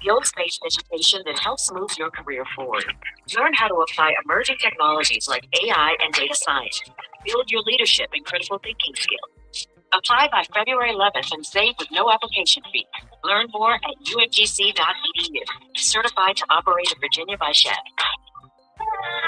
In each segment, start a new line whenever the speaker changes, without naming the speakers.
Skills-based education that helps move your career forward. Learn how to apply emerging technologies like AI and data science. Build your leadership and critical thinking skills. Apply by February 11th and save with no application fee. Learn more at umgc.edu. Certified to operate in Virginia by Chef.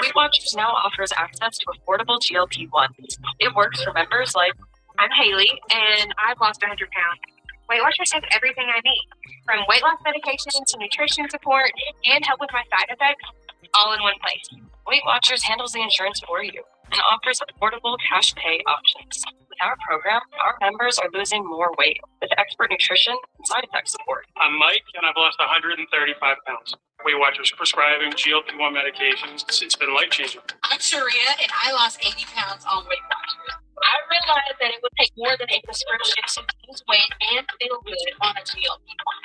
Weight Watchers now offers access to affordable GLP-1s. It works for members like,
I'm Haley, and I've lost 100 pounds. Weight Watchers has everything I need, from weight loss medication to nutrition support and help with my side effects, all in one place.
Weight Watchers handles the insurance for you and offers affordable cash pay options. With our program, our members are losing more weight with expert nutrition and side effect support.
I'm Mike, and I've lost 135 pounds. Weight Watchers prescribing GLP-1 medications. It's been life-changing.
I'm Sharia, and I lost 80 pounds on Weight Watchers. I realized that it would take more than a prescription to lose weight and feel good on a GLP-1.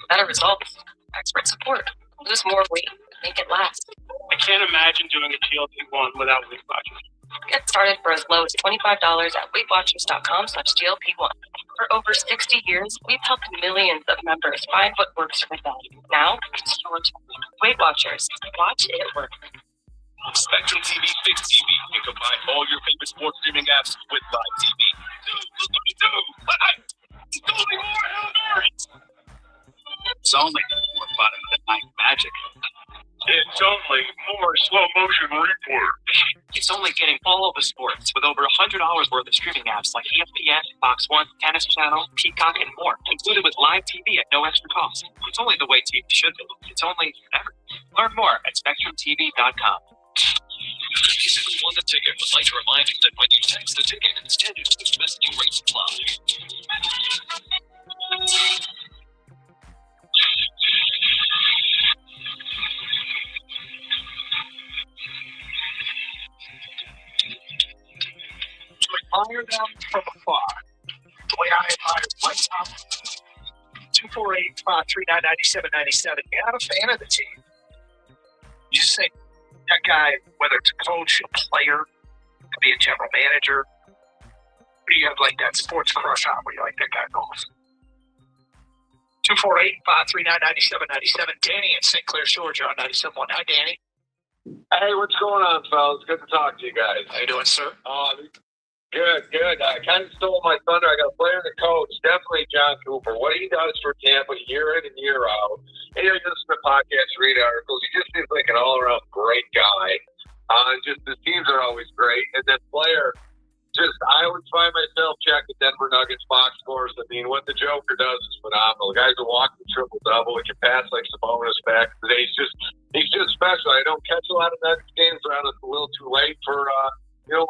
Better results, expert support, lose more weight, make it last.
I can't imagine doing a GLP-1 without Weight Watchers.
Get started for as low as $25 at WeightWatchers.com/GLP-1. For over 60 years, we've helped millions of members find what works for them. Now, it's your turn. Weight Watchers. Watch it work.
Spectrum TV Fixed TV can combine all your favorite sports streaming apps with live TV. Dude, look what we do! It's only more Hail Marys! It's only more bottom of the night magic.
It's only more slow motion replay.
It's only getting all of the sports with over $100 worth of streaming apps like ESPN, Fox One, Tennis Channel, Peacock, and more, included with live TV at no extra cost. It's only the way TV should be. It's only ever. Learn more at SpectrumTV.com. Basically won the ticket would like to remind you that when you text the ticket, standard text messaging rates apply.
Admire them from afar. The way I admire my top 248-539-9797. You're not a fan of the team. You just think that guy, whether it's a coach, a player, could be a general manager, or you have like that sports crush on where you like that guy golf. 248-539-9797. Danny in St. Clair Georgia on 97.1. Hi, Danny.
Hey, what's going on, fellas? Good to talk to you guys.
How you doing, sir?
Good. I kind of stole my thunder. I got a player and a coach. Definitely John Cooper. What he does for Tampa year in and year out. And you listen to podcasts, read articles. He just seems like an all-around great guy. Just the teams are always great. And that player, I always find myself checking Denver Nuggets box scores. I mean, what the Joker does is phenomenal. The guy's a walking triple-double. He can pass like Sabonis back today. He's just special. I don't catch a lot of Nuggets games around. It's a little too late for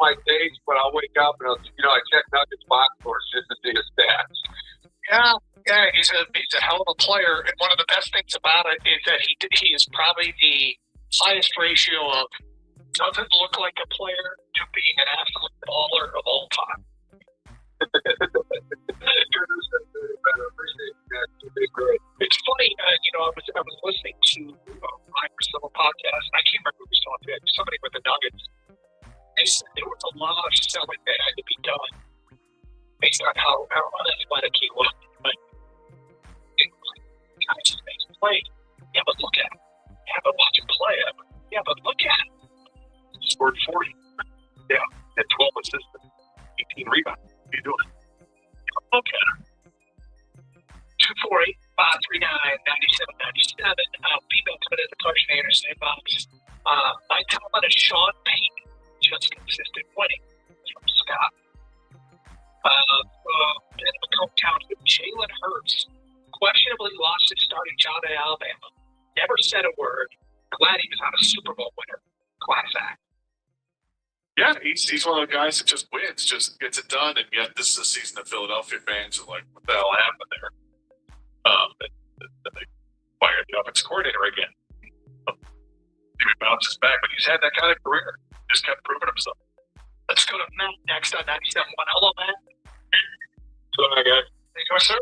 my taste, but I'll wake up and I check Nuggets box scores just to see his stats.
Yeah, he's a hell of a player, and one of the best things about it is that he is probably the highest ratio of doesn't look like a player to being an absolute baller of all time. It's funny, I was listening to Ryan Priscilla podcast, and I can't remember who was talking to, somebody with the Nuggets. They said there was a lot of selling that had to be done based on how unathletic he was. But guy just makes a play. Yeah, but look at him. Yeah, but watch him play him. Yeah, but look at him. He scored 40. Yeah, had 12 assists, 18 rebounds. What are you doing? Look at him. 248-539-9797. Female put in the question Anderson inbox. My comment is Sean Payton, just consistent winning from Scott. Then McComb County with Jalen Hurts. Questionably lost his starting job at Alabama. Never said a word. Glad he was not a Super Bowl winner. Class act.
Yeah, he's one of the guys that just wins, just gets it done, and yet this is a season of Philadelphia fans are like, what the hell happened there? They fired the offensive coordinator again. He bounces back, but he's had that kind of career. Just kept proving himself.
Let's go to Matt next on 97.1. Hello, Matt.
So, guys.
Hey, sir.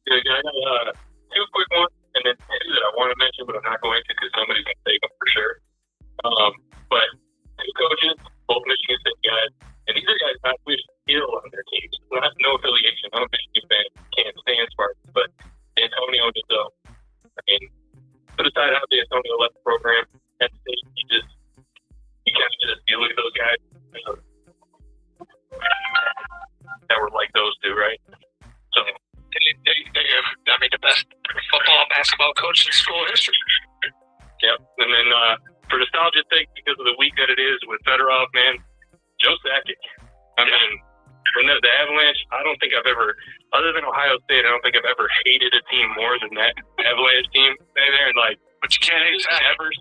Yeah, I got two quick ones, and then two that I want to mention, but I'm not going to because somebody's going to take them for sure. But two coaches
and I'm a Michigan fan, can't stand Spartans, but Antonio Deso. I mean, put aside how the Antonio left the program, Penn State, you kind of just, you look at those guys that were like those two, right? So,
they have, I mean, the best football and basketball coach in school history.
Yep. And then for nostalgia's sake, because of the week that it is with Fedorov, man, Joe Sakic. I mean, when the Avalanche, I don't think I've ever, other than Ohio State, I don't think I've ever hated a team more than that Avalanche team. There and like,
But you can't hate Sakic.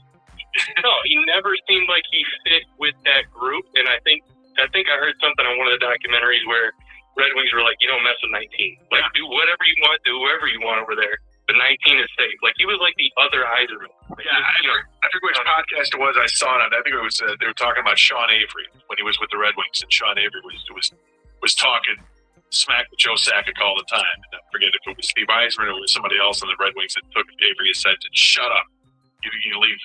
he never seemed like he fit with that group. And I think I heard something on one of the documentaries where Red Wings were like, you don't mess with 19. Like, do whatever you want, do whoever you want over there. But 19 is safe. Like, he was like the other Yzerman.
Yeah, I forget which podcast it was I saw it on. I think it was they were talking about Sean Avery when he was with the Red Wings, and Sean Avery was talking smack with Joe Sakic all the time. And I forget if it was Steve Yzerman or it was somebody else on the Red Wings that took Avery and said, "Shut up, you leave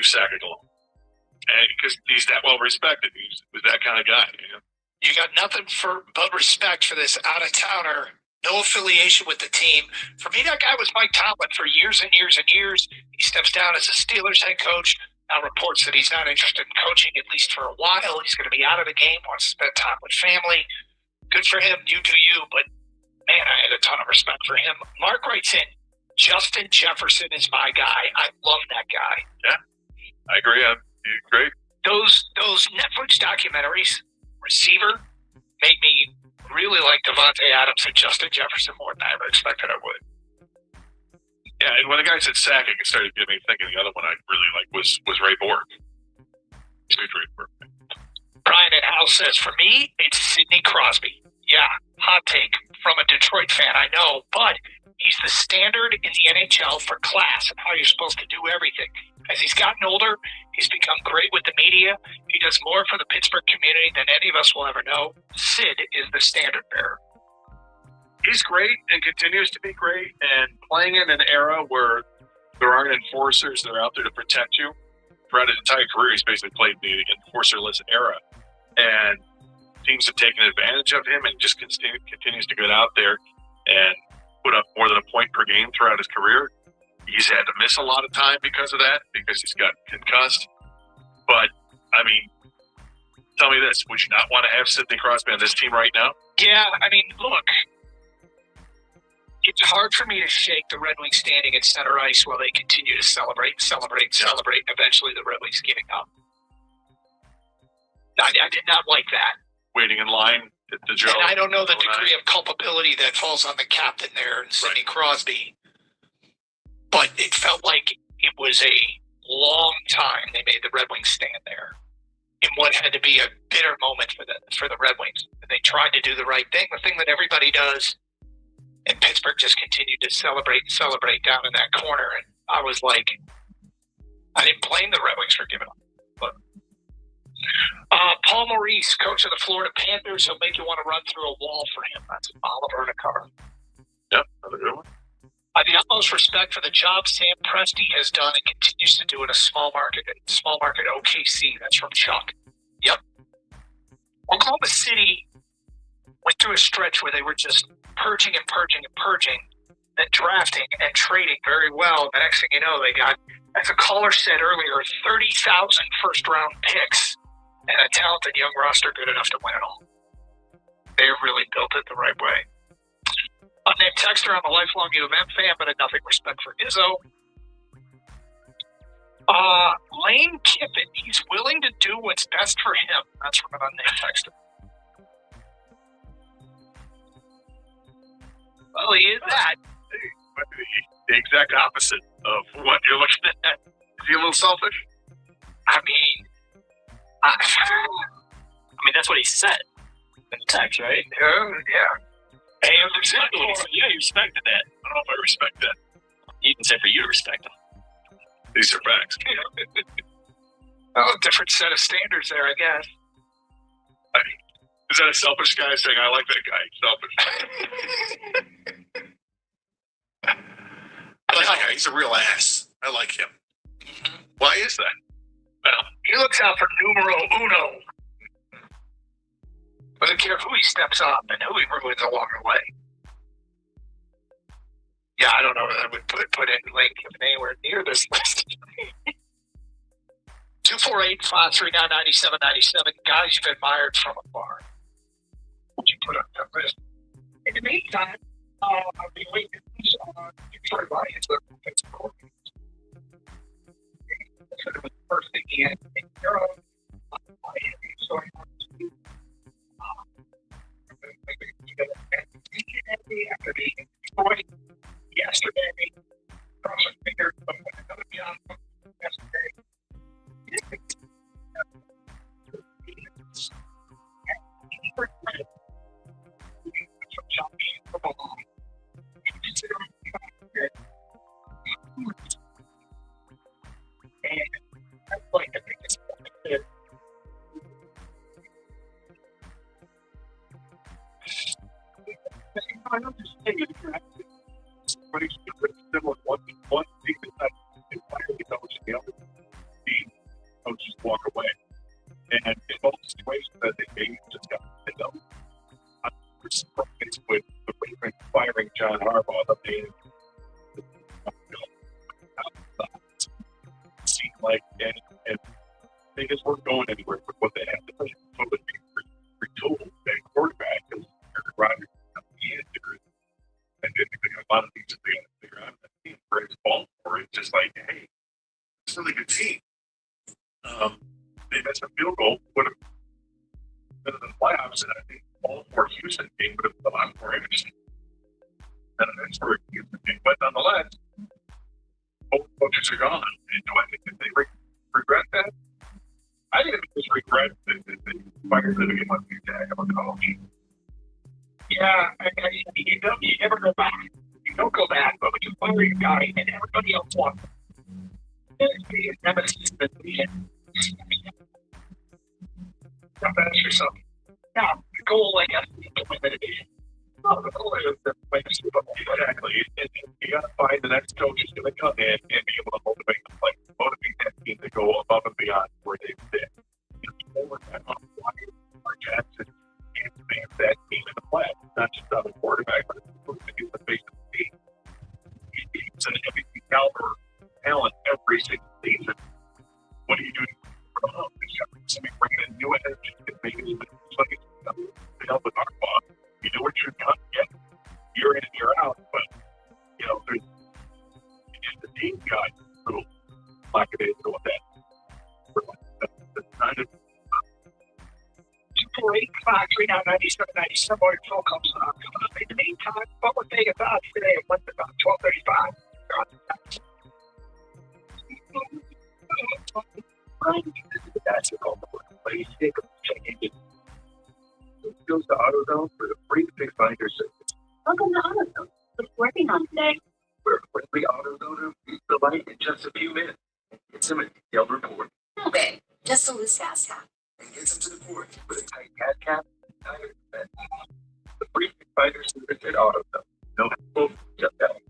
Sakic alone," and because he's that well respected, he was that kind of guy. You know?
You got nothing but respect for this out-of-towner, no affiliation with the team. For me, that guy was Mike Tomlin for years and years and years. He steps down as a Steelers head coach. Now reports that he's not interested in coaching, at least for a while. He's going to be out of the game, wants to spend time with family. Good for him. You do you. But, man, I had a ton of respect for him. Mark writes in, Justin Jefferson is my guy. I love that guy.
Yeah, I agree. He's great.
Those Netflix documentaries, Receiver, made me really like Devontae Adams and Justin Jefferson more than I ever expected I would.
Yeah, and when the guy said Sakic, it started getting me thinking. The other one I really liked was Ray Borg.
Brian and Hal says, for me, it's Sidney Crosby. Yeah, hot take from a Detroit fan, I know, but he's the standard in the NHL for class and how you're supposed to do everything. As he's gotten older, he's become great with the media. He does more for the Pittsburgh community than any of us will ever know. Sid is the standard bearer.
He's great and continues to be great. And playing in an era where there aren't enforcers that are out there to protect you, throughout his entire career, he's basically played the enforcer-less era. And teams have taken advantage of him and just continues to get out there and put up more than a point per game throughout his career. He's had to miss a lot of time because of that, because he's got concussed. But, I mean, tell me this. Would you not want to have Sidney Crosby on this team right now?
Yeah, I mean, look, it's hard for me to shake the Red Wings standing at center ice while they continue to celebrate, and eventually the Red Wings giving up. I did not like that.
Waiting in line to Joe.
And I don't know the degree of culpability that falls on the captain there and Sidney Crosby. But it felt like it was a long time they made the Red Wings stand there in what had to be a bitter moment for the Red Wings. And they tried to do the right thing, the thing that everybody does. And Pittsburgh just continued to celebrate down in that corner. And I was like, I didn't blame the Red Wings for giving up. But Paul Maurice, coach of the Florida Panthers, he'll make you want to run through a wall for him. That's Oliver Nakar.
Yep, another good one.
I have the utmost respect for the job Sam Presti has done and continues to do in a small market OKC. That's from Chuck. Yep. Oklahoma City went through a stretch where they were just purging, then drafting and trading very well. The next thing you know, they got, as a caller said earlier, 30,000 first-round picks and a talented young roster good enough to win it all. They really built it the right way. Unnamed texter, I'm a lifelong U of M fan, but had nothing respect for Izzo. Lane Kiffin, he's willing to do what's best for him. That's from an unnamed texter. Well, he is that.
The exact opposite of what you're looking at. Is he a little selfish?
I mean,
that's what he said in the text, right?
Yeah. Hey,
Yeah, you respected that.
I don't know if I respect that.
He didn't say for you to respect him.
These are facts.
Well, a different set of standards there, I guess.
Is that a selfish guy saying, I like that guy? Selfish. I like that guy. He's a real ass. I like him. Why is that? Well,
he looks out for numero uno. Doesn't care who he steps up and who he ruins along the way. Yeah, I don't know that I would put any link anywhere near this list. 248-539-9797. Guys you've admired from afar. Would you put up that list?
In the meantime, I'll be waiting on Detroit Lions. Their offensive coordinator. So it was the first thing he had to take care of. After being Detroit yesterday, cross our fingers, but another job yesterday. And that's like the biggest benefit. I understand it. But it's similar. One thing that entirely comes the other team coaches walk away. And in both situations that they maybe just got to know. I'm surprised with the Ravens firing John Harbaugh. The name seemed like and they just weren't going anywhere with what they had to play. So it would be retooled and quarterback because Aaron Rodgers and then a lot of things that they got to figure out. The team brings Baltimore. It's just like, hey, it's a really good team. They missed a field goal, would have been in the playoffs, and I think Baltimore Houston game would have been a lot more interesting than an Pittsburgh Houston game. But nonetheless, both coaches are gone. And do I think that they regret that? I think they just regret that they fired them again on the tag of a coach. Yeah, you never go back. You don't go back, but when you fire your guy and everybody else wants him, it's nemesis that we had. Now ask yourself, now, the goal, I guess, is to win the division. No, the goal is to win the Super Bowl. Exactly. And you got to find the next coach who's going to come in and be able to motivate the players, motivate that team to go above and beyond where they've been. Forward that on Lamar Jackson and advance that team in the playoffs. It's not just on the quarterback, but it's the face of the team. He's an MVP caliber talent every single season. What are you doing? Somebody bringing in new energy and making it to help with our boss. You know what you're going to get year in and year out, but there's the team guy a little lackadaisical with that. That's kind of 248-539-9797. More phone calls coming up. In the meantime, what we're thinking about today at about 12:35. That's the call. Please take a check engine. Goes to AutoZone for the free fix finder service.
Welcome to AutoZone. What's working on today?
We're quickly AutoZone reads the light in just a few minutes. It's him a detailed report.
No, babe. Just a loose gas cap.
And gets him to the port with a tight gas cap and tire vent. The free fix finder service at AutoZone. No help, just out.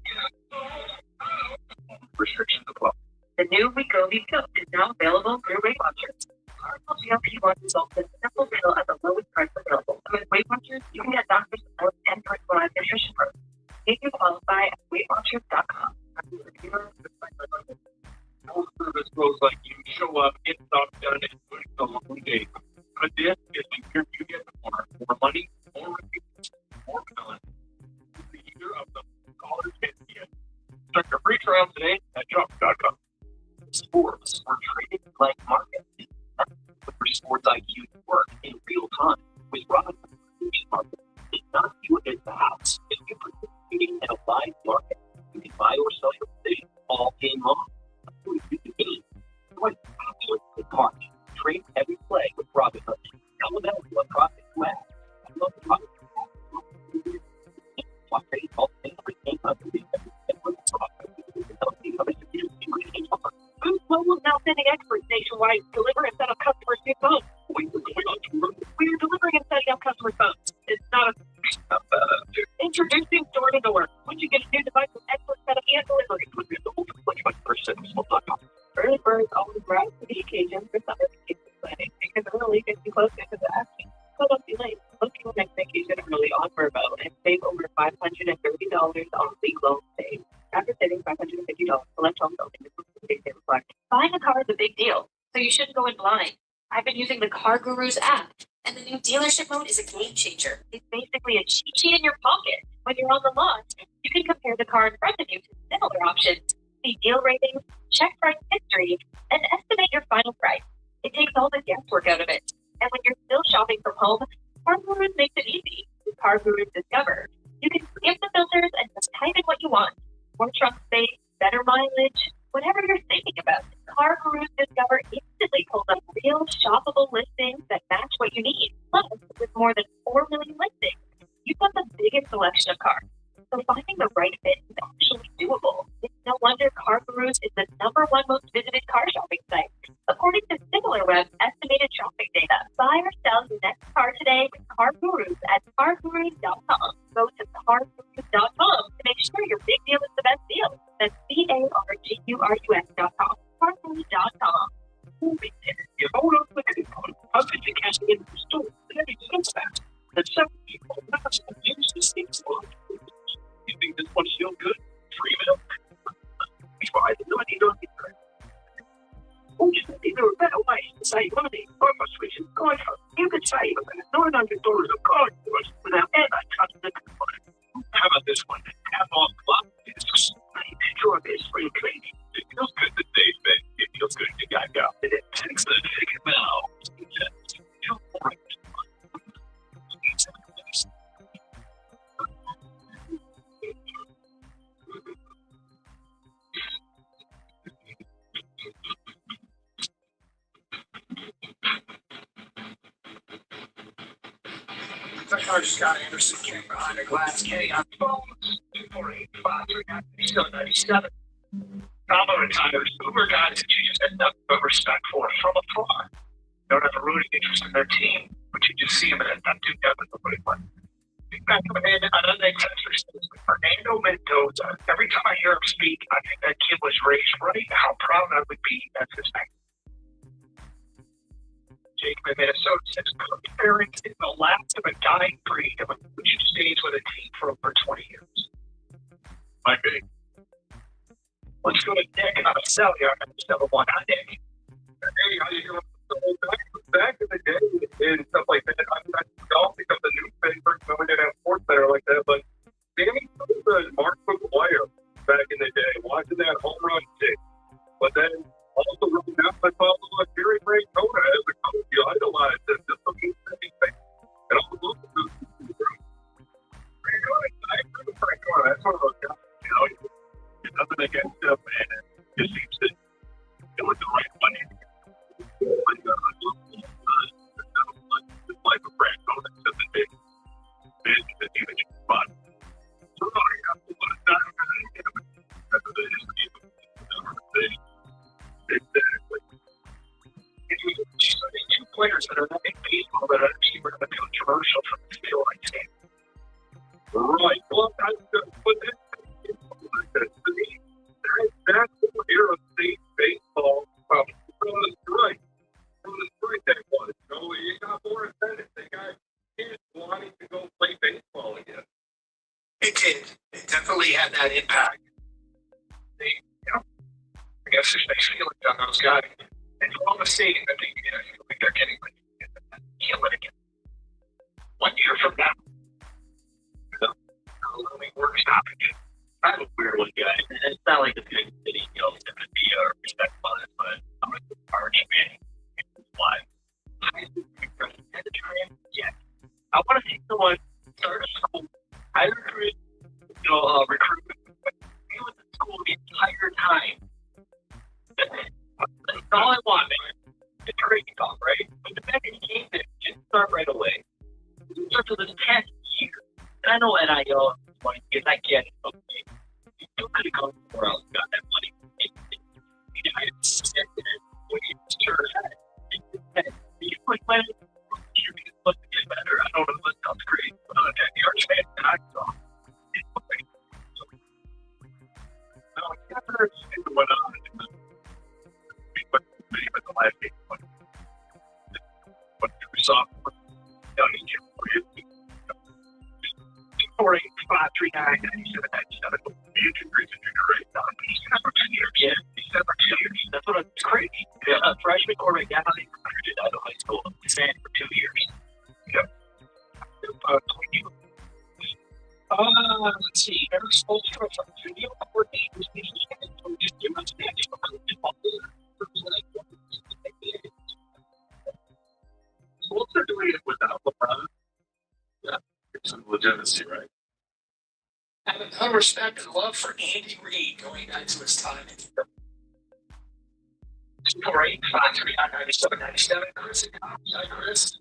Restrictions apply.
The new Wegovy pill is now available through Weight Watchers. Powerful GLP-1 results in a simple pill at the lowest price available. With Weight Watchers, you can get doctor's support and personalized nutrition programs. If you qualify at WeightWatchers.com.
No service goes like you show up, get stuff done, and put it on one day. But this is the year you get more money, more reviews, more billing. It's the year of the college and start your free trial today at Jump.com. Sports are traded like markets. For sports IQ to work in real time with Robinhood. Market. It's not you against the house. If you're participating in a live market, you can buy or sell your position all game long. You can game. Join the March. Trade every play with Robinhood. Elemental to a profit you have. I love the Robinhood. Watch baseball and everything unbelievable.
Boost Mobile is now sending experts nationwide to deliver and set up customers' new phones.
We
are delivering and setting up customer phones. It's not a... Introducing Door to Door. Once you get a new device with expert setup and delivery. Early birds always rise to the occasion for summer vacation planning because early gets you closer to the action. So don't be late. Book your next vacation early on Vrbo and save over $530 on week long stays. After saving $550, select home building the reflect. Buying a car is a big deal, so you shouldn't go in blind. I've been using the Car Gurus app, and the new dealership mode is a game changer. It's basically a cheat sheet in your pocket. When you're on the lot, you can compare the car in front of you to similar options, see deal ratings, check price history, and estimate your final price. It takes all the guesswork out of it. And when you're still shopping from home, Car Gurus makes it easy. With Car Gurus Discover, you can skip the filters and just type in what you want. More trunk space, better mileage, whatever you're thinking about. Car Gurus Discover instantly pulls up real shoppable listings that match what you need. Plus, with more than 4 million listings, you've got the biggest selection of cars. So finding the right fit is actually doable. It's no wonder Car Gurus is the #1 most visited car shopping site, according to SimilarWeb's estimated shopping data. Buy or sell your next car today with Car Gurus at cargurus.com. Go to cargurus.com to make sure your big deal is the best deal. That's cargurus.com. Cargurus.com.
You hold on to the coupon, hoping to cash it in the store, and everything gets fast. And some people not use this thing for. You think this one feels good? Free milk. Try the $90 Fortunately, there are better ways to save money. By switching to iPhone, you could save about $900 of card yours without ever touching the coupon. How about this one? Have on club discs. Enjoy this free cleaning. It feels good to save, but it feels good to get go. Excellent. Take it now. Car Scott Anderson came behind a glass K on phones. 248-539-3797. Combo retires Uber guys that you just had nothing but respect for from afar. Don't have a rooting interest in their team, but you just see them and not do that with nobody but. Back coming in on unaccessory with Fernando Mendoza. Every time I hear him speak, I think that kid was raised right. How proud I would be as his name. Jacob in Minnesota says Kirk Ferentz is the last of a dying breed which stays with a team for over 20 years. Might be. Let's go to Nick out of Sallyard at 7-1. Hi, Nick.
Hey, how you doing? So back in the day and stuff like that, I don't think of the newspaper, so we didn't have sports there like that, but Sammy was Mark McGuire back in the day, watching that home run kick. But then also running out by Buffalo, Jerry Francona as a coach, you idolized him, just looking at his face. And all the local news. Francona, I agree with Francona. That's one of those guys, you know, nothing against him, and it just seems that it was the right money. Like a Francona, it's just a big business, even if it's fun. So, I got a lot of time after the history of the exactly. Two players that are not in baseball that are actually were going to be controversial from the field, I think. Right. Well, but to me, that's the era of state baseball. From the strike. From the strike that was. You know, you got more incentives. They got kids wanting to go play baseball again.
It did. It definitely had that impact. They, you know, I guess there's nice feelings on those guys. And for all the stating that they, you know, feel like they're getting like, kill it again. 1 year from now, the looming work stoppage. I'm a weird one, guy. It's not like the big city, you know, to be respectful of it, but I'm a large man. Why? Yeah. I want to see someone start a school, hire recruitment, but be with the school the entire time. That's all I want, man. It's crazy talk, right? But the fact that he came there didn't start right away. He started this past year. And I know NIL is money because I get it. Okay. You still could have gone somewhere else and got that money. I expected it when he was sure that. He's like, man, you're supposed to get better. I don't know if that sounds great. But the Archman that I saw, it's like, no, it's never went on. But the last game, what we saw,
You can reach a junior rate. He's been for 2 years. Yeah, he's been for 2 years. That's what it's crazy. Yeah, a freshman quarterback got nothing recruited out of high school. He's been for 2 years. Yep. Let's see. Eric Spoelstra from video coordinators. Just give us the idea of Spoelstra doing it without LeBron. Yeah, it's some legitimacy, right?
Have a ton of respect and love for Andy Reid going back to his time in 248 539 97 Chris and Cox. Hi, Chris.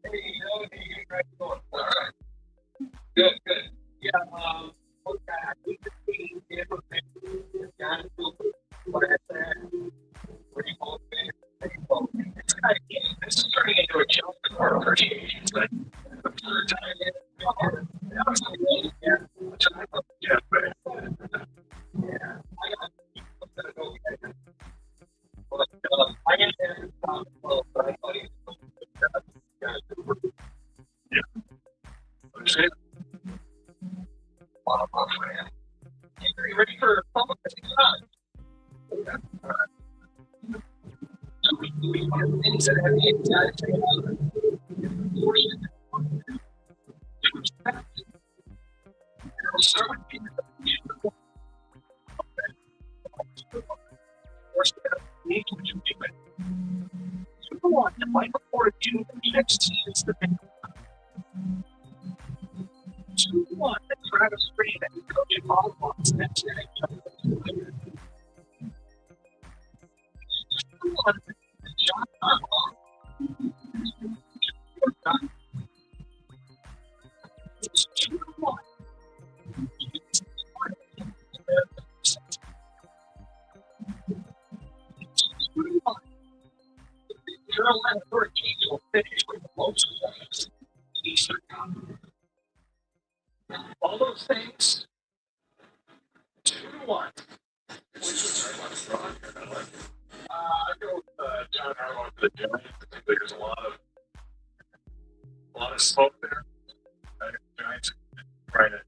Hey, how you going? All right. Good. Yeah, we just seen this is turning into a joke for appreciation, but you ready for public Michael Porter Jr. next team is the 2-1 that Travis Green and Coach Paul wants next year. 2-1 John Harbaugh. 2-1. Carolina Hurricanes will finish with the most points in the Eastern Conference. All those things, 2-1. Which was very much wrong here. I go with John Harbaugh to the Giants. I think there's a lot of smoke there. I think the Giants are trying to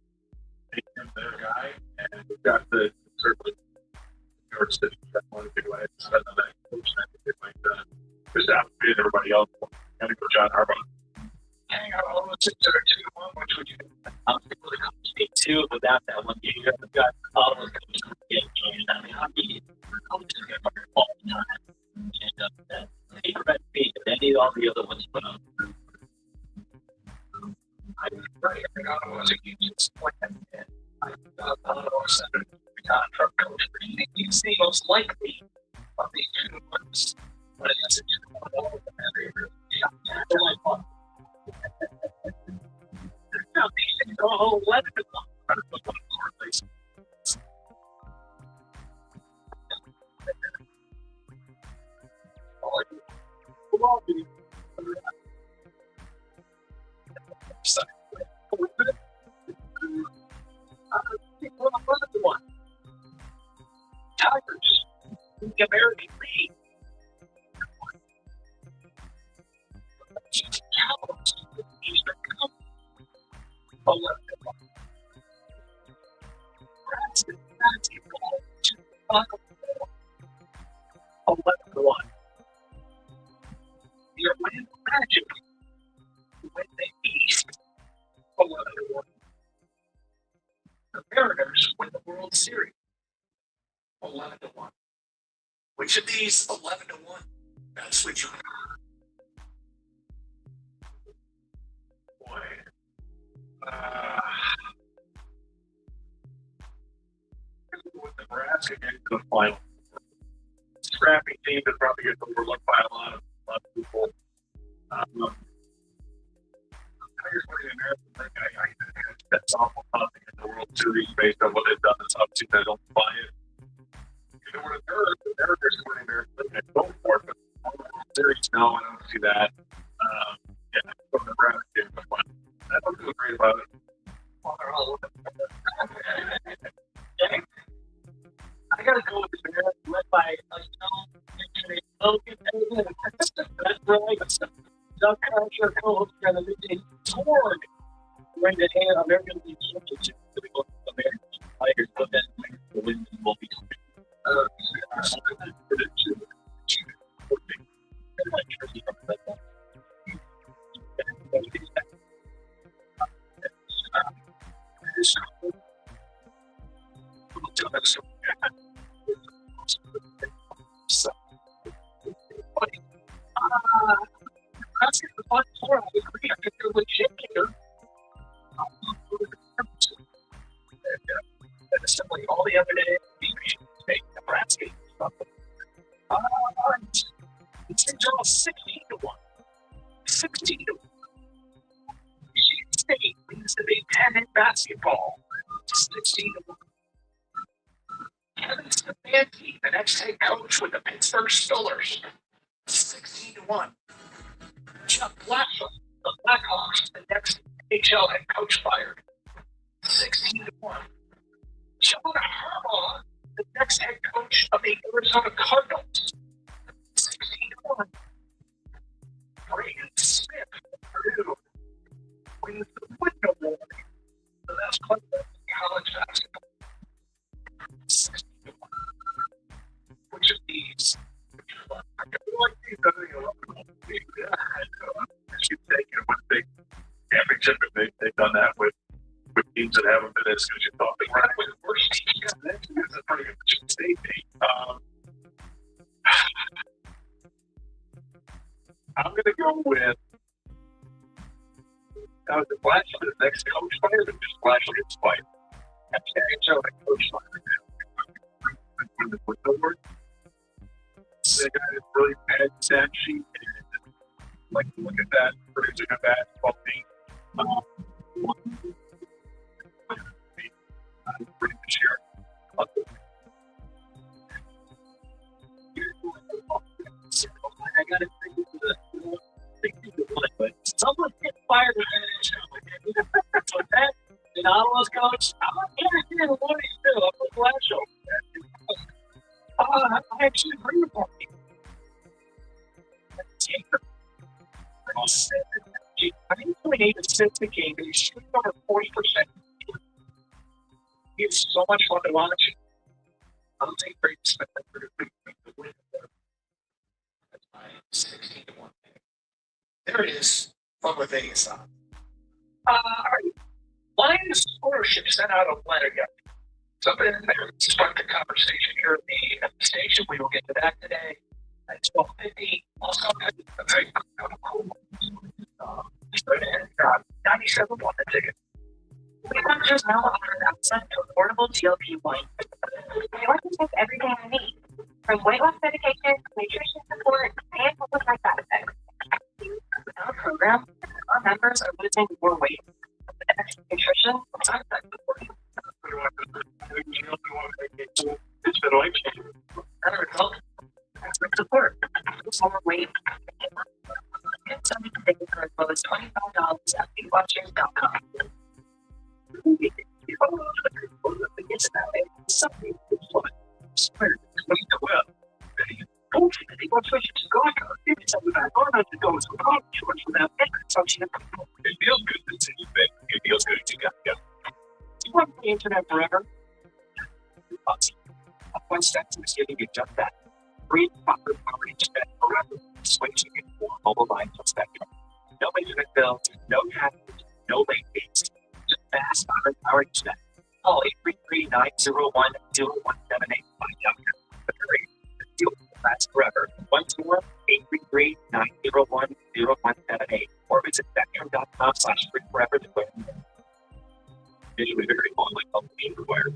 make him their guy, and we've got the certainly New York City that want to get away. So that's that coach. I think they might just outbid everybody else. Gotta go John Harbaugh. Hang on, all those 6-2-1. Which would you?
I'm going to come state two without that one game. I've got all those coaches getting games. I mean, hockey coaches get fired all the time. And that paper feet, if any of all the other ones put on.
I was right. I think Ottawa was a huge disappointment. And I thought Ottawa sent a contract coach for he's the most likely of these two ones. But it's a 2-1 now, these things are all 11-1. Tigers, the American League. Cowboys, Eastern Conference. 11-1. Braxton, basketball, 11-1. The Orlando Magic win the East, 11-1. The Mariners win the World Series, 11-1.
Which of these 11-1? That's which one.
Boy. With Nebraska getting to the final. Scrappy team that probably gets overlooked by a lot of people. Tigers winning the American League, that's awful nothing in the World Series based on what they've done this offseason. I don't buy it. If it were the Mariners winning the American League, I'd go for it. But Series, no, I don't see that. Yeah, from the Nebraska game, but I don't feel great about it. I gotta go with the Bears, led by Logan. That's right.
subcontractor co-host together a torn during the hand of American League Championship to the American Tigers, but then the win will be asking the fun for, I agree, I think they're legit here. And assembling all the evidence, make Nebraska stuff. It's all 16-1. 16-1. Michigan State leads the Big Ten in basketball. 16-1. Kevin Stefanski, the next head coach with the Pittsburgh Steelers. 16-1. Chuck Blatchel, the Blackhawks, the next NHL head coach fired. 16-1. John Harbaugh, the next head coach of the Arizona Cardinals. 16-1. Braden Smith, Purdue, wins the Woodrow Award, the best player in college basketball. 16-1. Which of these? I feel like these are
should take it with big championship if they've done that with teams that haven't been as good as you thought they were.
Right, with the worst teams. Yeah, that's a pretty good Michigan State team.
I'm going to go with the Blatchel, the next coach fired, and just Blatchel gets fired.
That's the NHL head coach fired.
Win the Woodrow Award. They got a really bad stat sheet, and like to look at that, producing a basketball team. Pretty this year.
I got to think of the 16-1, but someone gets fired in the NHL. So that, and Ottawa's coach, I'm not guaranteeing the money still. I'm with Blatchel. I actually agree with that. I think 0.8 assists a game, but he's shooting over 40%. It's so much fun to watch. I'll take Braden Smith for the win. That's my 16-1 pick. There it is. Fun with Vegas on. All right. Lions ownership sent out a letter yet. Something in there to start the conversation here at the station. We will get to that today at 12:50. Also, a very cool. 97 won the ticket.
Doctors now offer access to affordable GLP-1.
I want to take everything I need, from weight loss medication, nutrition support, and help with my side effects.
With our program, our members are losing more weight. With extra nutrition and side effect support.
It's been life changing.
Another result, extra support. Lose more weight. Get something to take for as low as $25 at BeWatchers.com.
It feels good to see you, babe. It feels good to go.
Do you want the internet forever? One Spectrum is giving you just that. Free proper internet forever. Switching it for mobile line from Spectrum. No internet bills, no taxes, no late fees. Just fast, powered internet. Call 833-901-0178. Find out the rate. The deal lasts forever. 1-833-901-0178. Or visit spectrum.com/free-forever to learn more. Visually very long, like being required.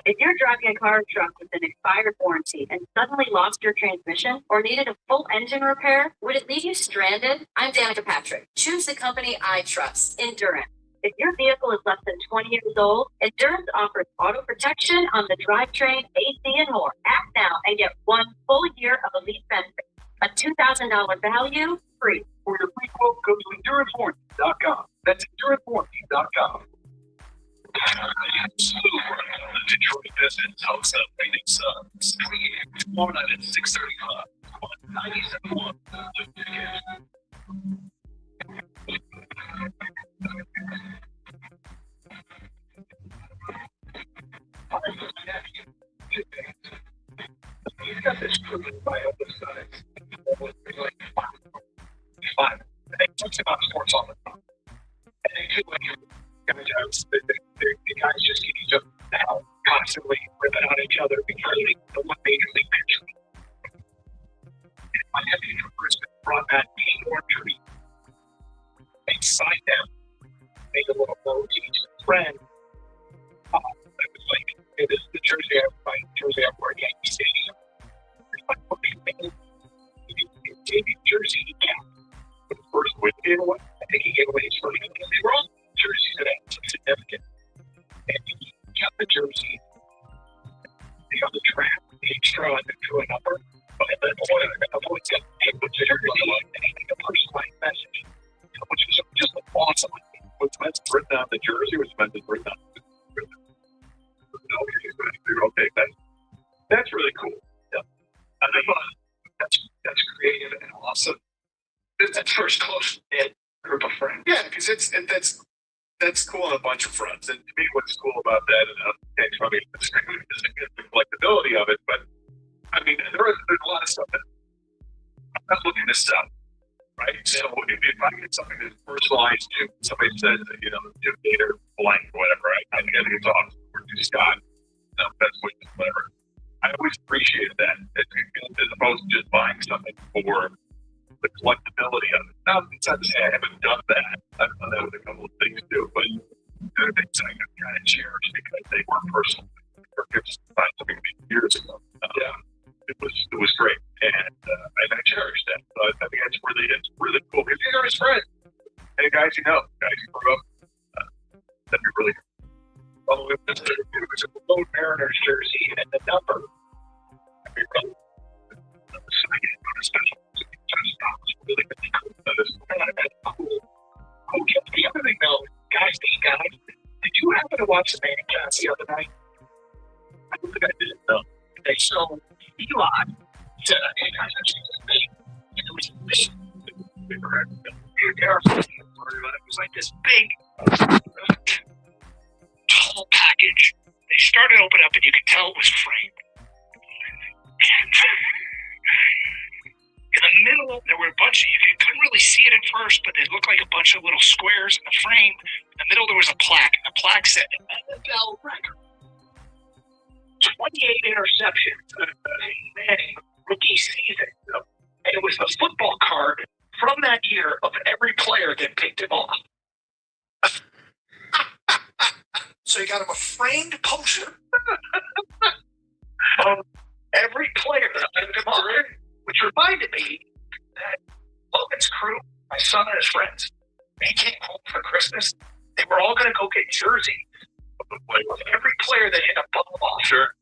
If you're driving a car or truck with an expired warranty and suddenly lost your transmission or needed a full engine repair, would it leave you stranded? I'm Danica Patrick. Choose the company I trust, Endurance. If your vehicle is less than 20 years old, Endurance offers auto protection on the drivetrain, AC, and more. Act now and get 1 full year of Elite benefits. A $2,000 value, free.
For your free quote, go to EnduranceWarranty.com. That's EnduranceWarranty.com.
The Detroit Pistons host the Phoenix Suns. Tomorrow night at 6:35. 97.1.
He's got this proven by other sides. Like five. And they talks about sports all the time. And they do like guys, the guys just get each other out constantly ripping on each other because the one major league pitcher. And my nephew from Brisbane brought that being orchard. They signed them, made a little note to each friend. It was like, it is the jersey I wore at Yankee Stadium. It's like, what do you mean? He gave me jersey he got. For the first win, I think he gave away his first win. They were all jerseys that had some significant. And he kept the jersey, the other trap, the extra, and drew a number. But then the boy got hit with the jersey, and he made a personalized message, which was just awesome.
Was meant to written on the jersey was meant to written on the okay, that's really cool.
Yeah. I thought that's creative and awesome. It's that first close knit group of friends.
Yeah, because that's cool on a bunch of fronts. And to me, what's cool about that, and thanks for me, the collectability of it, but I mean, there's a lot of stuff that I'm not looking this up, right? So if I get something that's personalized to somebody says that, Jim Gator blank or whatever, I think it's awesome. Or Jim Scott, that's whatever. I always appreciated that as opposed to just buying something for the collectability of it. Now, it's not to say I haven't done that. I've done that with a couple of things too, but there are things I kind of cherish because they were personal. Or gifts to find something years ago. It was great, and I cherished that. So I think it's really cool because these are his friends and guys guys who grew up. That'd be really cool.
Well, it was a Lone Mariners jersey and the number. I mean, really, special. Really cool. That is cool. Okay, the other thing though, guys, did you happen to watch the Manicast the other night? I don't think I did. No. Okay, so Elon said, "Hey guys, I'm seeing this big." And it was big. It was like this big, tall package. They started to open up, and you could tell it was framed. And in the middle, there were a bunch of, you couldn't really see it at first, but they looked like a bunch of little squares in the frame. In the middle, there was a plaque, and the plaque said, NFL record. 28 interceptions in Manning rookie season. And it was the football card from that year of every player that picked him off. So you got him a framed poster of every player that picked him off. Which reminded me that Logan's crew, my son and his friends, they came home for Christmas. They were all going to go get jerseys of every player that hit a ball off.
Sure.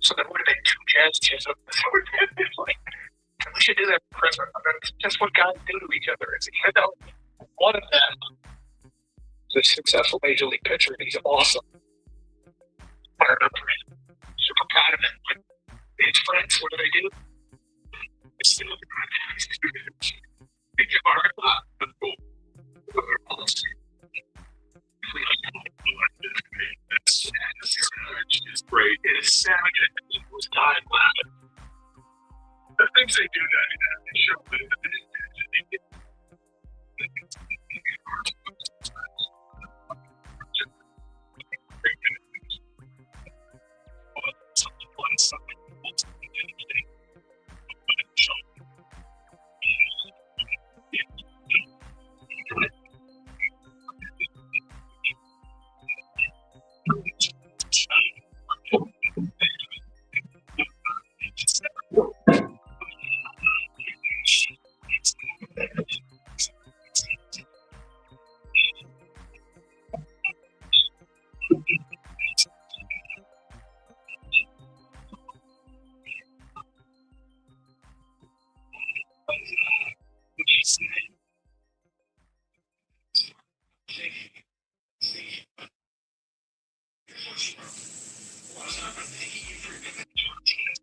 So there would have been 2 Jazz Chisholm. We should do that for Christmas. I mean, it's just what guys do to each other. It's, one of them is a successful major league pitcher, and he's awesome. I remember him. Super proud of him. His friends, what do they do? They still look at Big Mark. That's cool.
It's great.
It is savage. It was dying laughing.
The things they do now, they show that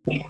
Look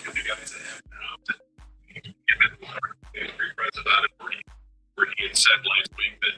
at the guys that have now. Regrets about it, where he had said last week that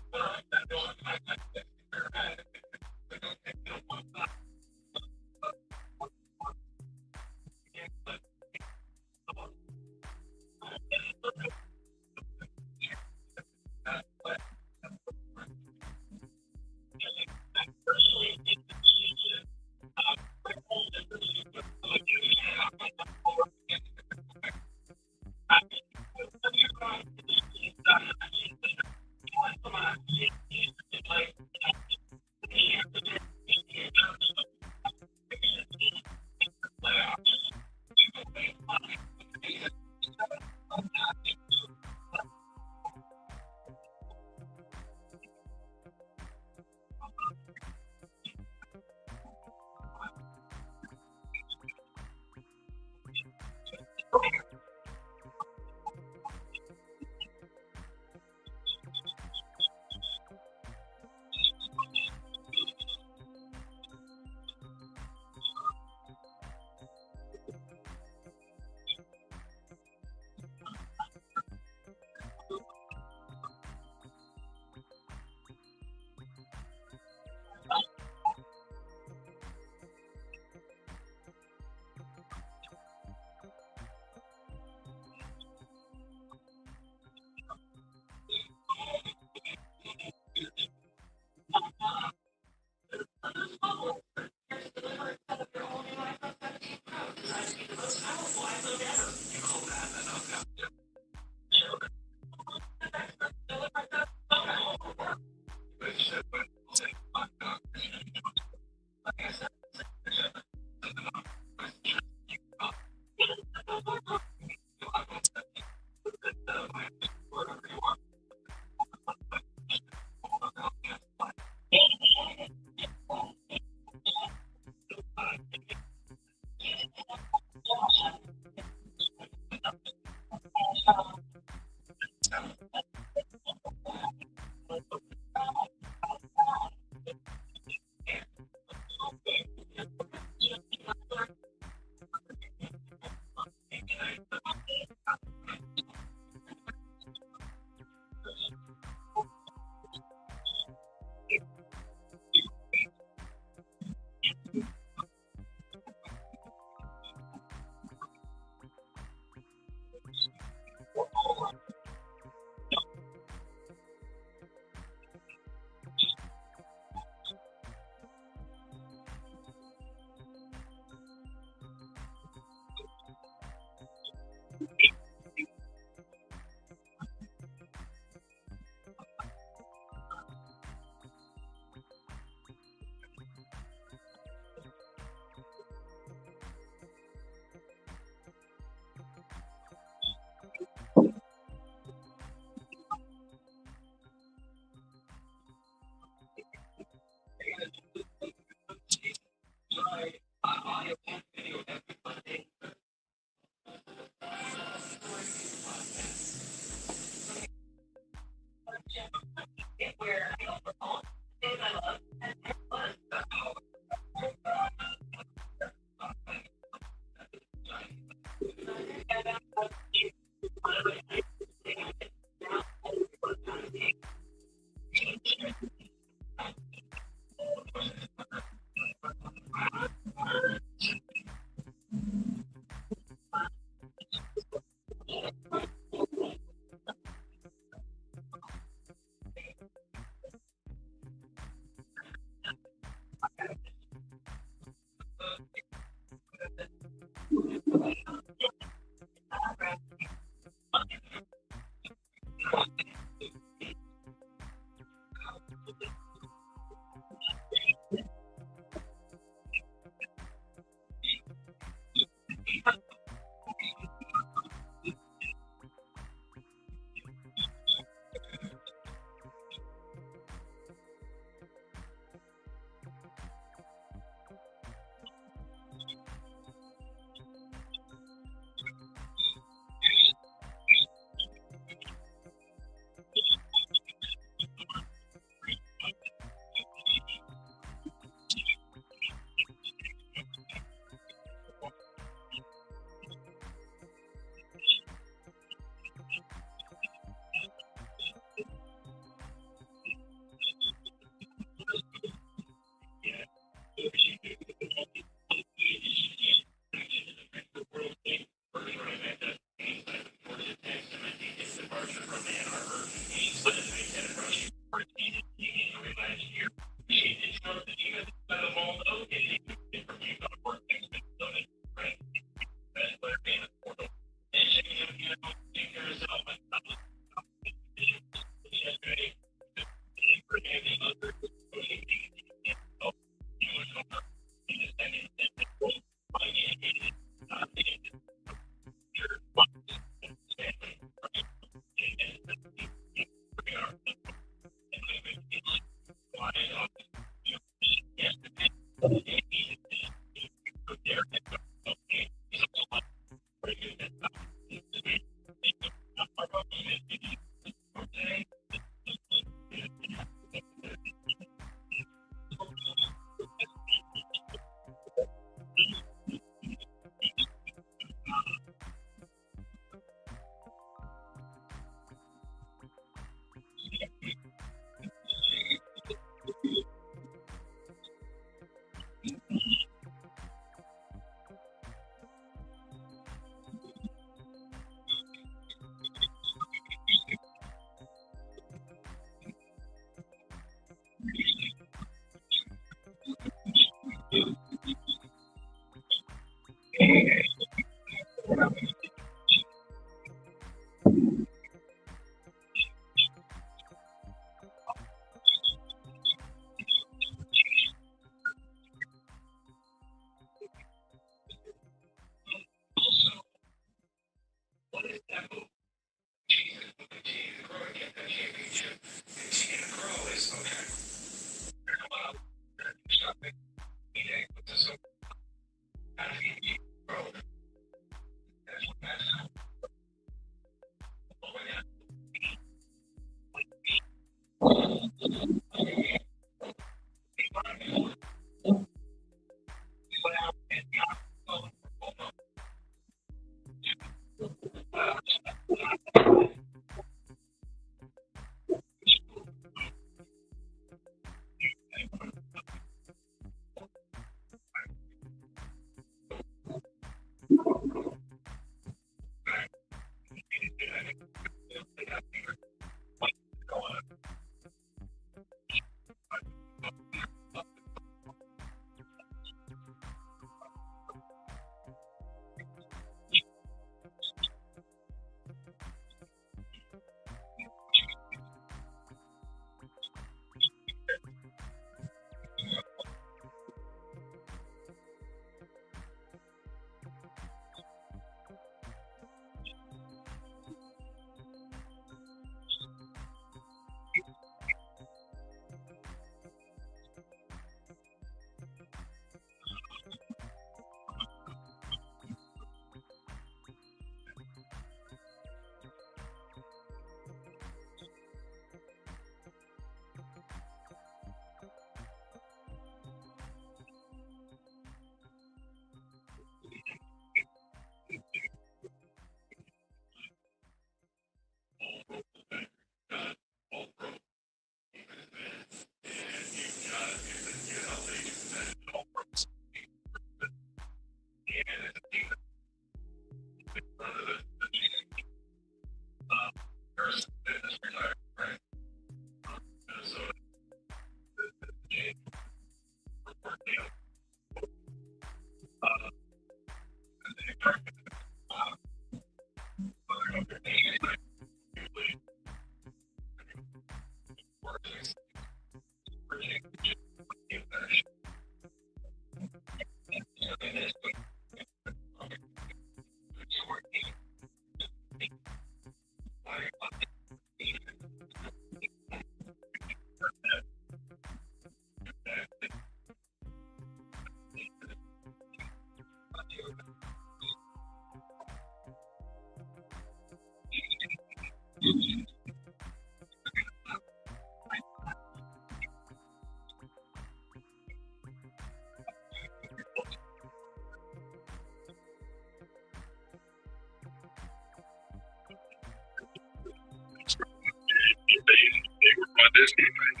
this defense,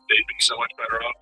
they'd be so much better off.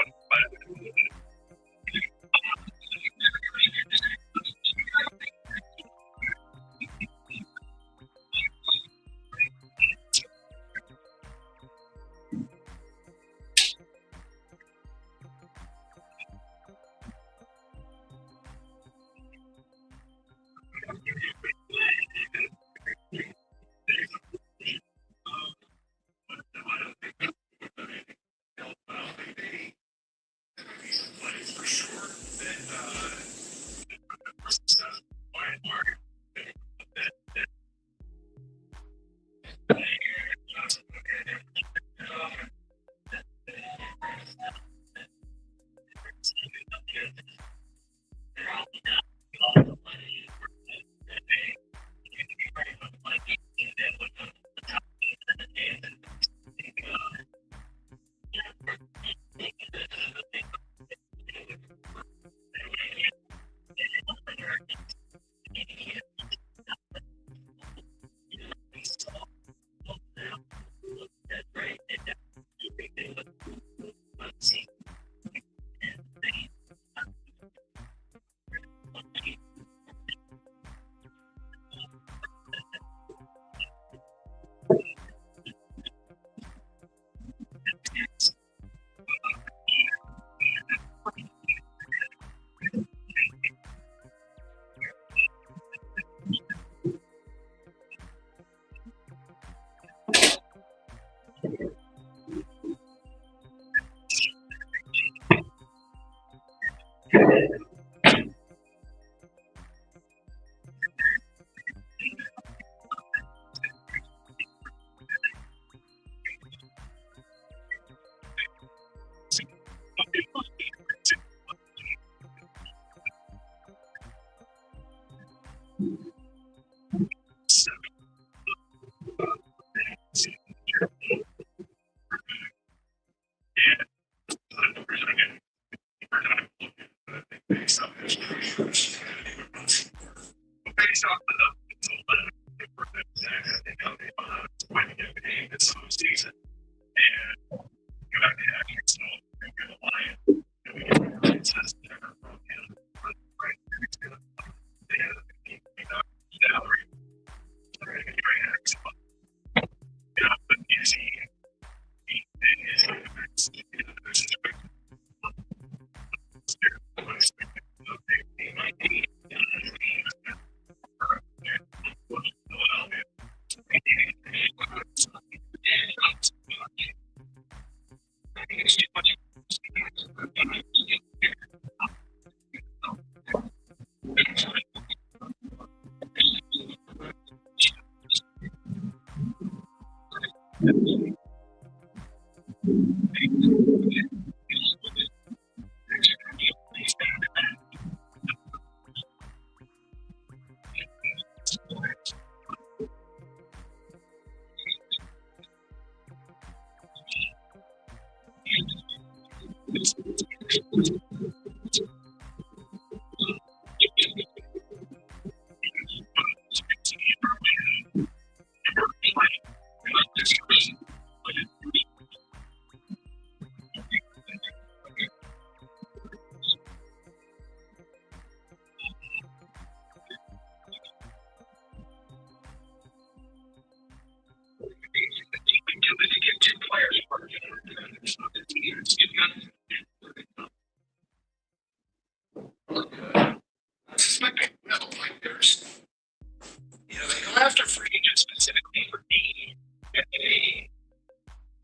After free agents specifically for need, and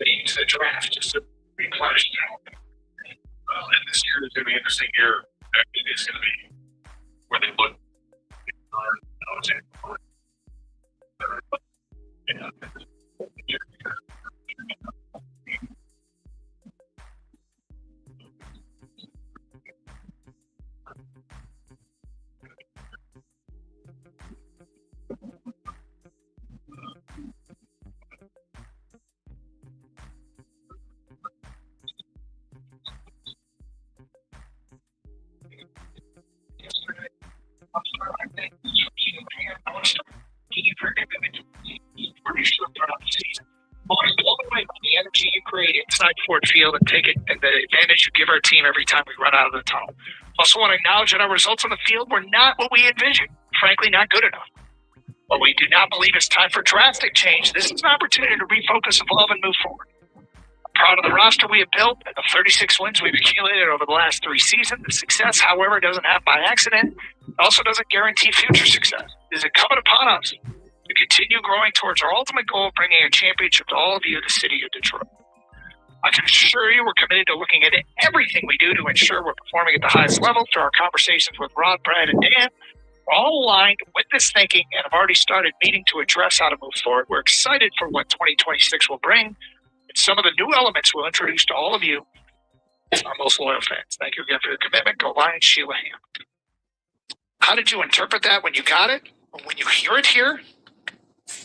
they use the draft just to replenish talent.
Well, and this year is going to be an interesting year. It is going to be where they look.
outside Ford Field and take it and the advantage you give our team every time we run out of the tunnel. Also want to acknowledge that our results on the field were not what we envisioned. Frankly, not good enough. While we do not believe it's time for drastic change, this is an opportunity to refocus, evolve, and move forward. I'm proud of the roster we have built and the 36 wins we've accumulated over the last 3 seasons. The success, however, doesn't happen by accident. It also doesn't guarantee future success. It is incumbent upon us to continue growing towards our ultimate goal of bringing a championship to all of you, the city of Detroit. I can assure you we're committed to looking at everything we do to ensure we're performing at the highest level. Through our conversations with Rod, Brad, and Dan, we're all aligned with this thinking and have already started meeting to address how to move forward. We're excited for what 2026 will bring and some of the new elements we'll introduce to all of you, our most loyal fans. Thank you again for your commitment. Go Lions, Sheila Ham. How did you interpret that when you got it? Or when you hear it here?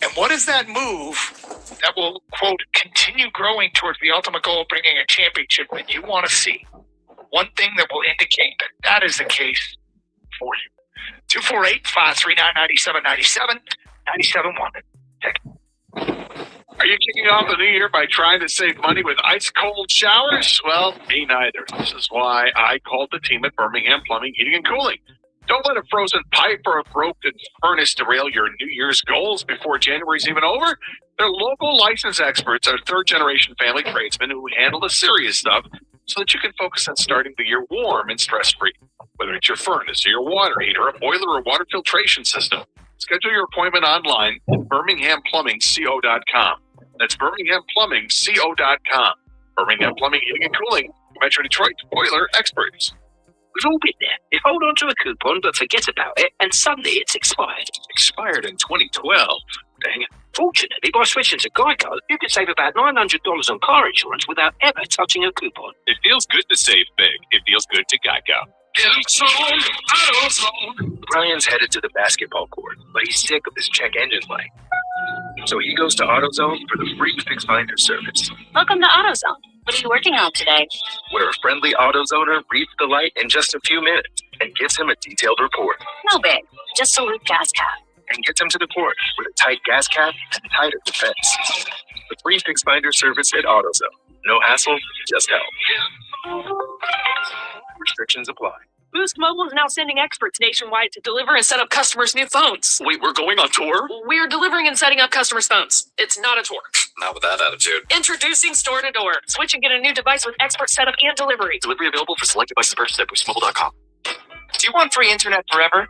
And what is that move that will, quote, continue growing towards the ultimate goal of bringing a championship that you want to see? One thing that will indicate that that is the case for you. 248-539-9797, 97-1.
Are you kicking off the new year by trying to save money with ice cold showers? Well, me neither. This is why I called the team at Birmingham Plumbing, Heating, and Cooling. Don't let a frozen pipe or a broken furnace derail your New Year's goals before January's even over. Their local licensed experts are third-generation family tradesmen who handle the serious stuff so that you can focus on starting the year warm and stress-free. Whether it's your furnace or your water heater, a boiler or water filtration system, schedule your appointment online at BirminghamPlumbingCO.com. That's BirminghamPlumbingCO.com. Birmingham Plumbing, Heating, and Cooling, Metro Detroit's boiler experts.
We've all been there. You hold on to a coupon but forget about it, and suddenly it's expired.
Expired in 2012.
Dang it. Fortunately, by switching to Geico, you can save about $900 on car insurance without ever touching a coupon.
It feels good to save big. It feels good to Geico.
Brian's headed to the basketball court, but he's sick of this check engine light. So he goes to AutoZone for the free Fix Finder service.
Welcome to AutoZone. What are you working on today?
Where a friendly AutoZoner reads the light in just a few minutes and gives him a detailed report.
No big, just a loop gas cap.
And gets him to the port with a tight gas cap and tighter defense. The free Fix Finder service at AutoZone. No hassle, just help. Restrictions apply.
Boost Mobile is now sending experts nationwide to deliver and set up customers' new phones.
Wait, we're going on tour?
We're delivering and setting up customers' phones. It's not a tour.
Not with that attitude.
Introducing Store to Door. Switch and get a new device with expert setup and delivery.
Delivery available for select devices purchased at boostmobile.com.
Do you want free internet forever?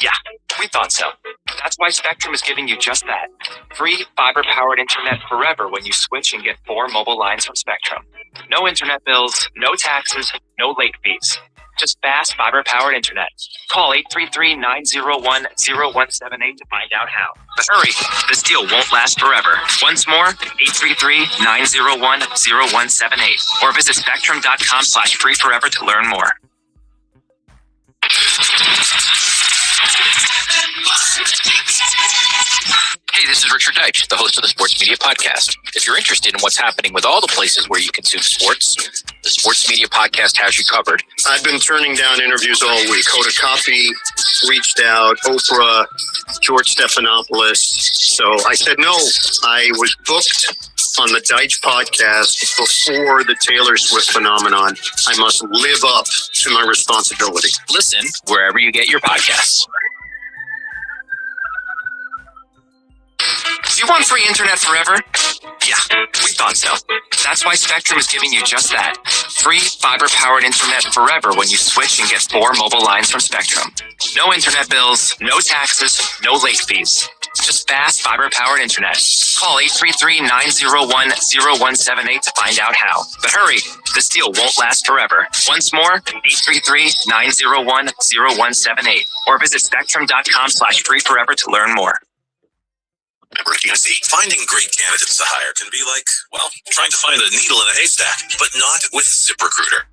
Yeah, we thought so. That's why Spectrum is giving you just that. Free fiber-powered internet forever when you switch and get 4 mobile lines from Spectrum. No internet bills, no taxes, no late fees. Just fast fiber-powered internet. Call 833-901-0178 to find out how. But hurry, this deal won't last forever. Once more, 833-901-0178 or visit spectrum.com/free forever to learn more.
Hey, this is Richard Deitch, the host of the Sports Media Podcast. If you're interested in what's happening with all the places where you consume sports, the Sports Media Podcast has you covered.
I've been turning down interviews all week. Hoda Kotb reached out, Oprah, George Stephanopoulos. So I said no. I was booked on the Deitch Podcast before the Taylor Swift phenomenon. I must live up to my responsibility.
Listen wherever you get your podcasts.
Do you want free internet forever? Yeah, we thought so. That's why Spectrum is giving you just that. Free fiber-powered internet forever when you switch and get 4 mobile lines from Spectrum. No internet bills, no taxes, no late fees. Just fast fiber-powered internet. Call 833-901-0178 to find out how. But hurry, this deal won't last forever. Once more, 833-901-0178 or visit spectrum.com/free forever to learn more.
Member FDIC. Finding great candidates to hire can be like, well, trying to find a needle in a haystack, but not with ZipRecruiter.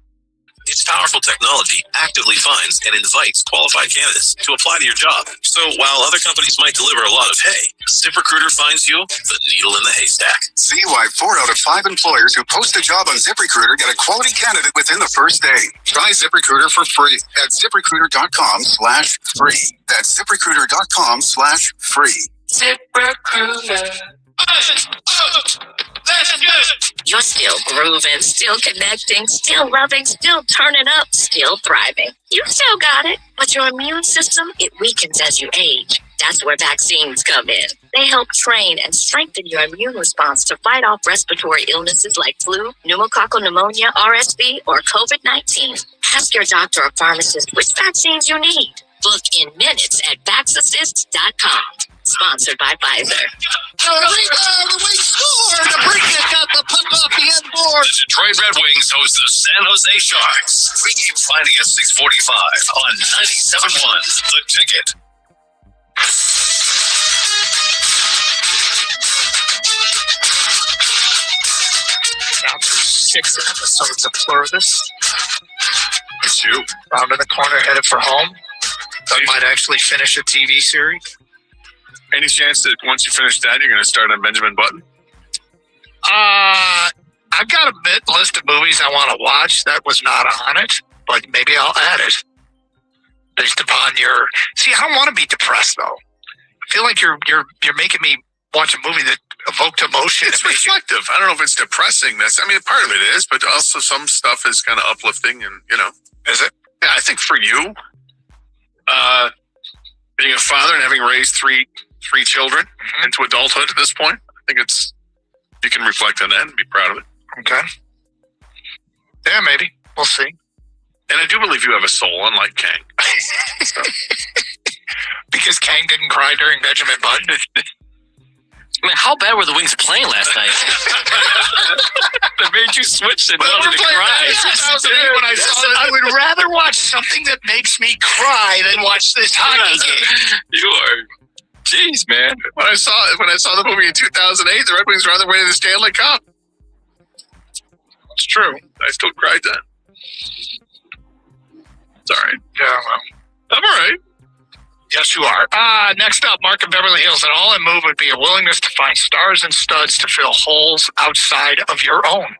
Its powerful technology actively finds and invites qualified candidates to apply to your job. So while other companies might deliver a lot of hay, ZipRecruiter finds you the needle in the haystack.
See why 4 out of 5 employers who post a job on ZipRecruiter get a quality candidate within the first day. Try ZipRecruiter for free at ZipRecruiter.com/free. That's ZipRecruiter.com/free.
ZipRecruiter.
That's good.
You're still grooving, still connecting, still loving, still turning up, still thriving. You still got it, but your immune system, it weakens as you age. That's where vaccines come in. They help train and strengthen your immune response to fight off respiratory illnesses like flu, pneumococcal pneumonia, RSV, or COVID-19. Ask your doctor or pharmacist which vaccines you need. Book in minutes at VaxAssist.com. Sponsored by Pfizer.
The Wings score! The Breakneck got the puck off the end board. The Detroit Red Wings host the San Jose Sharks. Pre-game Friday at 6:45 on 97.1. The Ticket.
Down to 6 episodes of Pluribus.
It's you.
Round in the corner, headed for home. Thought you might actually finish a TV series.
Any chance that once you finish that, you're going to start on Benjamin Button?
I've got a list of movies I want to watch that was not on it, but maybe I'll add it based upon your. See, I don't want to be depressed though. I feel like you're making me watch a movie that evoked emotion.
It's reflective. I don't know if it's depressing. Part of it is, but also some stuff is kind of uplifting, and
is it?
Yeah, I think for you, being a father and having raised three children into adulthood at this point, I think you can reflect on that and be proud of it.
Okay. Yeah, maybe. We'll see.
And I do believe you have a soul, unlike Kang.
Because Kang didn't cry during Benjamin Button.
Man, how bad were the Wings playing last night? That made you switch and wanted to cry.
I would rather watch something that makes me cry than watch this hockey game.
You are. Jeez, man. When I saw the movie in 2008, the Red Wings were on their way to the Stanley Cup. It's true. I still cried then. It's all right.
Yeah, well.
I'm all right.
Yes, you are. Next up, Mark in Beverly Hills. An all-in move would be a willingness to find stars and studs to fill holes outside of your own.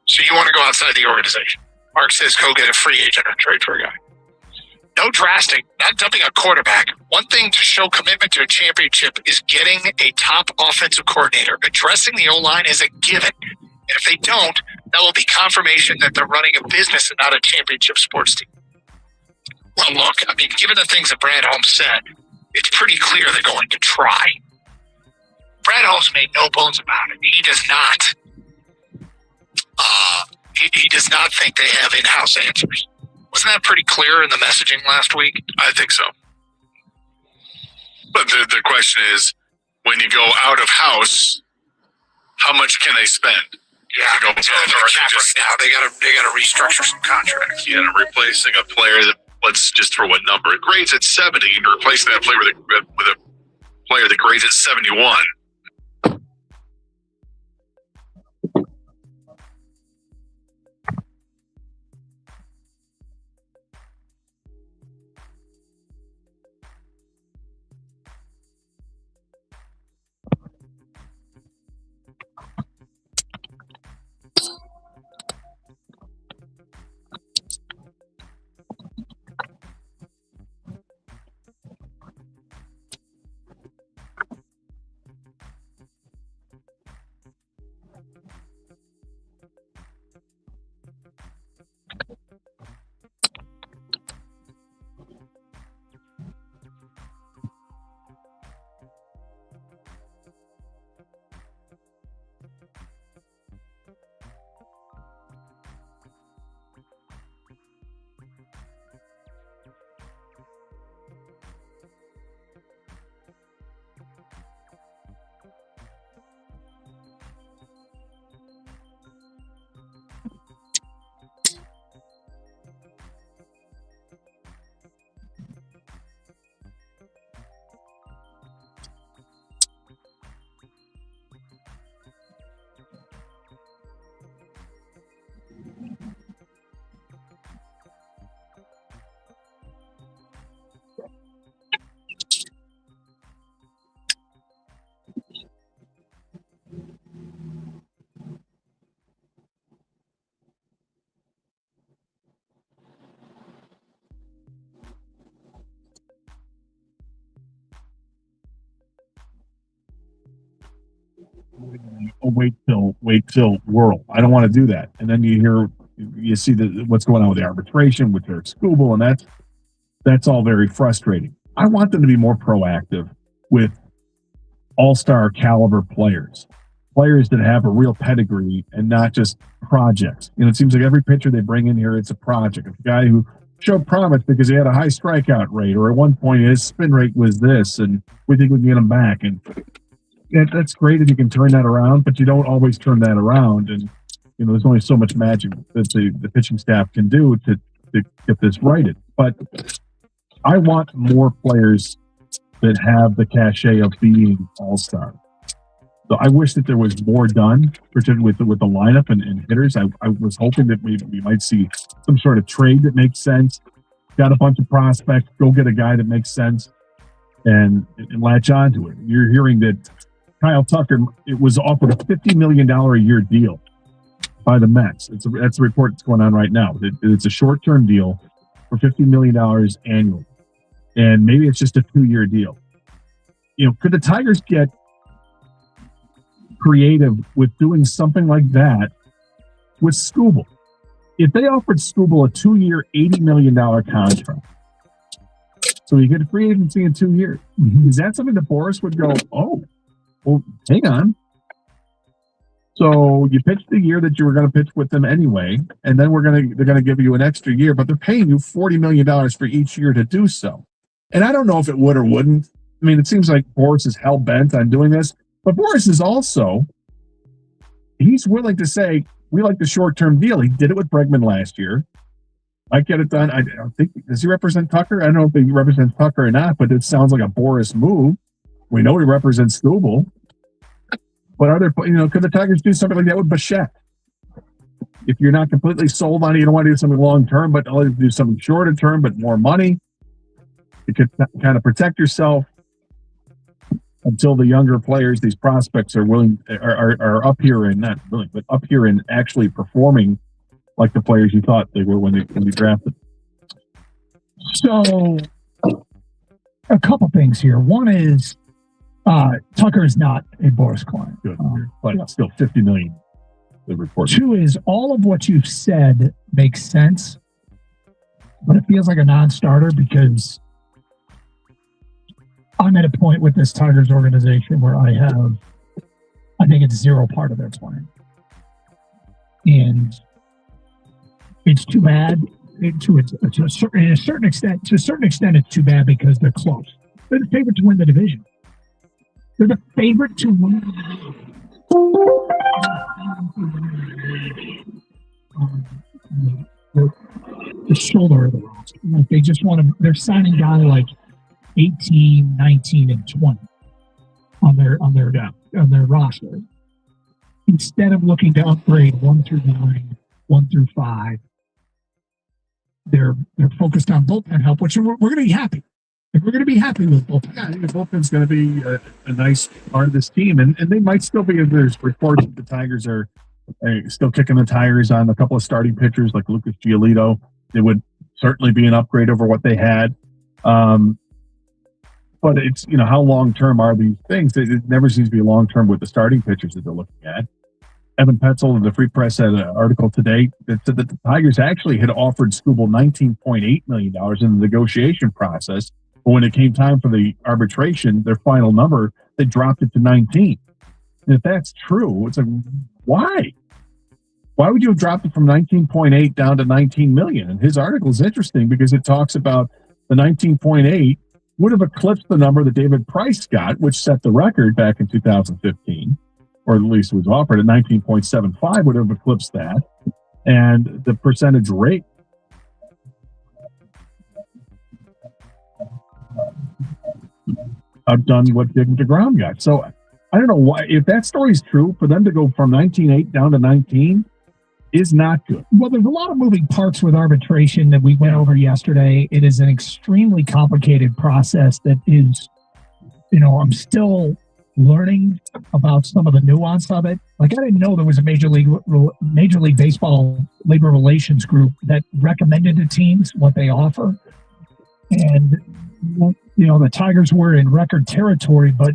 So you want to go outside the organization. Mark says go get a free agent or trade for a guy. No drastic, not dumping a quarterback. One thing to show commitment to a championship is getting a top offensive coordinator. Addressing the O-line is a given. And if they don't, that will be confirmation that they're running a business and not a championship sports team. Well, look, given the things that Brad Holmes said, it's pretty clear they're going to try. Brad Holmes made no bones about it. He does not. He does not think they have in-house answers. Wasn't that pretty clear in the messaging last week?
I think so. But the question is, when you go out of house, how much can they spend?
Yeah, they're cap right now. They got to restructure some contracts.
Yeah, replacing a player that, let's just throw what number, it grades at 70, and replacing that player with a player that grades at 71.
a wait till world. I don't want to do that. And then you see what's going on with the arbitration with Eric Skubal, and that's all very frustrating. I want them to be more proactive with all-star caliber players that have a real pedigree and not just projects. It seems like every pitcher they bring in here, it's a project. A guy who showed promise because he had a high strikeout rate, or at one point his spin rate was this, and we think we can get him back. And that's great if you can turn that around, but you don't always turn that around. And there's only so much magic that the pitching staff can do to get this righted. But I want more players that have the cachet of being all-star. So I wish that there was more done, particularly with the lineup and hitters. I was hoping that we might see some sort of trade that makes sense. Got a bunch of prospects, go get a guy that makes sense and latch onto it. You're hearing that Kyle Tucker, it was offered a $50 million a year deal by the Mets. That's the report that's going on right now. It's a short-term deal for $50 million annually. And maybe it's just a 2-year deal. Could the Tigers get creative with doing something like that with Skubal? If they offered Skubal a 2-year, $80 million contract, so you get a free agency in 2 years, is that something that Boris would go, oh, well, hang on. So you pitched the year that you were going to pitch with them anyway, and then they're going to give you an extra year, but they're paying you $40 million for each year to do so. And I don't know if it would or wouldn't. I mean, it seems like Boris is hell-bent on doing this, but Boris is also, he's willing to say, we like the short-term deal. He did it with Bregman last year. Might get it done. I think, does he represent Tucker? I don't know if he represents Tucker or not, but it sounds like a Boris move. We know he represents Skubal. But could the Tigers do something like that with Bichette? If you're not completely sold on it, you don't want to do something long-term, but do something shorter-term, but more money. You could kind of protect yourself until the younger players, these prospects, are up here and not really, but up here and actually performing like the players you thought they were when you drafted.
So, a couple things here. One is Tucker is not a Boris client.
Good, but still $50 million. The report.
2 is all of what you've said makes sense, but it feels like a non-starter because I'm at a point with this Tigers organization where I think it's zero part of their plan. And it's too bad. To a certain extent, it's too bad because they're close. They're the favorite to win the division. They're the favorite to win the shoulder of the roster. Like they just want to, they're signing guys like 18, 19, and 20 on their roster. Instead of looking to upgrade 1 through 9, 1 through 5, they're focused on bullpen help, which we're going to be happy. We're going to be happy with bullpen.
Yeah, I think the bullpen's going to be a nice part of this team, and they might still be. There's reports that the Tigers are still kicking the tires on a couple of starting pitchers like Lucas Giolito. It would certainly be an upgrade over what they had. But it's, how long-term are these things? It never seems to be long-term with the starting pitchers that they're looking at. Evan Petzel in the Free Press had an article today that said that the Tigers actually had offered Skubal $19.8 million in the negotiation process. But when it came time for the arbitration, their final number, they dropped it to 19. And if that's true, it's like, why? Why would you have dropped it from 19.8 down to 19 million? And his article is interesting because it talks about the 19.8 would have eclipsed the number that David Price got, which set the record back in 2015, or at least was offered at 19.75 would have eclipsed that. And the percentage rate outdone what DeGrom got. So I don't know why, if that story is true, for them to go from 19.8 down to 19 is not good.
Well, there's a lot of moving parts with arbitration that we went over yesterday. It is an extremely complicated process that is, I'm still learning about some of the nuance of it. Like, I didn't know there was a Major League Baseball labor relations group that recommended to teams what they offer. And, the Tigers were in record territory, but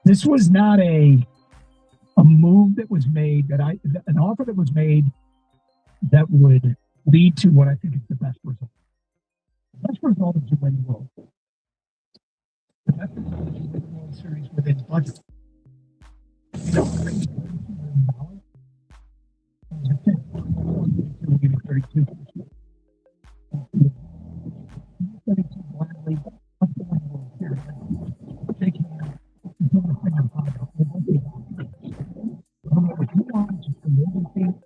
this was not a a move that was made an offer that was made that would lead to what I think is the best result. The best result is to win the World. The best result is to win the World Series within budget. You know, we'll give you 32. 32 blindly. What's the win the World Series? Taking out until the finger five out. It won't be no matter who wants to communicate.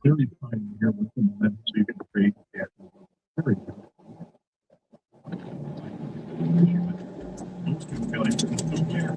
Very fine here with the momentum so you can create that. Very good. Those two feelings don't care.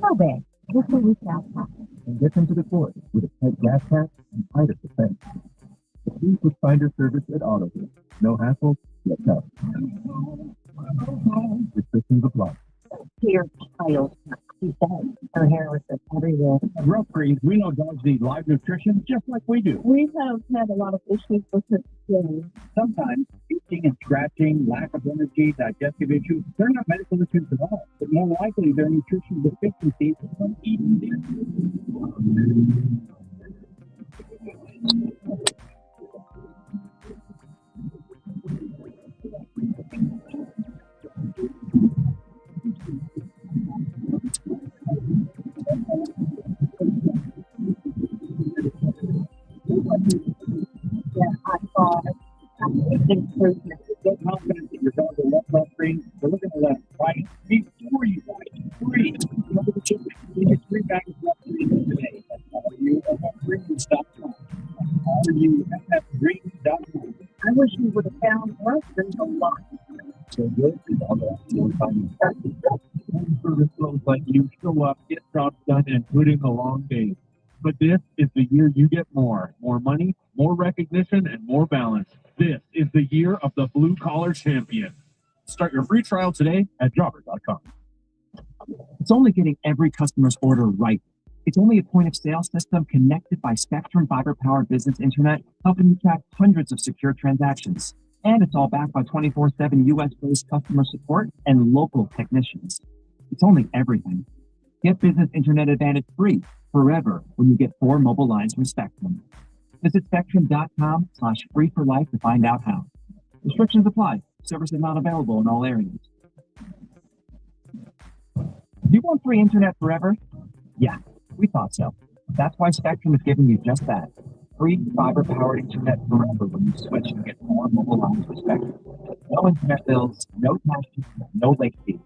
Probag, this will reach out and get them to the court with a tight gas cap and tighter defense. The Key Bookfinder service at AutoZone. No hassle, yet tough. Restrictions apply. Dear child, she said her hair was just everywhere.
At Rough Breed, we know dogs need live nutrition just like we do.
We have had a lot of issues with her skin.
Sometimes itching and scratching, lack of energy, digestive issues, they're not medical issues at all, but more likely they're nutrition deficiencies from eating these.
Yeah.
improvement. So confident that your dog will love that free. We're looking to let right before you buy it. Free. Remember the chicken. You get 3 bags of left free today. That's RUFFgreens.com. RUFFgreens.com. I wish we would have found less than a lot. So good.
Service flows like you show up, get jobs done, including the long days. But this is the year you get more money, more recognition, and more balance. This is the year of the blue collar champion. Start your free trial today at jobber.com.
It's only getting every customer's order right. It's only a point of sale system connected by Spectrum Fiber Powered Business Internet, helping you track hundreds of secure transactions. And it's all backed by 24/7 US-based customer support and local technicians. It's only everything. Get Business Internet Advantage free forever when you get 4 mobile lines from Spectrum. Visit spectrum.com/free for life to find out how. Restrictions apply. Service is not available in all areas. Do you want free internet forever? Yeah, we thought so. That's why Spectrum is giving you just that. Free fiber-powered internet forever when you switch and get 4 mobile lines with Spectrum. No internet bills, no taxes, no late fees.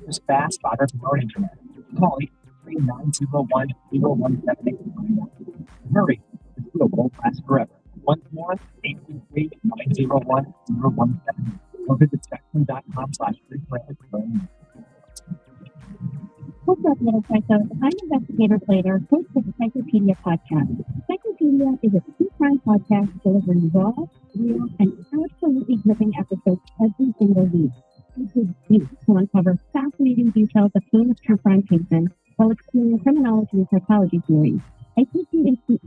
Just fast fiber-powered internet. Call 833-901-0178. Hurry, this deal won't last forever. Once more, 833-901-0178. Or visit spectrum.com/free for learn.
What's up, little psychos? I'm Investigator Slater, host of the Psychopedia podcast. Psychopedia is a true crime podcast delivering raw, real, and absolutely gripping episodes every single week. It is deep to uncover fascinating details of famous true crime cases while exploring criminology and psychology theories. I take you into the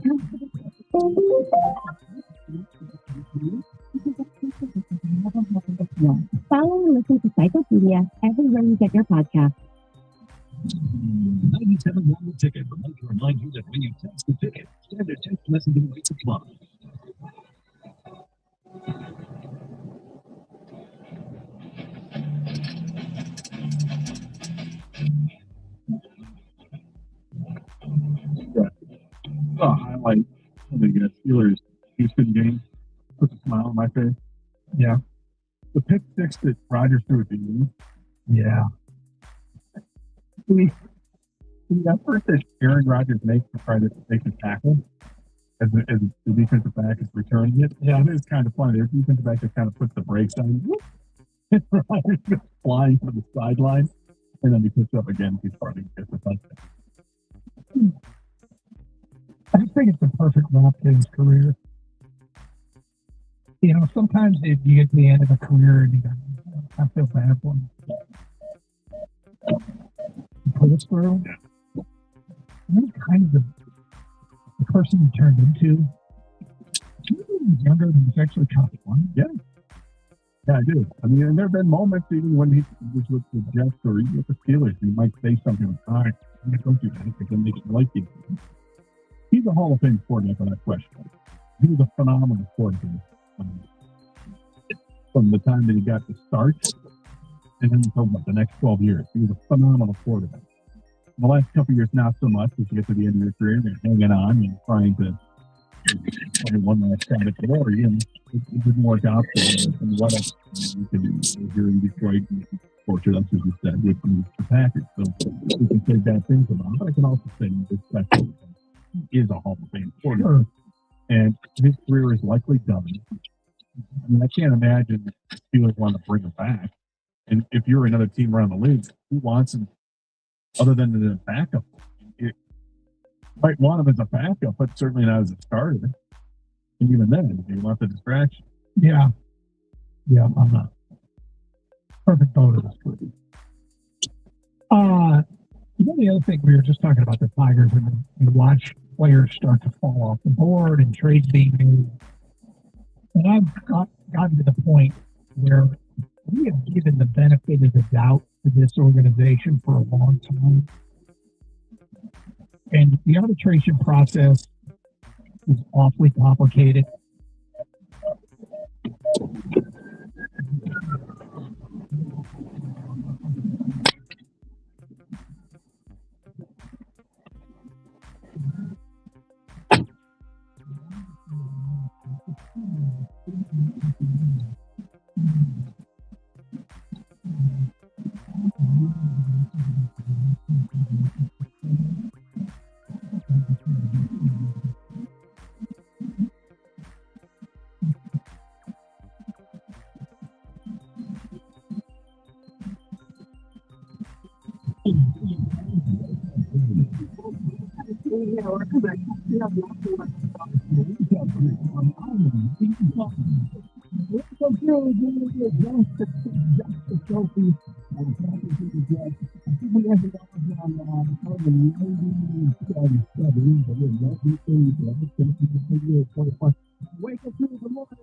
Follow and listen to Psychopedia everywhere you get your podcasts.
97 One Ticket would like to remind you that when you text the ticket, standard text messaging rates apply.
Highlight of the Steelers Houston game. Puts a smile on my face.
Yeah.
The pick six that Rodgers threw at the end.
Yeah.
The effort that Aaron Rodgers makes to try to make a tackle as the defensive back is returning it. Yeah, it is kind of funny. There's a defensive back that kind of puts the brakes on. And Rodgers goes flying to the sideline, and then he picks up again. He's starting to get the touchdown.
I just think it's the perfect wrap to his career. You know, sometimes if you get to the end of a career and you go, I feel bad for him. Put us through. That's kind of the person he turned into. He was younger than he's actually kind of fun.
Yeah. Yeah, I do. I mean, and there have been moments even when he was with the Jets or even with the Steelers, he might say something like, all right, I'm going to go do that because it makes me like you. He's a Hall of Fame quarterback without question. He was a phenomenal quarterback from the time that he got to start, and then we talk about the next 12 years. He was a phenomenal quarterback. In the last couple of years, not so much. As you get to the end of your career, you're hanging on and trying to play one last shot at glory, and it didn't work out for him. And what else you can do here in Detroit? Fortunate, as you said, with the Packers. So we can say bad things about him, but I can also say respectful. He is a Hall of Fame quarterback, and his career is likely done. I mean, I can't imagine the Steelers want to bring him back. And if you're another team around the league, who wants him other than the backup? You might want him as a backup, but certainly not as a starter. And even then, you want the distraction.
Yeah. Yeah, I'm not. Perfect bonus. You know, the other thing, we were just talking about the Tigers, and you watch players start to fall off the board and trades being made. And I've gotten to the point where we have given the benefit of the doubt to this organization for a long time. And the arbitration process is awfully complicated.
Wake up to the morning.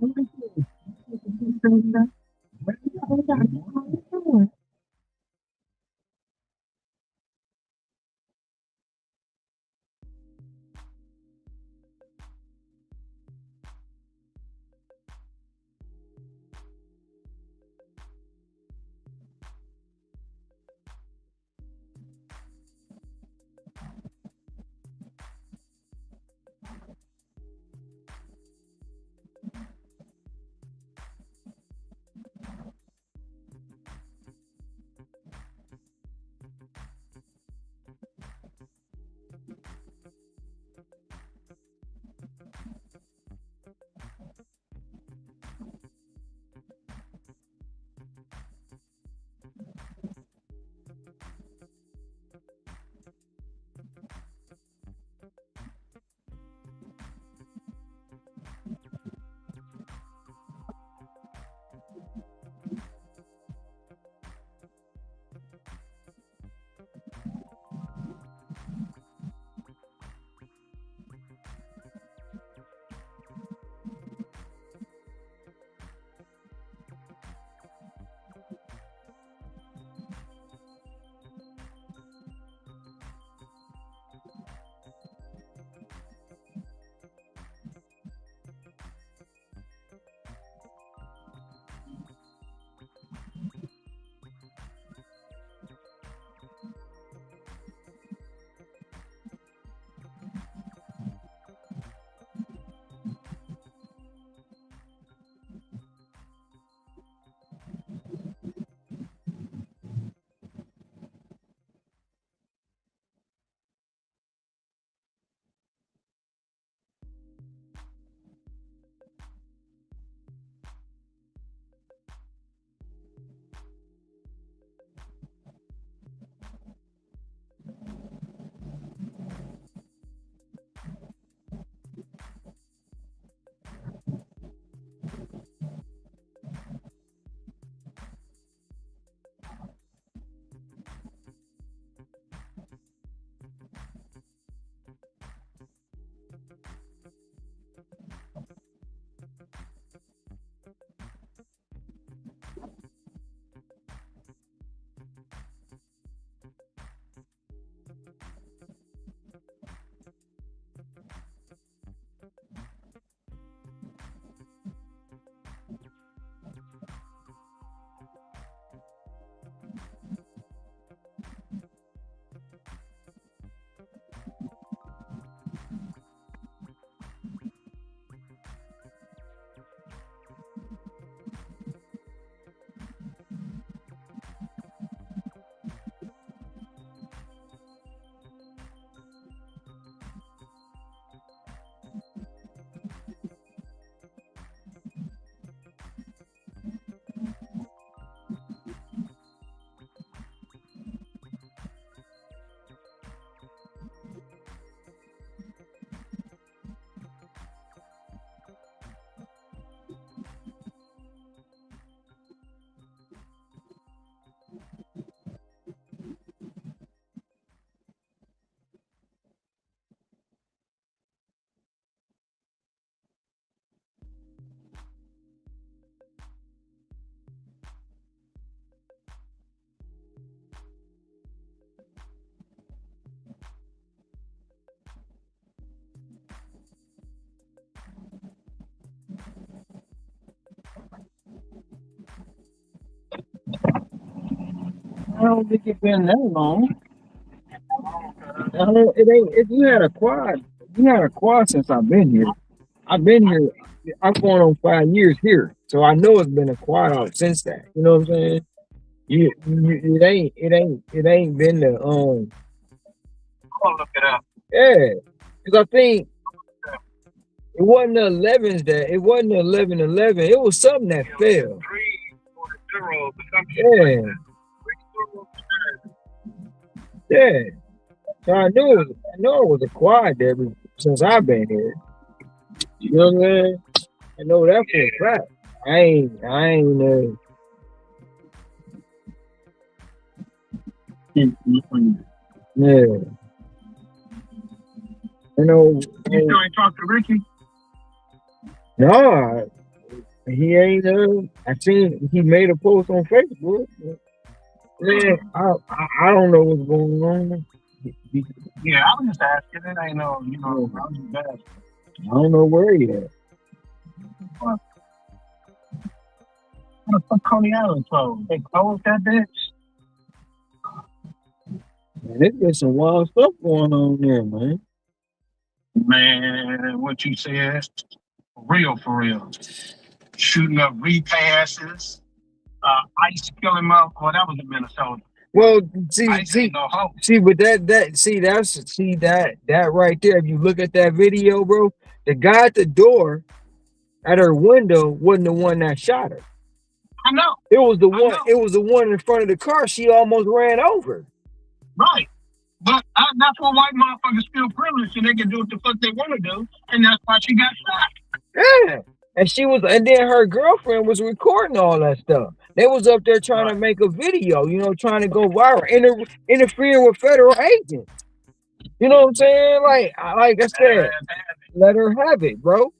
I don't think it's been that long. I don't, it ain't. If you had a quad, you had a quad since I've been here. I've been here. I'm going on 5 years here, so I know it's been a quad out since that. You know what I'm saying? It ain't been the
I'm gonna look it up.
yeah. Because I think it wasn't the 11s that it wasn't the 11-11. It was something that fell.
3 or 0, some shit like
Yeah.
that. 3 0.
Yeah. So I knew it was a quad there since I've been here. You know what I'm saying? I know that for a fact. I ain't yeah. You know,
You still ain't talked to Ricky?
no, he ain't. I seen he made a post on Facebook. Man, I don't know what's going on.
Yeah, I was just asking. It ain't no, I was just asking.
I don't know where he at.
What the fuck Coney Island closed? They closed that bitch?
Man, there's been some wild stuff going on there, man.
Man, what you said, for real. Shooting up repasses, ice killing up. Well, that was in Minnesota.
Well,
Ice ain't no hope.
but that right there. If you look at that video, bro, the guy at the door, at her window, wasn't the one that shot her.
I know.
It was the one. It was the one in front of the car. She almost ran over.
Right. But that's what white motherfuckers feel privileged and they can do what the fuck they want to do, and that's why she got shot.
Yeah. And then her girlfriend was recording all that stuff. They was up there trying to make a video, trying to go viral, interfering with federal agents. You know what I'm saying? Like I said, let her have it, bro.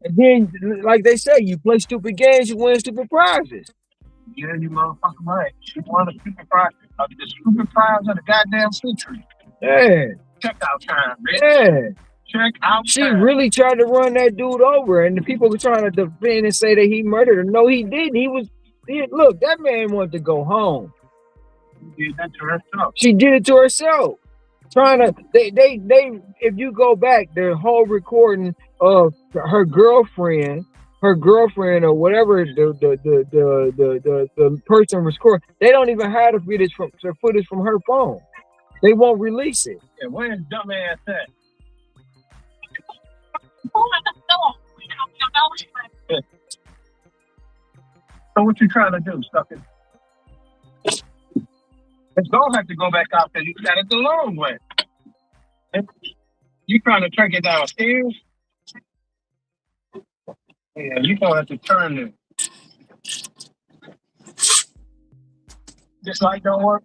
And then, like they say, you play stupid games, you win stupid prizes.
Yeah, you motherfucking right. She won a stupid prize. The stupid prize of the goddamn century.
Yeah.
Check out time, man.
Yeah.
Check out
She
time.
really tried to run that dude over, and the people were trying to defend and say that he murdered her. No, he didn't. Look, that man wanted to go home.
She did that to herself.
She did it to herself. If you go back, the whole recording of her girlfriend or whatever the person was recording, they don't even have the footage from her phone. They won't release it.
Yeah, where's dumbass at? So what you trying to do, sucker? It's gonna have to go back out there. You got it the long way. You trying to take it downstairs? Yeah, you gonna have to turn it. This light don't work?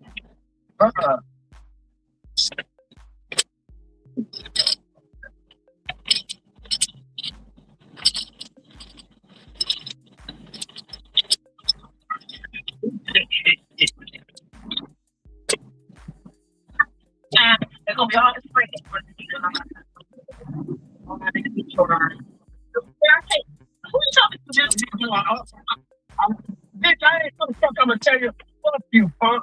It's gonna be all this spring. Who you talking to?
Bitch, I ain't gonna fuck. I'm gonna tell you, fuck you, punk.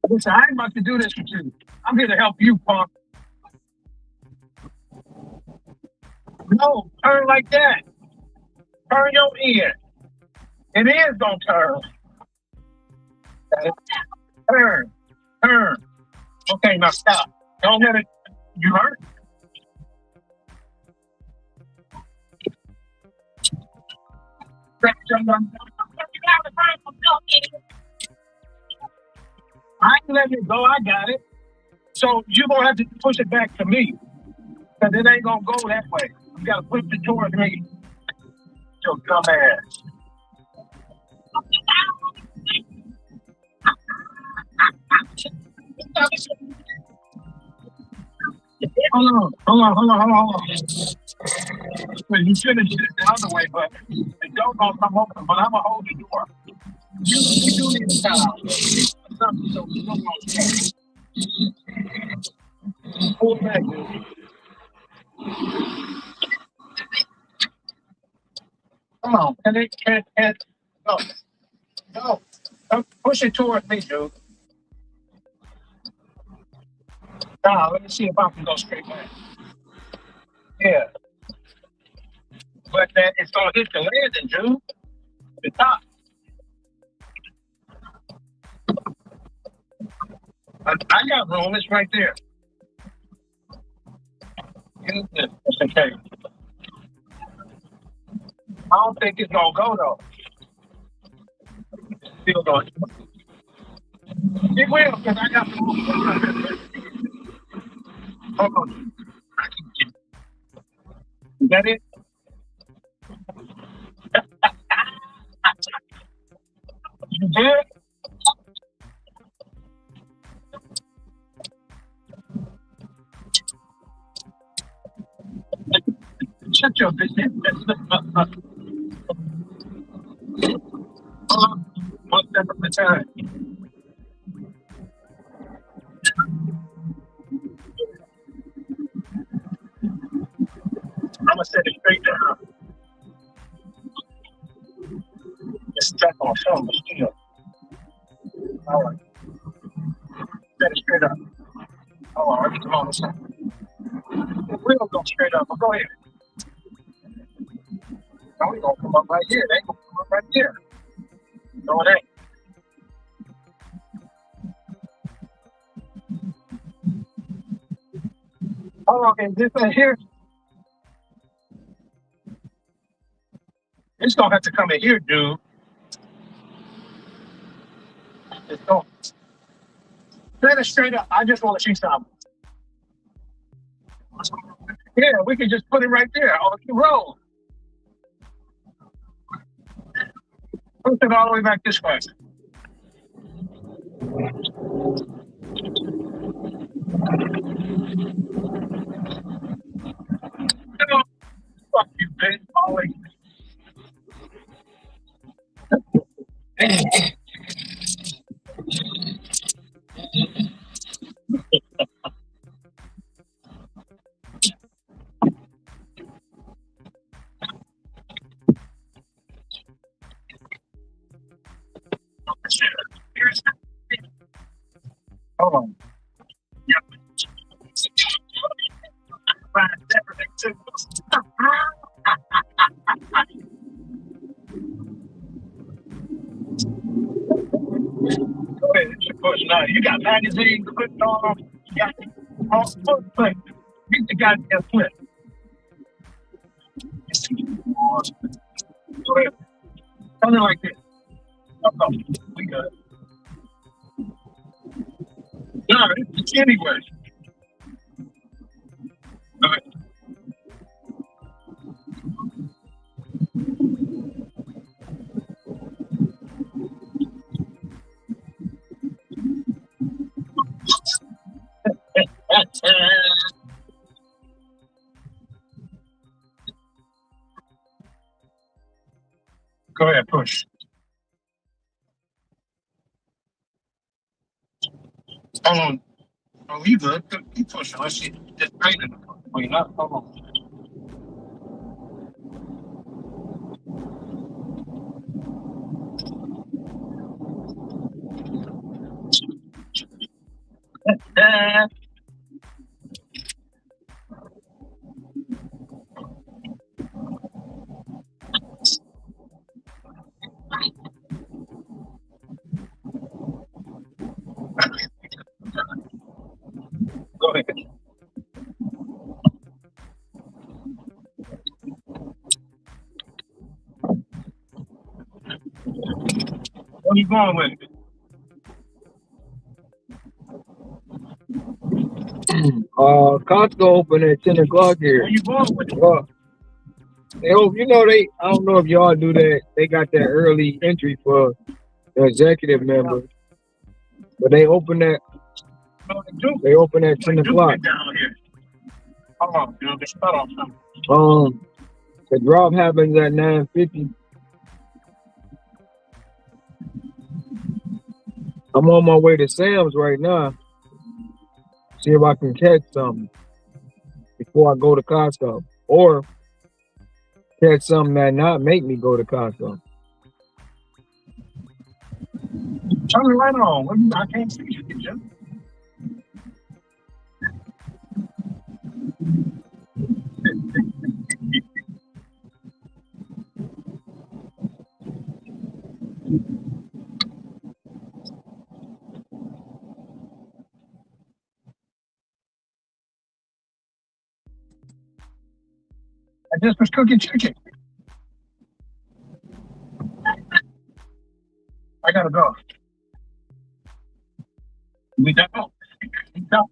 Listen, I ain't about to do this with you. I'm here to help you, punk. No, turn like that. Turn your ear. It is gonna turn. Turn. Okay, now stop. Don't let it. You heard? I ain't letting it go. I got it. So you're gonna have to push it back to me, because it ain't gonna go that way. You gotta push it towards me. Your dumb ass. Hold on. Well, you should have did it the other way, but the door gonna come open, but I'm gonna hold the door. You do need a towel. Pull it back, dude. Come on, go. Push it towards me, dude. Now, let me see if I can go straight back. Yeah. But that it's gonna hit the landing, dude. The top. I got room. It's right there. It's okay. I don't think it's gonna go though. Still going.
It will, because I got hold on. Is that it? You did? Shut your business. One step at a time. I'm gonna set it straight down. Just step on some still. All right. Set it straight up. Hold on, let me come on this side. The wheel go straight up, but go ahead. Now we gonna come up right here. They gonna come up right here. No, it ain't. Hold on, is this right here? It's gonna have to come in here, dude. It's going. Set it straight up. I just want to see something. Yeah, we can just put it right there on the road. Push it all the way back this way. No, fuck you, bitch. Always. Hold on. Yep. Go ahead, it's your push now. You got magazines clipped on. You got all foot clip. Get the goddamn clip. Go ahead. Something like this. Oh, we got it. No, it's anyway. All right. Go ahead, push. Hold on. Oh, you good. Keep pushing. Let's see. Just right in the front. Wait, not. Hold on. Go ahead. Where you going with it?
Costco open at 10 o'clock here.
Where you going with it?
I don't know if y'all do that. They got that early entry for the executive members. But they open at 10 o'clock.
Down here. Hold on, dude. Just cut off something.
The drop happens at 9:50. I'm on my way to Sam's right now. See if I can catch something before I go to Costco. Or catch something that not make me go to Costco.
Turn the light on. I can't see you, Jim. I just was cooking chicken. I gotta go.
We don't. We don't.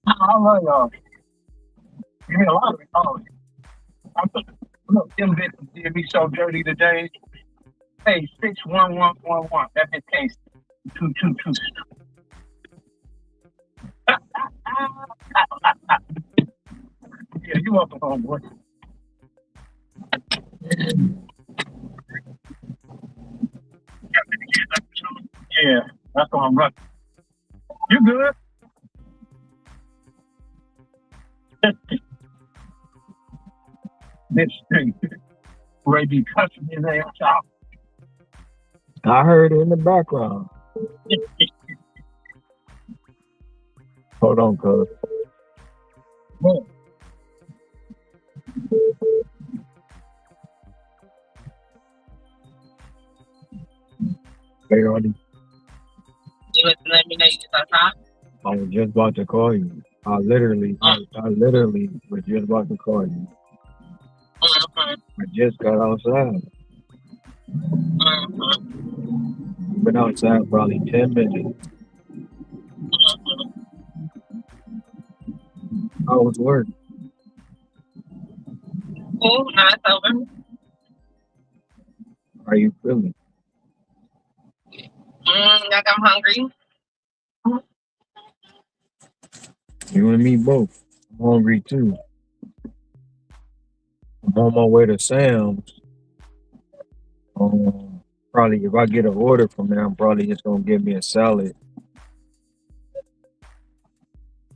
I love y'all. Give me a lot of it. Oh, look, them bitches did me so dirty today. Hey, 61111. That bitch case 222. Yeah, you welcome, homeboy. Yeah, that's what I'm running. You good? This thing, Ray be cussing his ass out.
I heard it in the background. Hold on, cuz.
What?
Hey, Artie,
You was let me know you was on.
I was just about to call you. I literally was just about to call you. I just got outside. Been outside probably 10 minutes. How was work?
Cool, now it's over.
How you feeling?
Like I'm hungry.
You and me both. I'm hungry too. I'm on my way to Sam's. Probably if I get an order from there, I'm probably just gonna give me a salad.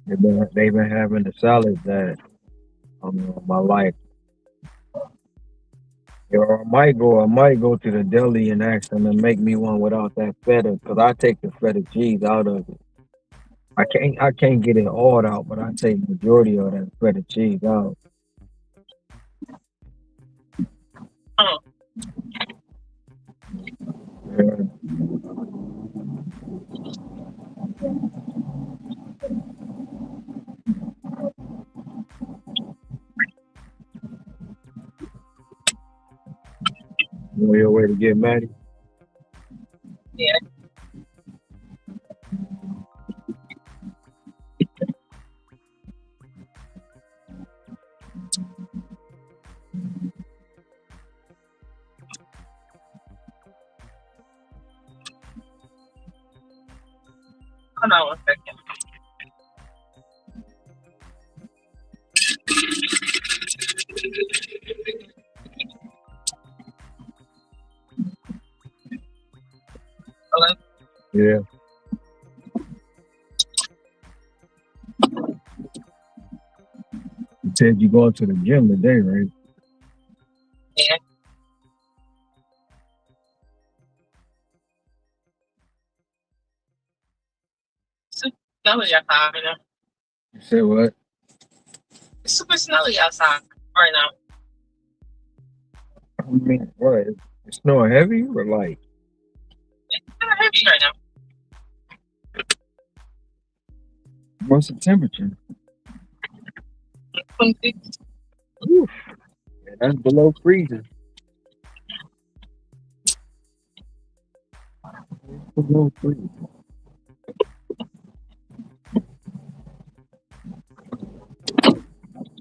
They've been having the salad that my life. Or I might go to the deli and ask them to make me one without that feta, because I take the feta cheese out of it. I can't get it all out, but I take the majority of that feta cheese out. Yeah. You on your way to get Maddie?
Yeah. Hold on one second. Hello?
Yeah. You said you going to the gym today, right?
Yeah. Super smelly outside right now.
You said what?
It's super smelly outside right now.
I mean, what? It's snowing heavy or light?
It's kind of heavy right now.
What's the temperature?
26.
Oof. Yeah, that's below freezing. Below freezing.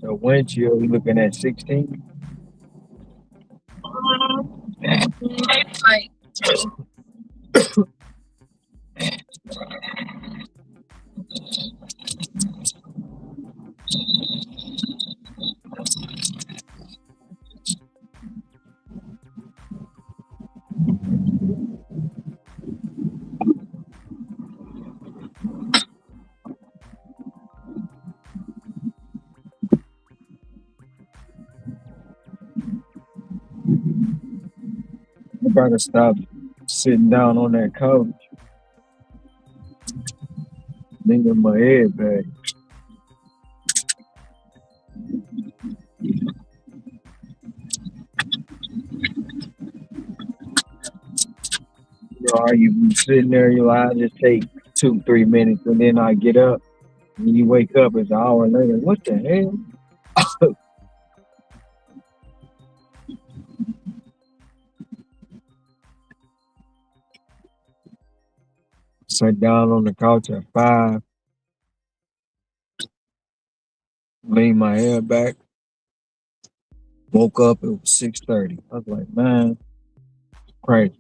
So wind chill, we looking at 16.
It's like
I gotta stop sitting down on that couch. Leaning my head back. You be sitting there, you like, I just take 2-3 minutes and then I get up and you wake up, it's an hour later. What the hell? sat down on the couch at 5, laid my head back, woke up, it was 6:30. I was like, man, crazy.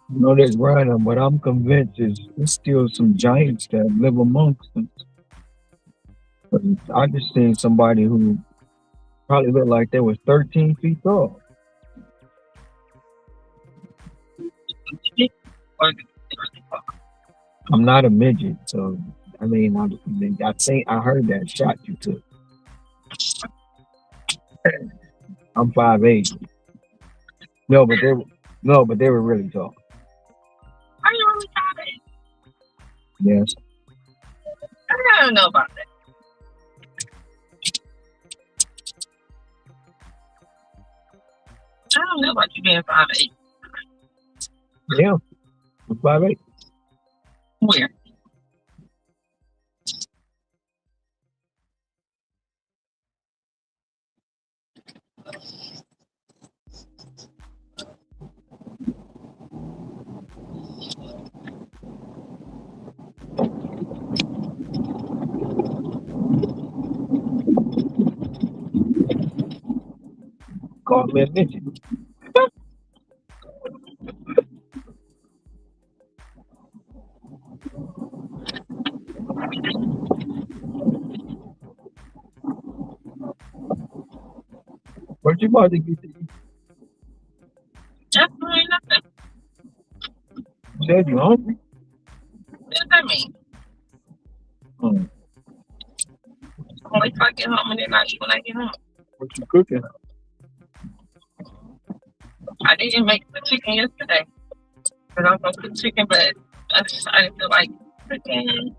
You know, that's right. What I'm convinced is there's still some giants that live amongst us. But I just seen somebody who probably looked like they was 13 feet tall. I'm not a midget, so I mean, I heard that shot you took. I'm 5'8". No, but they were really tall.
Are you really 5'8"?
Yes.
I don't know about that. I don't know about you being 5'8".
Yeah, I'm 5'8".
Where?
Call me a midget. What you about to get to eat?
Definitely nothing.
You said you hungry?
What does that mean?
Hmm.
Only if I get home and then I eat when I get home.
What you cooking?
I didn't make the chicken yesterday. Because I was going to cook chicken, but I decided to like cooking.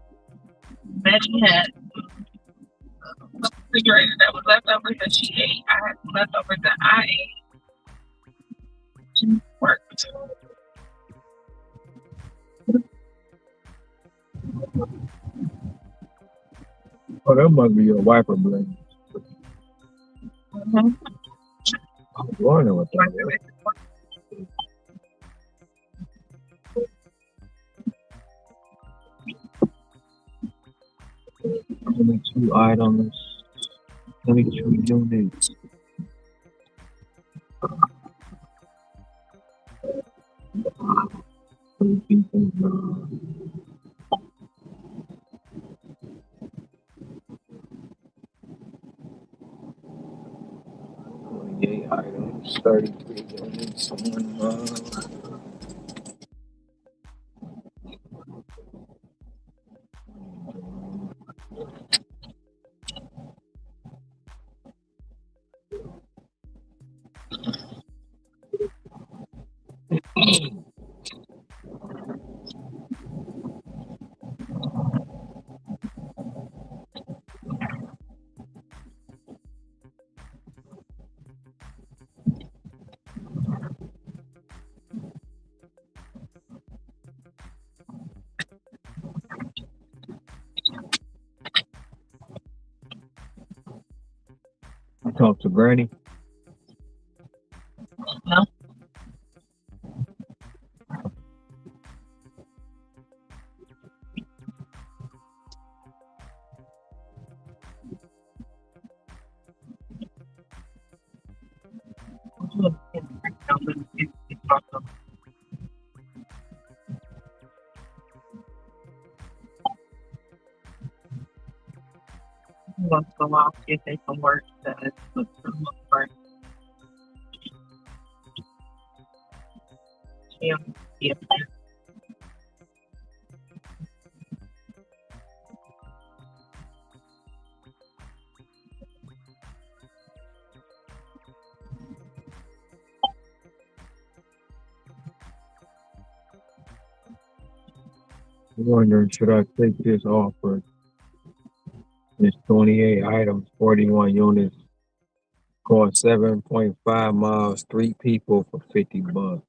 Maggie had the refrigerator that was leftovers that she ate. I had some leftovers that I ate. She worked.
Oh, that must be your wiper blade.
Mm-hmm.
I was wondering what that was. Only 2 items, only 2 units. Items, 33 units, 1 I talked to Granny.
No. Once in a while, see if they can work that looks for yeah.
wondering, should I take this offer? It's 28 items, 41 units, cost 7.5 miles, 3 people for $50.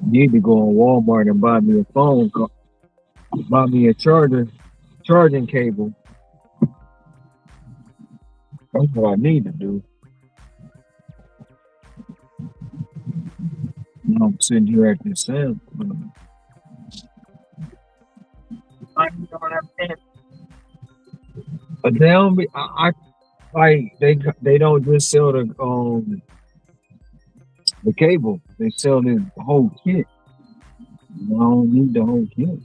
Need to go on Walmart and buy me a phone, buy me a charging cable. That's what I need to do. Now I'm sitting here at this Sam's Club. But they don't be. I like they don't just sell the cable. They sell the whole kit. I don't need the whole kit.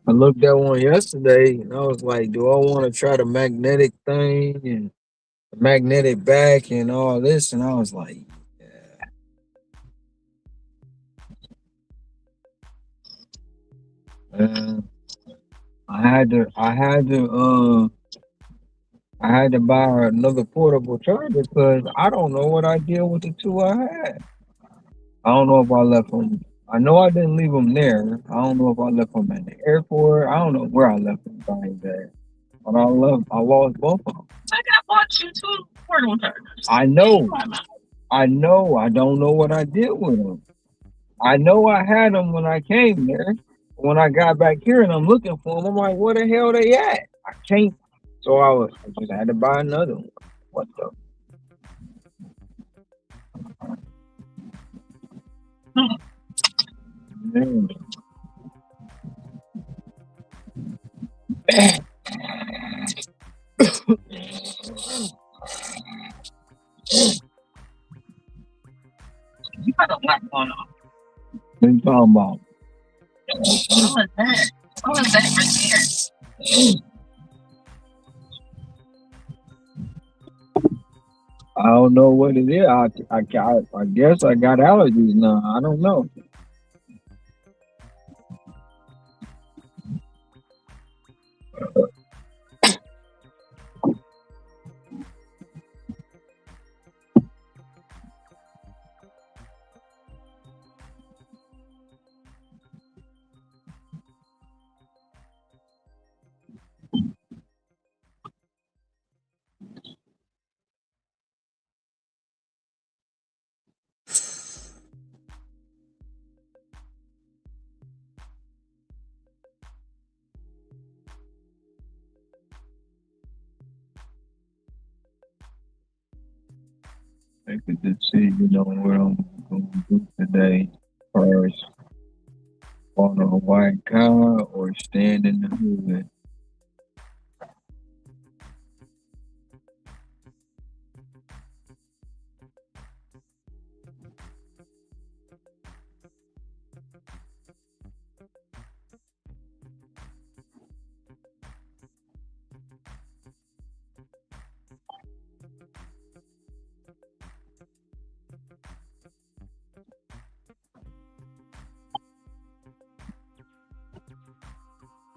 I looked at one yesterday and I was like, do I want to try the magnetic thing and the magnetic back and all this? And I was like, yeah. I had to buy another portable charger because I don't know what I did with the two I had. I don't know if I left them. I know I didn't leave them there. I don't know if I left them at the airport. I don't know where I left them at. But I lost both of them.
I bought you 2 portable chargers.
I know. I don't know what I did with them. I know I had them when I came there. When I got back here and I'm looking for them, I'm like, where the hell they at? I can't. So I just had to buy another one. What the? Man.
You got a black one on.
What are you talking about?
What was that? What was that right there?
I don't know what it is. I guess I got allergies now. I don't know. I could just see, what I'm going to do today. First, on a white car or stand in the hood.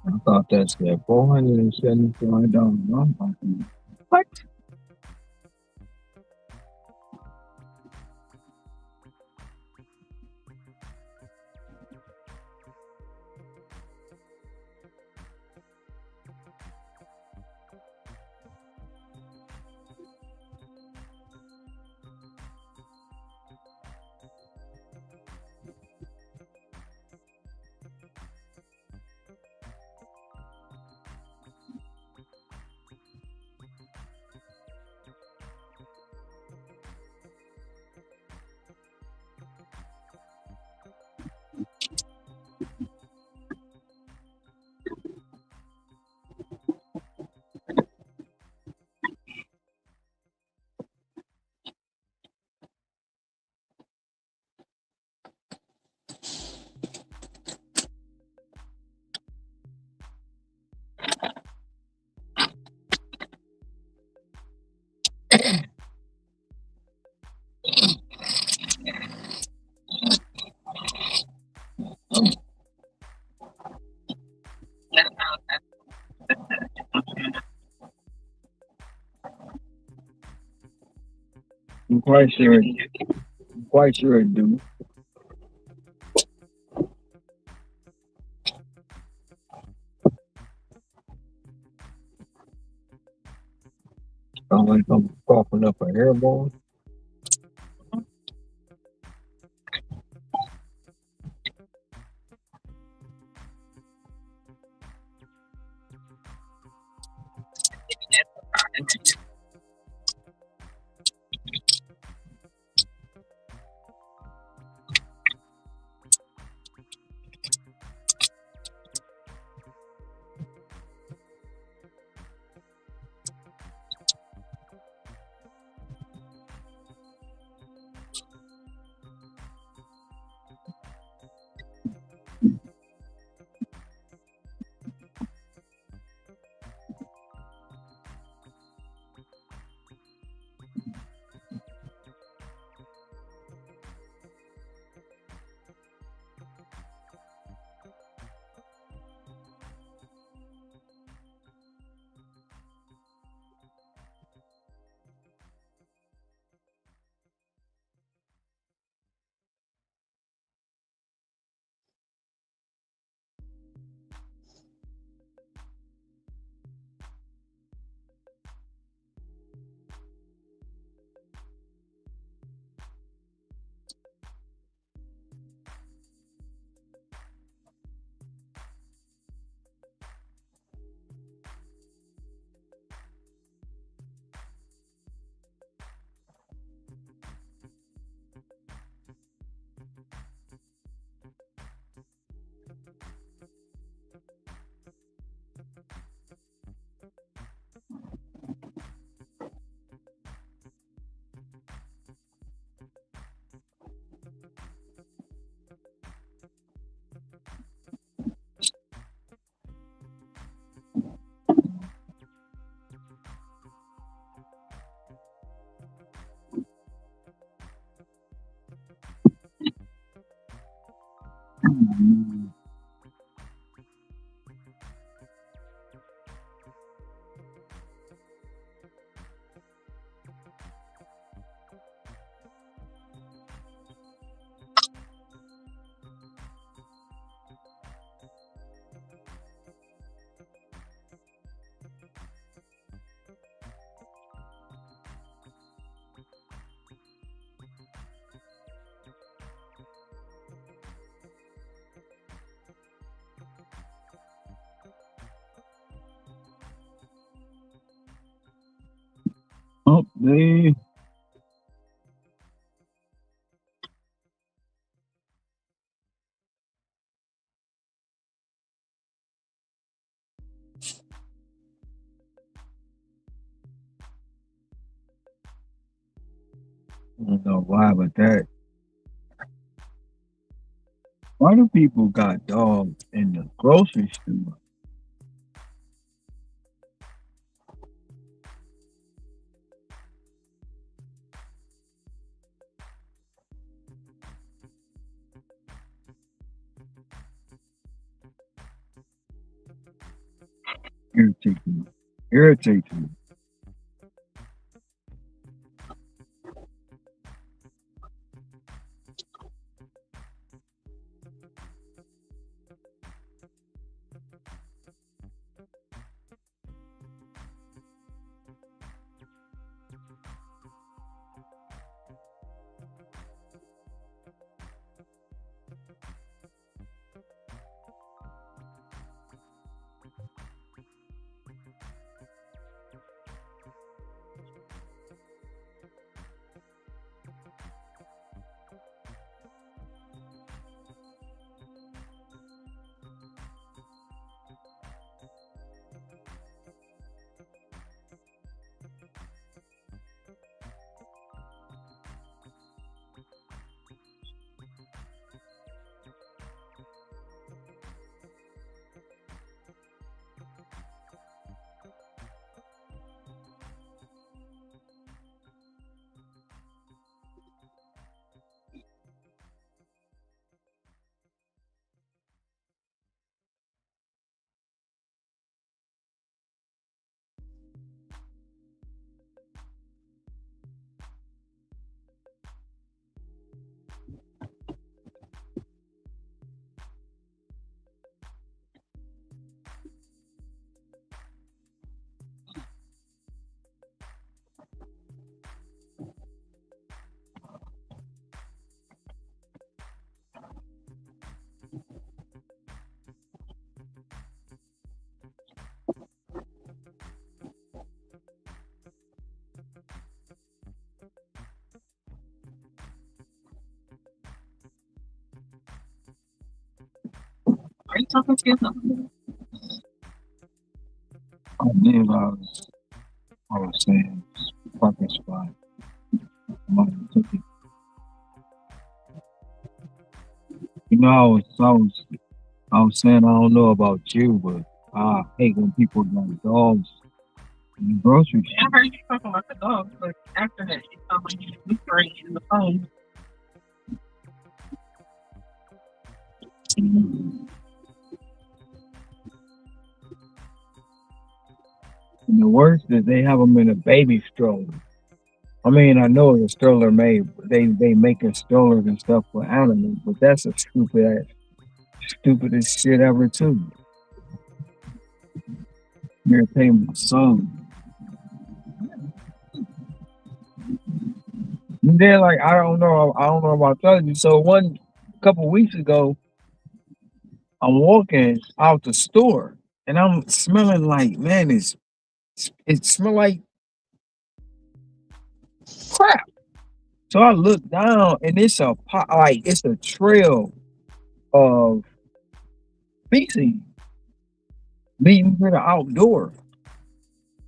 I thought that said $475. What? I'm quite sure it do. Sound like I'm coughing up a hairball. Oh, they. I don't know why, but that. Why do people got dogs in the grocery store? Irritates me. Irritates me.
Are you talking to yourself?
I believe I was saying fucking spot. Money took it. You know, I was saying I don't know about you, but I hate when people got dogs in the grocery
I heard you talking about the dog, but after that, you sound like you whispering in the phone.
And the worst is they have them in a baby stroller. I mean, I know the stroller they making strollers and stuff for animals, but that's a stupidest shit ever too. Irritating my son. And then like I don't know about telling you. So couple weeks ago, I'm walking out the store and I'm smelling like, man, it smell like crap. So I look down and it's a trail of feces leading to the outdoor.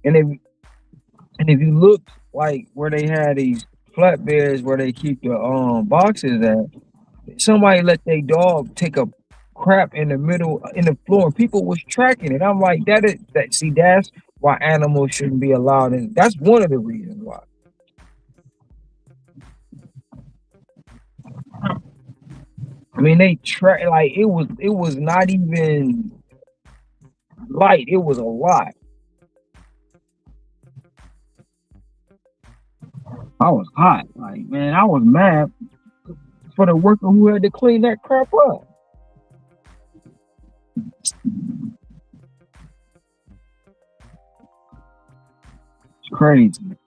And if you look like where they had these flatbeds where they keep the boxes at, somebody let their dog take a crap in the floor and people was tracking it. I'm like, that's why animals shouldn't be allowed in. That's one of the reasons why. I mean, they like it was not even light. It was a lot. I was hot. Like, man, I was mad for the worker who had to clean that crap up. It's crazy.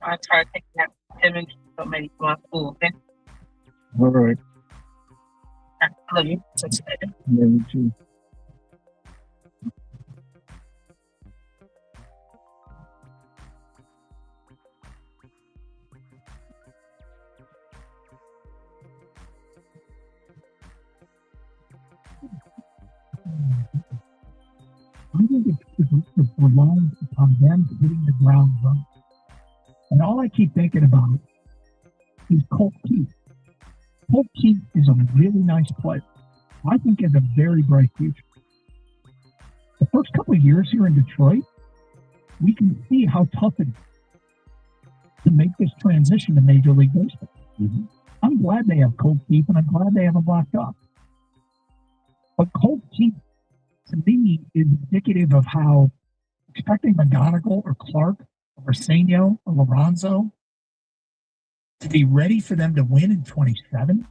I try to take that 10 minutes so maybe go to school. Okay?
All right.
I love you. Talk to you later.
Yeah, me too.
I think it relies upon them hitting the ground running. And all I keep thinking about is Colt Keith. Colt Keith is a really nice player. I think has a very bright future. The first couple of years here in Detroit, we can see how tough it is to make this transition to Major League Baseball.
Mm-hmm.
I'm glad they have Colt Keith, and I'm glad they have him locked up. But Colt Keith, to me, is indicative of how expecting McGonigal or Clark or Arsenio or Lorenzo to be ready for them to win in 27,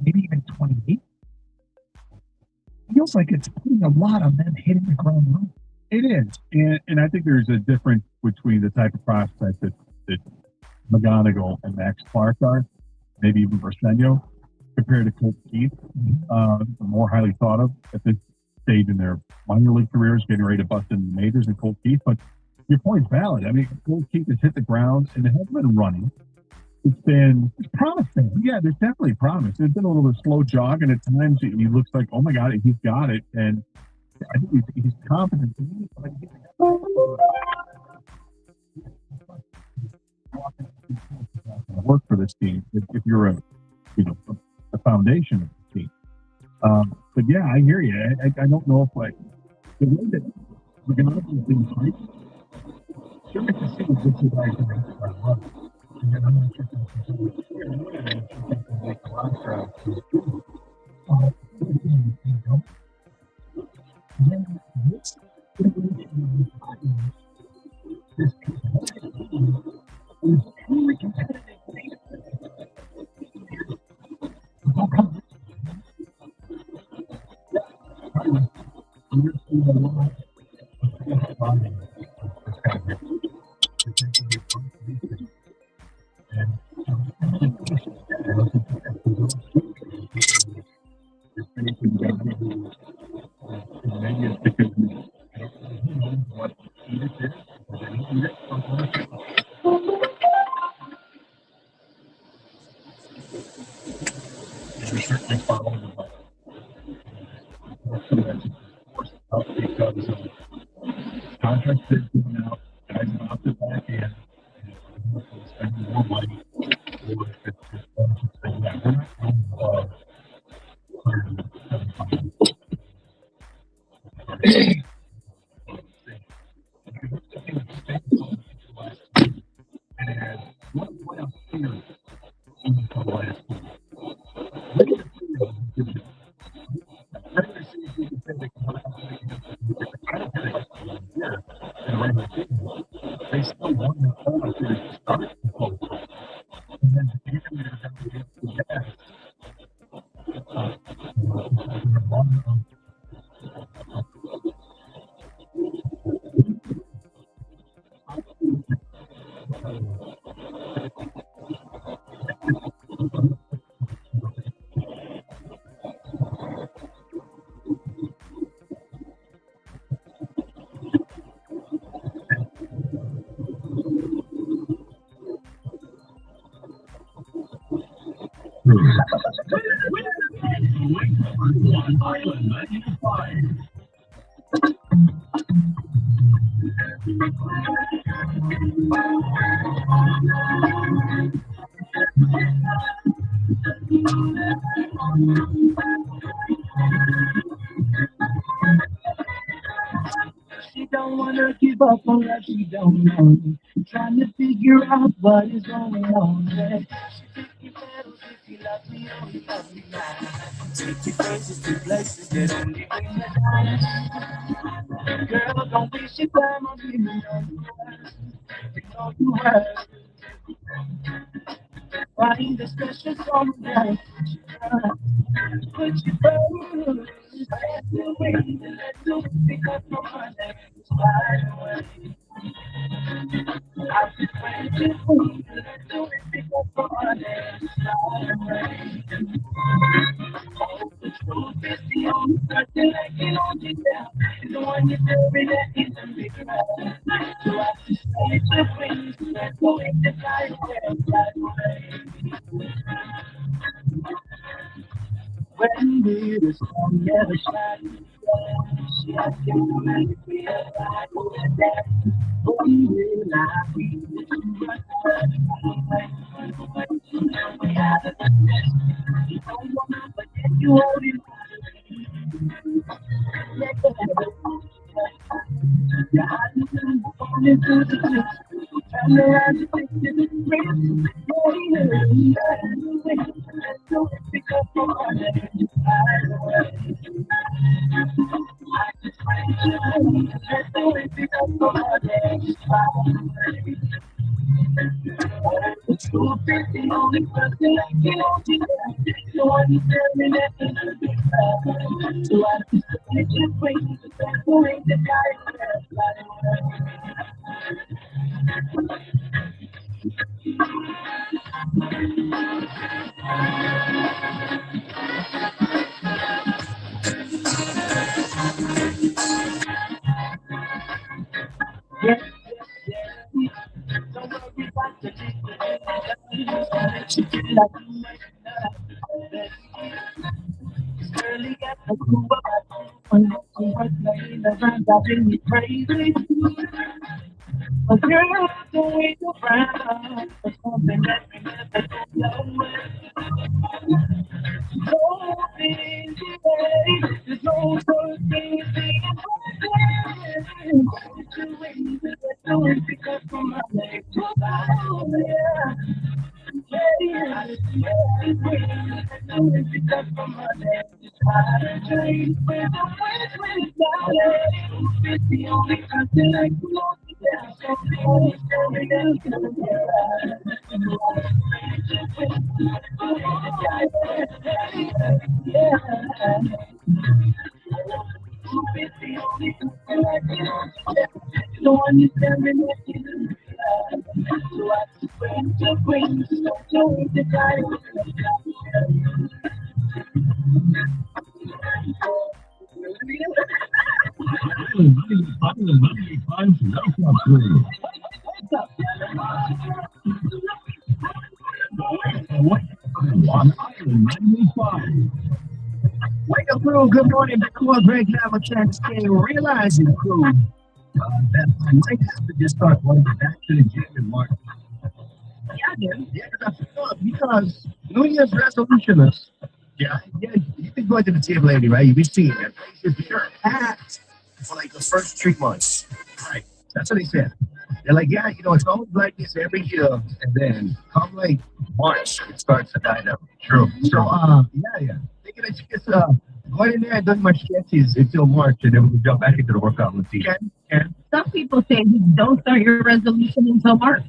maybe even 28, feels like it's putting a lot on them hitting the ground running.
It is. And I think there's a difference between the type of prospect that McGonigal and Max Clark are, maybe even Briseño, compared to Colt Keith, more highly thought of at this stage in their minor league careers, getting ready to bust into the majors, and Colt Keith. But your point's valid. I mean, Colt Keith has hit the ground and it hasn't been running. It's promising. Yeah, there's definitely promise. There's been a little bit of slow jog, and at times he looks like, oh my God, he's got it. And I think he's confident. Work for this team if you're a foundation of the team. But yeah, I hear you. I don't know if the way that McGonigal has been played, sure I can see what this guys are making our run. And I'm not sure if that's something make a lot of crowds to then this is truly competitive. Contracts that are going out, guys have opted back in, and spending more money, or if it's just saying, yeah, we're not going above 175. And what playoff series in the last year? Look at the series. Regular series, you can say they can win. I don't care if it's a year in a regular season. They still won the playoff series to start the playoffs. And then usually they're going to get the gas.
She don't wanna give up on what she don't know. Trying to figure out what is going on. She loves me, only loves me now. Take you places to places that only bring the time. Girl, don't waste your time on me, no. You know you have. Find a special song that put you first. That's the way that you pick up my heart and slide away. I just wait to see that you pick up my heart and slide away. Oh, the truth is the only person that can hold you down. Is the one you're serving that isn't big enough. So I just wait to please that you pick the slide away and slide away. When did the sun ever shine? She asked him to make me a light with that. When will I be the we had a mess. You don't want to forget you hold it. Your heart is falling into the mix. Turn around and take the risk. Pick up your heart and fly away. I just want you to pick up your heart and fly away. The truth is the only person that can hold you down. No one is serving that in the big crowd. So I just let you bring the best way to die and fly away. Early at the cool I'm playing around, driving me crazy. But girl, don't wait around for something that we never know. So busy, there's no so easy. Do it because of my legs. Oh, yeah. Yeah, do it because of my legs. I dream with the wind when it's down. It's the only country I can walk down. So the only story that's gonna be it's the only country I can walk down. The one you tell me what you do. So I just bring to bring so the Wake up, crew. Good morning. Before Greg Havlicek stay realizing, crew, that I might have to just start going back to the gym in March. Yeah, dude. Yeah, because New Year's resolutioners. Yeah, you've been going to the gym lately, right? You've been seeing it. You're packed for like the first 3 months. Right. That's what they said. They're like, yeah, it's always like this every year. And then come like March, it starts to die down. True. So, yeah. Thinking that you just go in there and do my stretches until March, and then we'll jump back into the workout routine. Can.
Some people say don't start your resolution until March.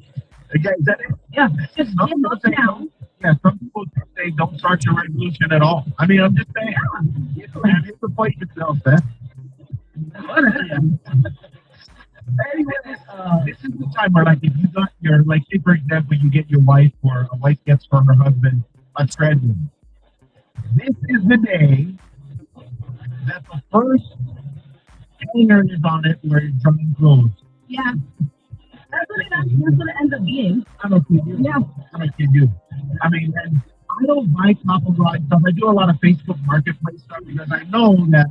Yeah, is that it?
Yeah, just give up now.
Yeah, some people say don't start your resolution at all. I mean, I'm just saying, man, it's the point yourself, man. Anyway, this is the time where, like, if you got your, like, say, for example, you get your wife or a wife gets from her husband a treadmill. This is the day that the first hanger is on it where it's drying clothes.
Yeah. That's what it ends up being.
I don't kid you.
Yeah.
I don't kid you. I mean, and I don't buy top of line stuff. I do a lot of Facebook Marketplace stuff because I know that,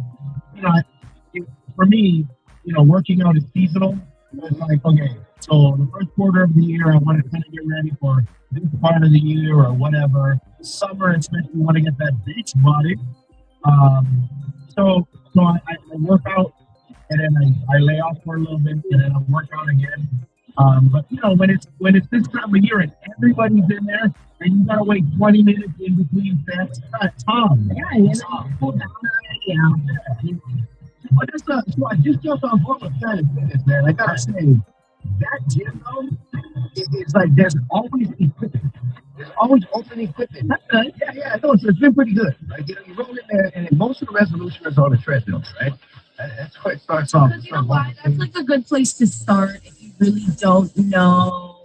for me, working out is seasonal. It's like, okay, so the first quarter of the year, I want to kind of get ready for this part of the year or whatever. Summer, especially, you want to get that beach body. So I work out, and then I lay off for a little bit, and then I work out again. But when it's this time of year and everybody's in there, and you gotta wait 20 minutes in between sets, Tom. Yeah, cool down. Yeah. But so I just jumped on board with Planet Fitness, man. I gotta say, that gym though, it's like there's always equipment. There's always open equipment. That's good. Yeah. No, it's been pretty good. Like, you roll in there, and most of the resolution is on the treadmills, right? That's where it starts off.
Because you know why? That's like a good place to start if you really don't know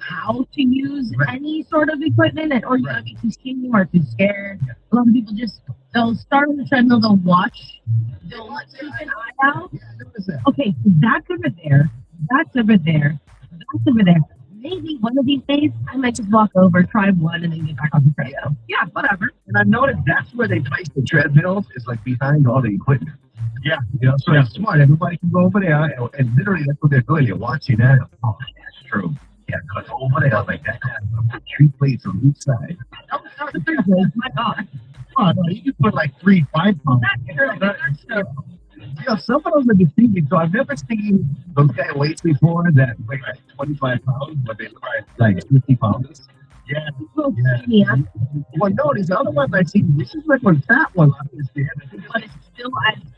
how to use any sort of equipment, or you're gonna be too skinny or too scared. A lot of people they'll start on the treadmill, they'll watch, they'll keep an eye out. Okay, so that's over there. Maybe one of these days I might just walk over, try one, and then get back on the treadmill. Yeah, whatever.
And I've noticed that's where they place the treadmills. It's like behind all the equipment. Yeah, so it's smart. Everybody can go over there, and literally that's what they're doing. They're watching that. Oh, that's true. Yeah, because over there like that, 3 plates on each side. My God. Oh, no, you can put like 3 5-pound. Some of those are deceiving. So I've never seen those kind of weights before that weigh like 25 pounds, but they look like 50 pounds. Yeah. Well, no, these other ones I see, this is like one fat one.
But it's still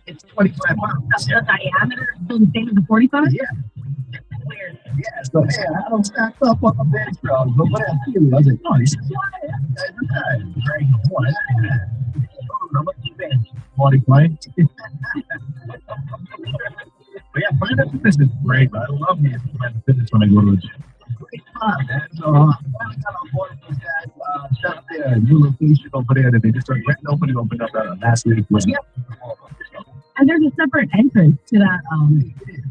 it's 25 pounds. The diameter is still the same as the 45?
Yeah. Weird. Yeah, so I don't stack up on the bench rows, but what I feel, I was like, oh, this is very good. How much you bench? 45. But yeah, Planet Fitness is great. I love me Planet Fitness when I go to the gym. Great fun, man. So I got on board with that shop there, new location over there that they just started opening up last week.
Yeah. And there's a separate entrance to that.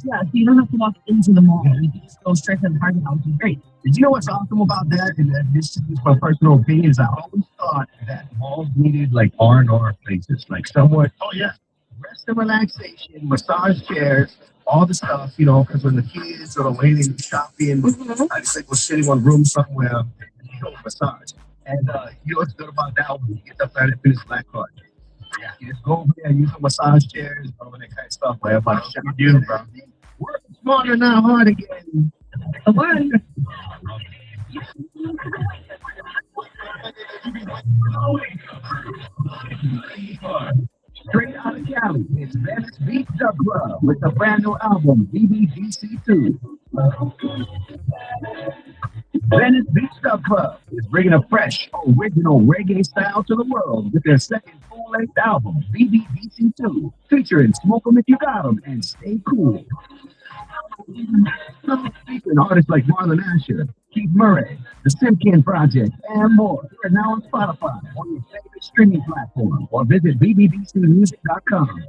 So you don't have to walk into the mall. You can just go straight to the parking lot, which is great.
Did you know what's awesome about that? And this is my personal opinion. Is I always thought that malls needed like R&R places, like somewhat. Oh yeah, rest and relaxation, massage chairs, all the stuff. You know, because when the kids are waiting shopping, I just like was sitting on a room somewhere and massage. And you know what's good about that when you get the Planet Fitness Black Card. Yeah, you just go over there, use the massage chairs, all that kind of stuff. Where everybody should do, bro. Work smarter, not hard again. Come on. Straight out of Cali, it's Venice Beach Dub Club with the brand new album, BBDC2. Venice Beach Dub Club is bringing a fresh, original reggae style to the world with their second full-length album, BBDC2, featuring Smoke 'em If You Got 'em and Stay Cool. Featuring artists like Marlon Asher, Keith Murray, The Simkin Project, and more. We're now on Spotify, on your favorite streaming platform, or visit bbdcmusic.com.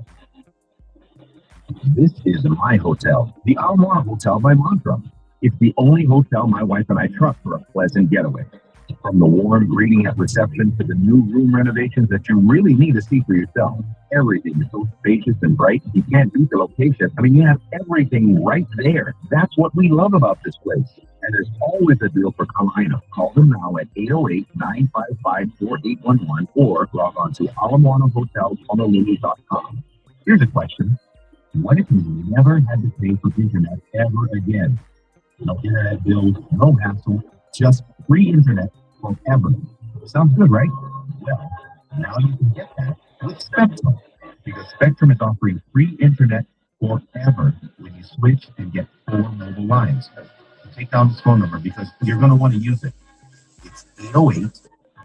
This is my hotel, the Almar Hotel by Montrum. It's the only hotel my wife and I trust for a pleasant getaway. From the warm greeting at reception to the new room renovations that you really need to see for yourself. Everything is so spacious and bright, you can't beat the location. I mean, you have everything right there. That's what we love about this place. And there's always a deal for Carolina. Call them now at 808-955-4811 or log on to alamoanahotelhonolulu.com. Here's a question. What if you never had to pay for internet ever again? No internet bills, no hassle, just free internet forever. Sounds good, right? Well, now you can get that with Spectrum, because Spectrum is offering free internet forever when you switch and get 4 mobile lines. So take down this phone number because you're going to want to use it. It's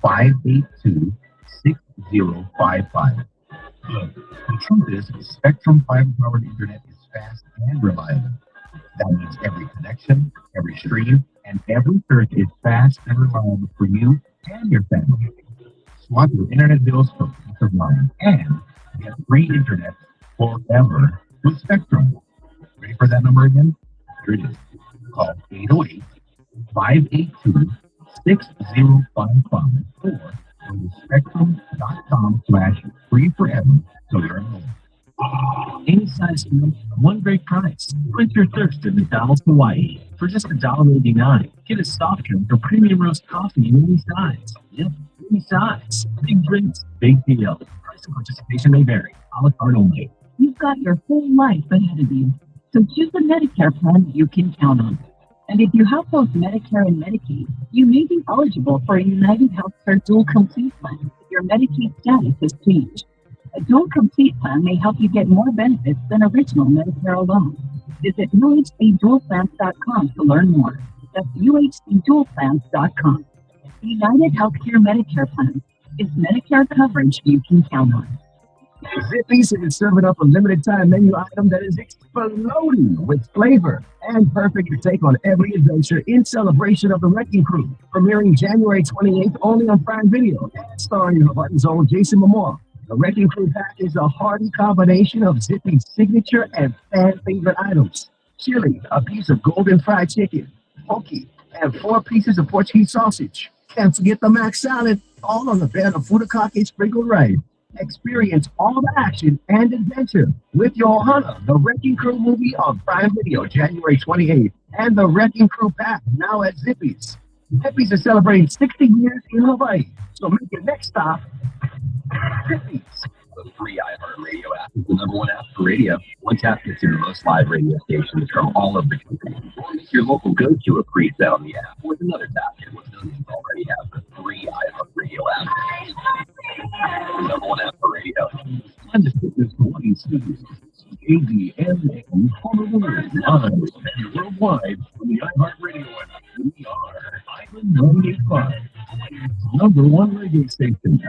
808-582-6055. Look, the truth is, Spectrum fiber-powered internet is fast and reliable. That means every connection, every stream, and every search is fast and reliable for you and your family. Swap your internet bills for peace of mind and get free internet forever with Spectrum. Ready for that number again? Here it is. Call 808-582-6055 or go to spectrum.com/free-forever to learn more. Any size meal, one great price. Quench your thirst at McDonald's Hawaii. For just $1.89, get a soft drink or premium roast coffee in any size. Yep, any size. Big drinks, big deal. Price and participation may vary. A la carte only.
You've got your whole life ahead of you, so choose a Medicare plan you can count on. And if you have both Medicare and Medicaid, you may be eligible for a United Healthcare Dual Complete plan if your Medicaid status has changed. A Dual Complete plan may help you get more benefits than original Medicare alone. Visit UHCDualplans.com to learn more. That's UHCDualplans.com. United Healthcare Medicare Plan is Medicare coverage you can count on.
Zippy's is serving up a limited time menu item that is exploding with flavor and perfect to take on every adventure in celebration of the Wrecking Crew, premiering January 28th only on Prime Video and starring Hawaii's own Jason Momoa. The Wrecking Crew pack is a hearty combination of Zippy's signature and fan favorite items. Chili, a piece of golden fried chicken, poke, and 4 pieces of Portuguese sausage. Can't forget the mac salad, all on the bed of furikake sprinkled right. Experience all the action and adventure with your Ohana, the Wrecking Crew movie on Prime Video, January 28th, and the Wrecking Crew pack now at Zippy's. Zippy's is celebrating 60 years in Hawaii, so make your next stop Zippy's.
The free iHeartRadio app is the #1 app for radio. One tap gets you the most live radio stations from all over the country. Or make your local go-to a free set on the app. With another tap, get what millions already have the free iHeartRadio app. The #1 app for radio. Find the Fitness Hawaii Studios. ADMA Honolulu live and worldwide from the iHeartRadio app. We are Island 98.5, #1 radio station.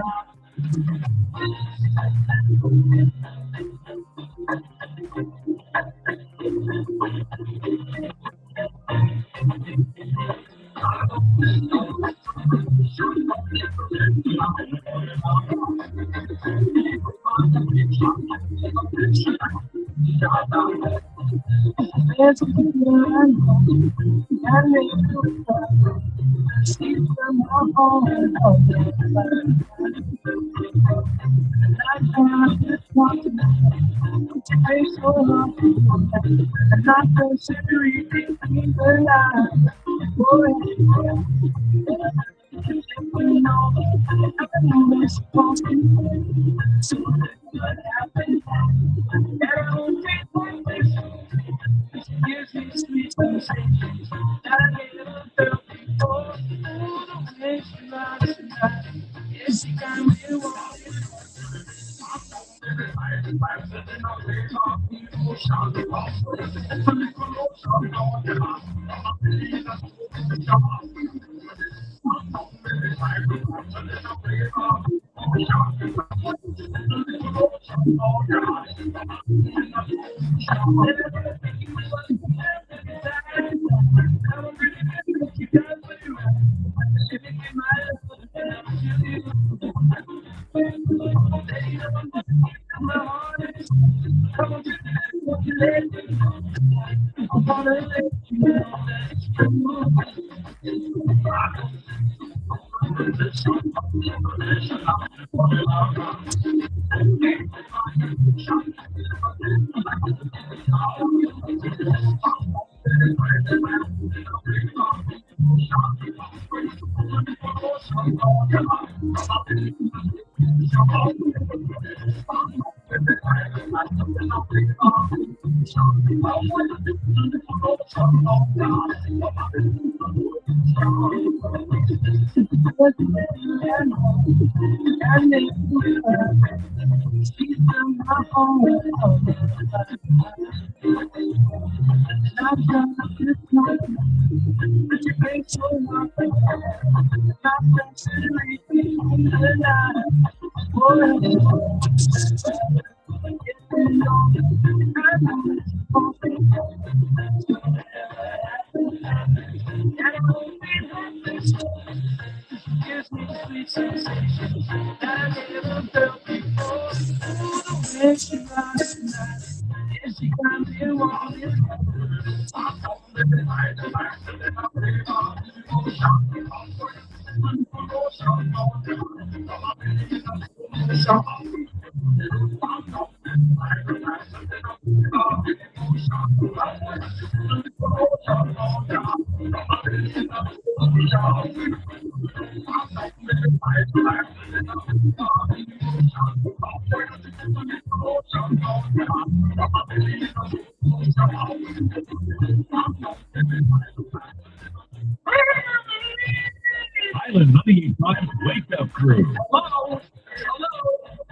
Island 98.5 Wake Up Crew.
Hello?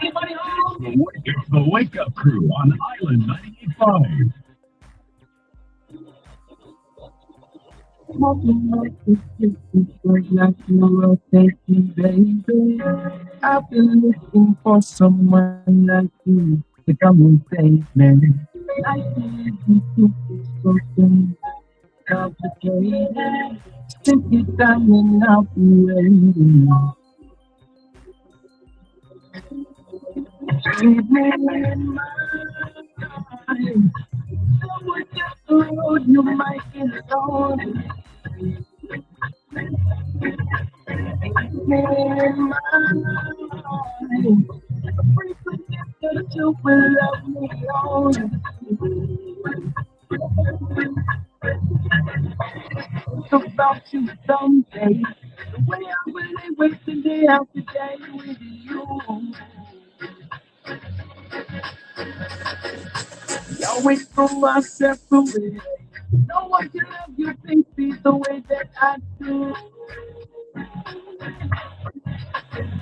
Anybody home?
It's the Wake Up Crew on Island 98.5.
Baby, I've been looking for someone like you to come and save me. I need you to be something complicated. Take it down and I'll be waiting. Leave me in my mind. Somewhere down the road you might get lonely. Leave me in my mind. Afraid to get that you will love me only. Think about you someday. The way I really wasting day after day with you. Always from myself away. No one can love you, baby, the way that I do.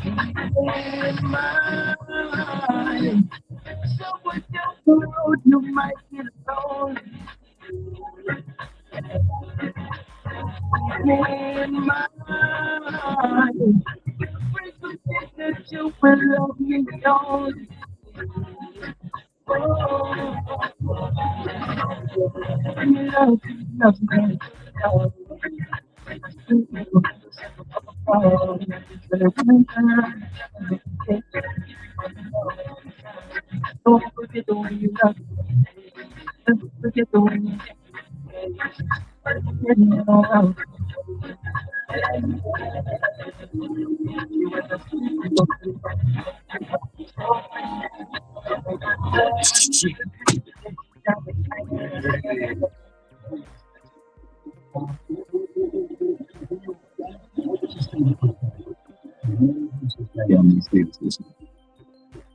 In my mind, somewhere down the road you might get lonely. In my mind, afraid to think that you will love me only. Don't forget the way you love me.
Forget the one.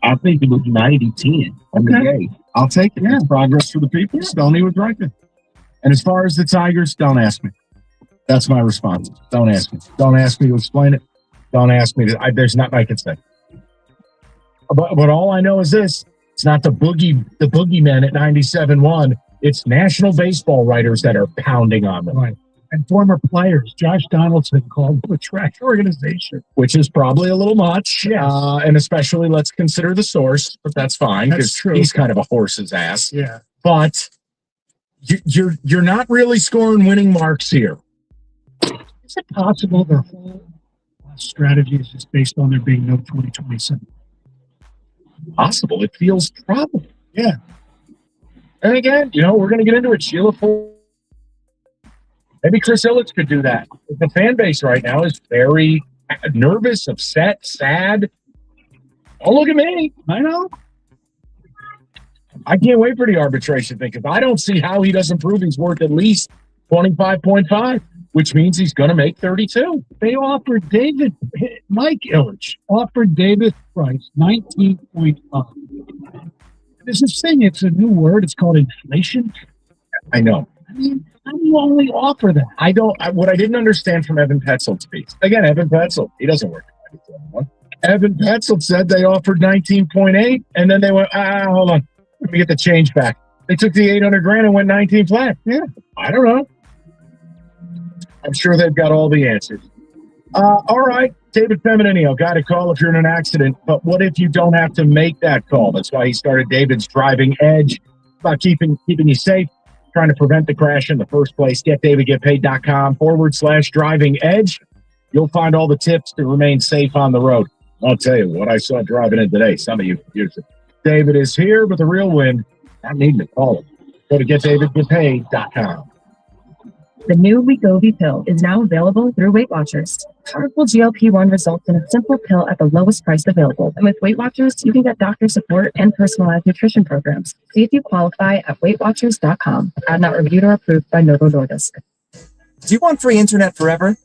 I think it was 90-10 on the day.
I'll take it. Yeah. Progress for the people. Stoney was right there. And as far as the Tigers, don't ask me. That's my response. Don't ask me. Don't ask me to explain it. Don't ask me to. There's nothing I can say. But all I know is this: it's not the boogeymen at 97.1. It's national baseball writers that are pounding on them.
Right. And former players. Josh Donaldson called them a trash organization.
Which is probably a little much.
Yes.
And especially, let's consider the source, but that's fine.
That's true.
He's kind of a horse's ass.
Yeah.
But you're not really scoring winning marks here.
Is it possible their whole strategy is just based on there being no 2027?
Possible. It feels probable.
Yeah.
And again, we're going to get into it. Sheila Ford. Maybe Chris Ilitch could do that. The fan base right now is very nervous, upset, sad. Oh, look at me.
I know.
I can't wait for the arbitration thing because I don't see how he doesn't prove he's worth at least 25.5, which means he's going to make 32.
They offered Mike Ilitch offered David Price 19.5. There's this thing, it's a new word. It's called inflation.
I know.
I mean, how do you only offer that?
What I didn't understand from Evan Petzold's piece. Again, Evan Petzold, he doesn't work at 92. Evan Petzold said they offered 19.8, and then they went, hold on. Let me get the change back. They took the $800,000 and went 19 flat. Yeah, I don't know. I'm sure they've got all the answers. All right, David Feminino, got a call if you're in an accident, but what if you don't have to make that call? That's why he started David's Driving Edge, about keeping you safe, trying to prevent the crash in the first place. GetDavidGetPaid.com/Driving Edge. You'll find all the tips to remain safe on the road. I'll tell you what I saw driving in today. Some of you use it. David is here with a real win. I need to call him. Go to GetDavidGetPaid.com.
The new Wegovy pill is now available through Weight Watchers. Powerful GLP-1 results in a simple pill at the lowest price available. And with Weight Watchers, you can get doctor support and personalized nutrition programs. See if you qualify at WeightWatchers.com. Ad not reviewed or approved by Novo Nordisk.
Do you want free internet forever?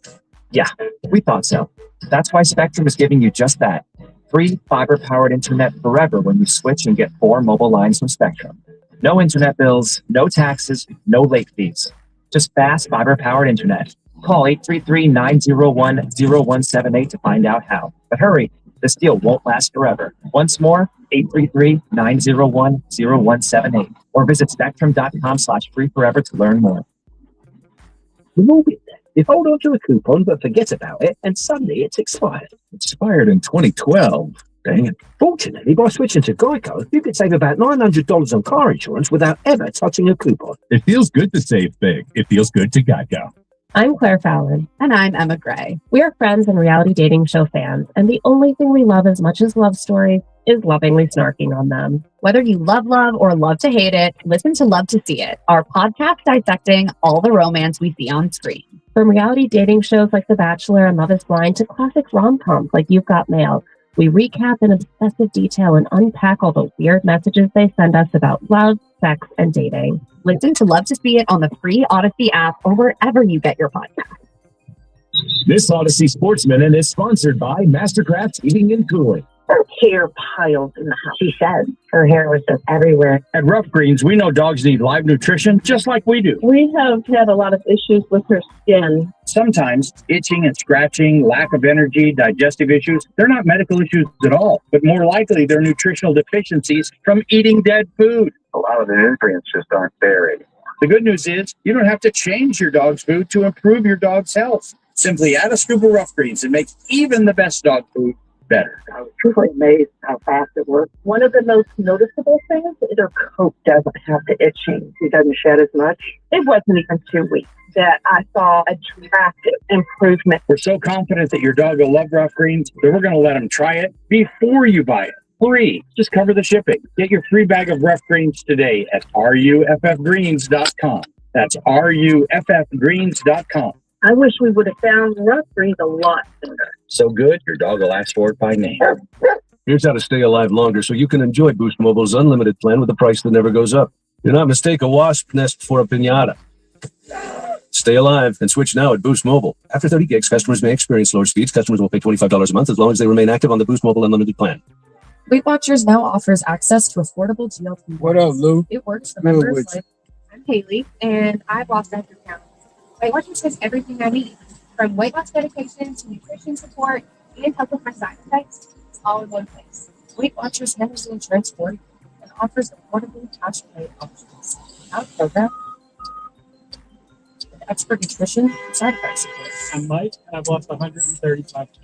Yeah, we thought so. That's why Spectrum is giving you just that. Free fiber-powered internet forever when you switch and get 4 mobile lines from Spectrum. No internet bills, no taxes, no late fees. Just fast fiber-powered internet. Call 833-901-0178 to find out how. But hurry, this deal won't last forever. Once more, 833-901-0178. Or visit spectrum.com/freeforever to learn more.
The more with that, you hold on to a coupon but forget about it, and suddenly it's expired.
Expired in 2012.
Dang it. Fortunately, by switching to Geico, you could save about $900 on car insurance without ever touching a coupon.
It feels good to save big. It feels good to Geico.
I'm Claire Fallon.
And I'm Emma Gray.
We are friends and reality dating show fans, and the only thing we love as much as love stories is lovingly snarking on them.
Whether you love or love to hate it, listen to Love to See It, our podcast dissecting all the romance we see on screen.
From reality dating shows like The Bachelor and Love is Blind to classic rom-coms like You've Got Mail, we recap in obsessive detail and unpack all the weird messages they send us about love, sex, and dating.
Listen to Love to See It on the free Odyssey app or wherever you get your podcast.
This Odyssey Sportsman is sponsored by Mastercraft Heating and Cooling.
Her hair piles in the house. She said her hair was just everywhere.
At Rough Greens, we know dogs need live nutrition just like we do.
We have had a lot of issues with her skin.
Sometimes itching and scratching, lack of energy, digestive issues, they're not medical issues at all, but more likely they're nutritional deficiencies from eating dead food.
A lot of the nutrients just aren't there anymore.
The good news is you don't have to change your dog's food to improve your dog's health. Simply add a scoop of Rough Greens and make even the best dog food better.
I was truly amazed how fast it works. One of the most noticeable things is her coat doesn't have the itching. She doesn't shed as much. It wasn't even 2 weeks that I saw a drastic improvement.
We're so confident that your dog will love Rough Greens that we're going to let him try it before you buy it. Free. Just cover the shipping. Get your free bag of rough greens today at ruffgreens.com. That's ruffgreens.com.
I wish we would have found rough greens a lot sooner.
So good, your dog will ask for it by name.
Here's how to stay alive longer so you can enjoy Boost Mobile's unlimited plan with a price that never goes up. Do not mistake a wasp nest for a piñata. Stay alive and switch now at Boost Mobile. After 30 gigs, customers may experience slower speeds. Customers will pay $25 a month as long as they remain active on the Boost Mobile unlimited plan.
Weight Watchers now offers access to affordable GLP.
What up, Lou?
It works for
Good
members
with you.
like I'm Haley, and I've lost 100 pounds. Weight Watchers has everything I need, from weight loss medication to nutrition support and help with my side effects. It's all in one place. Weight Watchers handles the insurance for you and offers affordable cash pay options. Our program with expert nutrition and side effect support.
I'm Mike, and I've lost 135 pounds.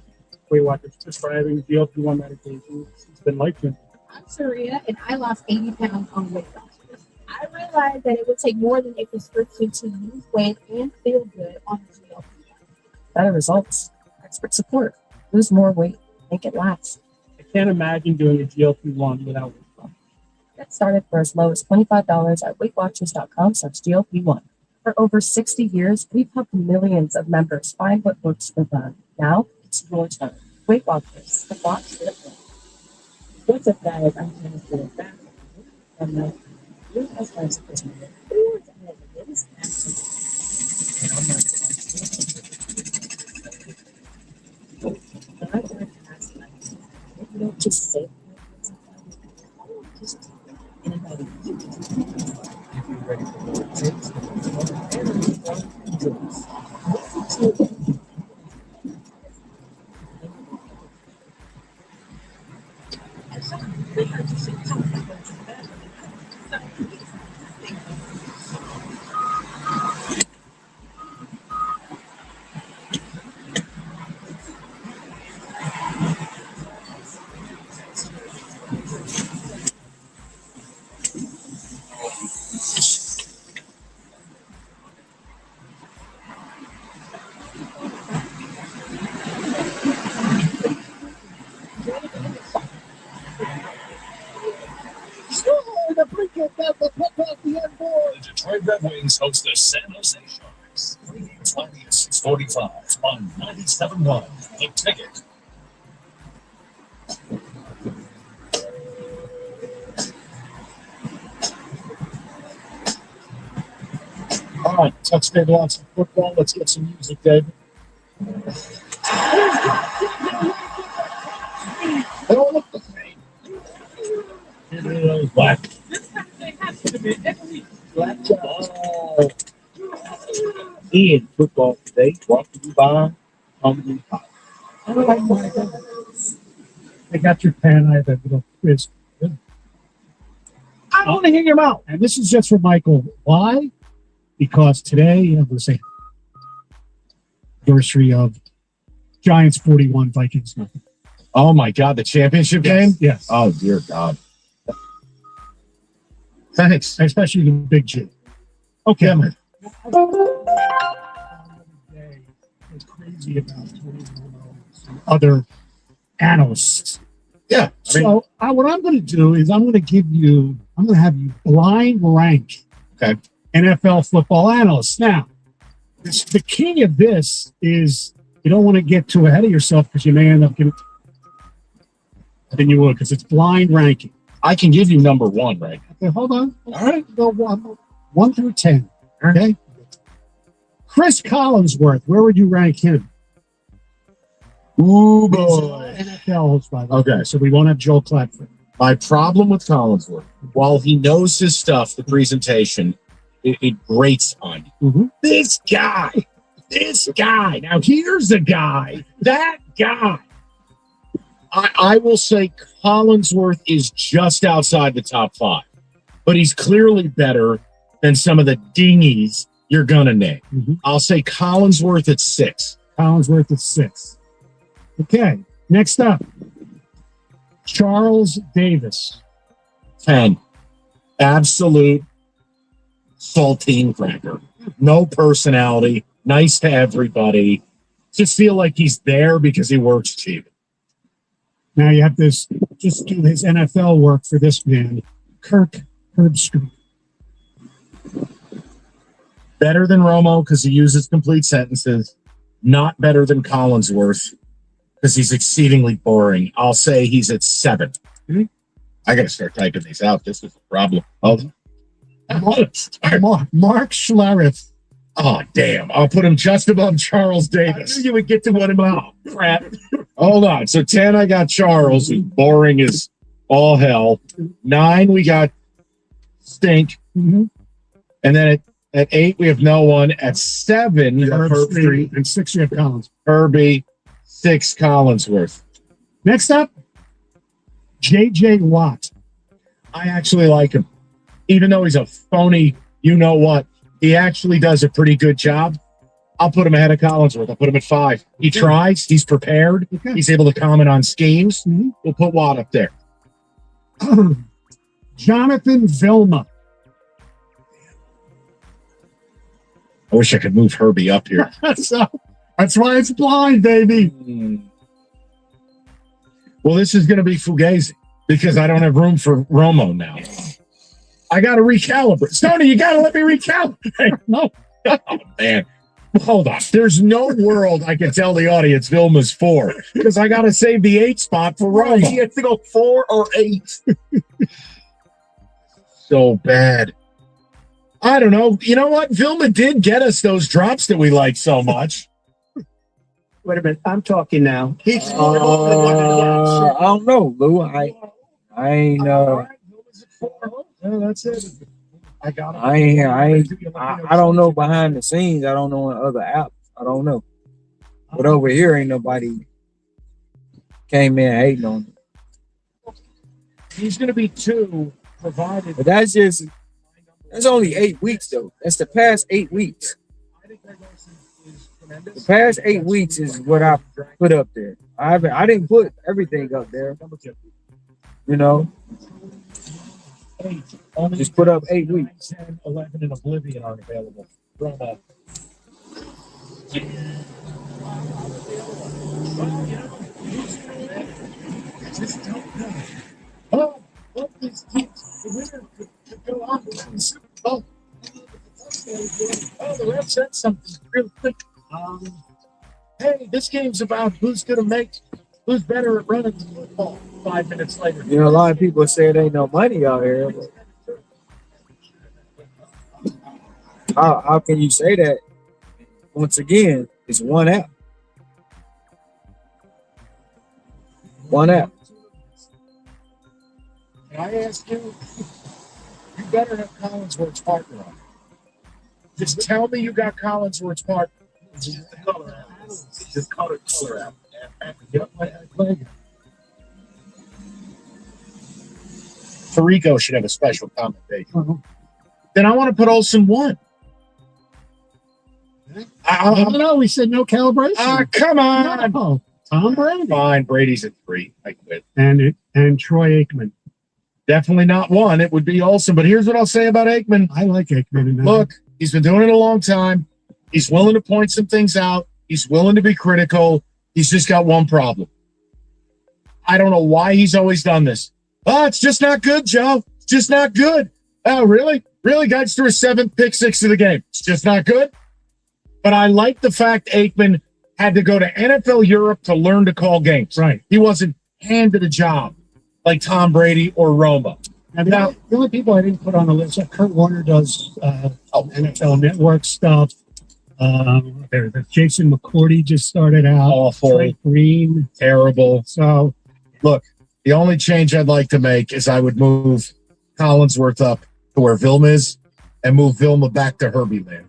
Weight Watchers prescribing GLP-1 medications. It's been life-changing.
I'm Saria, and I lost 80 pounds on Weight Watchers. I realized that it would take more than a prescription to lose weight and feel good on the GLP-1.
Better results, expert support, lose more weight, make it last.
I can't imagine doing a GLP-1 without Weight Watchers.
Get started for as low as $25 at WeightWatchers.com/GLP-1. For over 60 years, we've helped millions of members find what works for them. Now, it's your turn. Weight Watchers, the box that works. What's up, guys? I'm Dennis Lewis back. And my new as prisoner. Just say just anybody. If you're ready for more tips,
The Detroit Red Wings host the San Jose Sharks. Pregame Friday at 6:45 on 97.1. The Ticket.
All right, touchdown lots of football. Let's get some music, David. They all look the same. Get rid of those black. Ian football today brought to you by Comedy Pop.
I got your pen. I have that little quiz. I want to hear your mouth. And this is just for Michael. Why? Because today, I'm going to say, anniversary of Giants 41, Vikings nothing.
Oh my God, the championship game?
Yes.
Oh dear God.
Thanks. Especially the big G. Okay. It's crazy about 21-year-olds and other analysts.
Yeah.
So what I'm going to do is I'm going to have you blind rank NFL football analysts. Now, the key of this is you don't want to get too ahead of yourself because you may end up getting, then you would, because it's blind ranking.
I can give you number one, right?
Okay, hold on. All right. Go 1 through 10. Okay. Chris Collinsworth, where would you rank him?
Ooh, boy.
NFL host, by the way.
Okay.
So we won't have Joel Clapton.
My problem with Collinsworth, while he knows his stuff, the presentation, it grates on you.
Mm-hmm.
This guy. Now, here's a guy. That guy. I will say Collinsworth is just outside the top 5, but he's clearly better than some of the dingies you're going to name.
Mm-hmm.
I'll say Collinsworth at 6.
Collinsworth at 6. Okay. Next up, Charles Davis.
10. Absolute saltine cracker. No personality. Nice to everybody. Just feel like he's there because he works cheap.
Now you have this
just do his NFL work for this man, Kirk Herbstreit.
Better than Romo because he uses complete sentences. Not better than Collinsworth because he's exceedingly boring. I'll say he's at 7. I got to start typing these out. This is a problem.
Mark Schlereth.
Oh, damn. I'll put him just above Charles Davis. I knew you would get to one of them. Oh, crap. Hold on. So 10, I got Charles, who's boring as all hell. 9, we got Stink. And then at 8, we have no one. At 7,
Herbstreit. And 6, you have Collins.
Herbie. 6, Collinsworth.
Next up, J.J. Watt.
I actually like him. Even though he's a phony, you know what? He actually does a pretty good job. I'll put him ahead of Collinsworth. I'll put him at 5. He tries. He's prepared. He's able to comment on schemes. We'll put Watt up there.
Jonathan Vilma.
I wish I could move Herbie up here.
That's why it's blind, baby.
Well, this is going to be Fugazi because I don't have room for Romo now. I got to recalibrate. Stoney, you got to let me recalibrate. No. Oh, man. Hold on. There's no world I can tell the audience Vilma's 4 because I got to save the 8 spot for Romo.
He has to go 4 or 8.
So bad. I don't know. You know what? Vilma did get us those drops that we like so much.
Wait a minute. I'm talking now.
I don't know, Lou. I ain't.
That's it. I got it.
I don't know behind the scenes. I don't know in other apps. I don't know. But over here, ain't nobody came in hating on him.
He's going to be 2, provided.
But that's only 8 weeks, though. That's the past 8 weeks. The past 8 weeks is what I put up there. I didn't put everything up there. You know, just put up 8 weeks.
10, 11, and Oblivion aren't available. Romo. Just don't know. Oh, these teams, the winner could go on to win the Super Bowl. Oh, the ref said something real quick. Hey, this game's about who's better at running the football 5 minutes later.
You know, a lot of people say there ain't no money out here. But how can you say that? Once again, it's one app. One app.
Can I ask you? You better have Collinsworth's partner on. Just tell me you got Collinsworth's partner. It's just the color app. It's just color app. Tirico should have a special commentation. Then I want to put Olsen 1.
No, we said no calibration.
Come on.
No. Tom Brady.
Fine, Brady's at 3. I quit.
And Troy Aikman.
Definitely not 1. It would be Olsen. But here's what I'll say about Aikman.
I like Aikman.
Look, he's been doing it a long time. He's willing to point some things out. He's willing to be critical. He's just got one problem. I don't know why he's always done this. Oh, it's just not good, Joe. It's just not good. Oh, really? Really? Guys threw a 7th pick 6 of the game. It's just not good. But I like the fact Aikman had to go to NFL Europe to learn to call games.
Right.
He wasn't handed a job like Tom Brady or Romo.
And the only people I didn't put on the list, Kurt Warner does NFL Network stuff. Jason McCourty just started out.
Awful.
Trey Green.
Terrible.
So,
look, the only change I'd like to make is I would move Collinsworth up to where Vilma is and move Vilma back to Herbie land.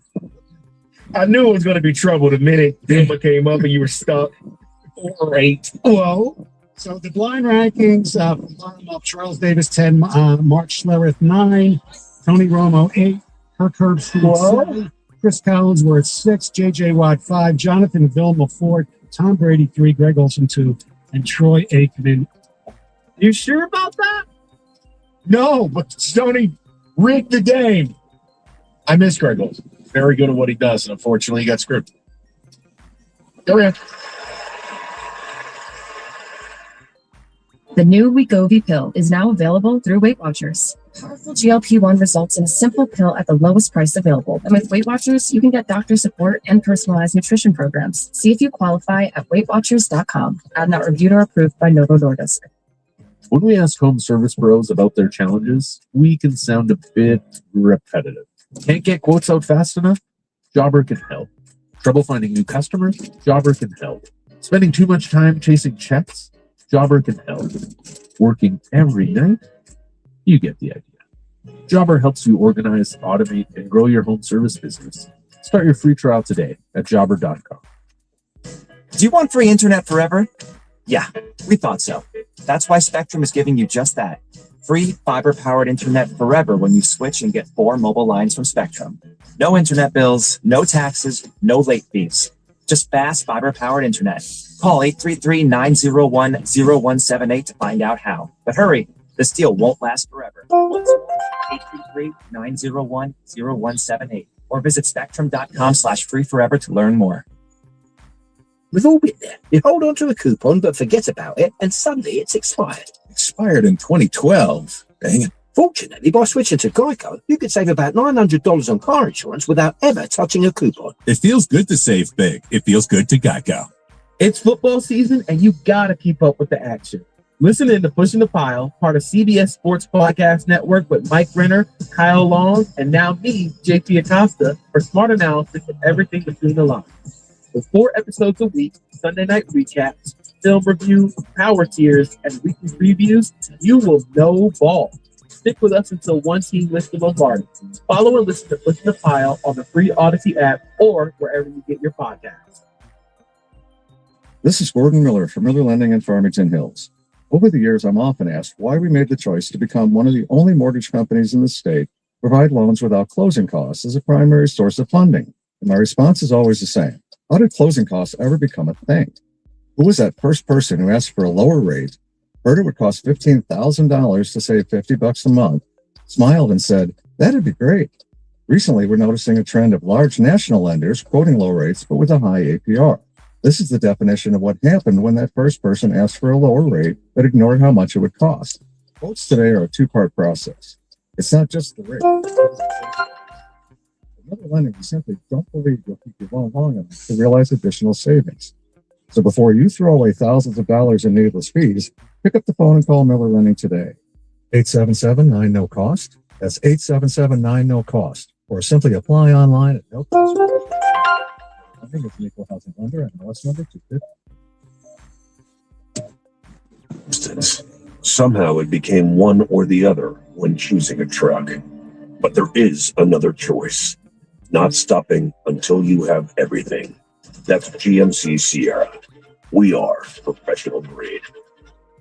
I knew it was going to be trouble the minute Vilma came up and you were stuck. 4 or 8.
Whoa. So the blind rankings, bottom up, Charles Davis 10, Mark Schlereth 9, Tony Romo 8, Kirk Herbstreit 7, Chris Collinsworth 6, J.J. Watt 5, Jonathan Vilma 4, Tom Brady 3, Greg Olsen 2, and Troy Aikman.
You sure about that?
No, but Stoney rigged the game. I miss Greg Olsen. Very good at what he does, and unfortunately, he got screwed. Go ahead.
The new Wegovy pill is now available through Weight Watchers. Powerful GLP-1 results in a simple pill at the lowest price available. And with Weight Watchers, you can get doctor support and personalized nutrition programs. See if you qualify at WeightWatchers.com. Ad not reviewed or approved by Novo Nordisk.
When we ask home service pros about their challenges, we can sound a bit repetitive. Can't get quotes out fast enough? Jobber can help. Trouble finding new customers? Jobber can help. Spending too much time chasing checks? Jobber can help. Working every night? You get the idea. Jobber helps you organize, automate, and grow your home service business. Start your free trial today at jobber.com.
Do you want free internet forever? Yeah, we thought so. That's why Spectrum is giving you just that. Free fiber-powered internet forever when you switch and get 4 mobile lines from Spectrum. No internet bills, no taxes, no late fees. Just fast fiber-powered internet. Call 833-901-0178 to find out how. But hurry, this deal won't last forever. 833-901-0178 or visit spectrum.com/free forever to learn more.
We've all been there. You hold on to a coupon but forget about it, and suddenly it's expired.
Expired in 2012. Dang it.
Fortunately, by switching to Geico, you could save about $900 on car insurance without ever touching a coupon.
It feels good to save big. It feels good to Geico.
It's football season, and you gotta keep up with the action. Listen in to Pushing the Pile, part of CBS Sports Podcast Network with Mike Renner, Kyle Long, and now me, JP Acosta, for smart analysis of everything between the lines. With 4 episodes a week, Sunday night recaps, film reviews, power tiers, and weekly previews, you will know ball. Stick with us until one team lists the bombarded. Follow and listen to Pushing the Pile on the free Odyssey app or wherever you get your podcasts.
This is Gordon Miller from Miller Lending in Farmington Hills. Over the years, I'm often asked why we made the choice to become one of the only mortgage companies in the state to provide loans without closing costs as a primary source of funding. And my response is always the same. How did closing costs ever become a thing? Who was that first person who asked for a lower rate, heard it would cost $15,000 to save $50 a month, smiled and said, that'd be great. Recently, we're noticing a trend of large national lenders quoting low rates, but with a high APR. This is the definition of what happened when that first person asked for a lower rate but ignored how much it would cost. Quotes today are a 2-part process. It's not just the rate. Another lender, we simply don't believe you'll keep your loan long enough to realize additional savings. So before you throw away thousands of dollars in needless fees, pick up the phone and call Miller Lending today. 877-9-NO-COST. That's 877-9-NO-COST. Or simply apply online at no cost. Lending is an equal housing lender and MLS number 250.
Somehow it became one or the other when choosing a truck. But there is another choice. Not stopping until you have everything. That's GMC Sierra. We are professional grade.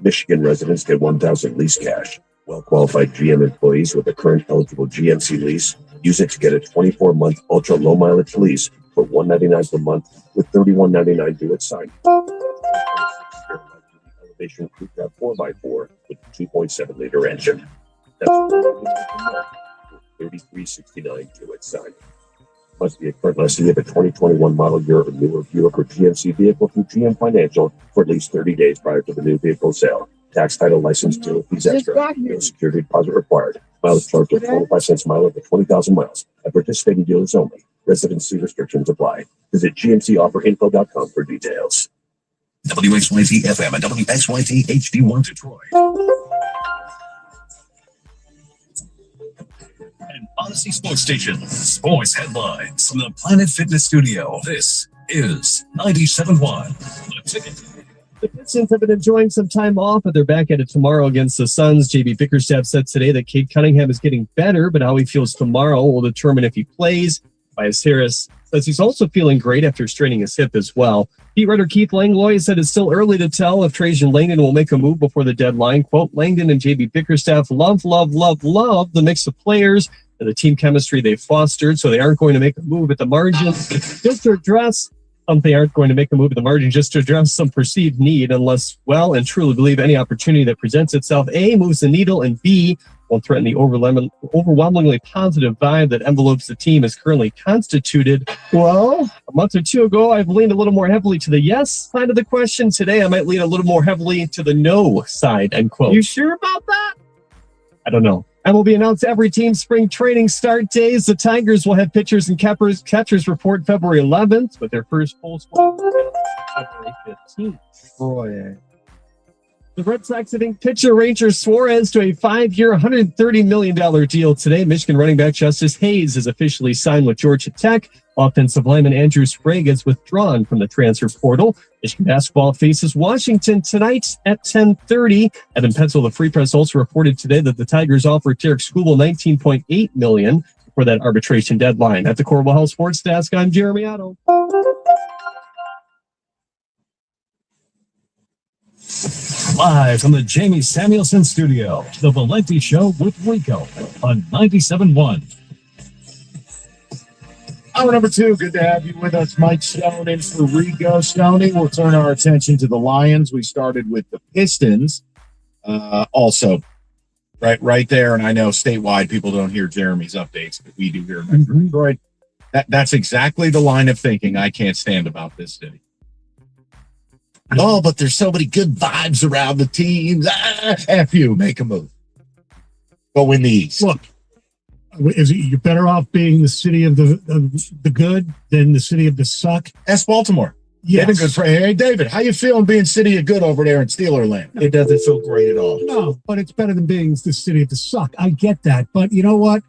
Michigan residents get $1,000 lease cash. Well-qualified GM employees with a current eligible GMC lease use it to get a 24-month ultra low mileage lease for $199 per month with $31.99 due at sign. Elevation Crew Cab 4x4 with a 2.7 liter engine. That's $33.69 due at sign. Must be a current lessee of a 2021 model year or newer Buick or GMC vehicle through GM Financial for at least 30 days prior to the new vehicle sale. Tax, title, license, dealer fees extra. No security deposit required. Mileage charge of 25 cents a mile over 20,000 miles. At participating dealers only. Residency restrictions apply. Visit gmcofferinfo.com for details.
WXYT FM and WXYT HD1 Detroit. An Odyssey Sports Station. Sports headlines from the Planet Fitness Studio. This is 97.1. The Ticket.
The Pistons have been enjoying some time off, but they're back at it tomorrow against the Suns. JB Bickerstaff said today that Cade Cunningham is getting better, but how he feels tomorrow will determine if he plays. Bias Harris says he's also feeling great after straining his hip as well. Heat writer Keith Langlois said it's still early to tell if Trajan Langdon will make a move before the deadline. Quote, Langdon and JB Bickerstaff love the mix of players and the team chemistry they've fostered, so they aren't going to make a move at the margin just to address they aren't going to make a move at the margin just to address some perceived need unless well and truly believe any opportunity that presents itself, A, moves the needle, and B, won't threaten the overwhelmingly positive vibe that envelopes the team as currently constituted. Well, a month or two ago, I've leaned a little more heavily to the yes side of the question. Today, I might lean a little more heavily to the no side, end quote. You sure about that? I don't know. MLB announced every team's spring training start days. The Tigers will have pitchers and catchers report February 11th, with their first full squad February 15th. Boy. The Red Sox hitting pitcher Ranger Suarez to a 5-year, $130 million deal today. Michigan running back Justice Hayes is officially signed with Georgia Tech. Offensive lineman Andrew Sprague is withdrawn from the transfer portal. Michigan basketball faces Washington tonight at 10:30. Evan Petzel, the Free Press, also reported today that the Tigers offered Derek Skubal $19.8 million for that arbitration deadline. At the Cornwall Health Sports Desk, I'm Jeremy Otto.
Live from the Jamie Samuelson studio, The Valenti Show with Rico on 97.1.
Hour number 2, good to have you with us. Mike Stone in for Rico. Stoney, we'll turn our attention to the Lions. We started with the Pistons. Also, right there, and I know statewide people don't hear Jeremy's updates, but we do here in Metro Detroit. That's exactly the line of thinking I can't stand about this city. Oh, but there's so many good vibes around the teams. F you, make a move. Go win the East.
Look, you're better off being the city of the good than the city of the suck.
Ask Baltimore.
Yes.
They've been good for, hey, David, how you feeling being city of good over there in Steelerland? It doesn't feel great at all.
No, but it's better than being the city of the suck. I get that. But you know what?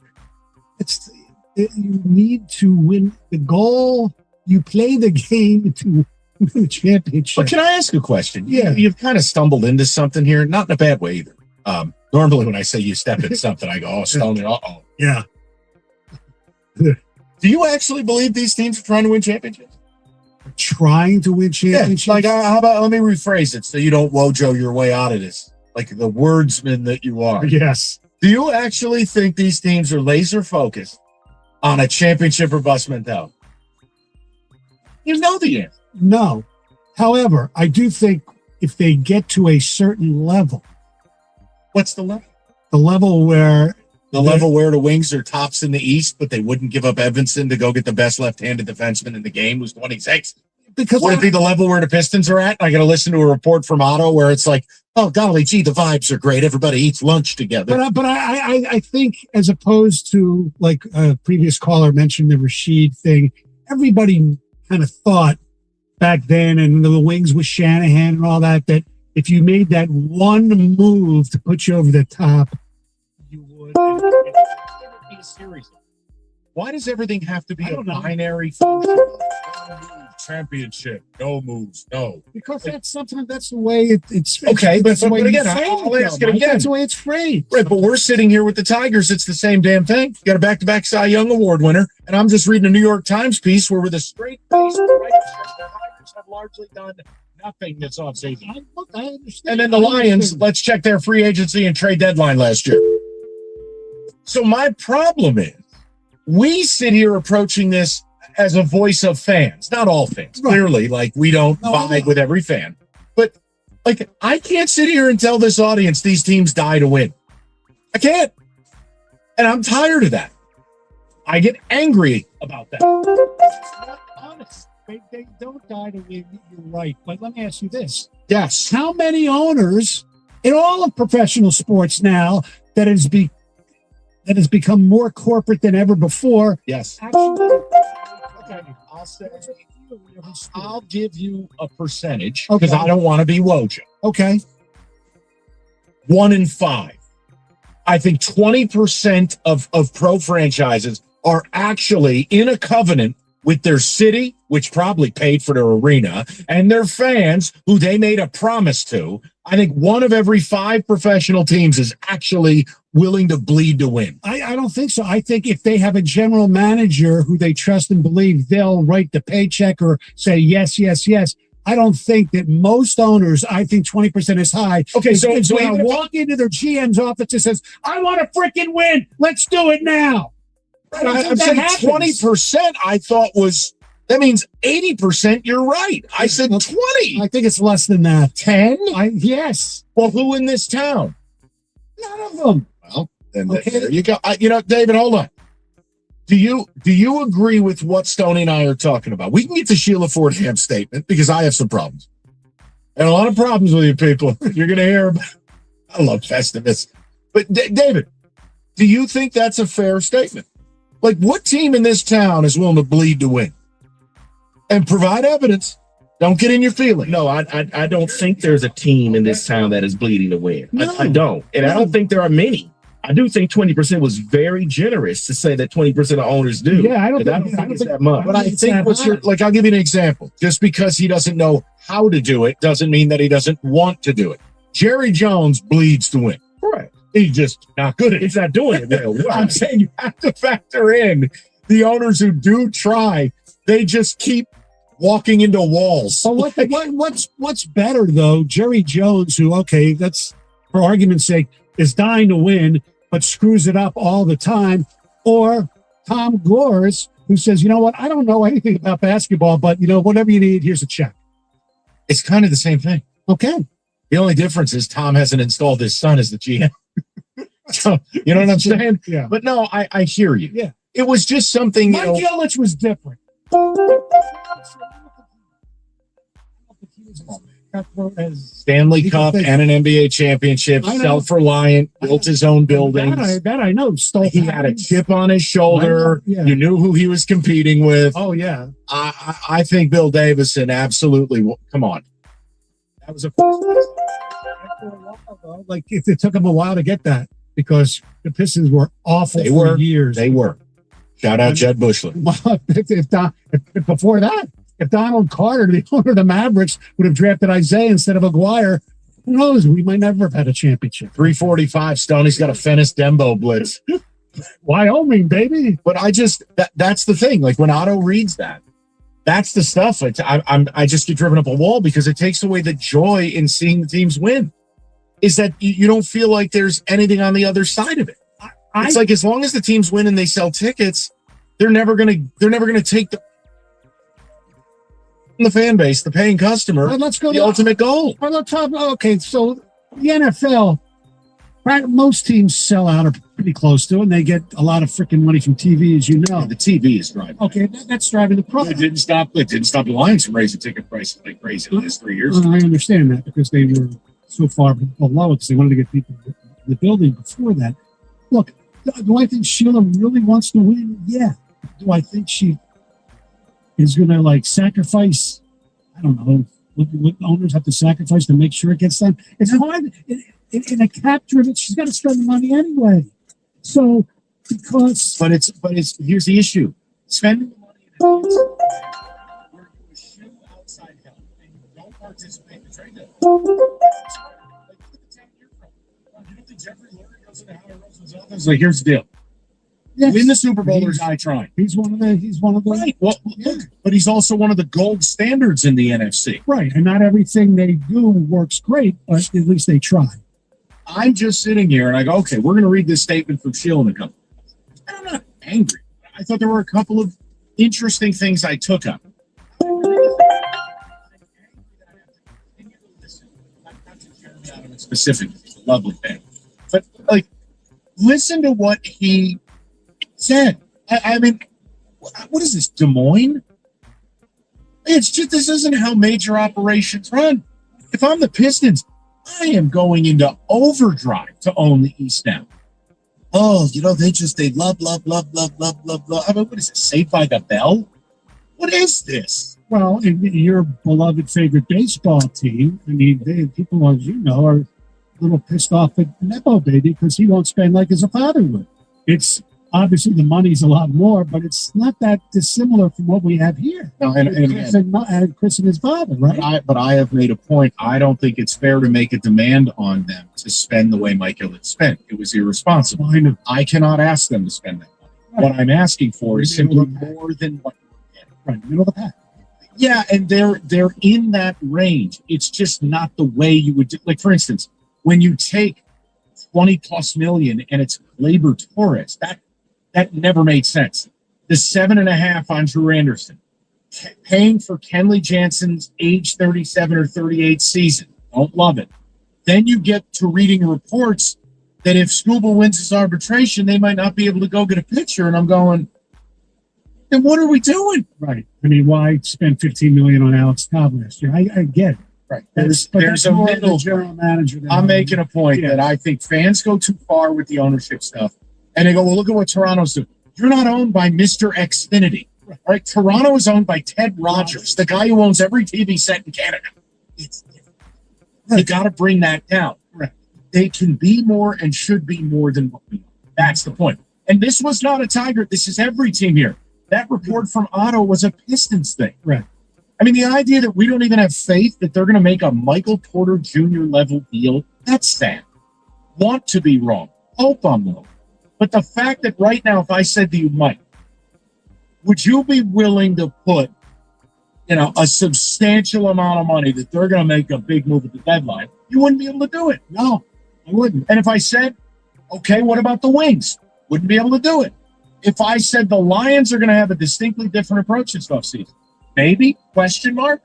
You need to win the goal. You play the game to win the championship.
But can I ask a question?
Yeah.
You've kind of stumbled into something here, not in a bad way either. Normally when I say you step into something, I go, oh, Stone, uh-oh.
Yeah.
Do you actually believe these teams are trying to win championships?
Trying to win championships?
Yeah, like, how about, let me rephrase it so you don't wojo your way out of this. Like the wordsman that you are.
Yes.
Do you actually think these teams are laser focused on a championship or bust mentality? You know the answer.
No. However, I do think if they get to a certain level.
What's the level?
The level where
the Wings are tops in the East, but they wouldn't give up Evanson to go get the best left-handed defenseman in the game, who's 26.
Because
would it be the level where the Pistons are at? I got to listen to a report from Otto where it's like, oh, golly gee, the vibes are great. Everybody eats lunch together.
But I think as opposed to, like a previous caller mentioned, the Rashid thing, everybody kind of thought back then, and the Wings with Shanahan and all that if you made that one move to put you over the top, you would.
Be a series. Why does everything have to be a binary function? Championship, no moves, no.
Because that's the way it's
okay. But again,
I'll ask it again. That's the way it's framed.
Right, but we're sitting here with the Tigers. It's the same damn thing. You got a back-to-back Cy Young Award winner, and I'm just reading a New York Times piece where with a straight face, the Tigers have largely done nothing this offseason.
I understand.
And then the Lions, let's check their free agency and trade deadline last year. So my problem is, we sit here approaching this as a voice of fans, not all fans. Right. Clearly, like we don't vibe with every fan. But like I can't sit here and tell this audience these teams die to win. I can't. And I'm tired of that. I get angry about that.
It's not honest. They don't die to win. You're right. But let me ask you this.
Yes.
How many owners in all of professional sports now that has become more corporate than ever before?
Yes.
Actually,
I'll give you a percentage because I don't want to be Woj.
Okay.
1 in 5. I think 20% of pro franchises are actually in a covenant with their city, which probably paid for their arena, and their fans, who they made a promise to. I think 1 of every 5 professional teams is actually willing to bleed to win.
I don't think so. I think if they have a general manager who they trust and believe, they'll write the paycheck or say yes, yes, yes. I don't think that most owners, I think 20% is high.
Okay, so
when I walk into their GM's office and says, I want to freaking win. Let's do it now.
I'm saying 20% I thought was, that means 80% you're right. I said 20.
I think it's less than that.
10?
Yes.
Well, who in this town?
None of them.
Well, And
Okay.
there you go. David, hold on. Do you agree with what Stoney and I are talking about? We can get to Sheila Fordham's statement because I have some problems. And a lot of problems with you people. You're going to hear about. I love Festivus. But David, do you think that's a fair statement? Like, what team in this town is willing to bleed to win? And provide evidence. Don't get in your feelings.
No, I don't think there's a team in this town that is bleeding to win.
No.
I don't. And I don't think there are many. I do think 20% was very generous to say that 20% of owners do.
Yeah, I don't
But
think
it's that much.
But I think I'll give you an example. Just because he doesn't know how to do it doesn't mean that he doesn't want to do it. Jerry Jones bleeds to win.
Right.
He's just not good at it.
He's not doing it well.
I'm saying you have to factor in the owners who do try. They just keep walking into walls.
But what's better though? Jerry Jones, who that's for argument's sake, is dying to win, but screws it up all the time, or Tom Gores, who says, you know what, I don't know anything about basketball, but whatever you need, here's a check.
It's kind of the same thing.
Okay.
The only difference is Tom hasn't installed his son as the GM. So, you know what I'm saying?
Yeah.
But no, I hear you.
Yeah.
It was just something.
Mike Yelich was different.
Stanley Cup and an NBA championship,
I know.
self-reliant, built his own buildings.
That I know.
He had a chip on his shoulder.
Yeah.
You knew who he was competing with.
Oh yeah.
I think Bill Davison absolutely. Come on. That was a.
Like it took him a while to get that because the Pistons were awful for years.
They were. Shout out Jed Bushler.
If before that, if Donald Carter, the owner of the Mavericks, would have drafted Isaiah instead of Aguirre, who knows? We might never have had a championship.
345. Stoney's got a Fennis Dembo blitz.
Wyoming, baby.
But that's the thing. Like when Otto reads that, that's the stuff. I just get driven up a wall because it takes away the joy in seeing the teams win. Is that you don't feel like there's anything on the other side of it. It's like as long as the teams win and they sell tickets, they're never gonna take the fan base, the paying customer.
Well, let's go
the ultimate goal.
Well, let's talk. Okay, so the NFL, right? Most teams sell out or pretty close to, and they get a lot of freaking money from TV, as you know.
The TV is driving.
Okay, that's driving the problem.
It didn't stop the Lions from raising ticket prices like crazy the last 3 years.
I understand that because they were so far below it because they wanted to get people in the building before that. Look, do I think Sheila really wants to win? Yeah. Do I think she is going to sacrifice? I don't know. What owners have to sacrifice to make sure it gets done. It's hard in a cap-driven. She's got to spend the money anyway. So because,
but it's here's the issue: spending the money. Outside help and you don't participate in the trade deadline. It's like, here's the deal.
Yes.
Win the Super Bowl or die trying.
He's one of the
right. Well, look, but he's also one of the gold standards in the NFC.
Right, and not everything they do works great, but at least they try.
I'm just sitting here and I go, okay, we're going to read this statement from Sheila in a couple. I'm not angry. I thought there were a couple of interesting things I took up. Specifically, it's a lovely thing. But listen to what he said. I mean, what is this, Des Moines? It's just, this isn't how major operations run. If I'm the Pistons, I am going into overdrive to own the East now. Oh, they love. I mean, what is it, Saved by the Bell? What is this?
Well, in your beloved favorite baseball team, I mean, people, as you know, are a little pissed off at Nepo Baby because he won't spend like his father would. It's obviously the money's a lot more, but it's not that dissimilar from what we have here.
No,
and Chris and his father, right?
But I have made a point. I don't think it's fair to make a demand on them to spend the way Mike Ilitch spent. It was irresponsible.
I know.
I cannot ask them to spend that money.
Right.
What I'm asking for is simply more than what you're getting.
Right, middle of the pack.
Yeah, and they're in that range. It's just not the way you would do. Like, for instance, when you take 20 plus million and it's Labor Torres, that never made sense. The 7.5 on Drew Anderson, paying for Kenley Jansen's age 37 or 38 season. Don't love it. Then you get to reading reports that if Scuba wins his arbitration, they might not be able to go get a picture. And I'm going, then what are we doing?
Right. I mean, why spend $15 million on Alex Cobb last year? I get it.
Right.
There's
There's a
more of the
middle.
general manager.
I'm making a point that I think fans go too far with the ownership stuff. And they go, well, look at what Toronto's doing. You're not owned by Mr. Xfinity. Right? Toronto is owned by Ted Rogers, the guy who owns every TV set in Canada. You got to bring that down. Right. They can be more and should be more than what we are. That's the point. And this was not a Tiger. This is every team here. That report from Otto was a Pistons thing.
Right.
I mean, the idea that we don't even have faith that they're going to make a Michael Porter Jr. level deal, that's sad. Want to be wrong. Hope I'm wrong. But the fact that right now, if I said to you, Mike, would you be willing to put, a substantial amount of money that they're going to make a big move at the deadline? You wouldn't be able to do it.
No, I wouldn't.
And if I said, okay, what about the Wings? Wouldn't be able to do it. If I said the Lions are going to have a distinctly different approach this offseason, maybe? Question mark.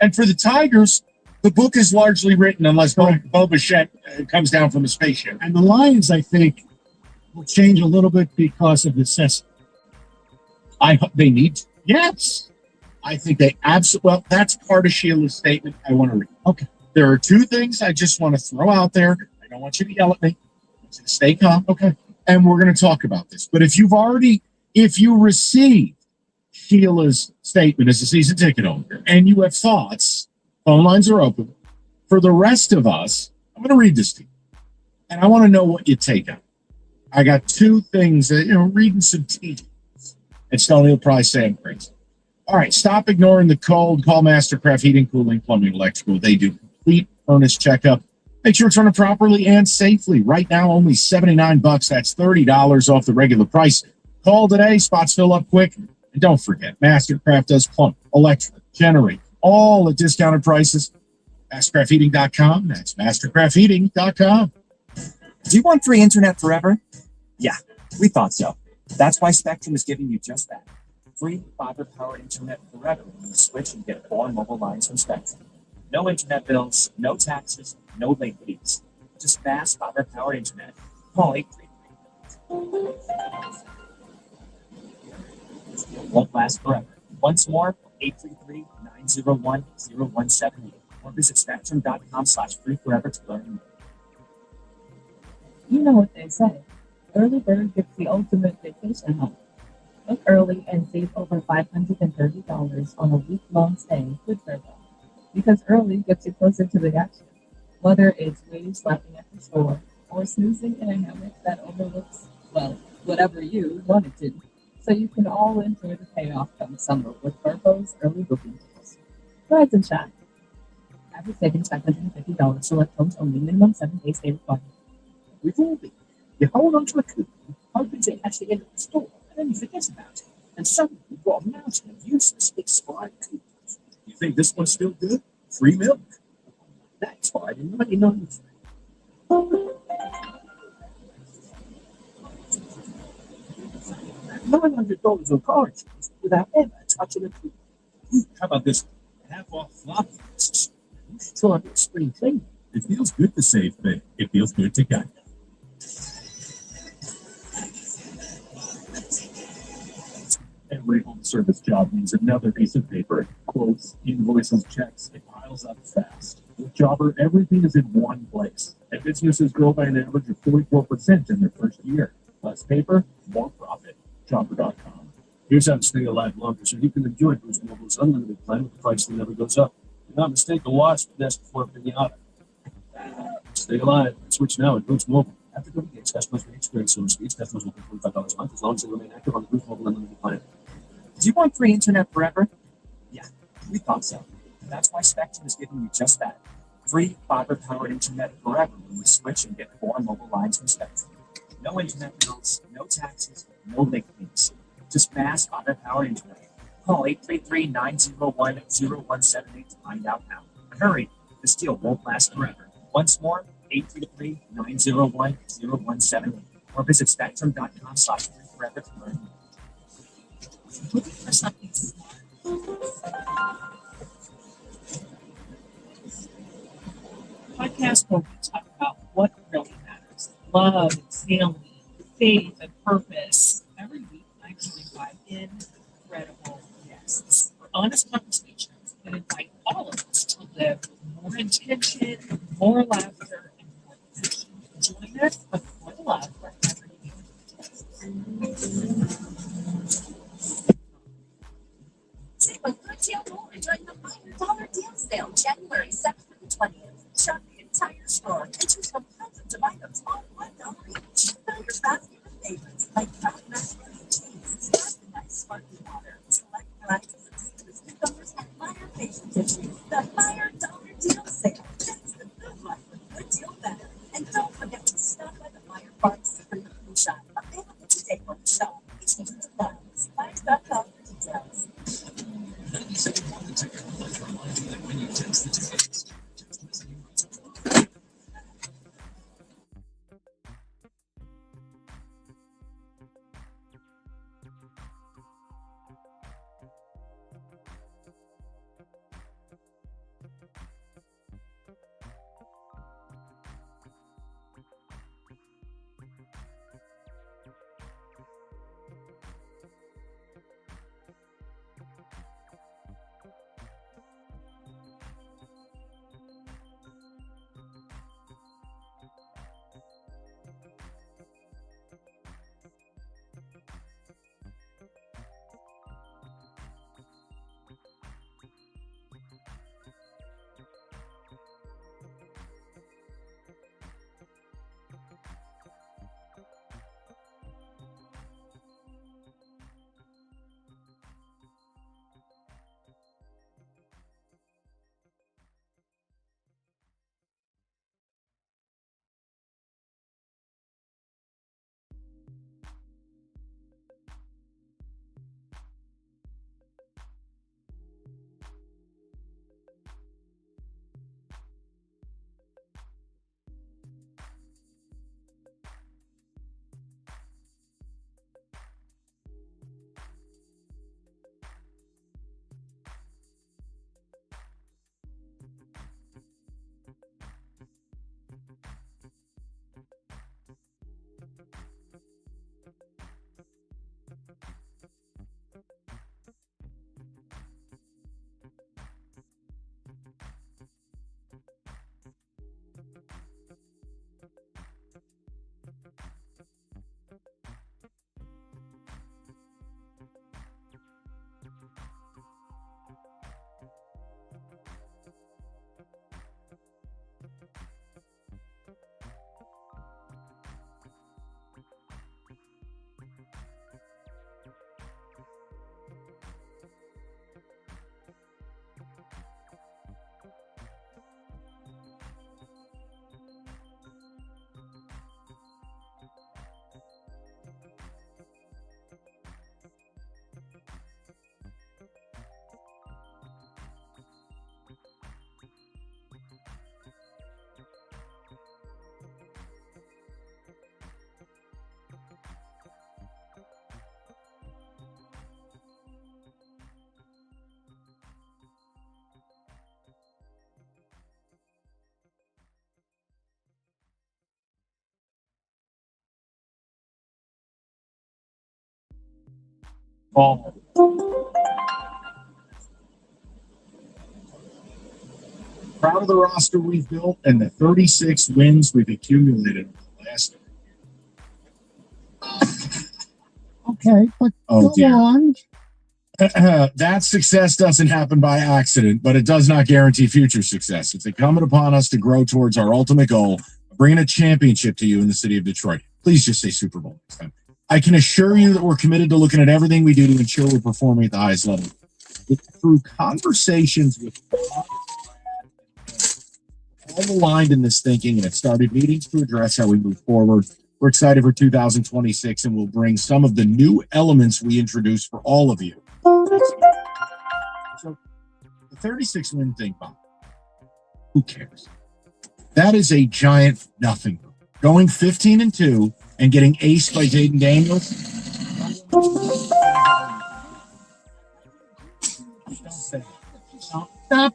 And for the Tigers, the book is largely written unless Bo Bichette comes down from a spaceship.
And the Lions, I think, will change a little bit because of necessity.
They need to. Yes. I think they absolutely. Well, that's part of Sheila's statement I want to read.
Okay.
There are two things I just want to throw out there. I don't want you to yell at me. I want you to stay calm.
Okay.
And we're going to talk about this. But if you received Sheila's statement as a season ticket owner and you have thoughts, phone lines are open. For the rest of us, I'm going to read this to you. And I want to know what you take on. I got two things that, reading some tea. And Stoney will probably say I'm crazy. All right, stop ignoring the cold. Call Mastercraft Heating, Cooling, Plumbing, Electrical. They do complete furnace checkup. Make sure it's running properly and safely. Right now, only $79. That's $30 off the regular price. Call today. Spots fill up quick. And don't forget, Mastercraft does plumbing, electrical, generate, all at discounted prices. Mastercraftheating.com. That's Mastercraftheating.com.
Do you want free internet forever? Yeah, we thought so. That's why Spectrum is giving you just that. Free fiber-powered internet forever when you switch and get 4 mobile lines from Spectrum. No internet bills, no taxes, no late fees. Just fast fiber-powered internet. Call 833. It won't last forever. Once more, 833-901-0178. Or visit spectrum.com/free forever to learn more.
You know what they say. Early bird gets the ultimate vacation home. Book early and save over $530 on a week-long stay with Vrbo. Because early gets you closer to the action. Whether it's waves slapping at the shore or snoozing in a hammock that overlooks, well, whatever you want it to. So you can all enjoy the payoff come summer with Vrbo's early booking tools. Rise and shine. Average savings $550. Select homes only. Minimum 7 days stay required.
With all the you hold on to a coupon, hoping to catch the end of the store, and then you forget about it. And suddenly you've got a mountain of useless expired coupons. You think this one's still good? Free milk. That expired in 1993. $900 on car insurance without ever touching a coupon. How about this? Half off floppy disks. You should try it spring cleaning.
It feels good to save big. It feels good to Geico.
Every home service job needs another piece of paper. Quotes, invoices, checks. It piles up fast. With Jobber, everything is in one place. And businesses grow by an average of 44% in their first year. Less paper, more profit. Jobber.com.
Here's how to stay alive longer so you can enjoy Boost Mobile's unlimited plan with the price that never goes up. Do not mistake the watch for desk for a pinata. Stay alive. Switch now at Boost Mobile. After 30 days, customers may experience slow speeds. Customers will pay $45 a month as long as they remain active on the Boost Mobile unlimited plan.
Do you want free internet forever? Yeah, we thought so. That's why Spectrum is giving you just that. Free fiber-powered internet forever when you switch and get 4 mobile lines from Spectrum. No internet bills, no taxes, no late fees. Just fast fiber-powered internet. Call 833-901-0178 to find out how. But hurry, this deal won't last forever. Once more, 833-901-0178 or visit spectrum.com/free forever to learn more. Looking for something smart. Podcast where we talk about what really matters.
love and family, faith and purpose. Every week, 9:45, incredible guests for honest conversations that invite all of us to live with more intention, more laughter, and more connection. Join us before the love wherever you
Save a good deal more during the $5 deal sale, January 7th through the 20th. Shop the entire store and choose from hundreds of items, all $1 each. Fill your basket with favorites like Kraft macaroni and cheese, nice sparkling water, select varieties of citrus cucumbers, and Meyer facial tissues. The Meyer dollar deal sale. That's the good life with good deal better. And don't forget to stop by the Meyer Pharmacy for your flu shot. Available today for the shop. Change the plans. Meyer.com for details.
97.1 The Ticket would like to remind you that when you text the ticket, just messaging rights apply.
Oh. Proud of the roster we've built and the 36 wins we've accumulated over the last.
Okay, but
Oh,
go
dear.
on.
That success doesn't happen by accident, but it does not guarantee future success. It's incumbent upon us to grow towards our ultimate goal of bringing a championship to you in the city of Detroit. Please just say Super Bowl next time. I can assure you that we're committed to looking at everything we do to ensure we're performing at the highest level. Through conversations with all aligned in this thinking and have started meetings to address how we move forward. We're excited for 2026 and we'll bring some of the new elements we introduced for all of you. So the 36 win thing, Bob, who cares? That is a giant nothing. Going 15-2 and getting aced by Jaden Daniels. Don't say that. Stop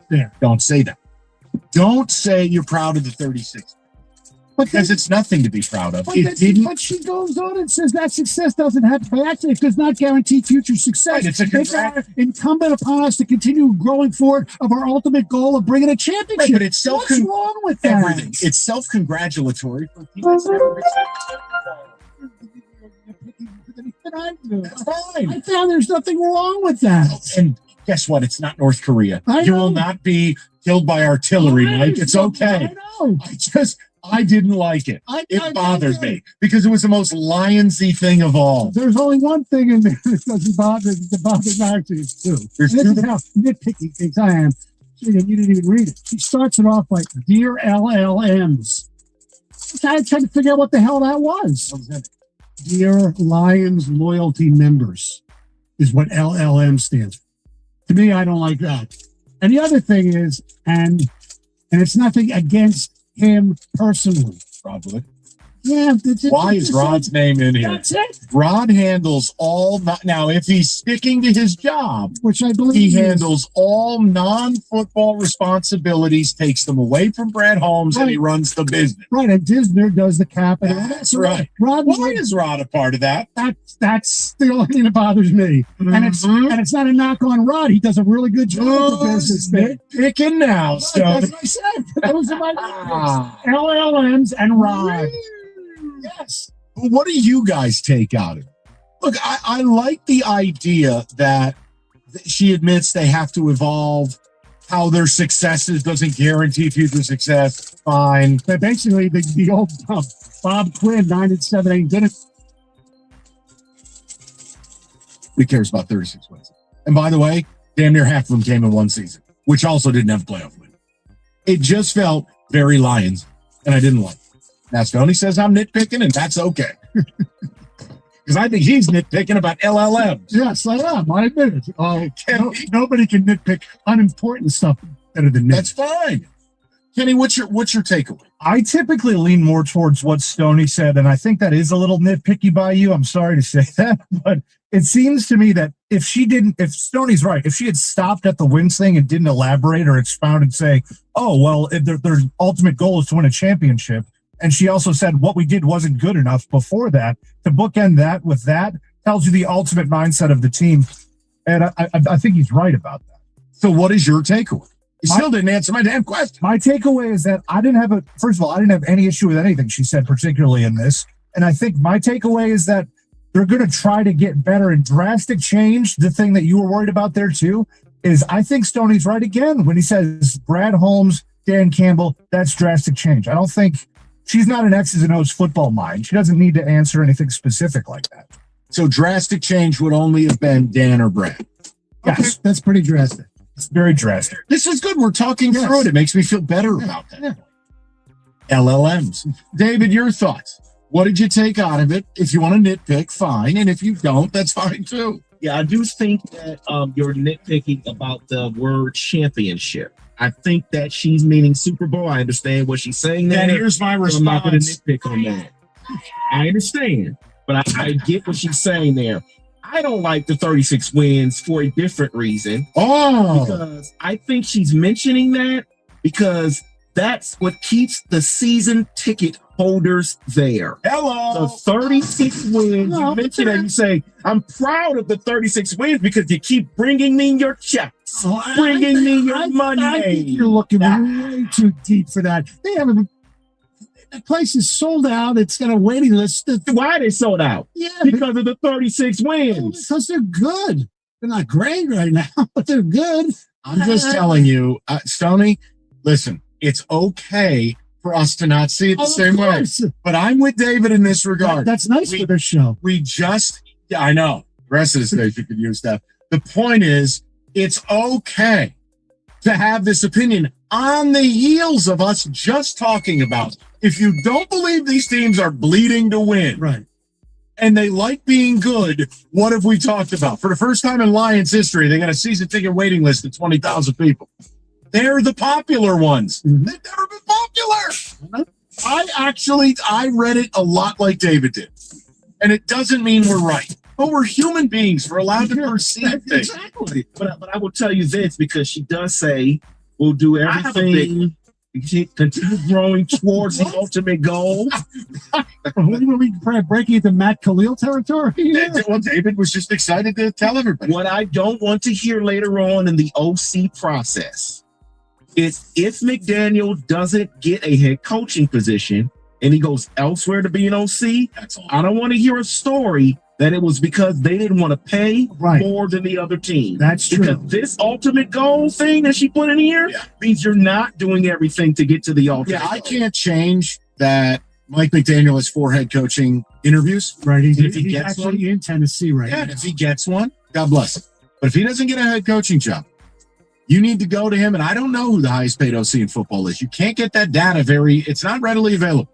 there. Don't say that. Don't say you're proud of the 36. because it's nothing to be proud of.
But,
It didn't.
but she goes on and says that success doesn't have by accident. It does not guarantee future success.
Right, it's a
It's incumbent upon us to continue growing forward of our ultimate goal of bringing a championship.
Right, but it's
What's wrong with that?
everything. It's self-congratulatory for people. That's fine.
I found there's nothing wrong with that.
And guess what? It's not North Korea.
I
You
know.
will not be killed by artillery, Mike. It's okay.
I know.
I didn't like it.
I
It bothered me because it was the most Lionsy thing of all.
There's only one thing in there that doesn't bother Marcy too.
There's
This
two
is how nitpicky things I am. You didn't even read it. She starts it off like, "Dear LLMs." I tried to figure out what the hell that was. Dear Lions loyalty members is what LLM stands for. To me, I don't like that. And the other thing is, and it's nothing against him personally.
Probably.
Yeah.
Why is Rod's name in here?
That's it.
Rod handles all. Now, if he's sticking to his job,
Which I believe
he
is.
handles all non-football responsibilities, takes them away from Brad Holmes, and he runs the business.
Right, and Disner does the cap and all that.
That's right.
Rod,
Why is Rod a part of that?
That's the only thing that bothers me. And it's not a knock on Rod. He does a really good job of the business, man.
Picking now, so
That's what I said. Those are my LLMs and Rod.
yes. What do you guys take out of it? Look, I like the idea that she admits they have to evolve. How their successes doesn't guarantee future success. Fine.
But basically, the old Bob Quinn 9-7 didn't.
Who cares about 36 wins? And by the way, damn near half of them came in one season, which also didn't have a playoff win. It just felt very Lions, and I didn't like it. Now, Stoney says I'm nitpicking, and that's okay. Because I think he's nitpicking about LLMs.
Yes, I am. I admit it. Nobody can nitpick unimportant stuff better than me.
That's fine. Kenny, what's your takeaway?
I typically lean more towards what Stoney said, and I think that is a little nitpicky by you. I'm sorry to say that, but it seems to me that if Stoney's right, if she had stopped at the wins thing and didn't elaborate or expound and say, oh, well, their ultimate goal is to win a championship, and she also said what we did wasn't good enough before that, to bookend that with that tells you the ultimate mindset of the team, and I think he's right about that.
So what is your takeaway? You still didn't answer my damn question.
My takeaway is that I didn't have any issue with anything she said, particularly in this. And I think my takeaway is that they're going to try to get better and drastic change. The thing that you were worried about there too is I think Stoney's right again when he says Brad Holmes, Dan Campbell, that's drastic change. I don't think she's not an X's and O's football mind. She doesn't need to answer anything specific like that.
So drastic change would only have been Dan or Brad.
Yes, that's pretty drastic.
It's very drastic.
This is good. We're talking through it. It makes me feel better about that.
Yeah.
LLMs. David, your thoughts. What did you take out of it? If you want to nitpick, fine. And if you don't, that's fine too.
Yeah, I do think that you're nitpicking about the word championship. I think that she's meaning Super Bowl. I understand what she's saying there.
And here's my response.
I'm not going to nitpick on that. I understand, but I get what she's saying there. I don't like the 36 wins for a different reason.
Oh,
because I think she's mentioning that because that's what keeps the season ticket holders there.
Hello.
The 36 wins. You mentioned that. You say, I'm proud of the 36 wins because you keep bringing me your checks, bringing me your money.
I think you're looking way too deep for that. They have the place is sold out. It's got a waiting list.
Why are they sold out?
Yeah,
because of the 36 wins.
Because they're good. They're not great right now, but they're good.
I'm just telling you, Stoney, listen, it's okay for us to not see it the same way. But I'm with David in this regard.
That's nice for this show.
I know. The rest of the station could use that. The point is, it's okay to have this opinion on the heels of us just talking about it. If you don't believe these teams are bleeding to win,
right,
and they like being good, what have we talked about? For the first time in Lions history, they got a season ticket waiting list of 20,000 people. They're the popular ones.
Mm-hmm.
They've never been popular. I read it a lot like David did. And it doesn't mean we're right. But we're human beings. We're allowed to perceive things.
Exactly. But I will tell you this because she does say we'll do everything. Continue growing towards the ultimate goal.
Are we breaking into Matt Khalil territory?
Well, David was just excited to tell everybody.
What I don't want to hear later on in the OC process is if McDaniel doesn't get a head coaching position and he goes elsewhere to be an OC, I don't want to hear a story that it was because they didn't want to pay more than the other team.
That's true.
Because this ultimate goal thing that she put in here means you're not doing everything to get to the ultimate goal.
I can't change that Mike McDaniel has 4 head coaching interviews.
Right. He's
If he gets
actually
one,
in Tennessee right
and
now.
if he gets one, God bless him. But if he doesn't get a head coaching job, you need to go to him. And I don't know who the highest paid OC in football is. You can't get that data it's not readily available.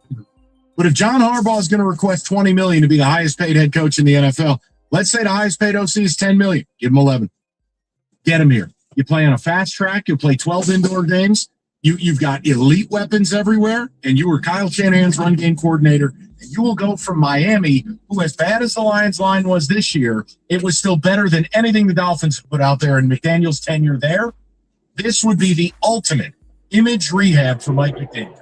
But if John Harbaugh is going to request $20 million to be the highest paid head coach in the NFL, let's say the highest paid OC is $10 million. Give him 11. Get him here. You play on a fast track. You'll play 12 indoor games. You've got elite weapons everywhere, and you were Kyle Shanahan's run game coordinator. And you will go from Miami, who, as bad as the Lions line was this year, it was still better than anything the Dolphins put out there in McDaniel's tenure there. This would be the ultimate image rehab for Mike McDaniel.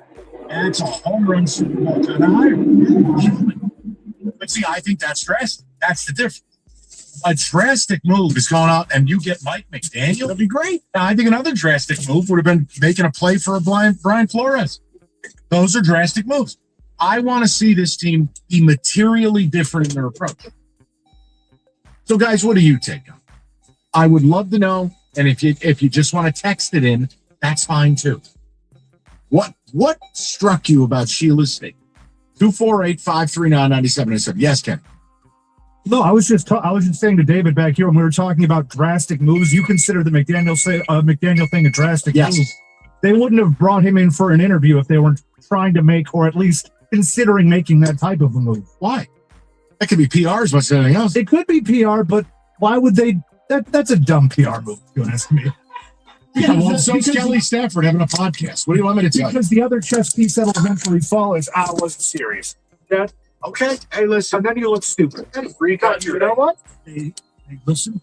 And it's a home run Super Bowl kind of hire. But see, I think that's drastic. That's the difference. A drastic move is going out and you get Mike McDaniel. That'd be great. Now, I think another drastic move would have been making a play for a Brian Flores. Those are drastic moves. I want to see this team be materially different in their approach. So, guys, what do you take on? I would love to know. And if you just want to text it in, that's fine too. What struck you about Sheila's statement? 248-539-9797. Yes, Ken.
No, I was just saying to David back here when we were talking about drastic moves. You consider the McDaniel thing a drastic move. They wouldn't have brought him in for an interview if they weren't trying to make, or at least considering making, that type of a move.
Why? That could be PR as much as anything else.
It could be PR, but why would they? That's a dumb PR move, if you ask me.
Yeah, well, so's Kelly Stafford having a podcast. What do you want me to tell you?
Because the other chess piece that'll eventually fall is, I wasn't serious. That,
okay. Hey, listen.
And then you look stupid.
You know what?
Hey, listen.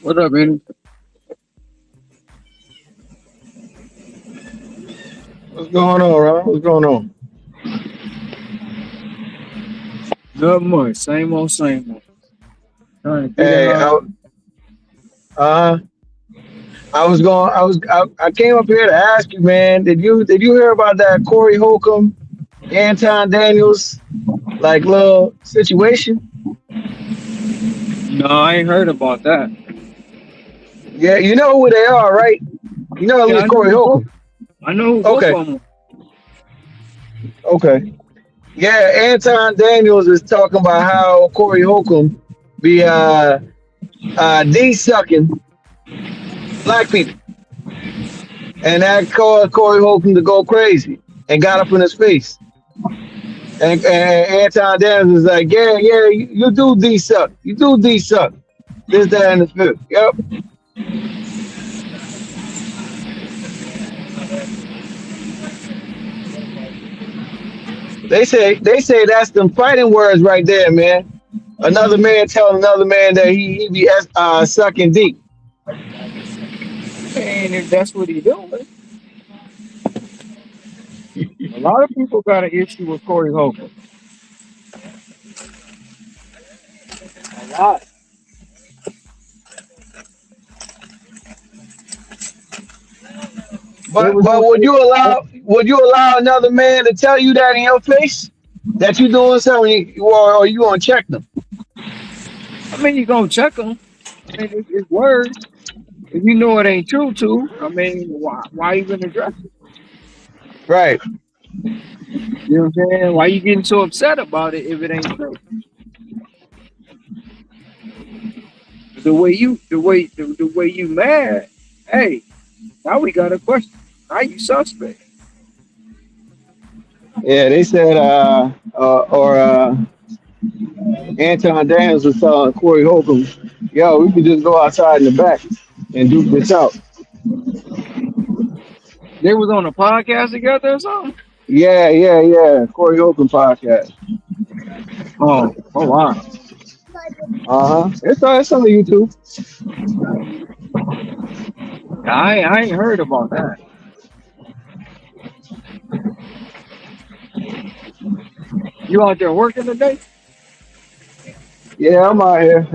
What up, man? What's What's going on, Ron? What's going on? Not much. Same old, same old. Trying to get
Hey, uh, I came up here to ask you, man. Did you hear about that Corey Holcomb, Anton Daniels, like little situation?
No, I ain't heard about that.
Yeah, you know who they are, right? You know at
Yeah, I
least
know
Corey
who
Holcomb.
I know who both
Okay,
of them.
okay. Yeah, Anton Daniels is talking about how Corey Holcomb be D sucking black people. And that caused Corey Holcomb to go crazy and got up in his face. And Anton Daniels was like, yeah, you do D suck. You do D suck. This, that, and the fifth. Yep. They say that's them fighting words right there, man. Another man telling another man that he be sucking deep.
And if that's what he doing, a lot of people got an issue with Corey Holcomb. A lot.
But would you allow another man to tell you that in your face that you doing something, or you gonna check them?
I mean, you gonna check them. I mean, it's words. If you know it ain't true, too. I mean, why even address it?
Right.
You know what I'm saying? Why you getting so upset about it if it ain't true? The way you mad. Hey, now we got a question. Are you suspect?
Yeah, they said Anton Daniels was telling Corey Holcomb, yo, we could just go outside in the back and duke this out.
They was on a podcast together or something?
Yeah. Corey Holcomb podcast.
Oh wow.
It's on YouTube.
I ain't heard about that. You out there working today?
Yeah, I'm out here.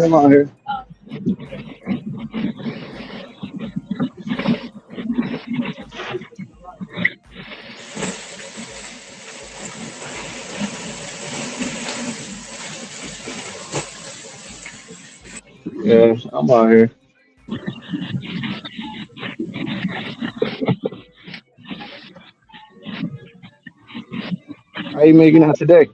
Yeah, I'm out here. How you making out today?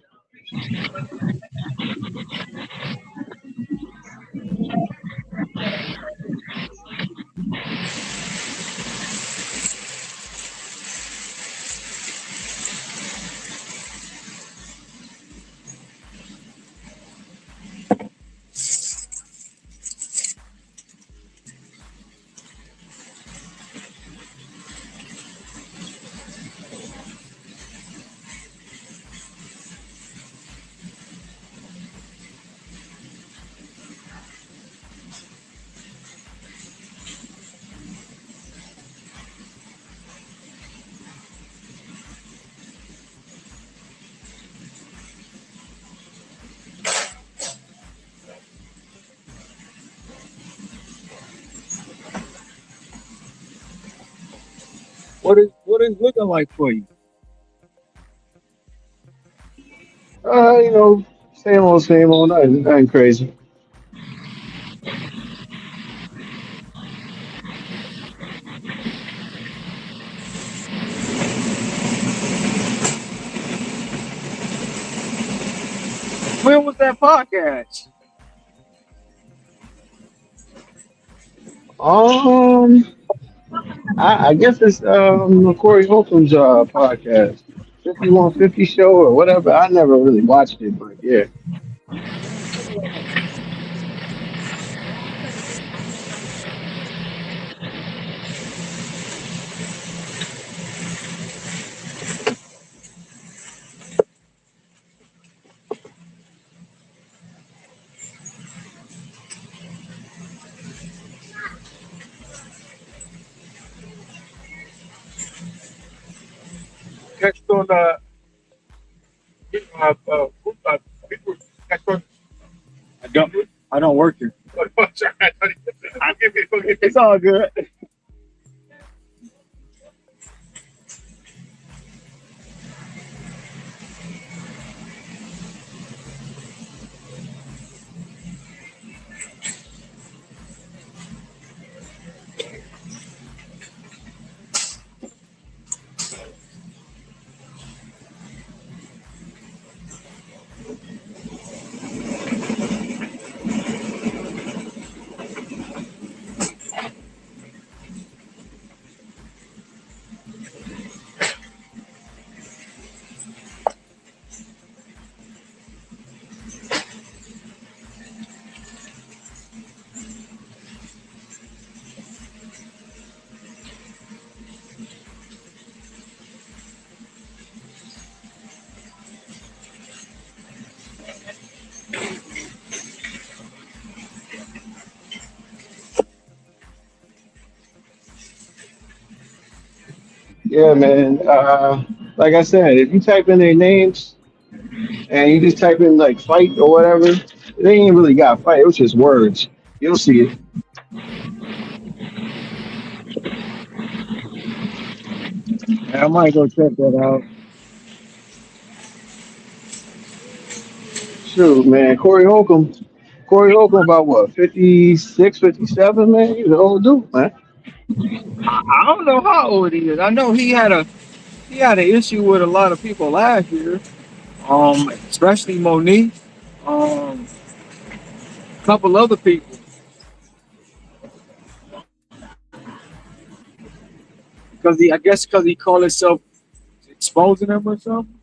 What is looking like for you?
Same old, nothing crazy.
When was that podcast?
I guess it's Corey Holcomb's podcast, 5150 show or whatever. I never really watched it, but yeah.
I don't work here. It's all good. Yeah, man. Like I said, if you type in their names and you just type in like fight or whatever, they ain't really got fight. It was just words. You'll see it. I might go check that out. Shoot, man. Corey Holcomb about what, 56, 57, man? He's an old dude, man. I don't know how old he is. I know he had an issue with a lot of people last year. Especially Monique. A couple other people. I guess because he called himself exposing them or something.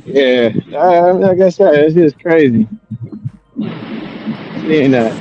Yeah, like I said, it's just crazy seeing that.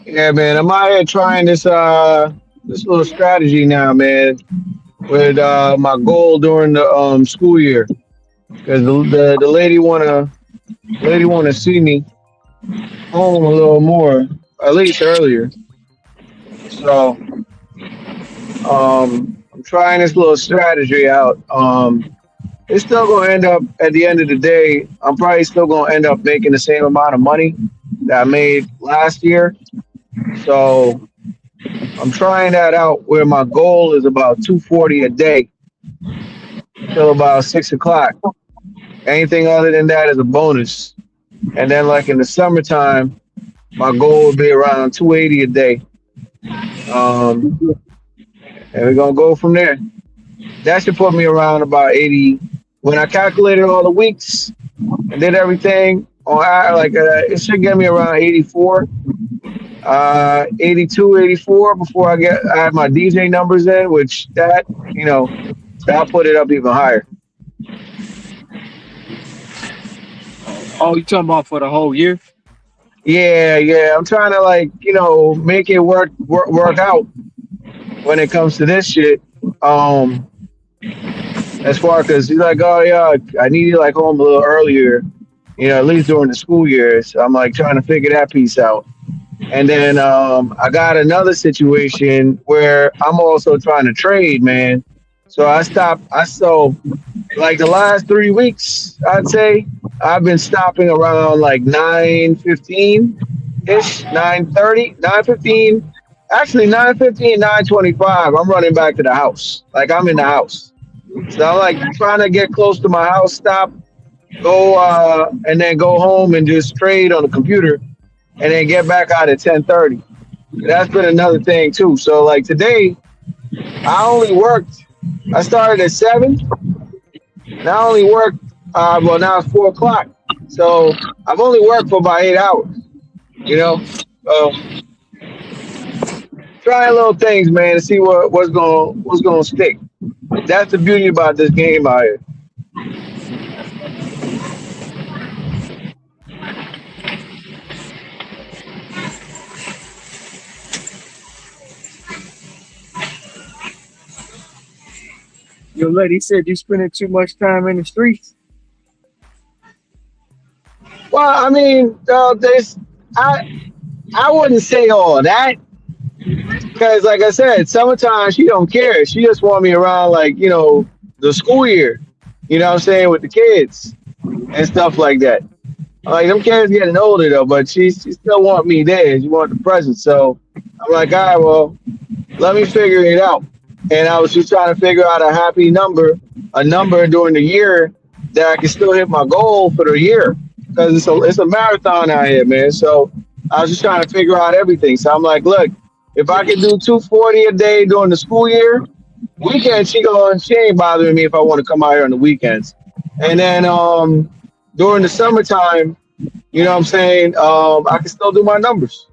Yeah, man. I'm out here trying this little strategy now, man, with my goal during the school year. Because the lady wanna see me home a little more, at least earlier. So I'm trying this little strategy out. It's still gonna end up at the end of the day. I'm probably still gonna end up making the same amount of money that I made last year. So I'm trying that out where my goal is about 240 a day till about 6 o'clock. Anything other than that is a bonus. And then like in the summertime, my goal would be around 280 a day. And we're gonna go from there. That should put me around about 80. When I calculated all the weeks and did everything it should get me around 84, 82, 84 before I add my DJ numbers in, which that'll put it up even higher.
Oh, you talking about for the whole year?
Yeah. I'm trying to make it work out when it comes to this shit. As far because he's like, oh yeah, I need you home a little earlier, at least during the school year. So I'm trying to figure that piece out. And then I got another situation where I'm also trying to trade, man. So the last 3 weeks, I'd say I've been stopping around 9:15 ish, 9:30, 9:15. Actually, 9:15, 9:25. I'm running back to the house. I'm in the house. So I'm trying to get close to my house, stop, go, and then go home and just trade on the computer, and then get back out at 10:30. That's been another thing too. So today, I started at 7. And I only worked. Now it's 4 o'clock. So I've only worked for about 8 hours. So trying little things, man, to see what's gonna stick. That's the beauty about this game out here.
Your lady said you spending too much time in the streets.
Well, I mean, I wouldn't say all that because, like I said, summertime she don't care. She just want me around, the school year. You know what I'm saying, with the kids and stuff like that. Them kids getting older though, but she still want me there. She want the present. So I'm like, all right, well, let me figure it out. And I was just trying to figure out a number during the year that I can still hit my goal for the year because it's a marathon out here, man. So I was just trying to figure out everything. So I'm like, look, if I can do 240 a day during the school year, weekends she ain't bothering me if I want to come out here on the weekends. And then during the summertime, you know what I'm saying, I can still do my numbers.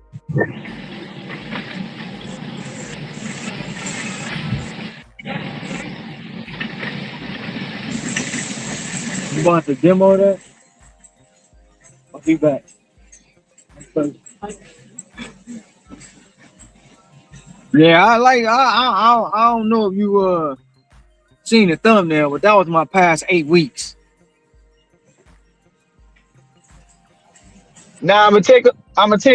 You want to demo that? I'll be back. Yeah, I don't know if you seen the thumbnail, but that was my past 8 weeks.
Now I'm gonna take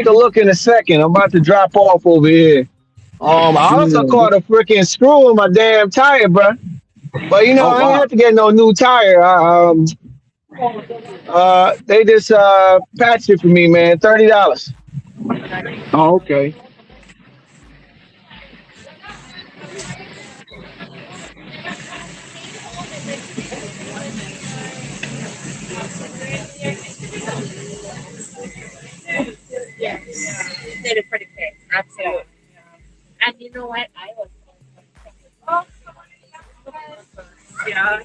a look in a second. I'm about to drop off over here. I also caught a freaking screw in my damn tire, bro. But I ain't have to get no new tire. They just patched it for me, man. $30.
Oh, okay.
Yes, you did it pretty quick. Absolutely. And you know what? I was. Yeah.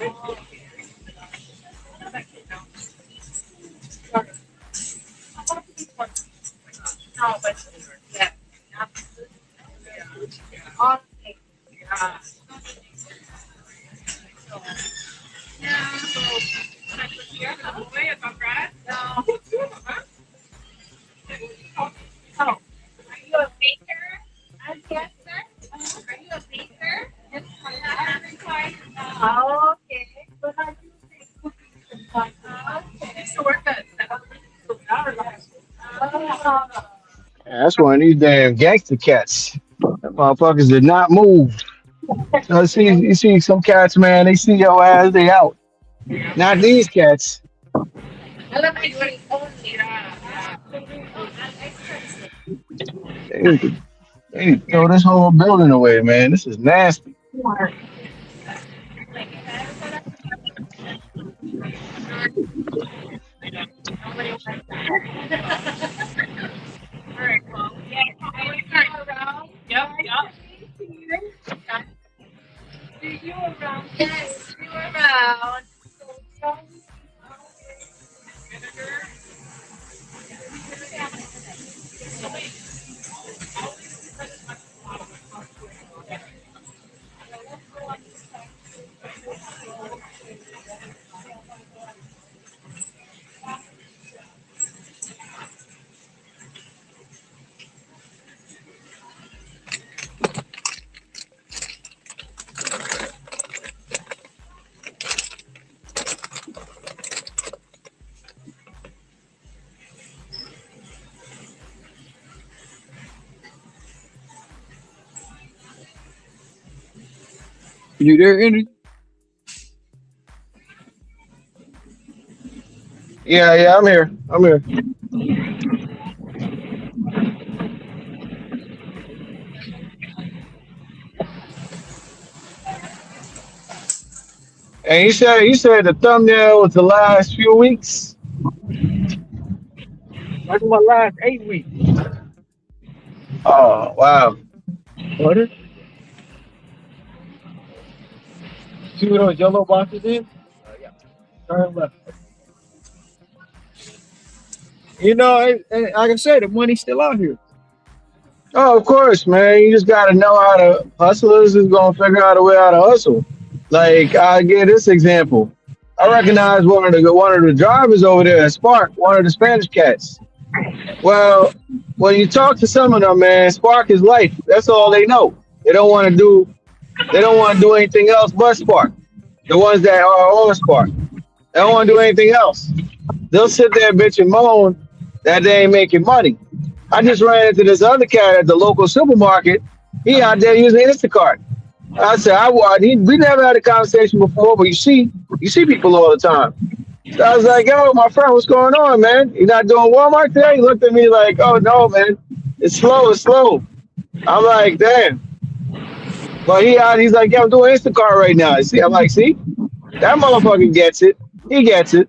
No, but yeah. All things. Yeah. So here, the boy about Brad. No. Oh, are you a baker? Yes, sir. Are you a baker? Yes, oh, okay. But I do make cookies and fun. Okay. So work at
That's one of these damn gangster cats. That motherfuckers did not move. So you see some cats, man, they see your ass, they out. Not these cats.
I love how you already own it.
They throw this whole building away, man. This is nasty.
Alright, well, yeah, yep. See you around. Yes, see you around.
You there, Henry?
Yeah, I'm here. I'm here. And you said the thumbnail was the last few weeks.
That's my last 8 weeks.
Oh wow.
Butter. See what those yellow boxes in? Yeah. Turn left. You know, like I said, the money's still out here.
Oh, of course, man. You just gotta know how to hustlers is gonna figure out a way how to hustle. Like I give this example. I recognize one of the drivers over there at Spark, one of the Spanish cats. Well, when you talk to some of them, man, Spark is life. That's all they know. They don't want to do anything else but Spark. The ones that are on Spark. They don't want to do anything else. They'll sit there, bitch, and moan that they ain't making money. I just ran into this other cat at the local supermarket. He out there using Instacart. I said, we never had a conversation before, but you see people all the time. So I was like, yo, my friend, what's going on, man? You not doing Walmart today? He looked at me like, oh, no, man. It's slow. I'm like, damn. But he's like, yeah, I'm doing Instacart right now. See, I'm like, see? That motherfucker gets it. He gets it.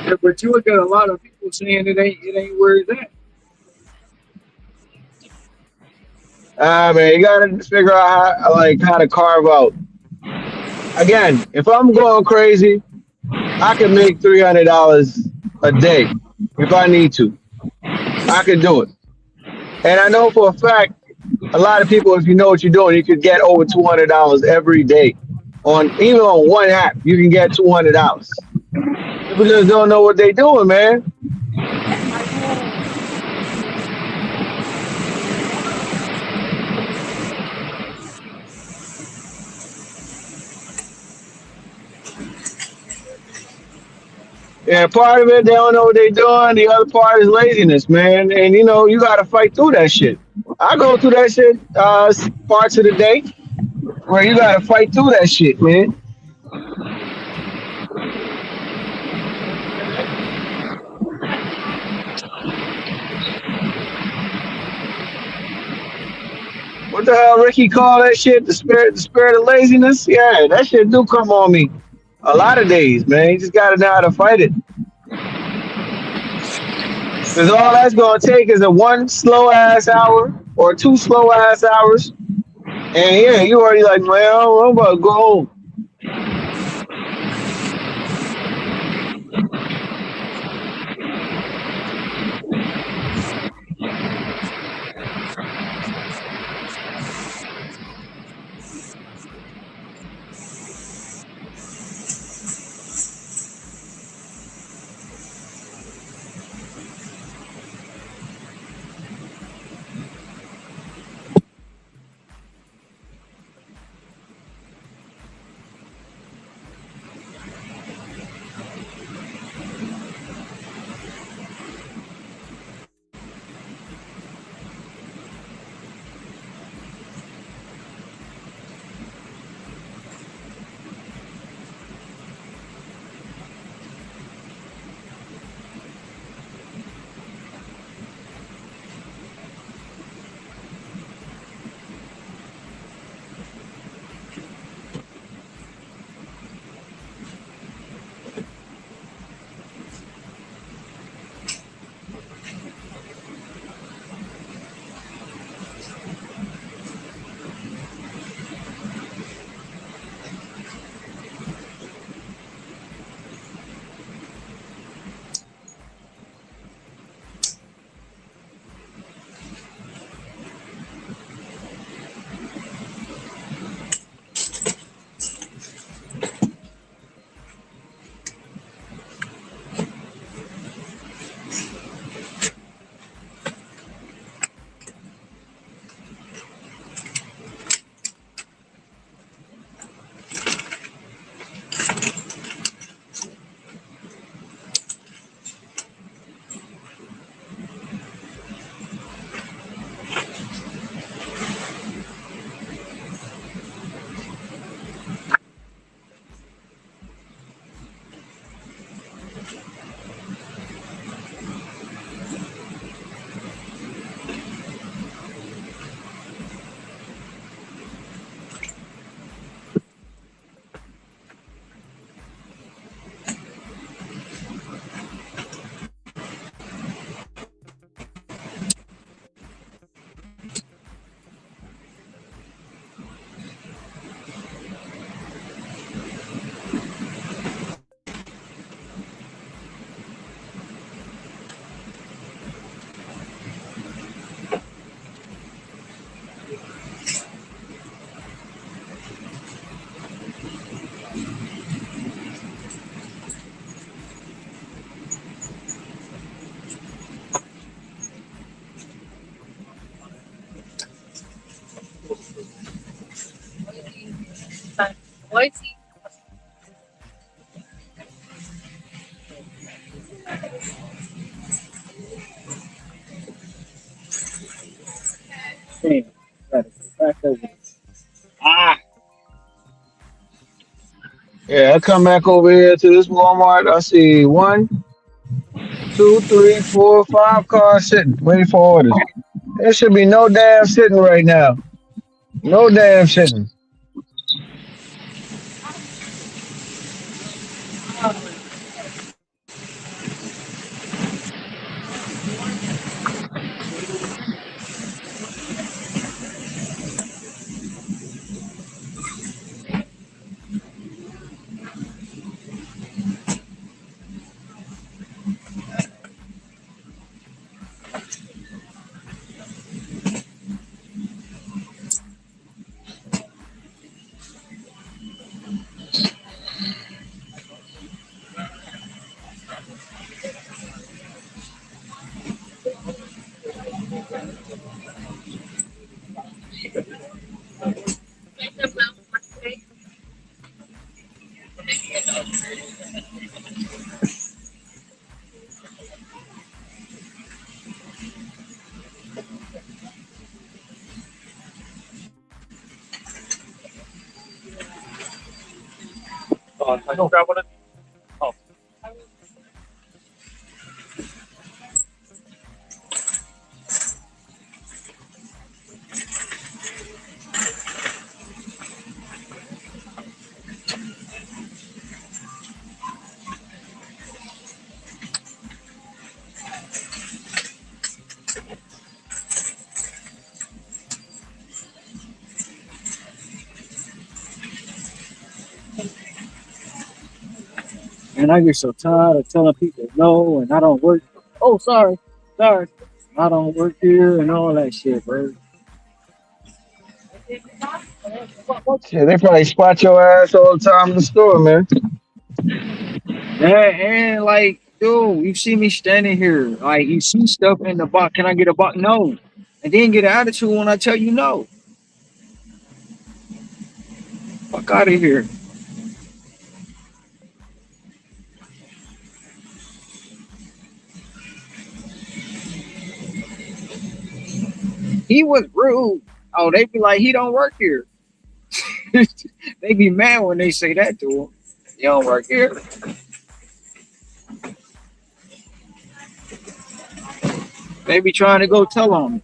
Yeah, but you look at a lot of people saying it ain't where it's at.
Man, you gotta figure out how to carve out. Again, if I'm going crazy, I can make $300 a day if I need to. I can do it. And I know for a fact, a lot of people, if you know what you're doing, you could get over $200 every day. Even on one app, you can get $200. People just don't know what they're doing, man. Yeah, part of it, they don't know what they're doing. The other part is laziness, man. And, you know, you got to fight through that shit. I go through that shit parts of the day where you got to fight through that shit, man. What the hell Ricky call that shit? The spirit of laziness? Yeah, that shit do come on me a lot of days, man. You just gotta know how to fight it. Because all that's gonna take is a one slow ass hour or two slow ass hours. And yeah, you already like, man, I'm about to go home.
Boise.
Damn. Gotta get back over. Ah.
Yeah, I come back over here to this Walmart. I see 1, 2, 3, 4, 5 cars sitting, waiting for orders. There should be no damn sitting right now. No damn sitting.
I don't grab one of these. Oh.
And I get so tired of telling people no, and I don't work. Oh, sorry. I don't work here and all that shit, bro.
Yeah, they probably spot your ass all the time in the store, man.
Yeah, and like, dude, you see me standing here, like you see stuff in the box. Can I get a box? No. And then get an attitude when I tell you no. Fuck out of here. He was rude. Oh, they be like, he don't work here. They be mad when they say that to him. You don't work here. They be trying to go tell on me.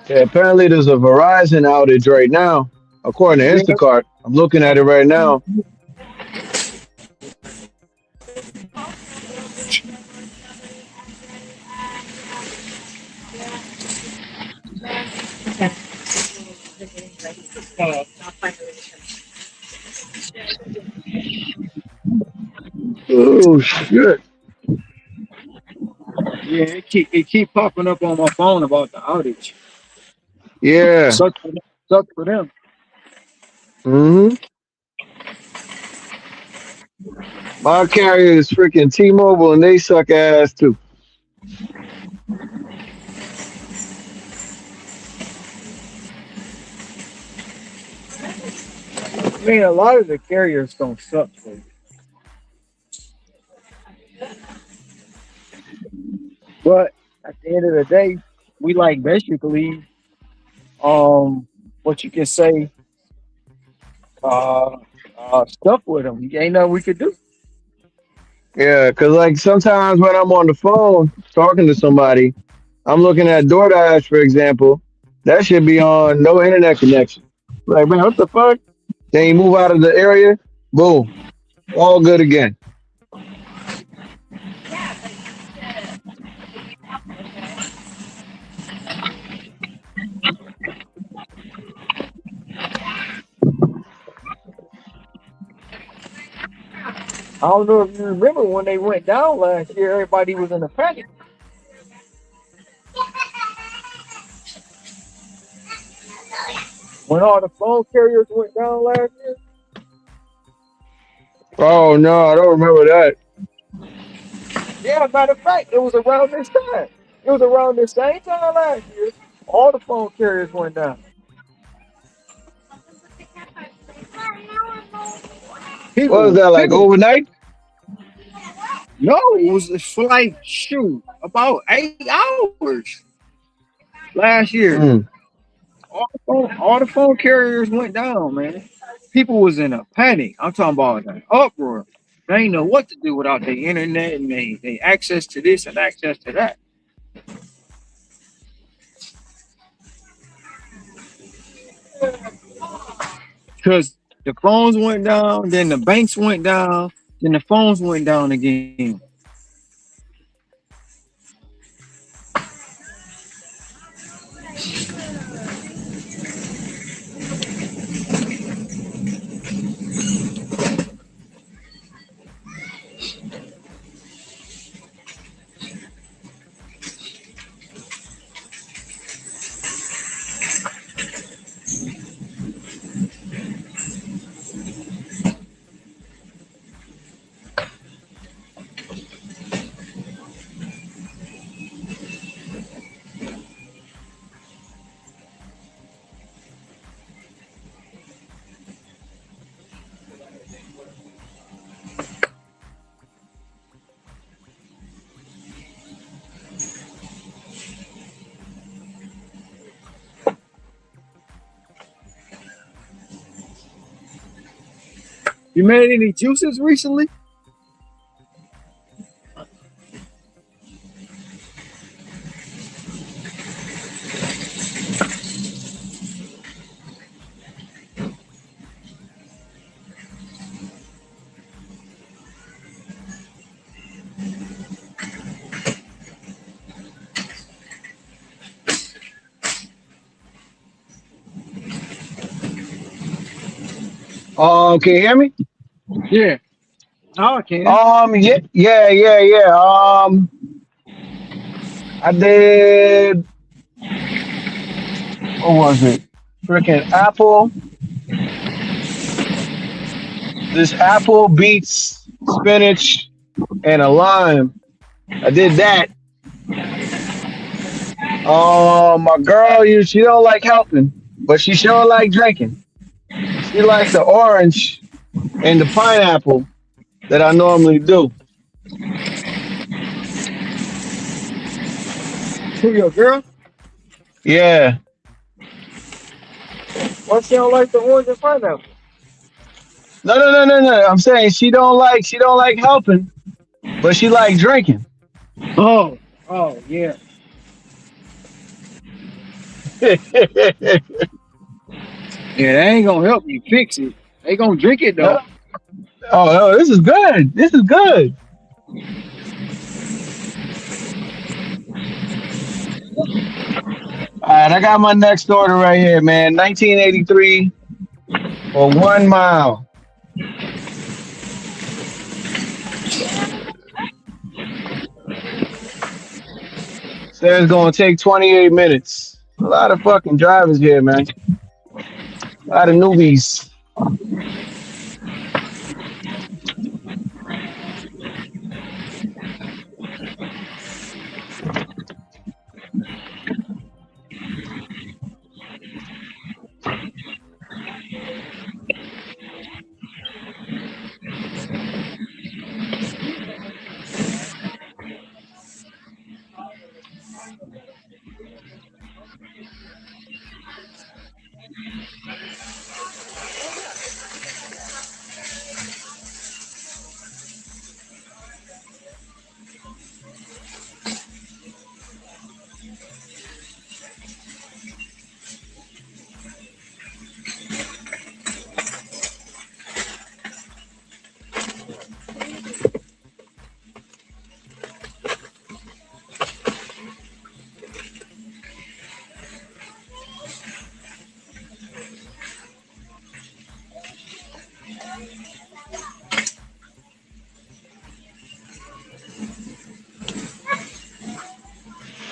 Yeah, apparently there's a Verizon outage right now, according to Instacart. I'm looking at it right now. Oh shit!
Yeah, it keep popping up on my phone about the outage.
Yeah.
Sucks for them.
Mm-hmm. My carrier is freaking T-Mobile, and they suck ass too.
I mean, a lot of the carriers don't suck. Baby. But at the end of the day, we like basically, what you can say, stuff with them. Ain't nothing we could do.
Yeah, because like sometimes when I'm on the phone talking to somebody, I'm looking at DoorDash, for example. That should be on no internet connection. Like, man, what the fuck? Then you move out of the area, boom, all good again.
I don't know if you remember when they went down last year, everybody was in a panic. When all the phone carriers went down last year.
Oh no, I don't remember that.
Yeah, matter of fact, it was around this time. It was around the same time last year. All the phone carriers went down.
What was that, like overnight?
No, it was for like, shoot, about 8 hours last year. All the phone carriers went down, man. People was in a panic. I'm talking about an uproar. They ain't know what to do without the internet and they access to this and access to that. Because the phones went down, then the banks went down, then the phones went down again. You made any juices recently?
Can you hear me?
Yeah. Oh, I can.
Yeah. I did. What was it? Freaking apple. This apple, beets, spinach, and a lime. I did that. My girl, she don't like helping, but she sure like drinking. She likes the orange and the pineapple that I normally do.
Who, your girl?
Yeah.
Why she don't like the orange and pineapple?
No. I'm saying she don't like helping, but she like drinking.
Oh, yeah. Yeah, that ain't gonna help you fix it. They gonna drink it though.
Oh, this is good. This is good. All right, I got my next order right here, man. 1983 for 1 mile. Says it's gonna take 28 minutes. A lot of fucking drivers here, man. A lot of newbies.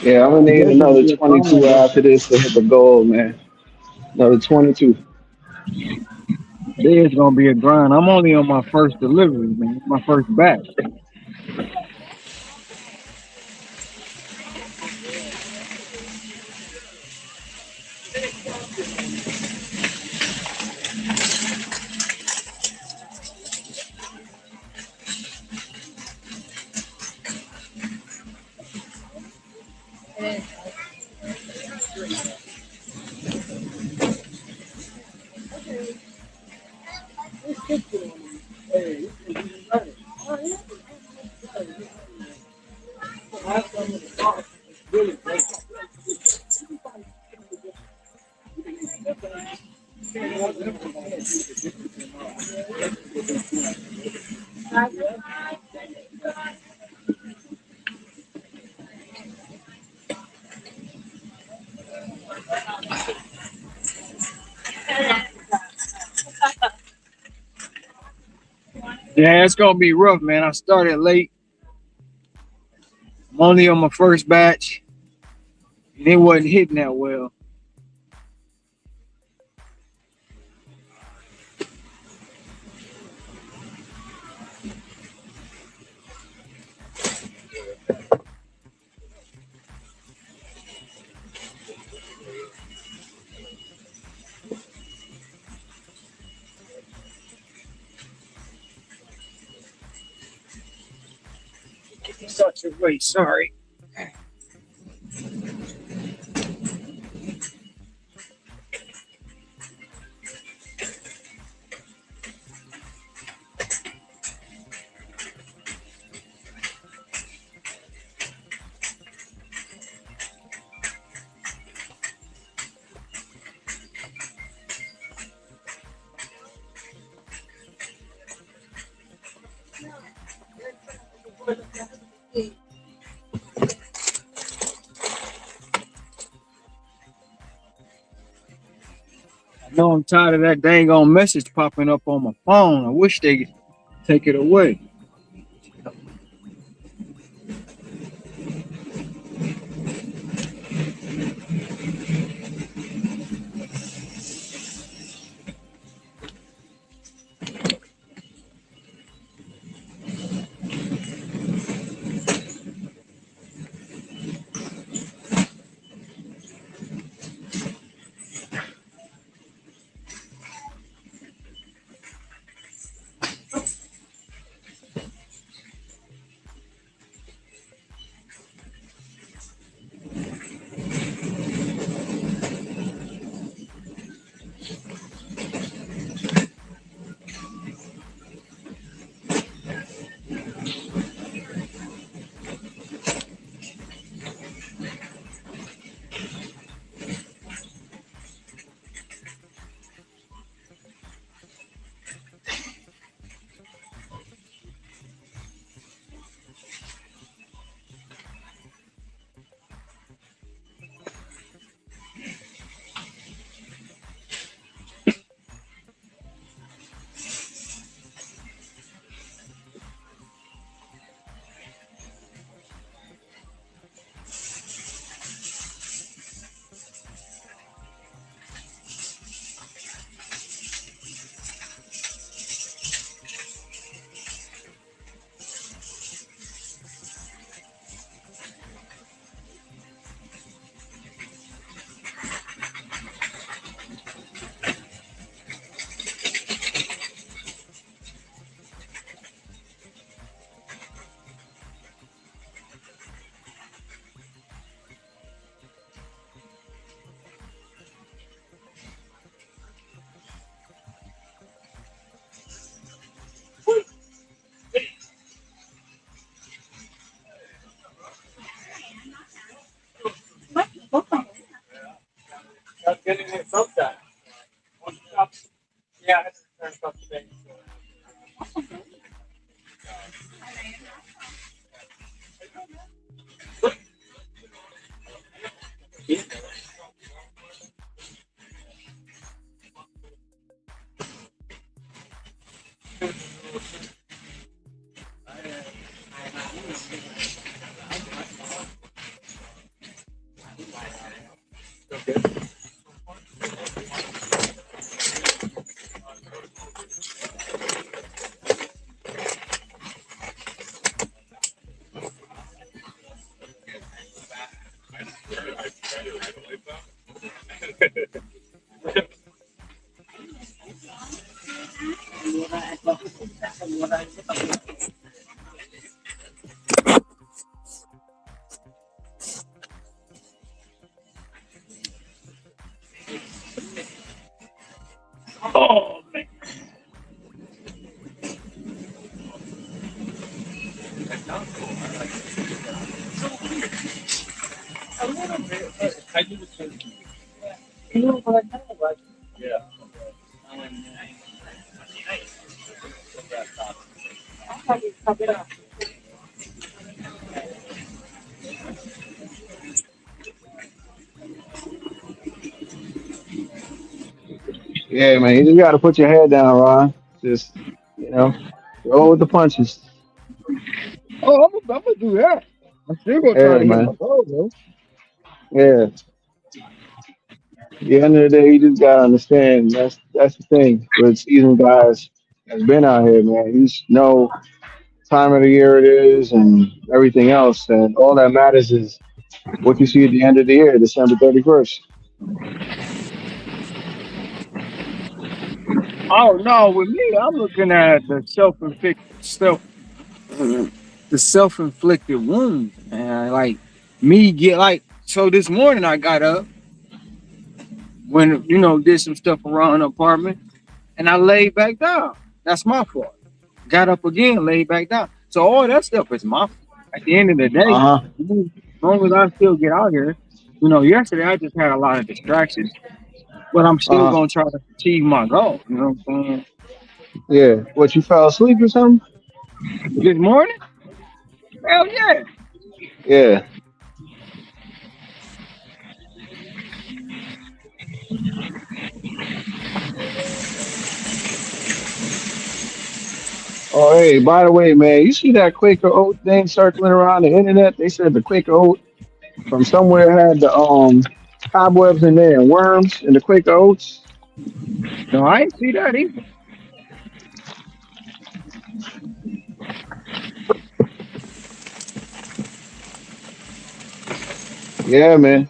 Yeah, I'm gonna need another 22 after this to hit the goal, man. Another 22.
It's gonna be a grind. I'm only on my first delivery, man. My first batch. Yeah, it's gonna be rough, man. I started late. I'm only on my first batch, and it wasn't hitting that well. Such a way, sorry. No, I'm tired of that dang on message popping up on my phone. I wish they could take it away.
Getting it sometime. Yeah, it's turned up today. Oh, man. A little bit, but I do the same. You know what I kind of like? Yeah.
Yeah, man, you just got to put your head down, Ron. Just, roll with the punches.
Oh, I'm gonna do that. I'm still gonna try
Yeah,
to hit my
man.
goal, though.
Yeah. At the end of the day, you just gotta understand that's the thing with seasoned guys that's been out here, man. You just know time of the year it is and everything else, and all that matters is what you see at the end of the year, December 31st.
Oh no, with me, I'm looking at the self-inflicted wounds, man. Like me get like so this morning I got up when did some stuff around the apartment and I laid back down. That's my fault. Got up again, laid back down. So all that stuff is my fault. At the end of the day, as long as I still get out here, yesterday I just had a lot of distractions, but I'm still gonna try to achieve my goal. You know what I'm saying?
Yeah. What, you fell asleep or something?
This morning? Hell yeah.
Yeah. Oh, hey, by the way, man, you see that Quaker Oat thing circling around the internet? They said the Quaker Oat from somewhere had the cobwebs in there and worms in the Quaker Oats. No, I ain't see that either. Yeah, man.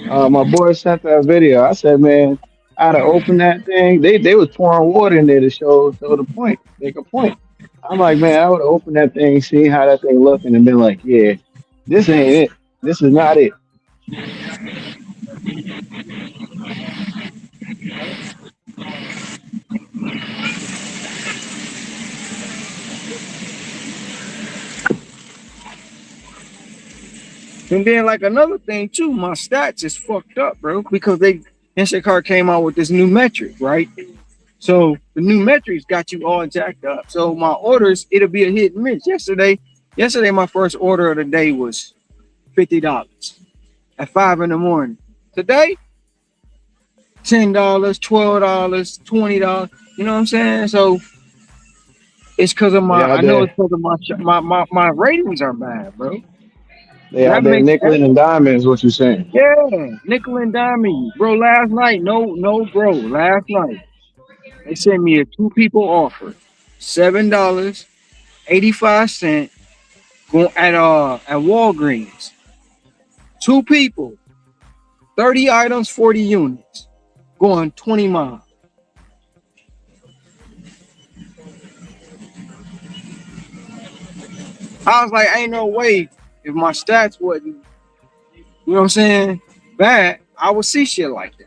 My boy sent that video. I said, man, how to open that thing. They was pouring water in there to show the point, make a point. I'm like, man, I would open that thing, see how that thing looked, and then been like, yeah, this ain't it. This is not it. And then like another thing too, my stats is fucked up, bro, because they Instacart came out with this new metric, right? So the new metrics got you all jacked up. So my orders, it'll be a hit and miss. Yesterday, my first order of the day was $50 at 5 a.m. Today, $10, $12, $20. You know what I'm saying? So it's because of my. I know it's because of my ratings are bad, bro.
They out there nickel and diamond is what you're saying.
Yeah, nickel and diamond, bro. Last night, bro. Last night, they sent me a 2 people offer, $7.85 going at Walgreens. 2 people, 30 items, 40 units, going 20 miles. I was like, ain't no way if my stats wasn't, you know what I'm saying, bad, I would see shit like that.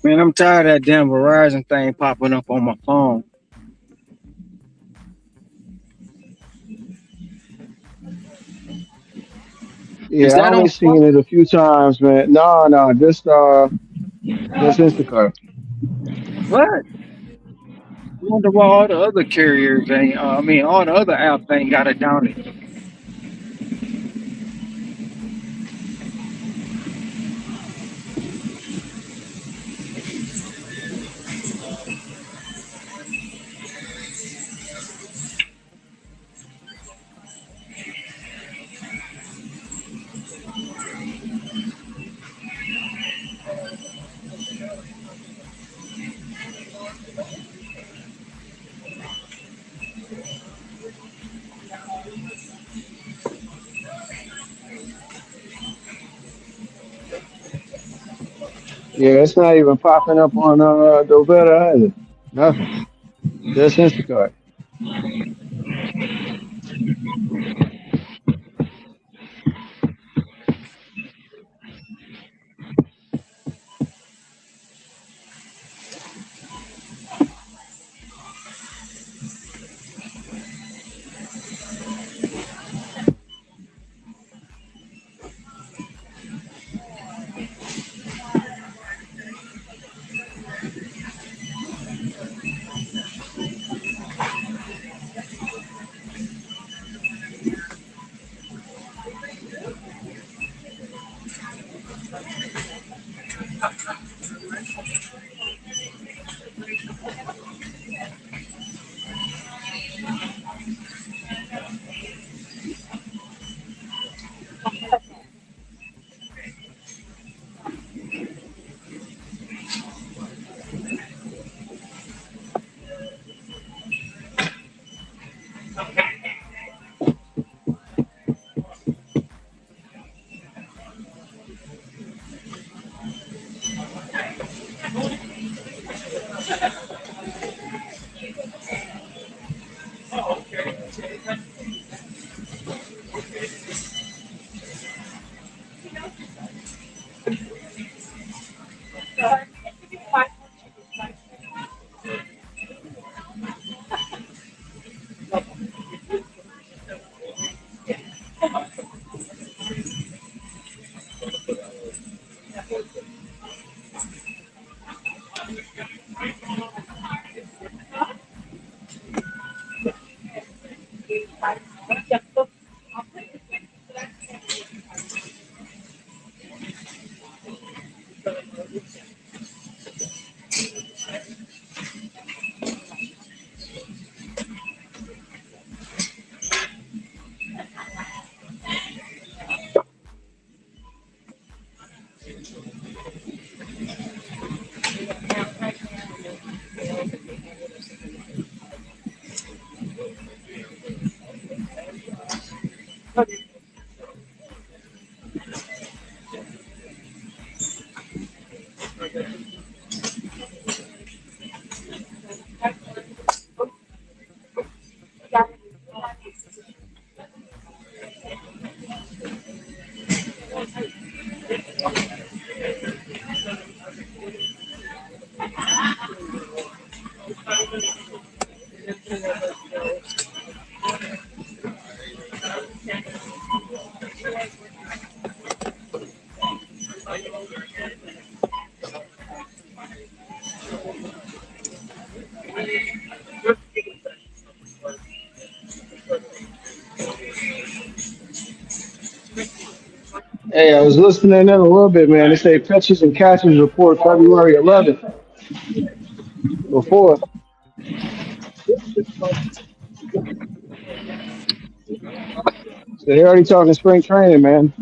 Man, I'm tired of that damn Verizon thing popping up on my phone.
Yeah,
Is
I
that
only
on?
seen it a few times, man. No, just Instacart.
What? Wonder why all the other carriers ain't. I mean, all the other apps ain't got it down it.
Yeah, it's not even popping up on Doveta either. Nothing. Just Instacart. Hey, I was listening in a little bit, man. They say catches and catches report February 11th before. So they're already talking spring training, man.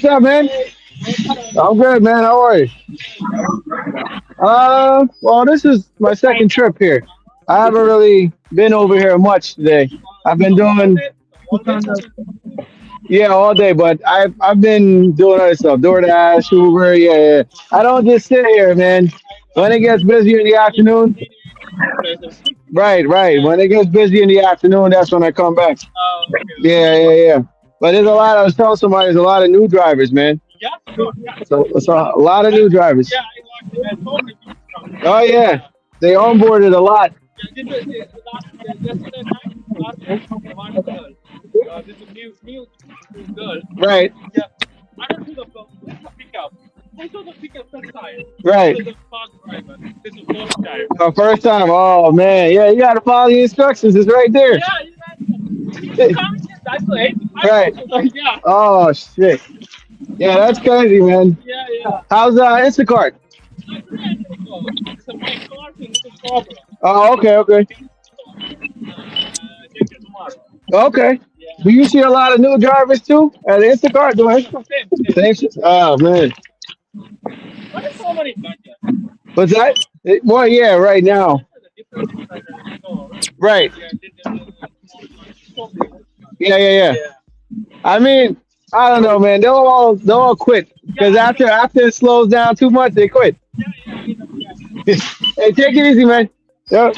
up, man? I'm good, man. How are you? Well, this is my second trip here. I haven't really been over here much today. I've been doing, yeah, all day, but I've been doing other stuff, DoorDash, Uber, yeah. I don't just sit here, man. When it gets busy in the afternoon, right. When it gets busy in the afternoon, that's when I come back. Yeah. But there's a lot. I was telling somebody, there's a lot of new drivers, man. So a lot of new drivers. Oh yeah, they onboarded a lot. Right. Right. First time. Oh man, yeah, you gotta follow the instructions. It's right there. Right. Oh shit. Yeah, that's crazy, man. How's Instacart? Oh, okay. Okay. Do you see a lot of new drivers too at Instacart doing Instacart? Thanks. Oh man. What's that? Well, yeah, right now. Right. Yeah. I mean, I don't know, man. They'll all quit because after it slows down too much, they quit. Hey, take it easy, man. Yep.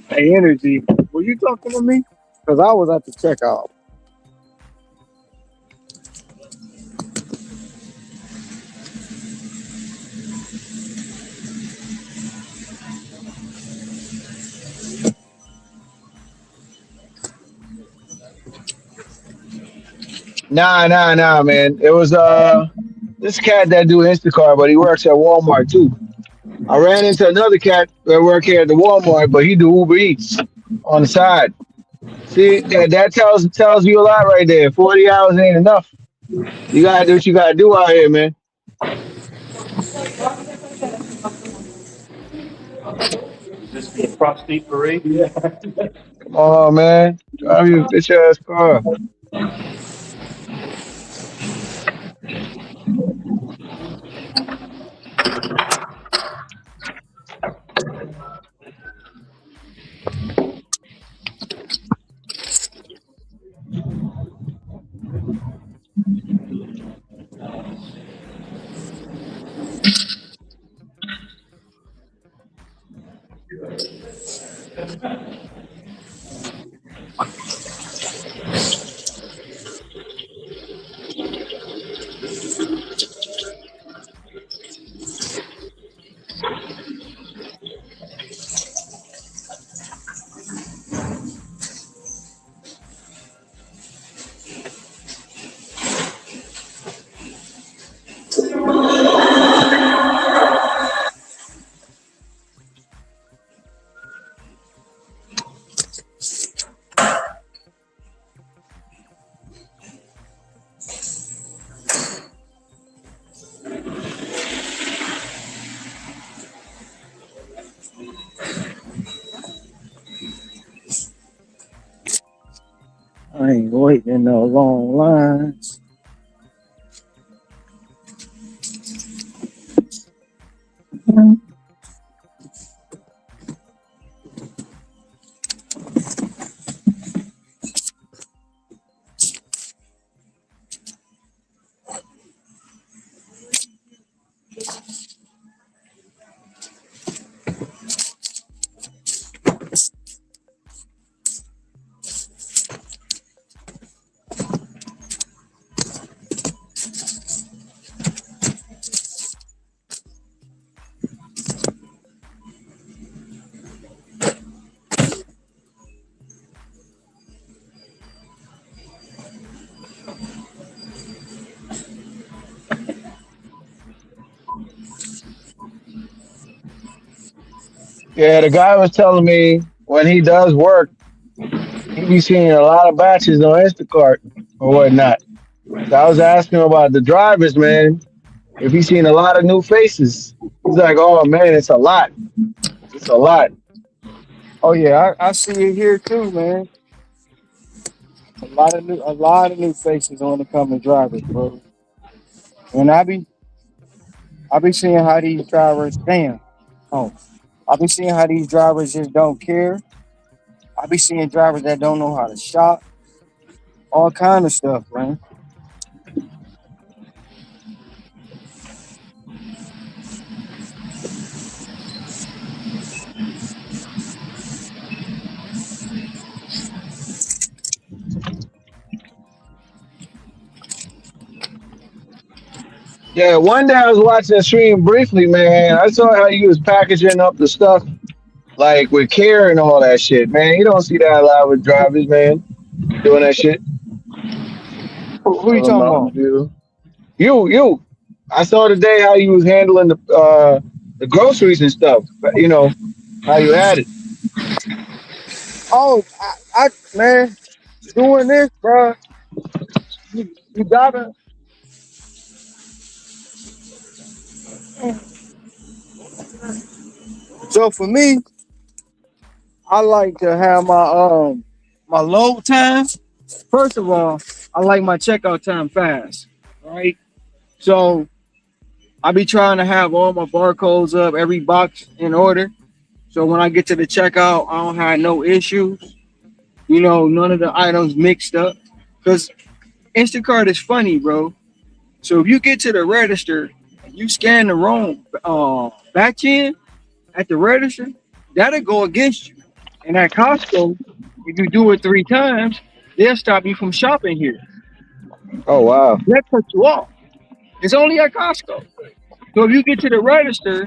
Hey, Energy, were you talking to me? Because I was at the checkout. Nah, man. It was this cat that do Instacart, but he works at Walmart too. I ran into another cat that work here at the Walmart, but he do Uber Eats on the side. See, that tells you a lot right there. 40 hours ain't enough. You gotta do what you gotta do out here, man.
This be a prostate parade? Yeah.
Come on, man. Drive your bitch ass car. I ain't waiting in no long lines. Yeah, the guy was telling me when he does work, he be seeing a lot of batches on Instacart or whatnot. So I was asking him about the drivers, man. If he's seen a lot of new faces, he's like, "Oh man, it's a lot. It's a lot."
Oh yeah, I see it here too, man. A lot of new faces on the coming drivers, bro. And I be seeing how these drivers I be seeing how these drivers just don't care. I be seeing drivers that don't know how to shop, all kind of stuff, man.
Yeah, one day I was watching the stream briefly, man. I saw how you was packaging up the stuff like with care and all that shit, man. You don't see that a lot with drivers, man, doing that shit.
Who you talking about?
You. I saw today how you was handling the groceries and stuff. You know how you had it.
Oh, I man, doing this, bro. You gotta. So for me, I like to have my load time. First of all, I like my checkout time fast, right? So I be trying to have all my barcodes up, every box in order. So when I get to the checkout, I don't have no issues. You know, none of the items mixed up. Because Instacart is funny, bro. So if you get to the register and you scan the wrong batch in at the register, that'll go against you. And at Costco, if you do it 3 times, they'll stop you from shopping here.
Oh wow.
That puts you off. It's only at Costco. So if you get to the register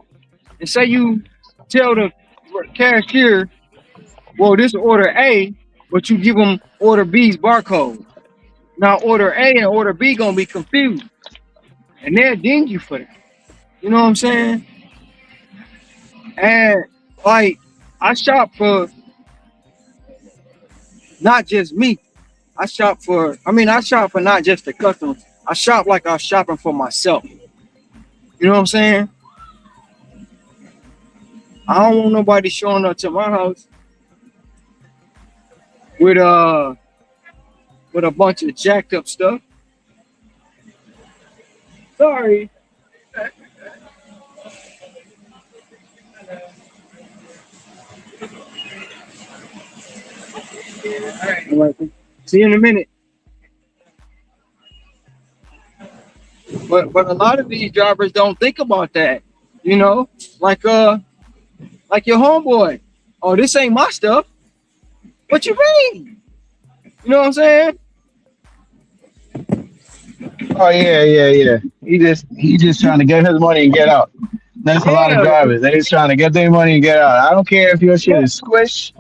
and say you tell the cashier, well, this is order A, but you give them order B's barcode. Now order A and order B gonna be confused. And they'll ding you for that. You know what I'm saying? And like I shop for not just me. I shop for not just the customers. I shop like I'm shopping for myself. You know what I'm saying? I don't want nobody showing up to my house with a bunch of jacked up stuff. Sorry. All right. See you in a minute. But a lot of these drivers don't think about that. You know, like your homeboy. Oh, this ain't my stuff. What you mean? You know what I'm saying?
Oh yeah. He just trying to get his money and get out. That's a lot of drivers. They just trying to get their money and get out. I don't care if your shit is squished.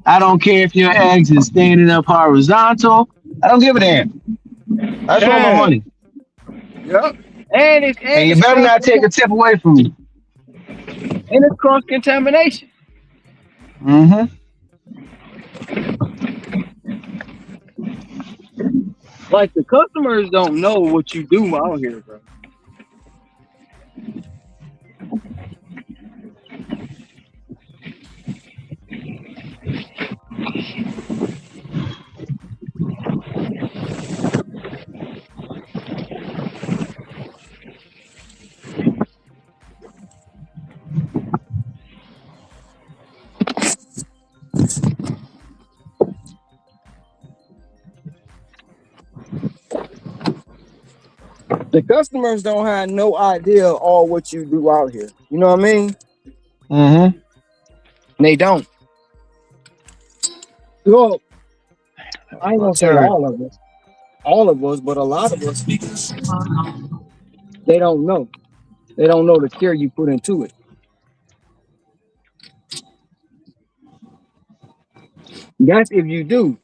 I don't care if your eggs is standing up horizontal. I don't give a damn. I just want my money.
Yep.
And you better not take a tip away from me.
And it's cross contamination.
Mm-hmm.
Like the customers don't know what you do out here, bro. The customers don't have no idea all what you do out here. You know what I mean?
Mm-hmm.
They don't. Well, I ain't gonna say all of us, but a lot of us, they don't know. They don't know the care you put into it. That's if you do.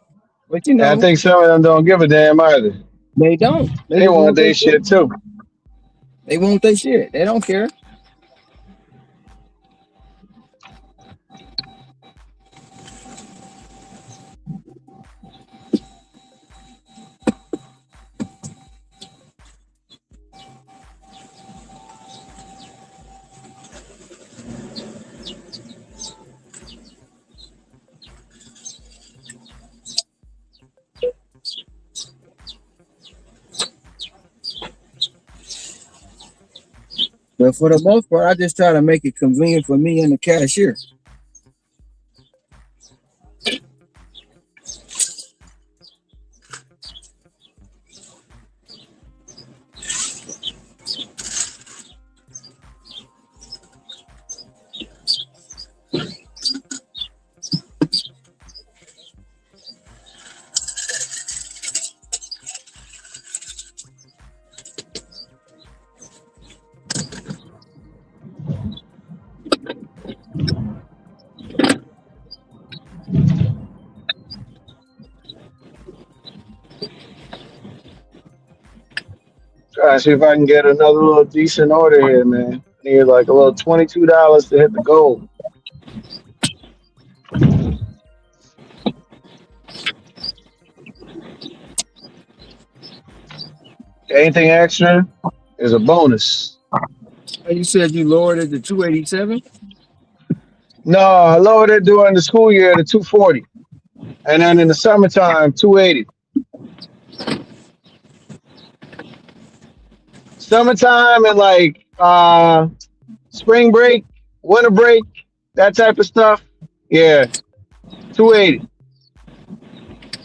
But you know,
I think some of them don't give a damn either.
They don't.
They want their shit too.
They want their shit. They don't care. But for the most part, I just try to make it convenient for me and the cashier.
Try to see if I can get another little decent order here, man. Need like a little $22 to hit the goal. Anything extra is a bonus.
You said you lowered it to 287?
No, I lowered it during the school year to 240. And then in the summertime, 280. Summertime and like spring break, winter break, that type of stuff. Yeah. 280.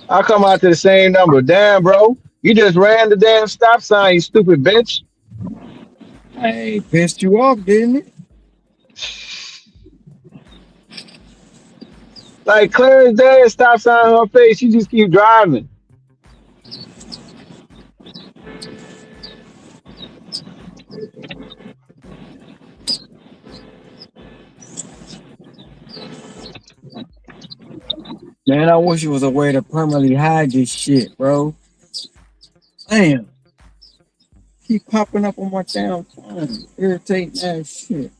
I'll come out to the same number. Damn, bro. You just ran the damn stop sign, you stupid bitch.
Hey, pissed you off, didn't it?
Like clear as day, stop sign on her face. You just keep driving.
Man, I wish it was a way to permanently hide this shit, bro. Damn. Keep popping up on my damn phone. Irritating ass shit.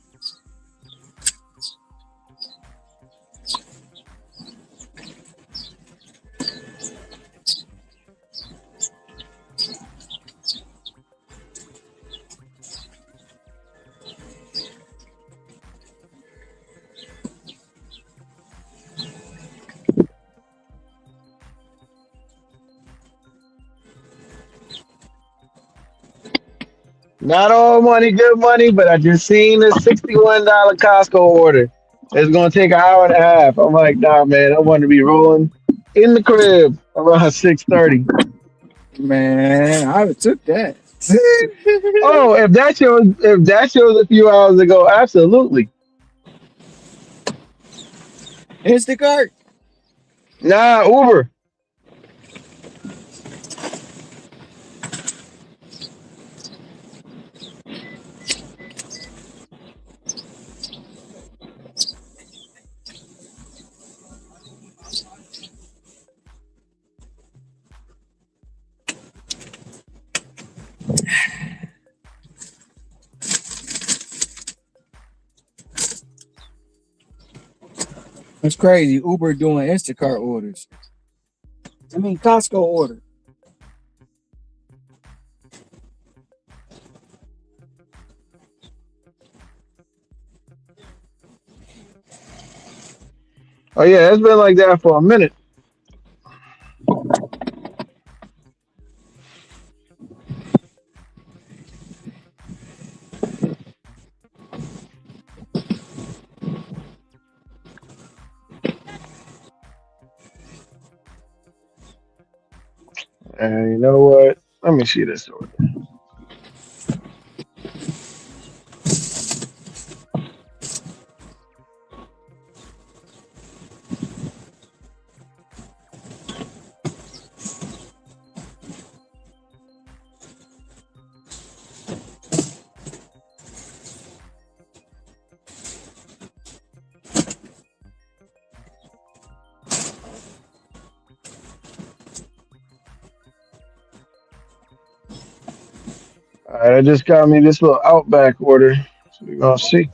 Not all money, good money, but I just seen this $61 Costco order. It's gonna take an hour and a half. I'm like, nah, man, I want to be rolling in the crib around 6:30.
Man, I would took that.
Oh, if that shows a few hours ago, absolutely.
Instacart?
Nah, Uber.
It's crazy. Uber doing Instacart orders. I mean, Costco order.
Oh yeah, it's been like that for a minute. And you know what? Let me see this order. All right, I just got me this little Outback order. So we're gonna see.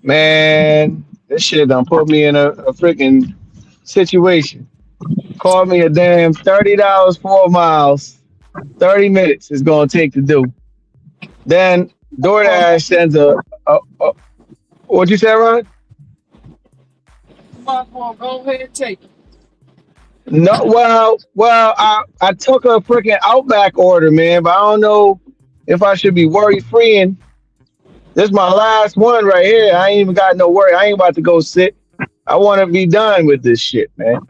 Man, this shit done put me in a freaking situation. Called me a damn $30 4 miles. 30 minutes is gonna take to do. Then DoorDash sends a what'd you say, Ron?
Go ahead and take it.
No, I took a freaking Outback order, man, but I don't know if I should be worry free. And this is my last one right here. I ain't even got no worry. I ain't about to go sit. I want to be done with this shit, man.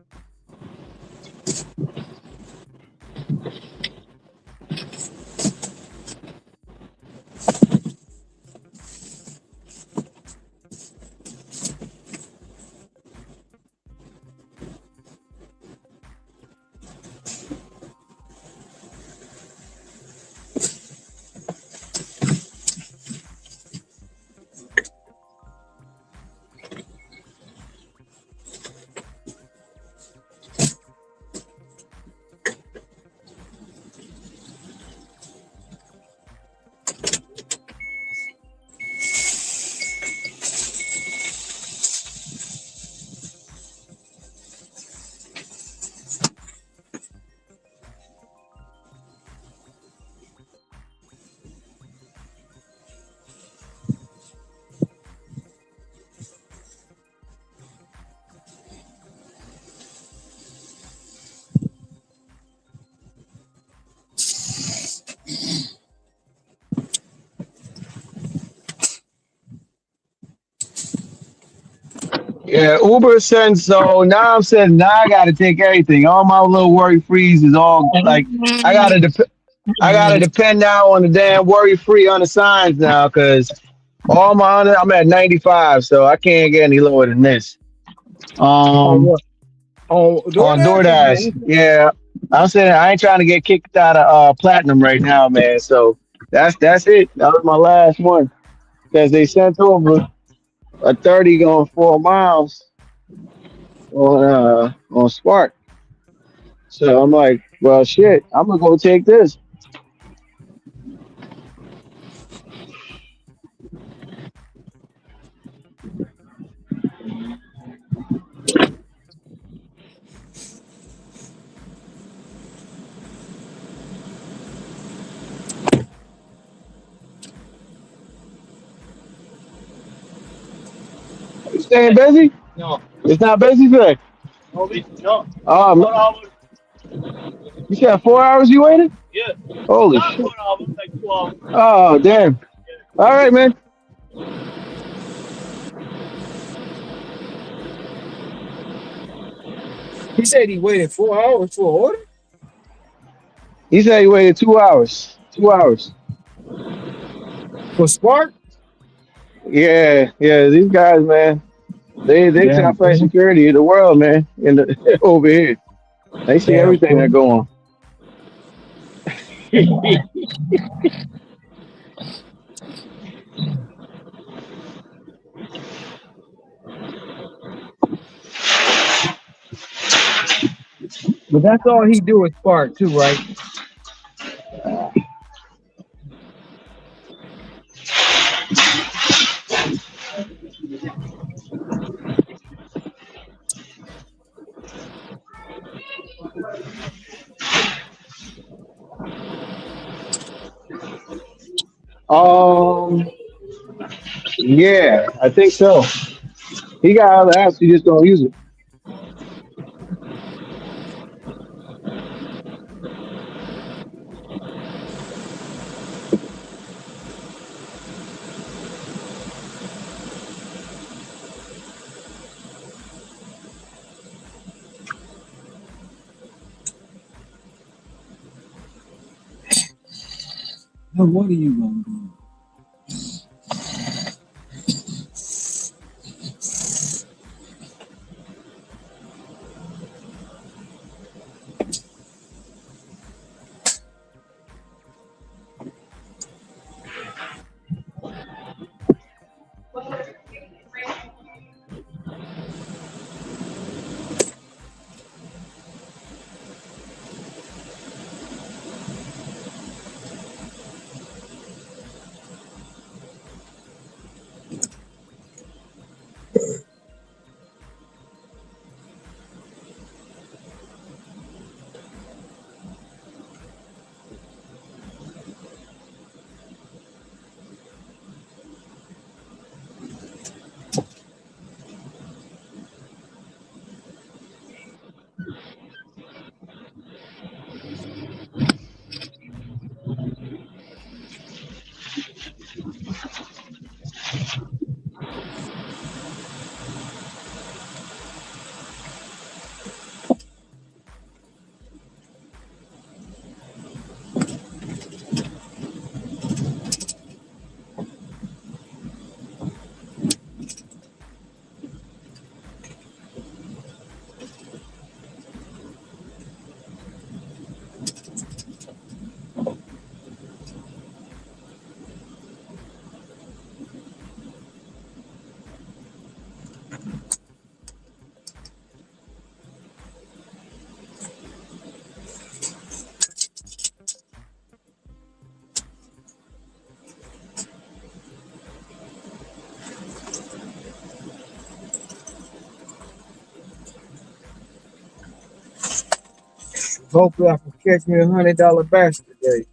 Yeah, Uber sends so now I'm saying now I gotta take everything. All my little worry frees is all like I gotta depend now on the damn worry free on the signs now because all my other I'm at 95, so I can't get any lower than this.
On
On
DoorDash?
DoorDash. Yeah. I'm saying I ain't trying to get kicked out of platinum right now, man. So that's it. That was my last one. Because they sent over a 30 going 4 miles on Spark. So I'm like, well shit, I'm gonna go take this. You staying busy?
No.
It's not busy today.
No.
You said 4 hours you waited?
Yeah.
Holy
Not
shit.
4 hours, like 2 hours.
Oh damn. All right, man.
He said he waited 4 hours for an order?
He said he waited 2 hours. 2 hours.
For Spark?
Yeah, these guys, man. They top flight security of the world, man. In the over here. They see everything that go on.
But that's all he do is Spark too, right?
Yeah, I think so. He got other apps, he just don't use it.
Now what are you gonna do? Hopefully I can catch me $100 bass today.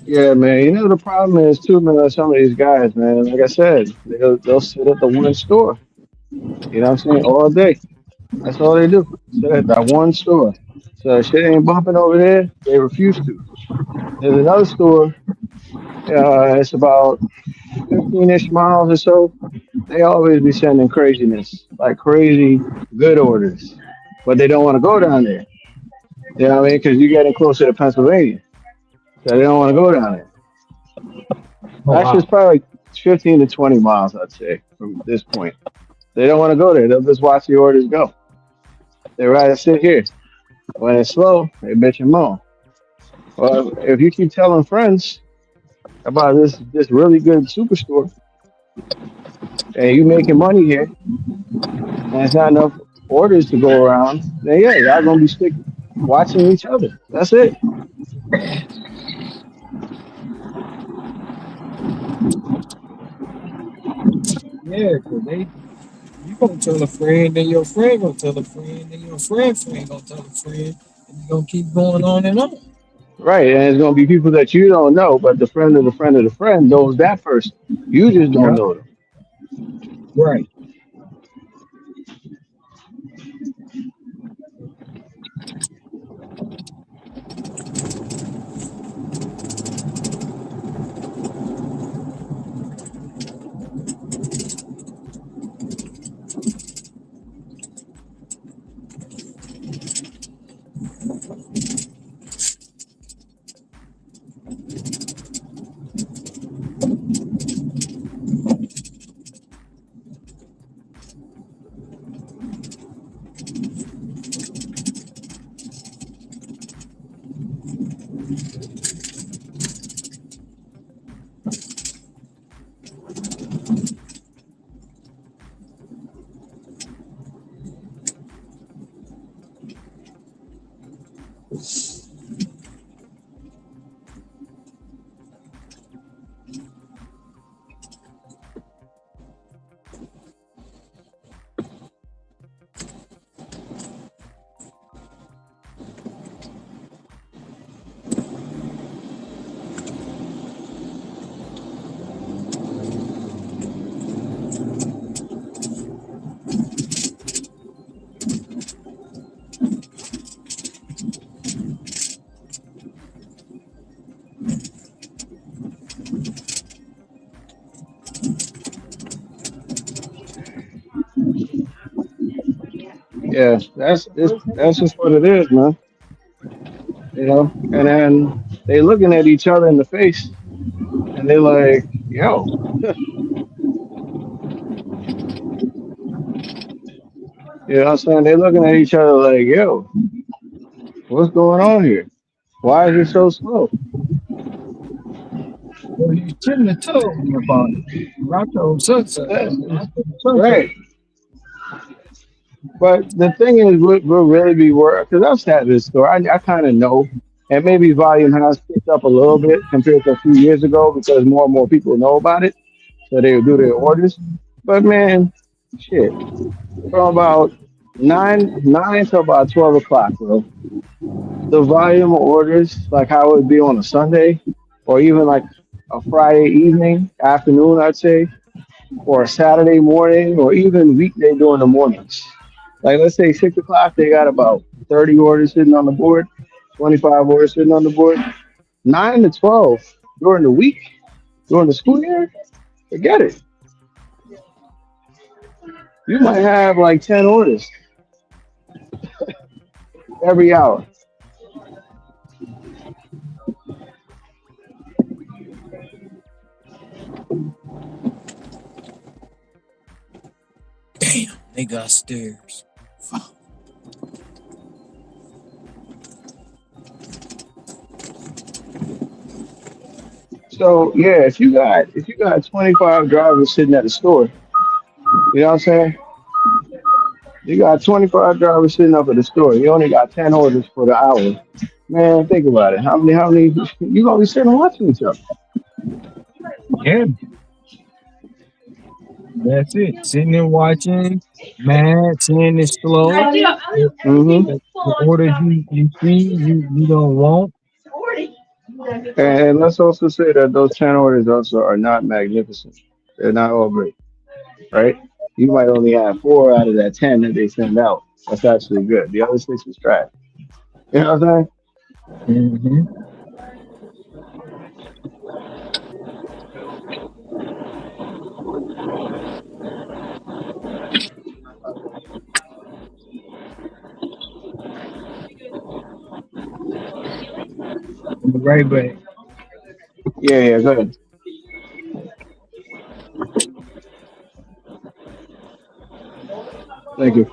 Yeah, man. You know the problem is too, man. Some of these guys, man. Like I said, they'll sit at the one store. You know what I'm saying? All day. That's all they do. Sit at that one store. So shit ain't bumping over there. They refuse to. There's another store
It's about 15-ish miles or so. They always be sending craziness, like crazy good orders, but they don't want to go down there. You know what I mean? Because you're getting closer to Pennsylvania, so they don't want to go down there. Actually, it's probably like 15 to 20 miles, I'd say, from this point. They don't want to go there. They'll just watch the orders go. They'd rather sit here. When it's slow, they bitch and moan. Well, if you keep telling friends about this really good superstore, and you making money here, and it's not enough orders to go around, then yeah, y'all gonna be watching each other. That's it.
Yeah, because you gonna tell a friend, then your friend gonna tell a friend, then your friend gonna tell a friend, and you gonna keep going on and on.
Right, and it's gonna be people that you don't know, but the friend of the friend of the friend knows that person. You just don't know them.
Right.
Yeah, that's just what it is, man. You know, and then they looking at each other in the face, and they like, yo, you know what I'm saying? They looking at each other like, yo, what's going on here? Why is it so slow?
Well, you shouldn't have told me about it. I told Sunset.
Right. But the thing is, we'll really be worried because I've sat at this store. I kind of know, and maybe volume has picked up a little bit compared to a few years ago because more and more people know about it, so they do their orders. But man, shit, from about nine to about 12 o'clock, bro. The volume of orders, like how it would be on a Sunday, or even like a Friday evening, afternoon, I'd say, or a Saturday morning, or even weekday during the mornings. Like let's say 6 o'clock, they got about 30 orders sitting on the board, 25 orders sitting on the board. 9 to 12 during the week, during the school year, forget it. You might have like 10 orders every hour.
Damn, they got stairs.
So yeah, if you got 25 drivers sitting at the store, you know what I'm saying? You got 25 drivers sitting up at the store. You only got 10 orders for the hour. Man, think about it. How many you gonna be sitting watching each other?
Yeah. That's it. Sitting and watching, mad, seeing it slow. The orders you see, you don't want.
And let's also say that those 10 orders also are not magnificent. They're not all great, right? You might only have 4 out of that 10 that they send out. That's actually good. The other 6 is trash. You know what I'm saying?
right back.
Yeah, go ahead. Thank you.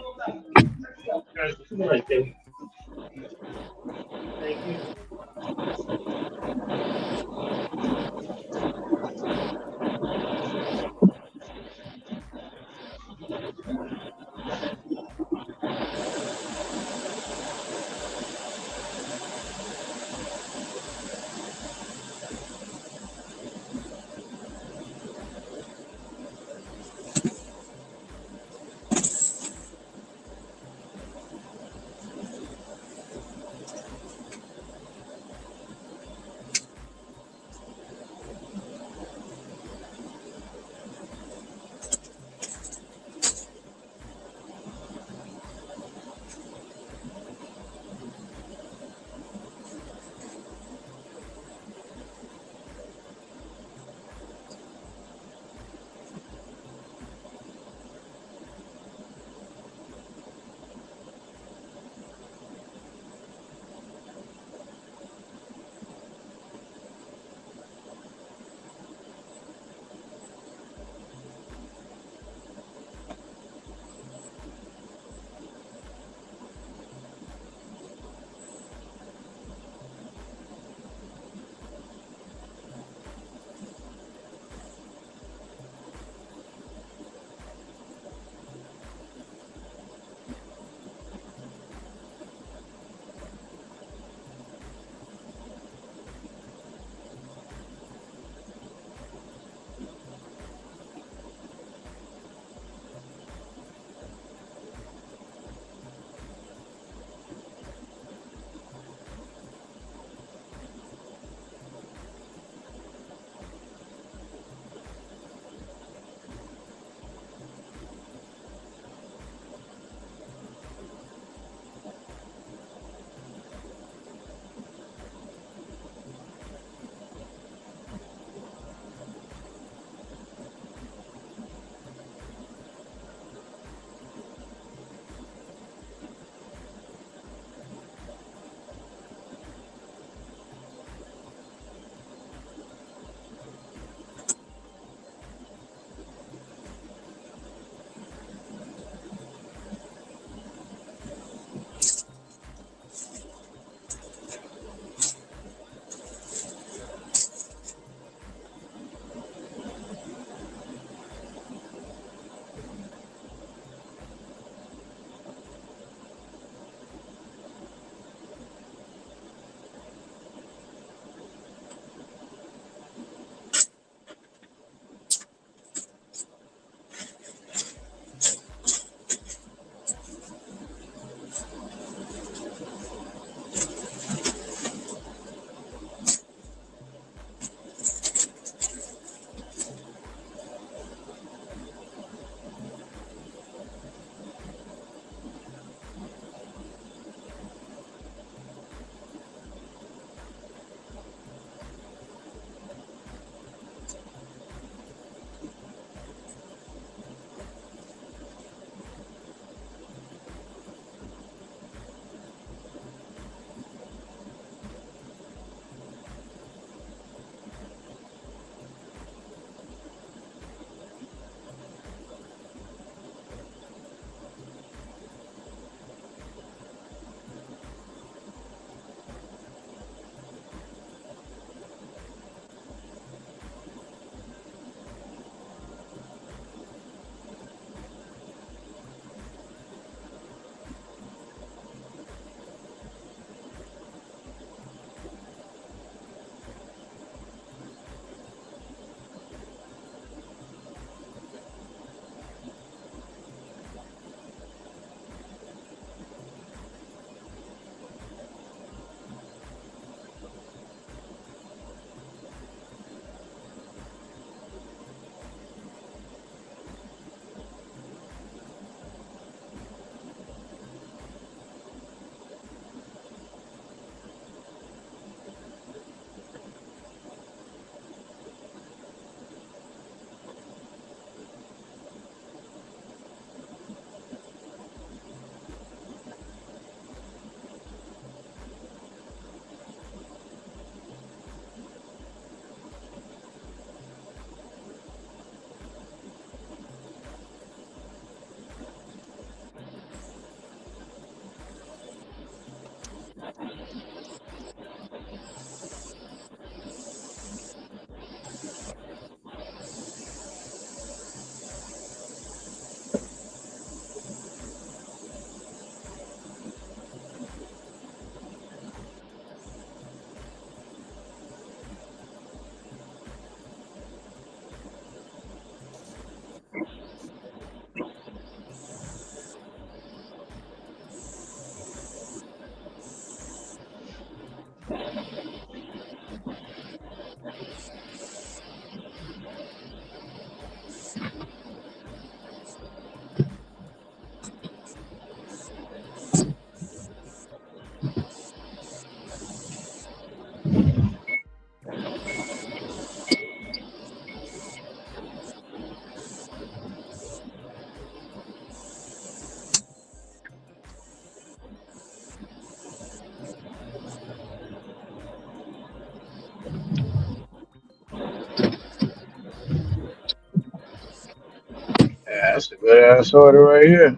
That's a good ass order right here.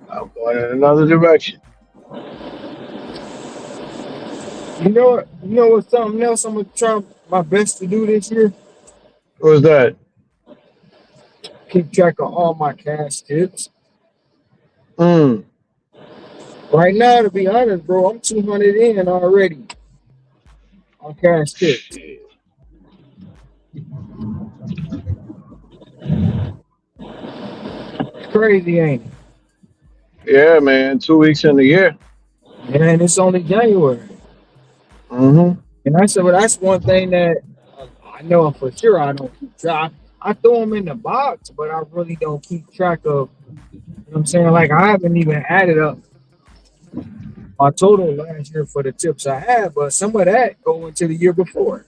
I'm going in another direction.
You know what? You know what's something else I'm gonna try my best to do this year?
What's that?
Keep track of all my cash tips.
Mm.
Right now, to be honest, bro, I'm 200 in already on cash tips. Crazy, ain't it?
Yeah, man. 2 weeks in the year.
And it's only January.
Mm-hmm.
And I said, well, that's one thing that I know for sure I don't keep track. I throw them in the box, but I really don't keep track of, you know what I'm saying? Like, I haven't even added up my total last year for the tips I had, but some of that go into the year before.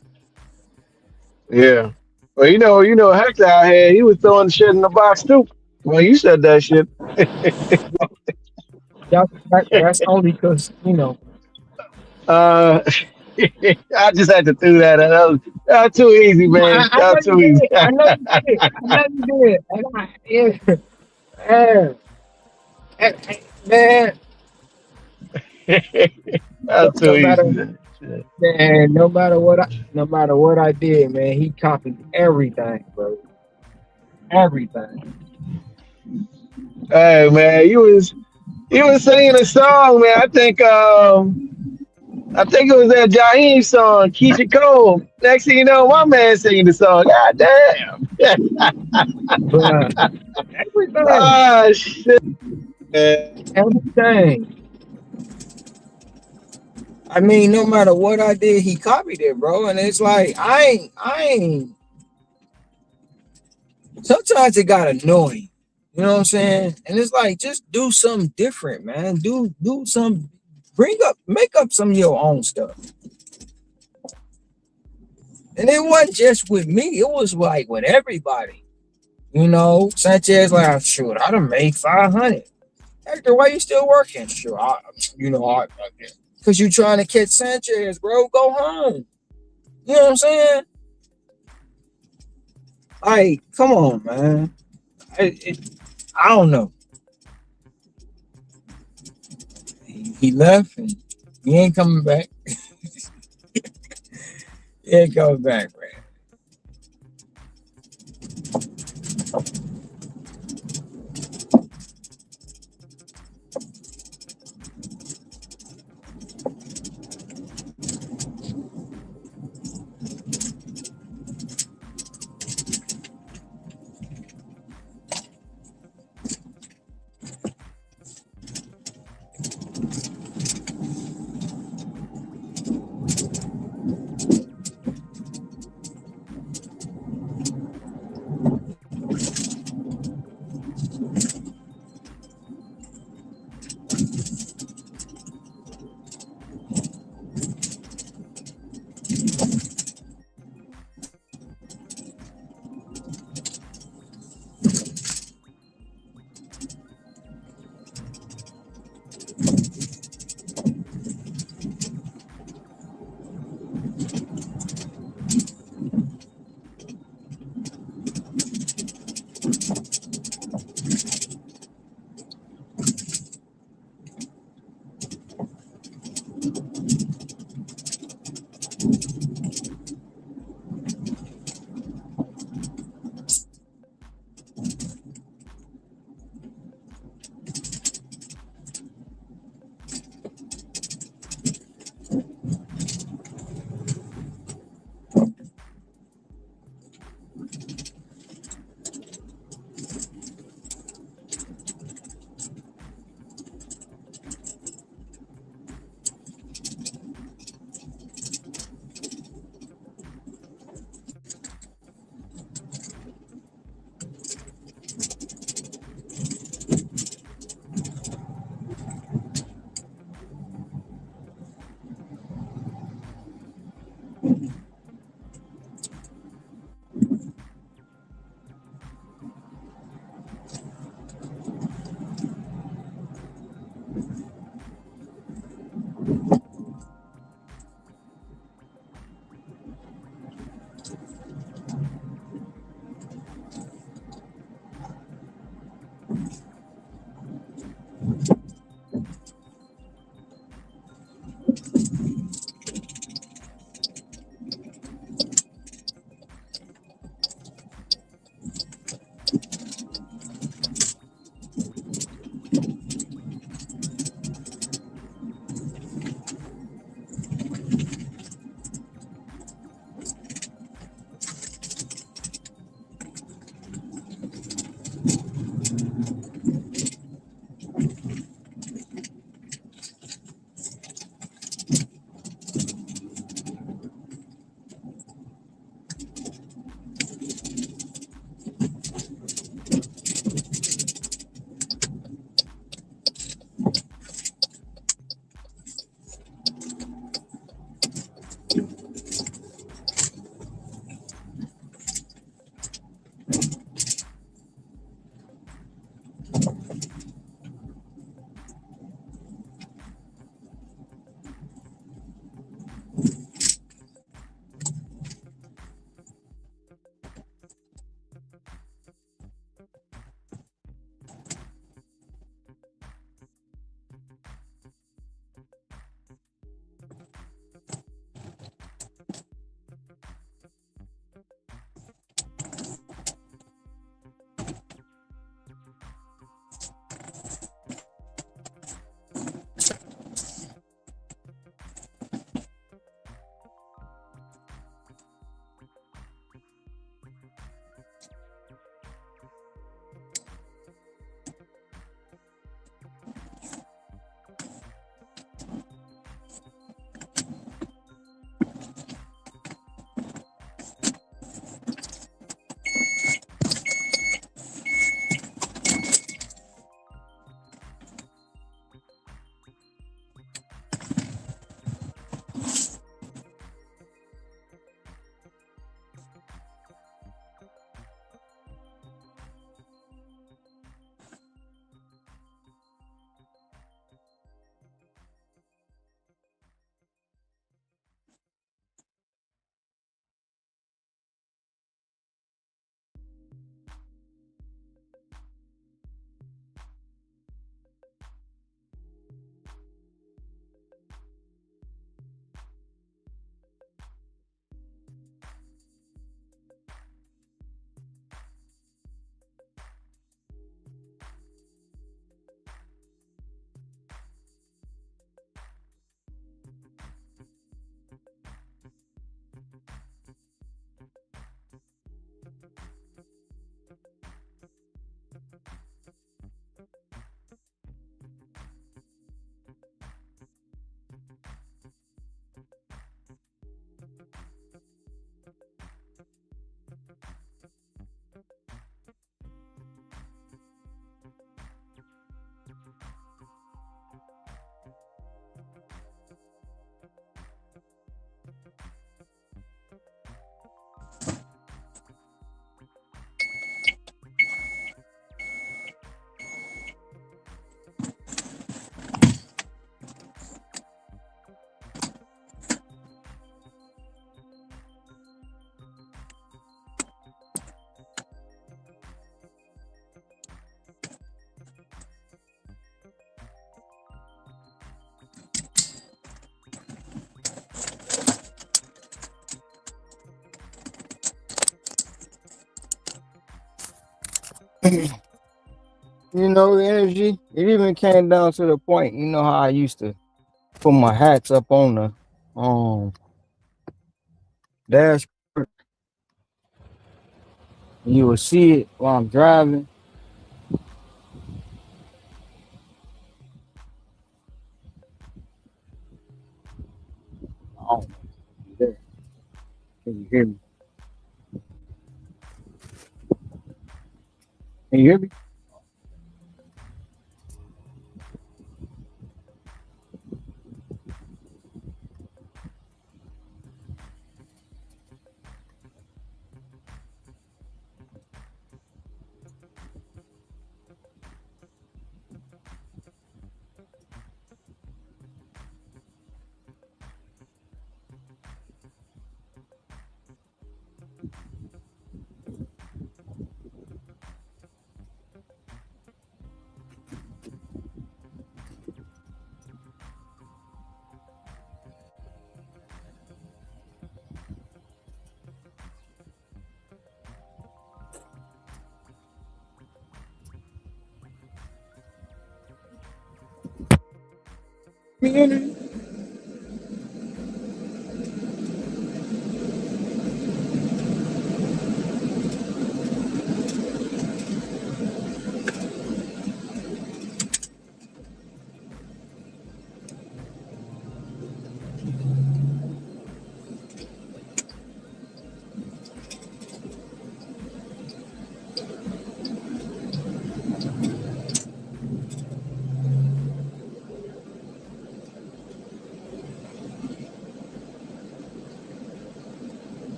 Yeah. Well, you know, Hector out here, he was throwing shit in the box too. Well, you said that shit.
That's only because, you know.
I just had to do that. That was too easy, man.
I
That was too easy.
I know you did. Man.
That's too easy.
Man, no matter what I did, man, he copied everything, bro. Everything.
Hey, man, you was singing a song, man. I think it was that Jaheim song, Keisha Cole. Next thing you know, my man singing the song. God damn.
Everything.
Ah, shit.
Everything. I mean, no matter what I did, he copied it, bro. And it's like, I ain't. Sometimes it got annoying. You know what I'm saying? And it's like, just do something different, man. Do some, make up some of your own stuff. And it wasn't just with me. It was like with everybody. You know, Sanchez like, shoot, I done made 500. Hector, why you still working? Sure, because you trying to catch Sanchez, bro. Go home. You know what I'm saying? Like, come on, man. I don't know. He left and he ain't coming back. He ain't coming back, man. You know, the energy, it even came down to the point, you know how I used to put my hats up on the dashboard. You will see it while I'm driving. Oh, there. Can you hear me? Can you hear me? community.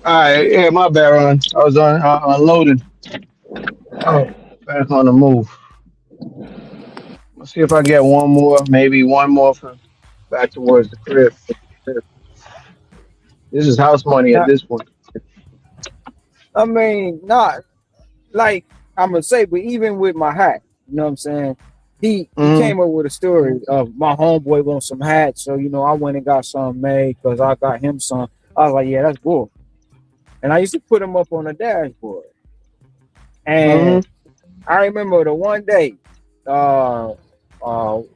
All right, yeah, my bad, Ron. I was unloading. Oh, back on the move. Let's see if I get one more, maybe one more for back towards the crib. This is house money at this point.
I mean, not like I'm gonna say, but even with my hat, you know what I'm saying? He came up with a story of my homeboy wants some hats, so I went and got some made because I got him some. I was like, yeah, that's cool. And I used to put them up on the dashboard. And I remember the one day, DoorDash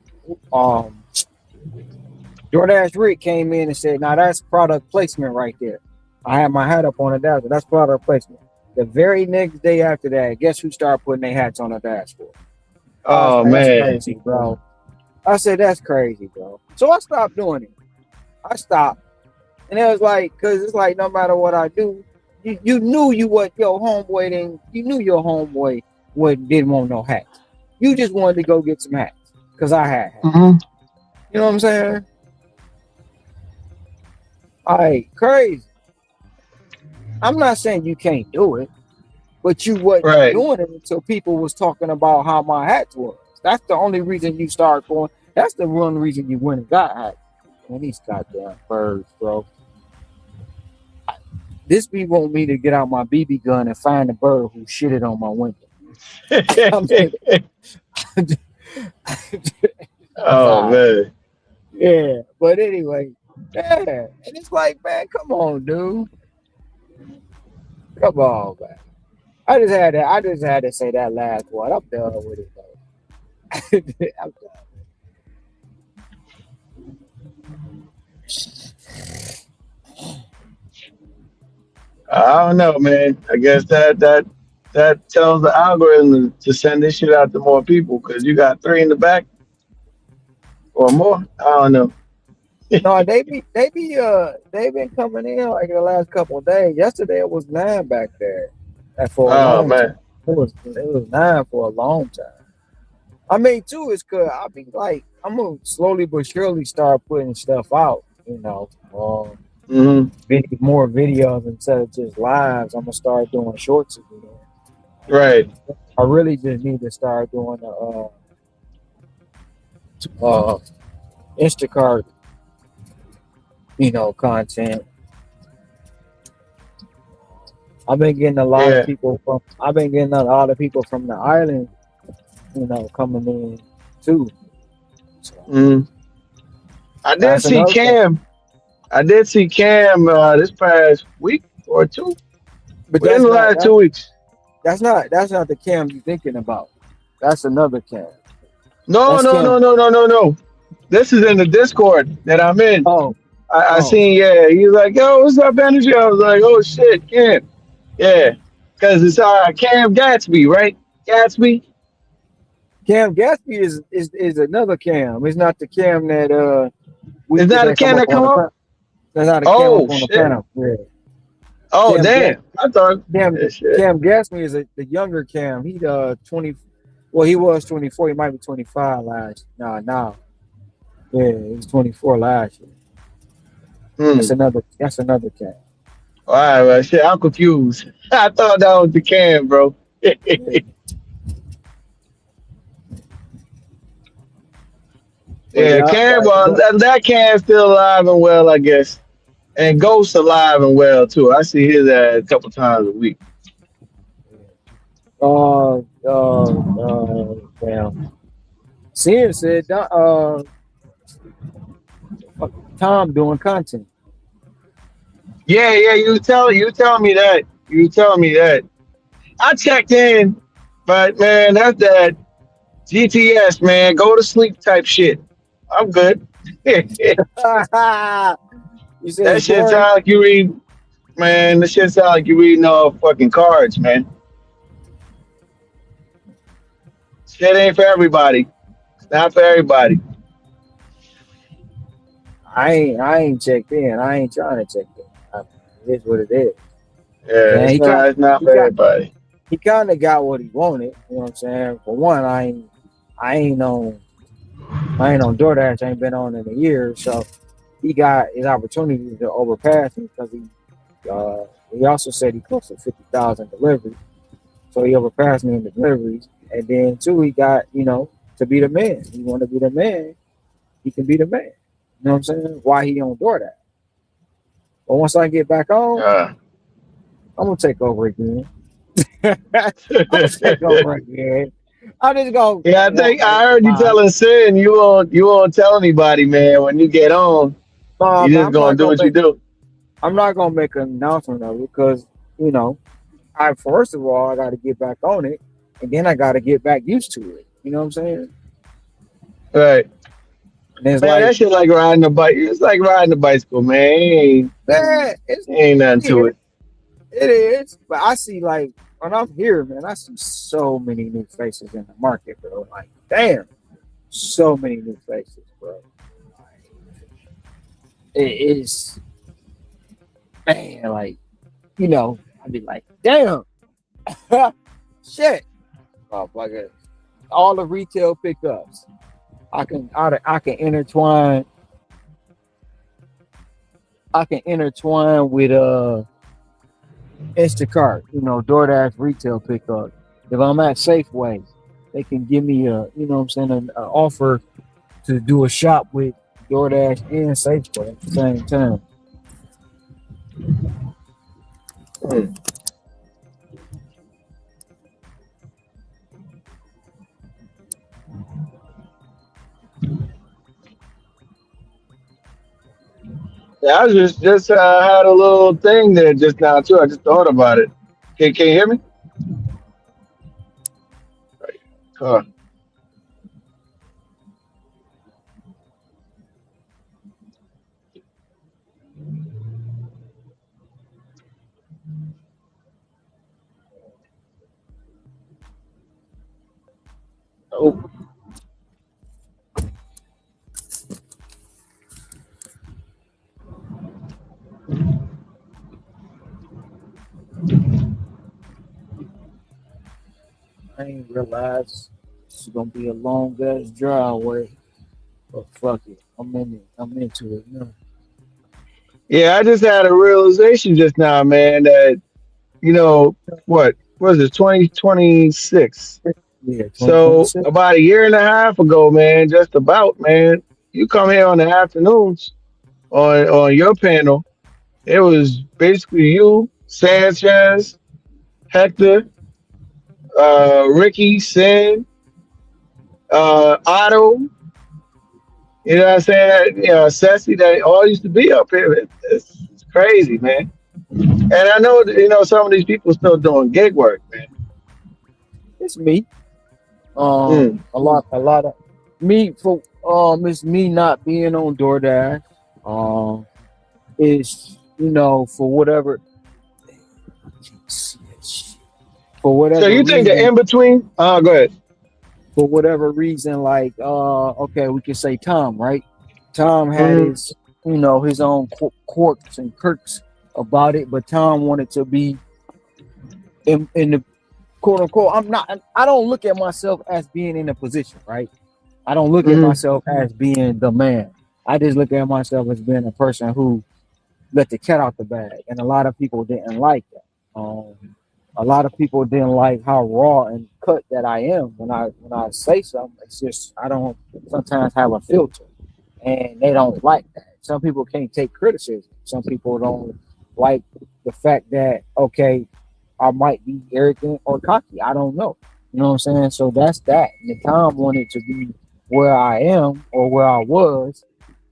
Rick came in and said, "Now that's product placement right there." I had my hat up on the dashboard. That's product placement. The very next day after that, guess who started putting their hats on the dashboard?
Oh,
That's
man.
crazy, bro. I said, that's crazy, bro. So I stopped doing it. I stopped. And it was like, because it's like, no matter what I do, you knew your homeboy didn't want no hats. You just wanted to go get some hats because I had hats. You know what I'm saying? Crazy. I'm not saying you can't do it, but you wasn't doing it until people was talking about how my hats was. That's the only reason you started going. That's the one reason you went and got hats. Man, these goddamn birds, bro. This be want me to get out my BB gun and find the bird who shitted on my window.
Oh, man.
Yeah, but anyway, yeah. And it's like, man, come on, dude. Come on, man. I just had to say that last one. I'm done with it, though. I'm done.
I don't know, man. I guess that tells the algorithm to send this shit out to more people because you got 3 in the back or more. I don't know.
No, they been coming in like the last couple of days. Yesterday it was 9 back there. For a long time. It was 9 for a long time. I mean, too, it's cause I be like, I'm gonna slowly but surely start putting stuff out, more videos instead of just lives. I'm gonna start doing shorts again.
Right.
I really just need to start doing Instacart, content. I've been getting a lot of people from the island, coming in too. So,
I did see Cam. This past week or two.
But
within the last 2 weeks.
That's not the Cam you're thinking about. That's another Cam.
No. This is in the Discord that I'm in. I seen, he's like, yo, what's up, energy? I was like, oh shit, Cam. Yeah. Because it's Cam Gatsby, right? Gatsby.
Cam Gatsby is another Cam. It's not the Cam that
is that a Cam that come up?
That's not a Cam up on the panel. Yeah.
Oh,
Cam
damn. I thought
Cam Gatsby is the younger Cam. He 20. Well, he was 24. He might be 25 last. No. Yeah, he was 24 last year. That's another Cam.
All right, well, shit, I'm confused. I thought that was the Cam, bro. Yeah, Cam, that Cam's still alive and well, I guess. And Ghost alive and well, too. I see his ass a couple times a week.
Damn. Sears said, Tom doing content.
Yeah, you telling me that. You telling me that. I checked in, but man, that's that GTS, man. Go to sleep type shit. I'm good. That
You said it's
shit
boring.
sound like you read, man. That shit sound like you reading off fucking cards, man. Shit ain't for everybody. It's not for everybody.
I ain't checked in. I ain't trying to check in. It is what it is.
Yeah,
Man,
it's not for everybody.
he kind of got what he wanted. You know what I'm saying? For one, I ain't on DoorDash. I ain't been on in a year, so he got his opportunity to overpass me because he also said he close to 50,000 deliveries, so he overpassed me in the deliveries. And then two, he got to be the man. He want to be the man. He can be the man. You know what I'm saying? Why he on DoorDash? But once I get back on, I'm gonna take over again. I'm gonna take over again. I'm just gonna.
Yeah, I think I heard you telling Sin you won't tell anybody, man. When you get on, you just gonna do what you do.
I'm not gonna make an announcement of it because I first of all I got to get back on it, and then I got to get back used to it. You know what I'm saying?
Right.
And it's
Man,
like
that shit like riding a bike. It's like riding a bicycle, man. Ain't nothing to it.
It is, but I see like when I'm here, man, I see so many new faces in the market, bro. Like, damn, so many new faces, bro. It is, man. Like, I'd be like, damn, shit, motherfucker. All the retail pickups, I can intertwine. I can intertwine with Instacart, DoorDash retail pickup. If I'm at Safeway, they can give me an offer to do a shop with DoorDash and Safeway at the same time.
Yeah, I was just had a little thing there just now too. I just thought about it. Can you hear me? Huh. Oh.
I ain't realized it's gonna be a long ass driveway, but fuck it, I'm in it. I'm into it now.
Yeah, I just had a realization just now, man, that what was it, 2026?
Yeah,
So
2026.
about a year and a half ago, man, just about, man, you come here on the afternoons on your panel. It was basically you, Sanchez, Hector, Ricky, Sin, Otto. You know what I'm saying? Ceci, that all used to be up here. It's crazy, man. And I know that, some of these people still doing gig work, man.
It's me. A lot of me for it's me not being on DoorDash. Is for whatever
So you think the
reason,
in between? Go ahead.
for whatever reason, like okay, we can say Tom, right? Tom had his his own quirks and quirks about it, but Tom wanted to be in the quote unquote. I don't look at myself as being in a position, right? I don't look at myself as being the man. I just look at myself as being a person who let the cat out the bag, and a lot of people didn't like that. A lot of people didn't like how raw and cut that I am when I say something. It's just I don't sometimes have a filter, and they don't like that. Some people can't take criticism. Some people don't like the fact that okay, I might be arrogant or cocky. I don't know. You know what I'm saying? So that's that. And the Tom wanted to be where I am or where I was,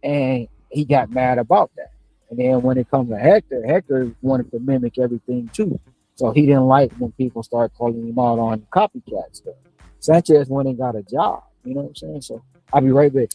and he got mad about that. And then when it comes to Hector wanted to mimic everything too. So he didn't like when people start calling him out on copycat stuff. Sanchez went and got a job. You know what I'm saying? So I'll be right back.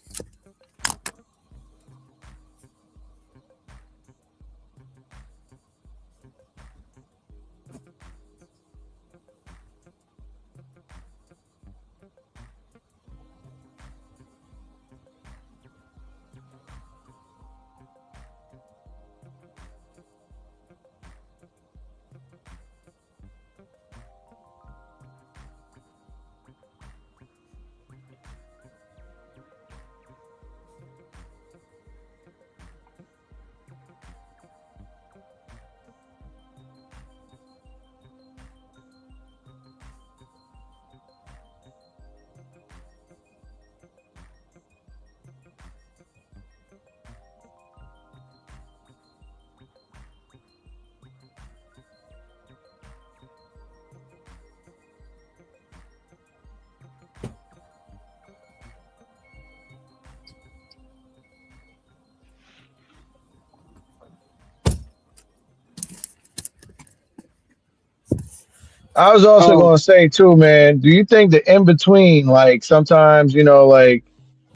I was also going to say too, man. Do you think the in between, like sometimes, like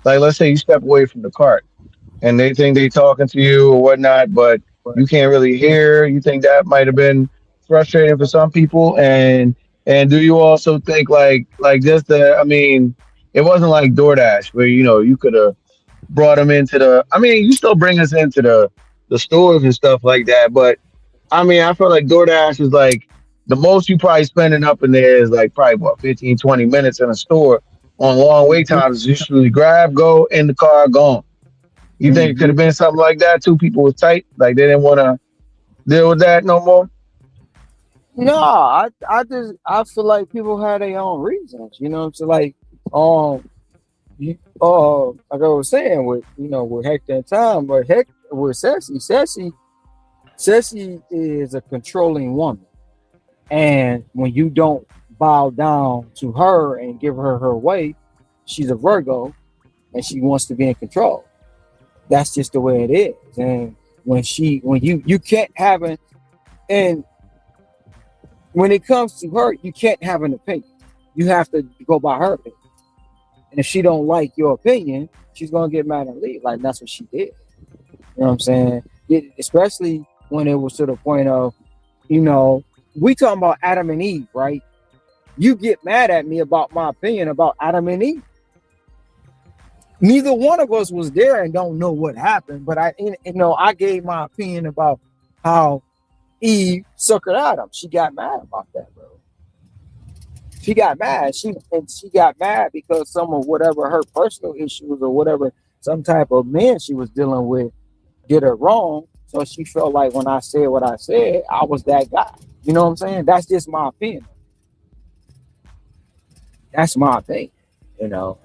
let's say you step away from the cart and they think they talking to you or whatnot, but you can't really hear. You think that might have been frustrating for some people, and do you also think like just the? I mean, it wasn't like DoorDash where you could have brought them into the. I mean, you still bring us into the stores and stuff like that, but I mean, I feel like DoorDash is like the most you probably spending up in there is like probably what 15, 20 minutes in a store on long wait times. Usually grab, go in the car, gone. You think it could have been something like that too? People was tight, like they didn't want to deal with that no more.
No, I feel like people had their own reasons, you know. So like like I was saying with Hector and Tom, but Hector with Ceci is a controlling woman, and when you don't bow down to her and give her her way, she's a Virgo, and she wants to be in control. That's just the way it is. And when you can't have an, and when it comes to her, you can't have an opinion. You have to go by her opinion. And if she don't like your opinion, she's gonna get mad and leave. Like that's what she did. You know what I'm saying? Especially when it was to the point of, we talking about Adam and Eve, right? You get mad at me about my opinion about Adam and Eve. Neither one of us was there and don't know what happened, but I gave my opinion about how Eve suckered Adam. She got mad about that, bro. She got mad. She got mad because some of whatever her personal issues or whatever, some type of man she was dealing with did her wrong. So she felt like when I said what I said, I was that guy. You know what I'm saying? That's just my opinion. That's my opinion,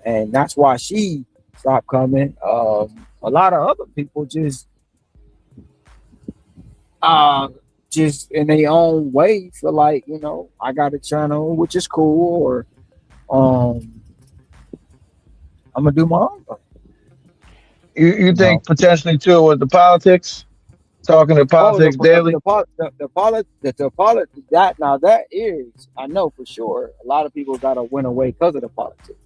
and that's why she stopped coming. A lot of other people just in their own way feel like, I got a channel, which is cool, or I'm gonna do my own thing.
You think potentially too with the politics, talking to politics daily?
That is, I know for sure, a lot of people gotta went away because of the politics.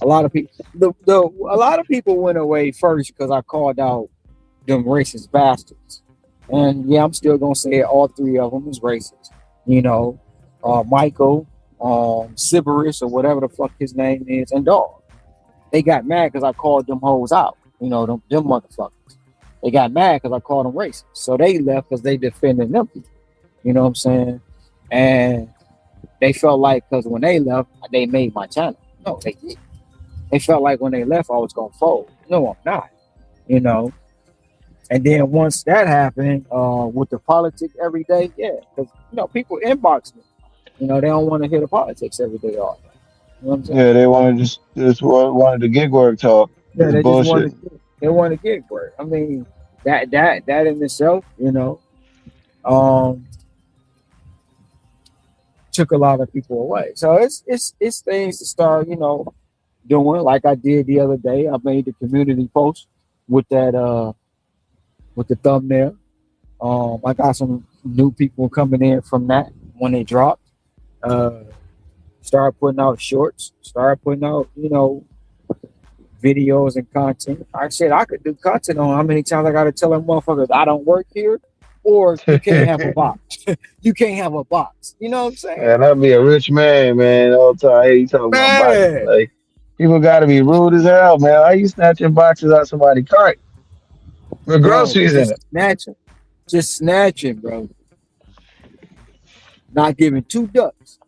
A lot of people, a lot of people went away first because I called out them racist bastards. And yeah, I'm still gonna say it, all three of them is racist. Michael, Sybaris, or whatever the fuck his name is, and Dog. They got mad because I called them hoes out. Them motherfuckers. They got mad because I called them racist. So they left because they defended them people. You know what I'm saying? And they felt like because when they left, they made my channel. No, they didn't. They felt like when they left, I was gonna fold. No, I'm not. And then once that happened, with the politics every day, yeah, because people inbox me. They don't want to hear the politics every day all day. You know what I'm saying?
Yeah, they want to just wanted the gig work talk.
Yeah, they
bullshit.
want to gig work. I mean, that in itself, took a lot of people away. So it's things to start, doing like I did the other day. I made the community post with that with the thumbnail. I got some new people coming in from that when they dropped. Started putting out shorts, started putting out, videos and content. I said I could do content on how many times I gotta tell them motherfuckers I don't work here, or you can't have a box. You can't have a box. You know what I'm saying?
And I'd be a rich man all the time. Hey, you talking about boxes.
Man,
Like, people gotta be rude as hell, man. Why you snatching boxes out somebody's cart with groceries in it?
Just snatching, bro. Not giving two ducks.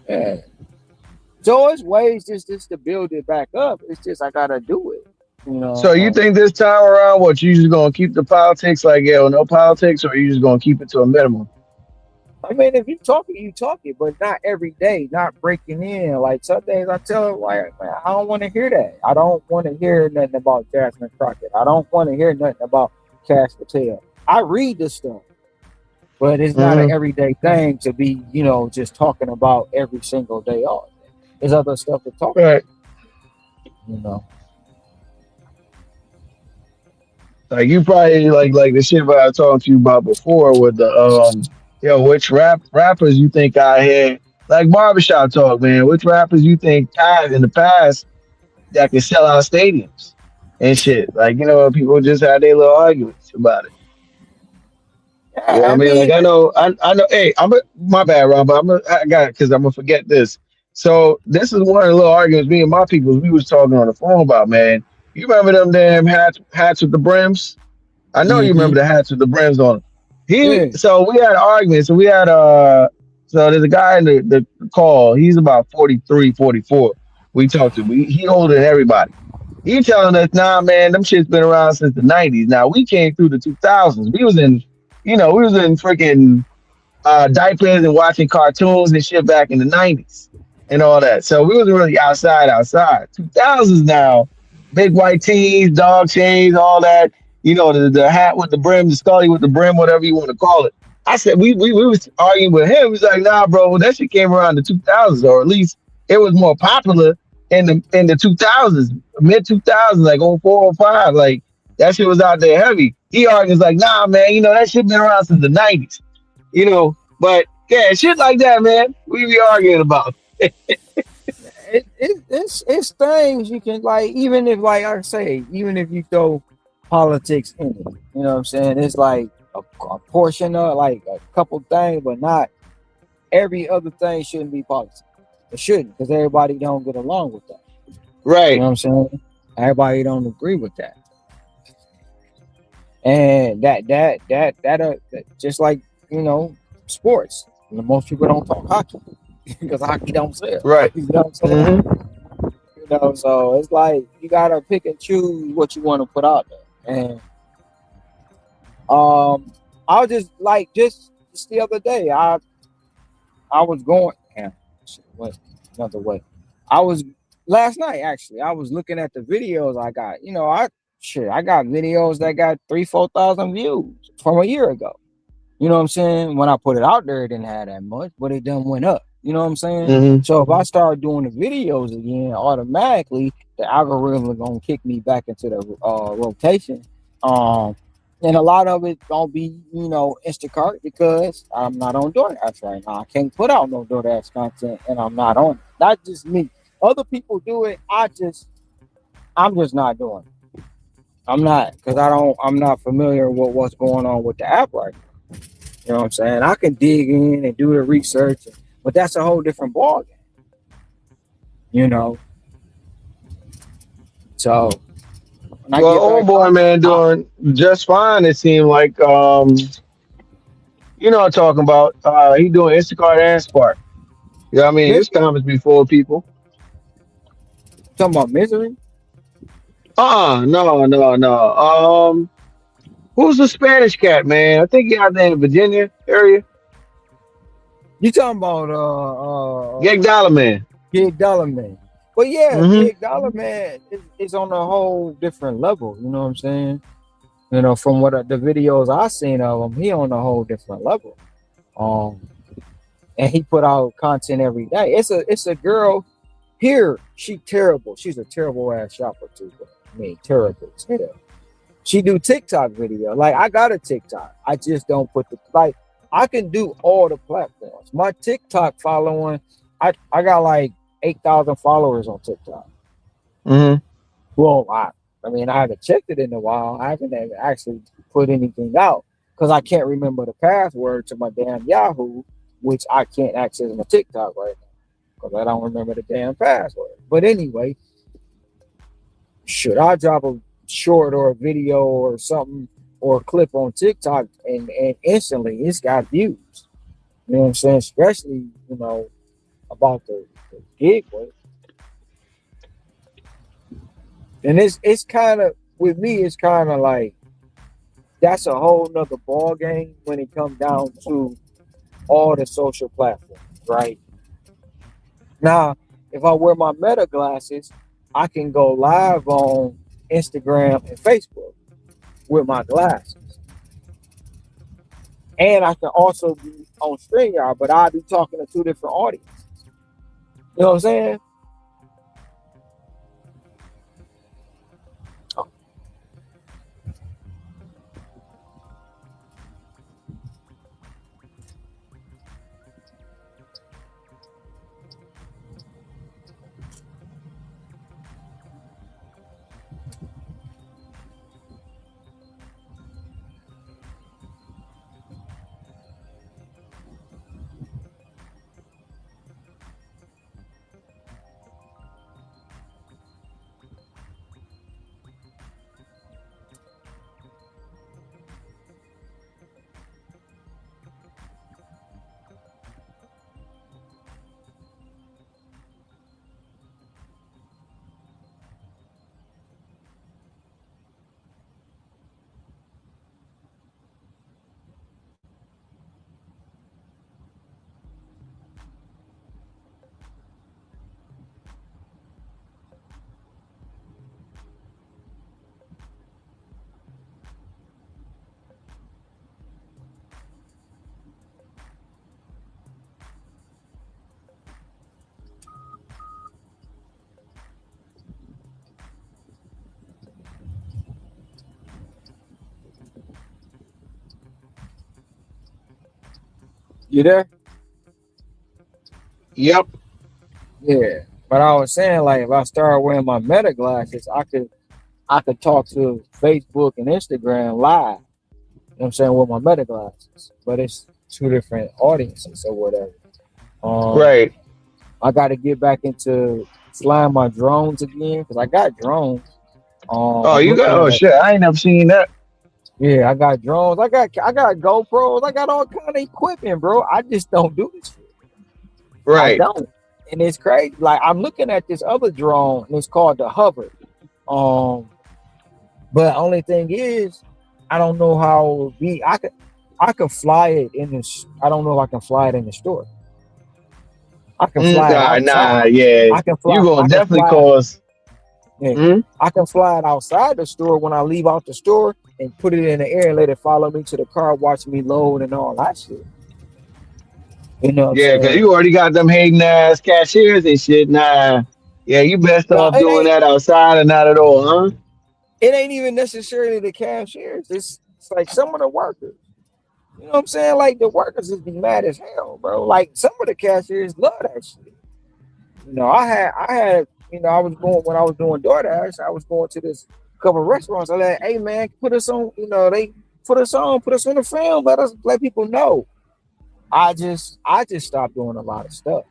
Yeah. So it's ways just to build it back up. It's just I gotta do it.
So you think this time around, what, you just gonna keep the politics like, no politics, or you just gonna keep it to a minimum?
I mean, if you talk it, but not every day, not breaking in. Like some days I tell them, like, man, I don't want to hear that. I don't want to hear nothing about Jasmine Crockett. I don't want to hear nothing about Cash Patel. I read this stuff, but it's not an everyday thing to be, just talking about every single day. All day. There's other stuff to talk about.
Like you probably like the shit I was talking to you about before with the which rappers you think I had, like barbershop talk, man. Which rappers you think died in the past that can sell out stadiums and shit? Like, people just had their little arguments about it. Yeah, I mean, I know. Hey, my bad, Ron, but I got it because I'm gonna forget this. So this is one of the little arguments me and my people we was talking on the phone about, man. You remember them damn hats with the brims? I know you remember the hats with the brims on them. So we had an argument. So we had so there's a guy in the call. He's about 43, 44. We talked to. He older than everybody. He telling us, nah, man, them shit's been around since the 90s. Now we came through the 2000s. We was in freaking diapers and watching cartoons and shit back in the 90s and all that. So we wasn't really outside. 2000s now, big white tees, dog chains, all that. The hat with the brim, the scully with the brim, whatever you want to call it. I said, we was arguing with him. He was like, nah, bro, that shit came around the 2000s, or at least it was more popular in the 2000s, mid 2000s, like 04, 05. Like, that shit was out there heavy. He argues like, nah, man, that shit been around since the 90s. But yeah, shit like that, man, we be arguing about.
It's things you can, like, even if, like I say, even if you throw politics in it, you know what I'm saying? It's like a portion of, like, a couple things, but not every other thing shouldn't be politics. It shouldn't, because everybody don't get along with that.
Right.
You know what I'm saying? Everybody don't agree with that. And that just like, sports. Most people don't talk hockey because hockey don't sell.
Right.
You know what I'm saying? So it's like you gotta pick and choose what you want to put out there. And I was just the other day, I was going another way. Last night actually, I was looking at the videos I got. I got videos that got 3,000-4,000 views from a year ago. You know what I'm saying? When I put it out there, it didn't have that much, but it done went up. You know what I'm saying? So if I start doing the videos again, automatically the algorithm is gonna kick me back into the rotation. And a lot of it gonna be, Instacart, because I'm not on DoorDash right now. I can't put out no DoorDash content, and I'm not on it. Not just me. Other people do it. I'm just not doing it. I'm not, because I'm not familiar with what's going on with the app right now. You know what I'm saying? I can dig in and do the research, but that's a whole different ballgame. So,
old boy, man, doing just fine. It seemed like, I'm talking about. He doing Instacart and Spark. You know what I mean? This comments before people.
Talking about Misery?
No. Who's the Spanish cat, man? I think he out there in the Virginia area.
You talking about
Gig Dollar Man.
Gig Dollar Man. But yeah, Gig Dollar Man is on a whole different level. You know what I'm saying? From what the videos I seen of him, he on a whole different level. And he put out content every day. It's a girl here. She terrible. She's a terrible ass shopper too. Terrible as hell. She do TikTok video. Like I got a TikTok. I just don't put the like. I can do all the platforms. My TikTok following, I got like 8,000 followers on TikTok. Well, I mean, I haven't checked it in a while. I haven't actually put anything out because I can't remember the password to my damn Yahoo, which I can't access my TikTok right now because I don't remember the damn password. But anyway, should I drop a short or a video or something or a clip on TikTok and instantly it's got views? You know what I'm saying? Especially, about the gig work. And it's kind of, with me, it's kind of like, that's a whole nother ball game when it comes down to all the social platforms, right? Now, if I wear my Meta glasses, I can go live on Instagram and Facebook with my glasses. And I can also be on StreamYard, but I'll be talking to two different audiences. You know what I'm saying? You there?
Yep.
Yeah. But I was saying, like, if I start wearing my Meta glasses, I could talk to Facebook and Instagram live. You know what I'm saying, with my Meta glasses. But it's two different audiences or whatever.
Right.
I got to get back into flying my drones again because I got drones.
Oh, you got? Oh shit! I ain't never seen that.
Yeah, I got drones. I got GoPros. I got all kind of equipment, bro. I just don't do this shit.
Right.
I don't. And it's crazy. Like I'm looking at this other drone, and it's called the Hover. But only thing is, I don't know how it will be. I could fly it in this. I don't know if I can fly it in the store. I can fly it outside.
Yeah.
I can fly.
You gonna definitely cause.
Yeah. I can fly it outside the store when I leave out the store and put it in the air and let it follow me to the car, watch me load and all that shit. You know what
Yeah,
I'm
because
saying?
you already got them hating ass cashiers and shit. Nah. Yeah, you best off doing that outside and not at all, huh?
It ain't even necessarily the cashiers. It's like some of the workers. You know what I'm saying? Like the workers just be mad as hell, bro. Like some of the cashiers love that shit. You know, I had, I was going when I was doing DoorDash, I was going to this couple of restaurants. I like, hey man, put us on, they put us on the film, let people know. I just stopped doing a lot of stuff.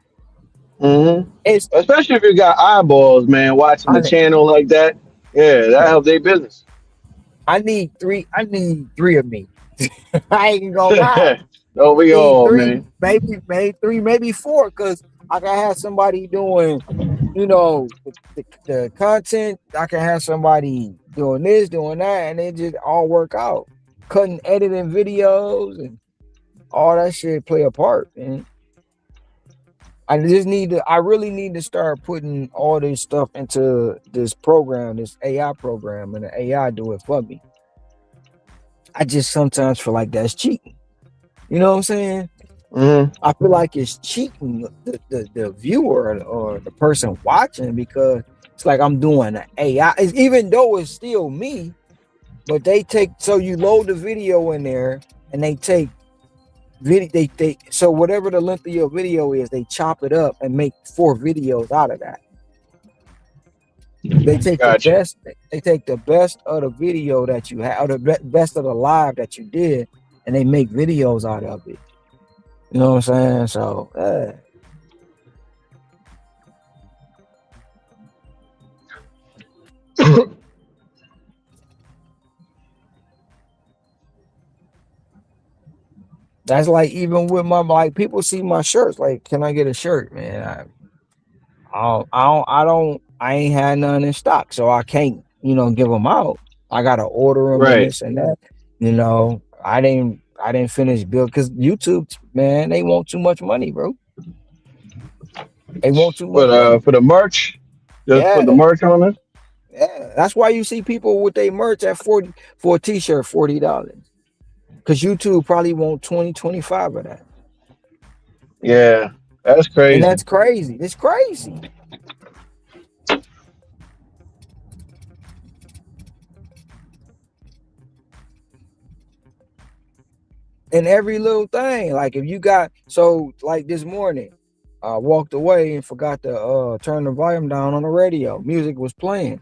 Especially if you got eyeballs, man, watching the channel like that. Yeah, that helps their business.
I need three of me. I ain't gonna lie.
Don't we all, man?
Maybe three, maybe four, because I can have somebody doing, the content. I can have somebody doing this, doing that, and it just all work out. Cutting, editing videos, and all that shit play a part, man. I really need to start putting all this stuff into this program, this AI program, and the AI do it for me. I just sometimes feel like that's cheating. You know what I'm saying? I feel like it's cheating the viewer or the person watching, because it's like I'm doing an AI. Even though it's still me, But they take, so you load the video in there and they take video, they so whatever the length of your video is, they chop it up and make 4 videos out of that. They take the best, they take the best of the video that you have, or the best of the live that you did, and they make videos out of it. You know what I'm saying? So that's like, even with my, like, people see my shirts, like, can I get a shirt, man? I ain't had none in stock, so I can't, give them out. I gotta order them and this and that. I didn't finish build, because YouTube, man, they want too much money, bro. They want too much money.
For the merch, just put the merch on it.
Yeah, that's why you see people with their merch at 40 for a t-shirt, $40. Because YouTube probably want 20, 25 of that.
Yeah, that's crazy.
And that's crazy. It's crazy. And every little thing, like if you got, so like this morning, I walked away and forgot to turn the volume down on the radio. Music was playing.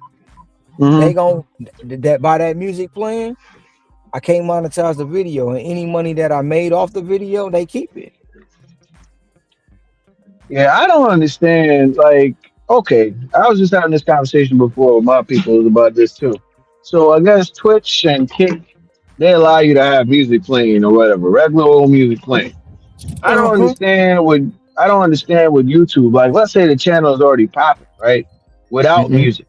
They gon' that by that music playing, I can't monetize the video, and any money that I made off the video, they keep it.
Yeah, I don't understand. Like, okay, I was just having this conversation before with my people about this too. So I guess Twitch and Kick, they allow you to have music playing or whatever, regular old music playing. I don't understand with YouTube. Like, let's say the channel is already popping, right? Without music.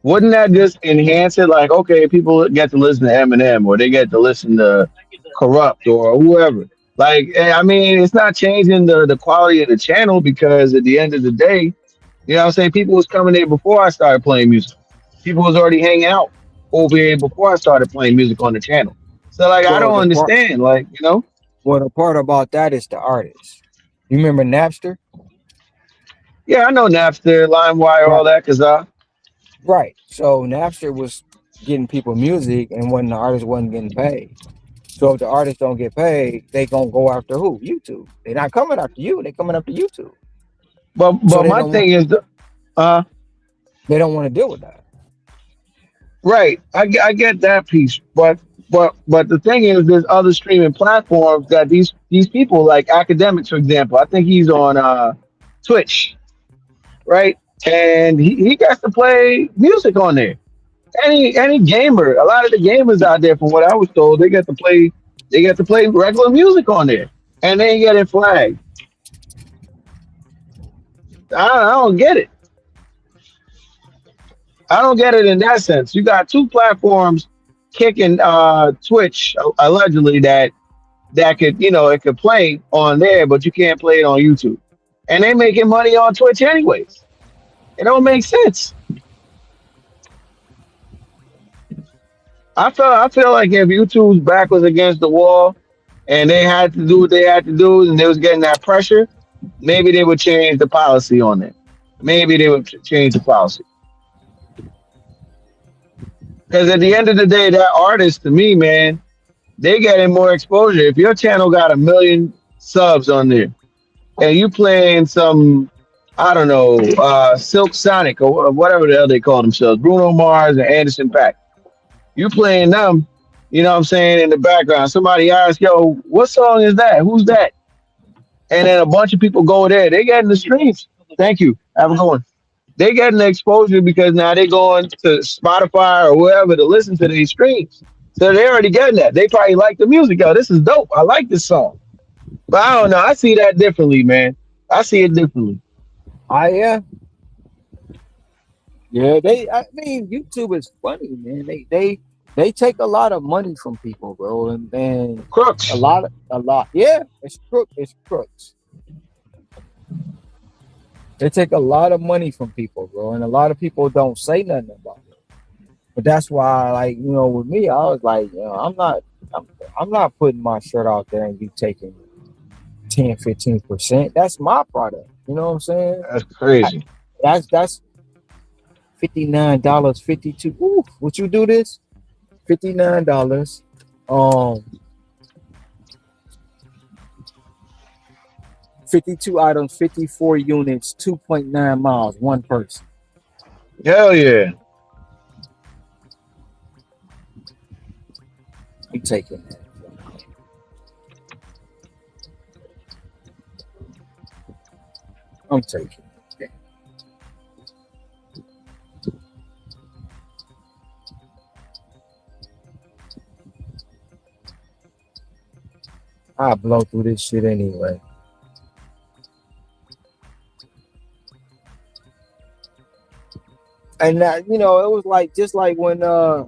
Wouldn't that just enhance it? Like, okay, people get to listen to Eminem, or they get to listen to Corrupt or whoever. Like, I mean, it's not changing the quality of the channel, because at the end of the day, you know what I'm saying? People was coming there before I started playing music. People was already hanging out over here before I started playing music on the channel. So, like, I don't understand. Like,
Well, the part about that is the artist. You remember Napster?
Yeah, I know Napster, LimeWire, all that,
Right. So Napster was getting people music, and when the artist wasn't getting paid. So if the artists don't get paid, they gonna go after who? YouTube. They're not coming after you. They're coming after YouTube.
But my thing is,
they don't want to deal with that.
Right. I get that piece, but the thing is, there's other streaming platforms that these people, like Academics, for example. I think he's on Twitch, right? And he gets to play music on there. Any gamer, a lot of the gamers out there, from what I was told, they get to play regular music on there, and they ain't getting flagged. I don't get it. I don't get it in that sense. You got 2 platforms, Kick and Twitch, allegedly, that could, it could play on there, but you can't play it on YouTube. And they making money on Twitch anyways. It don't make sense. I feel like if YouTube's back was against the wall and they had to do what they had to do, and they was getting that pressure, maybe they would change the policy on it. Maybe they would change the policy. Because at the end of the day, that artist, to me, man, they getting more exposure. If your channel got 1 million subs on there, and you playing some, I don't know, Silk Sonic or whatever the hell they call themselves, Bruno Mars and Anderson .Paak, you playing them, you know what I'm saying, in the background. Somebody asks, yo, what song is that? Who's that? And then a bunch of people go there. They getting the streams. Thank you. Have a good one. They getting the exposure because now they going to Spotify or wherever to listen to these streams. So they already getting that. They probably like the music. Yo, this is dope. I like this song. But I don't know. I see that differently, man. I see it differently.
Yeah. Yeah, I mean, YouTube is funny, man. They take a lot of money from people, bro, and then
crooks.
A lot. Yeah, it's crooks. They take a lot of money from people, bro, and a lot of people don't say nothing about it. But that's why, like, with me, I was like, I'm not putting my shirt out there and be taking 10, 15%. That's my product. You know what I'm saying?
That's crazy.
That's $59, $52. Ooh, would you do this? $59. 52 items, 54 units, 2.9 miles, one person.
Hell yeah.
You taking that. I'm taking it. I'll blow through this shit anyway. And you know, it was like just like when Dodash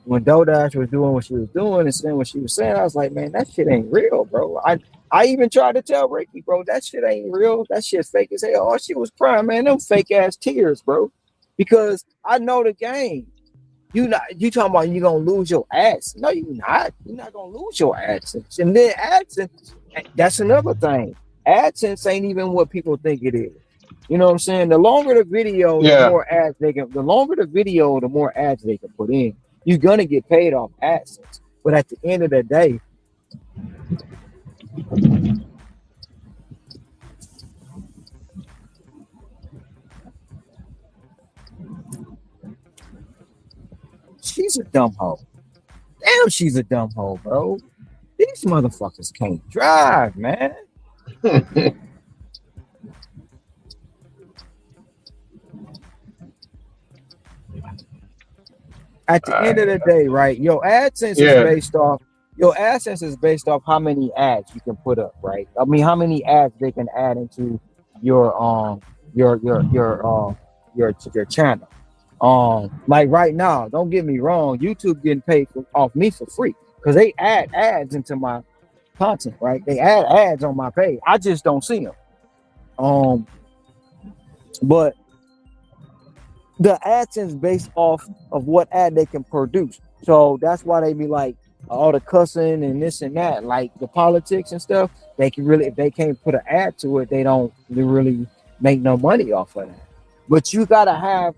when Dodash was doing what she was doing and saying what she was saying, I was like, man, that shit ain't real, bro. I even tried to tell Ricky, bro, that shit ain't real. That shit's fake as hell. Oh, she was crying, man. Them fake ass tears, bro. Because I know the game. You talking about you gonna lose your ass. No, you're not. You're not gonna lose your AdSense. And then AdSense, that's another thing. AdSense ain't even what people think it is. You know what I'm saying? The longer the video, the more ads they can. The longer the video, the more ads they can put in. You're gonna get paid off AdSense, but at the end of the day, she's a dumb hoe. Damn, she's a dumb hoe, bro. These motherfuckers can't drive, man. At the end of the day, right? Your AdSense is based off how many ads you can put up, right? I mean, how many ads they can add into your channel. Like right now, don't get me wrong, YouTube getting paid off me for free because they add ads into my content, right? They add ads on my page. I just don't see them. But the AdSense based off of what ad they can produce. So that's why they be like all the cussing and this and that, like the politics and stuff. They can really, if they can't put an ad to it, they really make no money off of that. But you gotta have,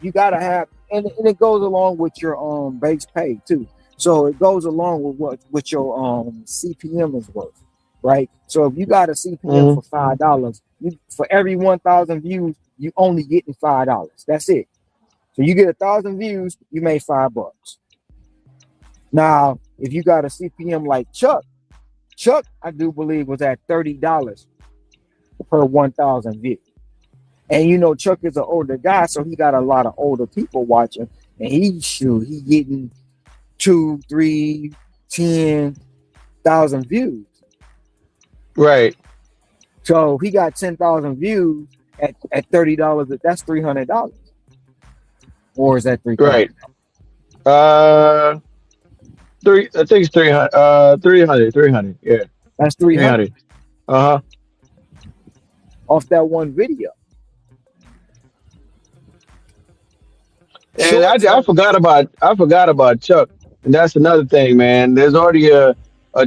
you gotta have, and it goes along with your base pay too. So it goes along with what your CPM is worth, right? So if you got a CPM for $5, for every 1,000 views, you only getting $5. That's it. So you get 1,000 views, you made $5. Now, if you got a CPM like Chuck, I do believe was at $30 per 1,000 views. And you know, Chuck is an older guy, so he got a lot of older people watching, and he getting 2, 3, 10,000 views.
Right.
So he got 10,000 views at $30. That's $300. Or is that $300?
Right. I think it's 300. 300. Yeah.
That's 300.
Uh-huh.
Off that one video.
And I forgot about Chuck. And that's another thing, man. There's already a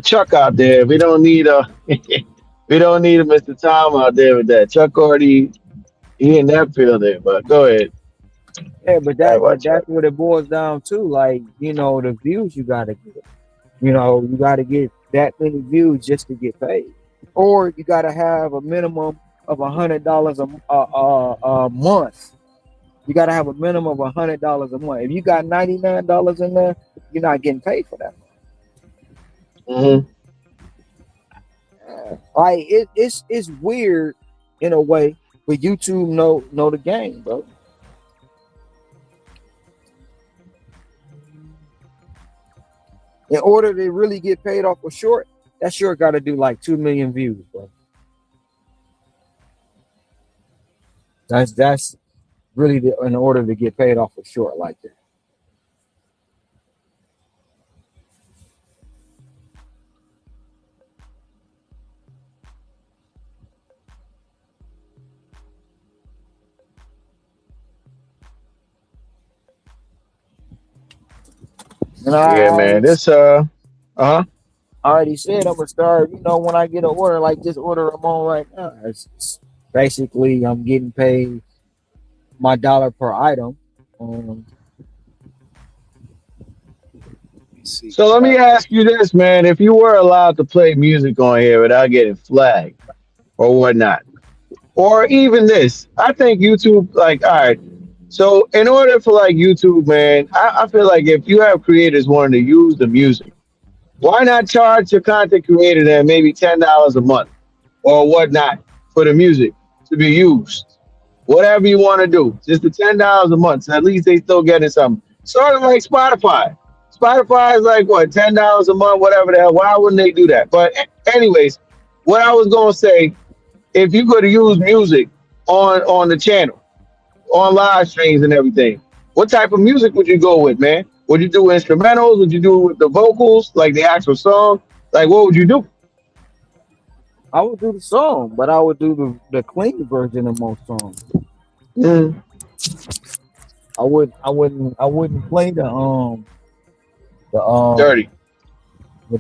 Chuck out there. We don't need a Mr. Tom out there with that. Chuck already he in that field there, but go ahead.
Yeah, but that's what it boils down to. Like, you know, the views you gotta get. You know, you gotta get that many views just to get paid. Or you gotta have a minimum of $100 a month. You gotta have a minimum of $100 a month. If you got $99 in there, you're not getting paid for that. Like it's weird in a way, but YouTube know the game, bro. In order to really get paid off a short, that short got to do like 2 million views, bro. That's really in order to get paid off a short like that.
Yeah, man. This I
already said I'm gonna start. You know, when I get an order, like this order I'm on right now, it's basically I'm getting paid my dollar per item.
So let me ask you this, man. If you were allowed to play music on here without getting flagged or whatnot, or even this, I think YouTube, like, all right. So in order for like YouTube, man, I feel like if you have creators wanting to use the music, why not charge your content creator then maybe $10 a month or whatnot for the music to be used? Whatever you want to do, just the $10 a month. So at least they still getting something. Sort of like Spotify. Spotify is like what, $10 a month, whatever the hell. Why wouldn't they do that? But anyways, what I was gonna say, if you could use music on the channel, on live streams and everything, what type of music would you go with, man? Would you do instrumentals? Would you do with the vocals, like the actual song? Like, what would you do?
I would do the song, but I would do the clean version of most songs. I wouldn't play the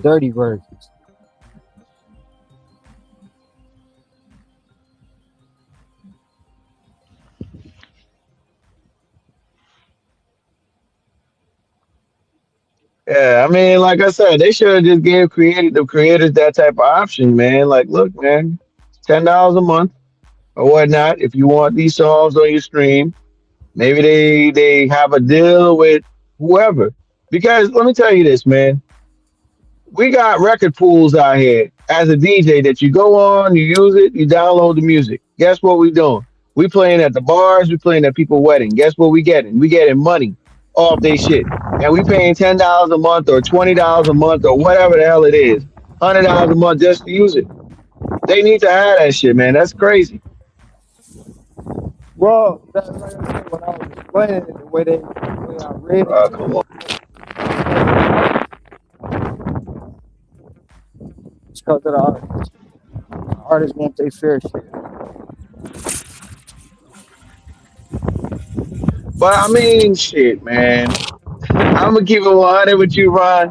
dirty
versions.
Yeah, I mean, like I said, they should have just gave the creators that type of option, man. Like, look, man, $10 a month or whatnot. If you want these songs on your stream, maybe they have a deal with whoever. Because let me tell you this, man. We got record pools out here as a DJ that you go on, you use it, you download the music. Guess what we doing? We playing at the bars, we playing at people's wedding. Guess what we getting? We getting money off they shit. And we paying $10 a month or $20 a month or whatever the hell it is. $100 a month just to use it. They need to have that shit, man. That's crazy.
Well, that's like I said, when I was explaining it, the way I read it.
Come on.
It's because of the artists. The artists want their fair share.
But I mean, shit, man. I'm gonna keep it 100 with you, Ron.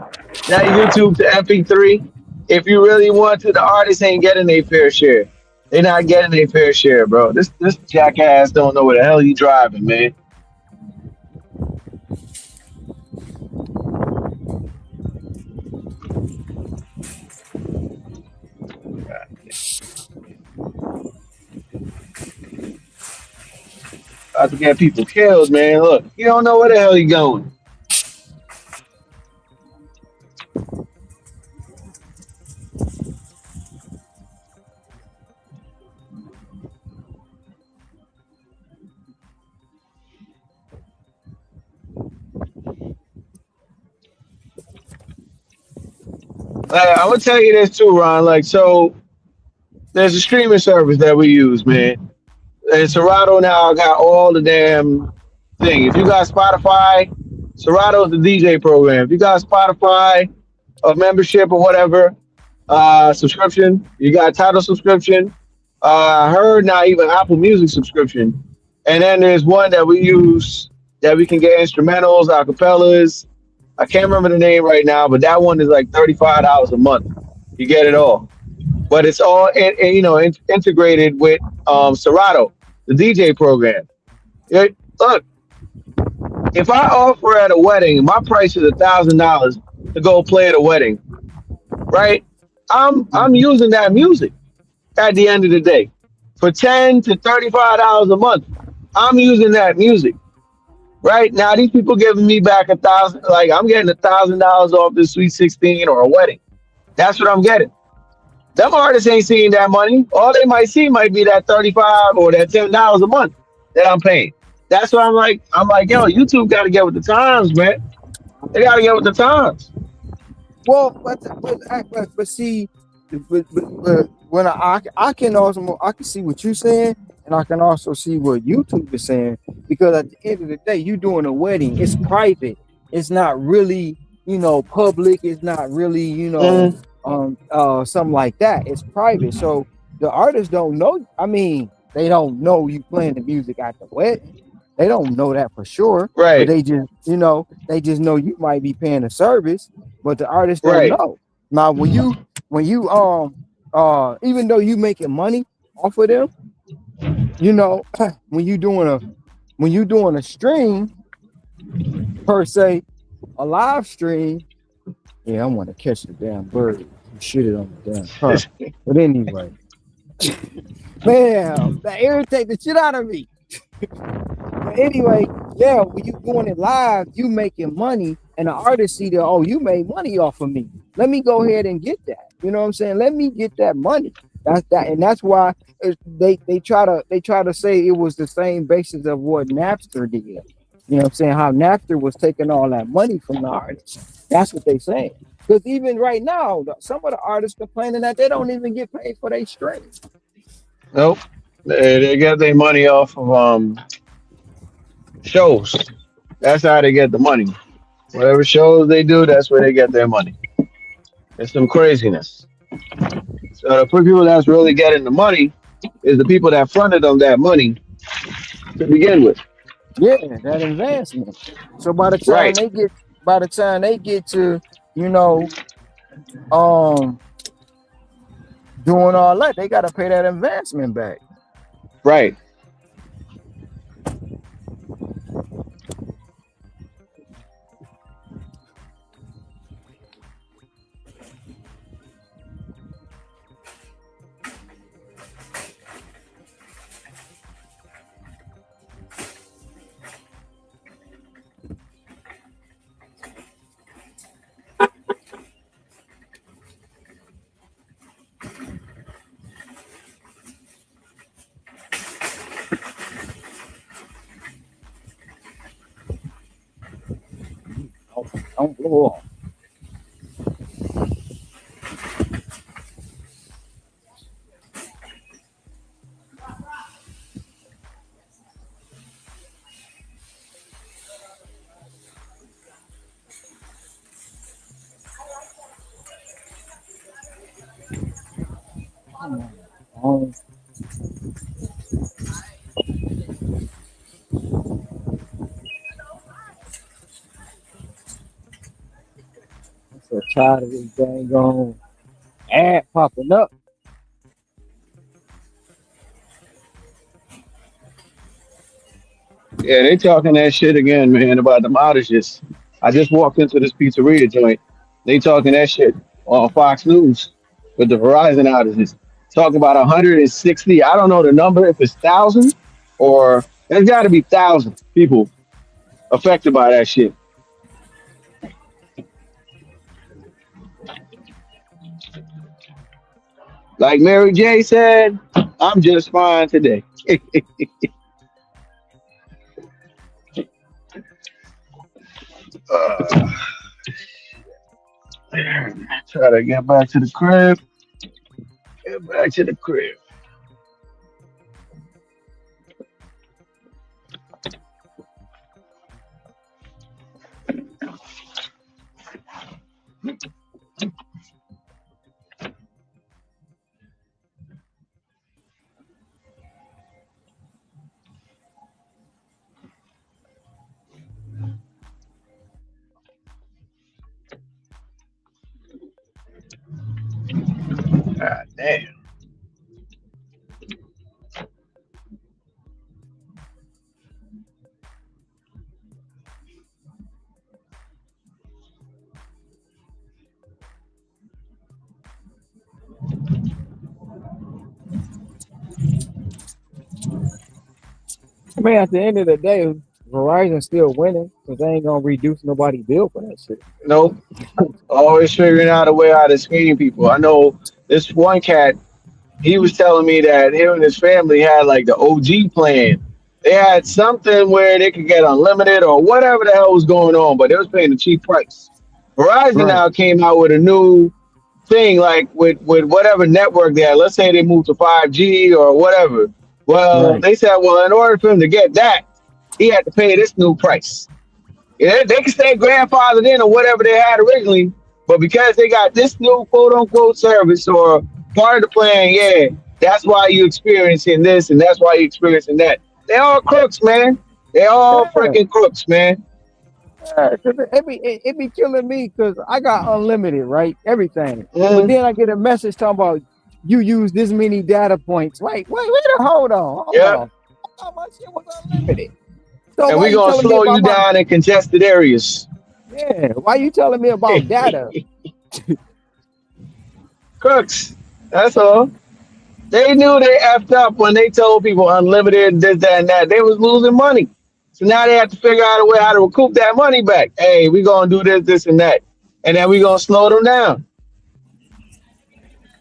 Now YouTube to MP3. If you really want to, the artists ain't getting their fair share. They're not getting their fair share, bro. This jackass don't know where the hell he driving, man. About to get people killed, man. Look, you don't know where the hell he going. I'm gonna tell you this too, Ron. Like, so there's a streaming service that we use, man. And Serato now got all the damn thing. If you got Spotify, Serato's the DJ program. If you got Spotify, a membership or whatever, subscription, you got Tidal subscription. I heard now even Apple Music subscription. And then there's one that we use that we can get instrumentals, acapellas. I can't remember the name right now, but that one is like $35 a month. You get it all. But it's all integrated with Serato, the DJ program. Look, if I offer at a wedding, my price is $1,000 to go play at a wedding, right? I'm using that music at the end of the day for $10 to $35 a month. I'm using that music. Right now, these people giving me back $1,000. Like, I'm getting $1,000 off this Sweet 16 or a wedding. That's what I'm getting. Them artists ain't seeing that money. All they might see might be that $35 or that $10 a month that I'm paying. That's what I'm like, yo, YouTube got to get with the times, man. They got to get with the times.
Well, but see, when I can see what you're saying, and I can also see what YouTube is saying, because at the end of the day, you're doing a wedding. It's private. It's not really, public. It's not really, something like that. It's private. So the artists don't know. I mean, they don't know you playing the music at the wedding. They don't know that for sure.
Right.
But they just know you might be paying a service, but the artists don't know. Now, when you even though you making money off of them, when you doing when you doing a stream per se, a live stream, yeah, I want to catch the damn bird and shit it on the damn car. But anyway, man, that irritate the shit out of me. But anyway, yeah, when you doing it live, you making money, and the artist see that, oh, you made money off of me. Let me go ahead and get that. You know what I'm saying? Let me get that money. That's why they try to say it was the same basis of what Napster did. You know what I'm saying? How Napster was taking all that money from the artists. That's what they saying. Because even right now, some of the artists complaining that they don't even get paid for their streams.
Nope. They get their money off of shows. That's how they get the money. Whatever shows they do, that's where they get their money. It's some craziness. So the people that's really getting the money is the people that fronted them that money to begin with.
Yeah, that advancement. So by the time they get to, you know, doing all that, they gotta pay that advancement back.
Right.
Don't blow off. I'm so tired of this dang on ad popping up.
Yeah, they talking that shit again, man, about the outages. I just walked into this pizzeria joint. They talking that shit on Fox News with the Verizon outages. Talking about 160. I don't know the number, if it's 1,000 or there's got to be 1,000 people affected by that shit. Like Mary J said, I'm just fine today. Try to get back to the crib. Get back to the crib. God damn.
I mean, at the end of the day, Verizon's still winning because they ain't gonna reduce nobody's bill for that shit.
Nope. Always figuring out a way how to screen people. I know this one cat, he was telling me that him and his family had like the OG plan. They had something where they could get unlimited or whatever the hell was going on, but they was paying a cheap price. Verizon now came out with a new thing, like with whatever network they had. Let's say they moved to 5G or whatever. Well, they said, well, in order for him to get that, he had to pay this new price. Yeah, they can stay grandfathered in or whatever they had originally, but because they got this new quote unquote service or part of the plan, yeah, that's why you experiencing this and that's why you experiencing that. They all crooks, man. They all freaking crooks, man.
It be killing me because I got unlimited, right? Everything. But then I get a message talking about you use this many data points. Wait, hold on. Hold on. I thought my shit was unlimited. So
And
why
we
you
gonna
telling me
slow you
about my?
down in congested areas.
Yeah, why you telling me about data?
Crooks. That's all. They knew they effed up when they told people unlimited this, that, and that. They was losing money. So now they have to figure out a way how to recoup that money back. Hey, we gonna do this, this, and that. And then we gonna slow them down.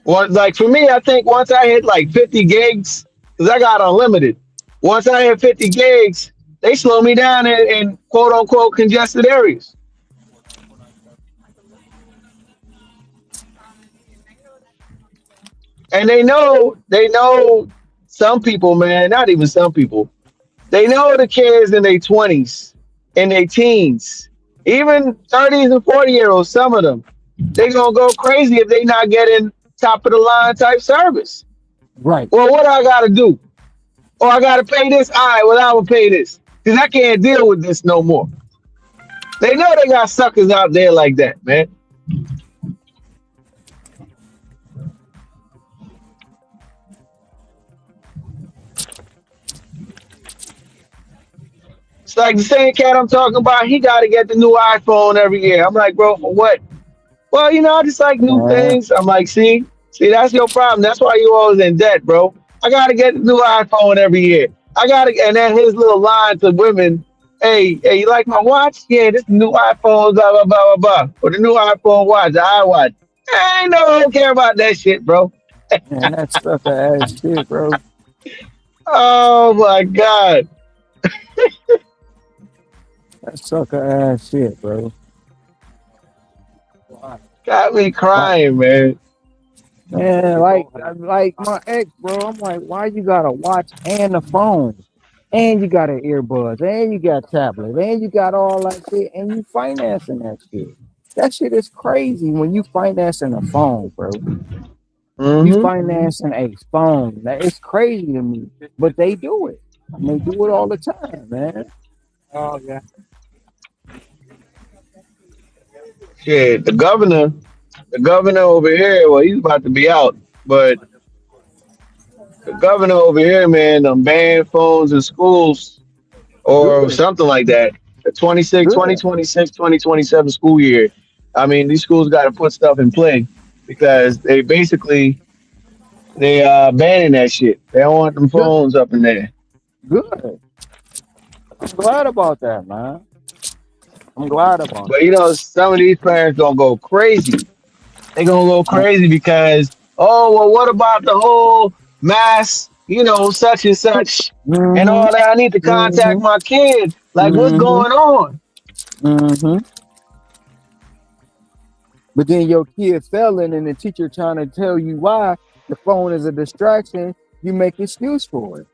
Like for me, I think once I hit like 50 gigs, because I got unlimited. Once I hit 50 gigs, they slow me down in quote unquote congested areas. And they know some people, man, not even some people. They know the kids in their 20s, in their teens, even 30s and 40-year-olds, some of them, they gonna go crazy if they not getting top of the line type service.
Right.
Well, what I gotta do? Oh, I gotta pay this? All right, well, I will pay this. Because I can't deal with this no more. They know they got suckers out there like that, man. It's like the same cat I'm talking about. He got to get the new iPhone every year. I'm like, bro, for what? Well, I just like new things. I'm like, see, that's your problem. That's why you always in debt, bro. I got to get the new iPhone every year. And then his little line to women, hey, you like my watch? Yeah, this new iPhone, blah, blah, blah, blah, blah. Or the new iPhone watch, the iWatch. I don't care about that shit, bro.
Man, that's such ass shit, bro.
Oh my God.
That's sucker ass shit, bro.
Got me crying, man.
Man, like my ex, bro. I'm like, why you got a watch and a phone, and you got an earbuds, and you got tablet, and you got all that shit, and you financing that shit. That shit is crazy when you financing a phone, bro. You financing a phone. That is crazy to me, but they do it. And they do it all the time, man. Oh yeah.
Shit, the governor over here, well, he's about to be out, but the governor over here, man, banned phones in schools or something like that. The 2026, 2027 school year. I mean, these schools got to put stuff in play because they basically banning that shit. They don't want them phones up in there.
Good. I'm glad about that, man. I'm glad about
it. But some of these parents gonna go crazy. They gonna go crazy because, oh well, what about the whole mass, such and such and all that? I need to contact my kid. Like, what's going on?
But then your kid failing and the teacher trying to tell you why the phone is a distraction, you make excuse for it.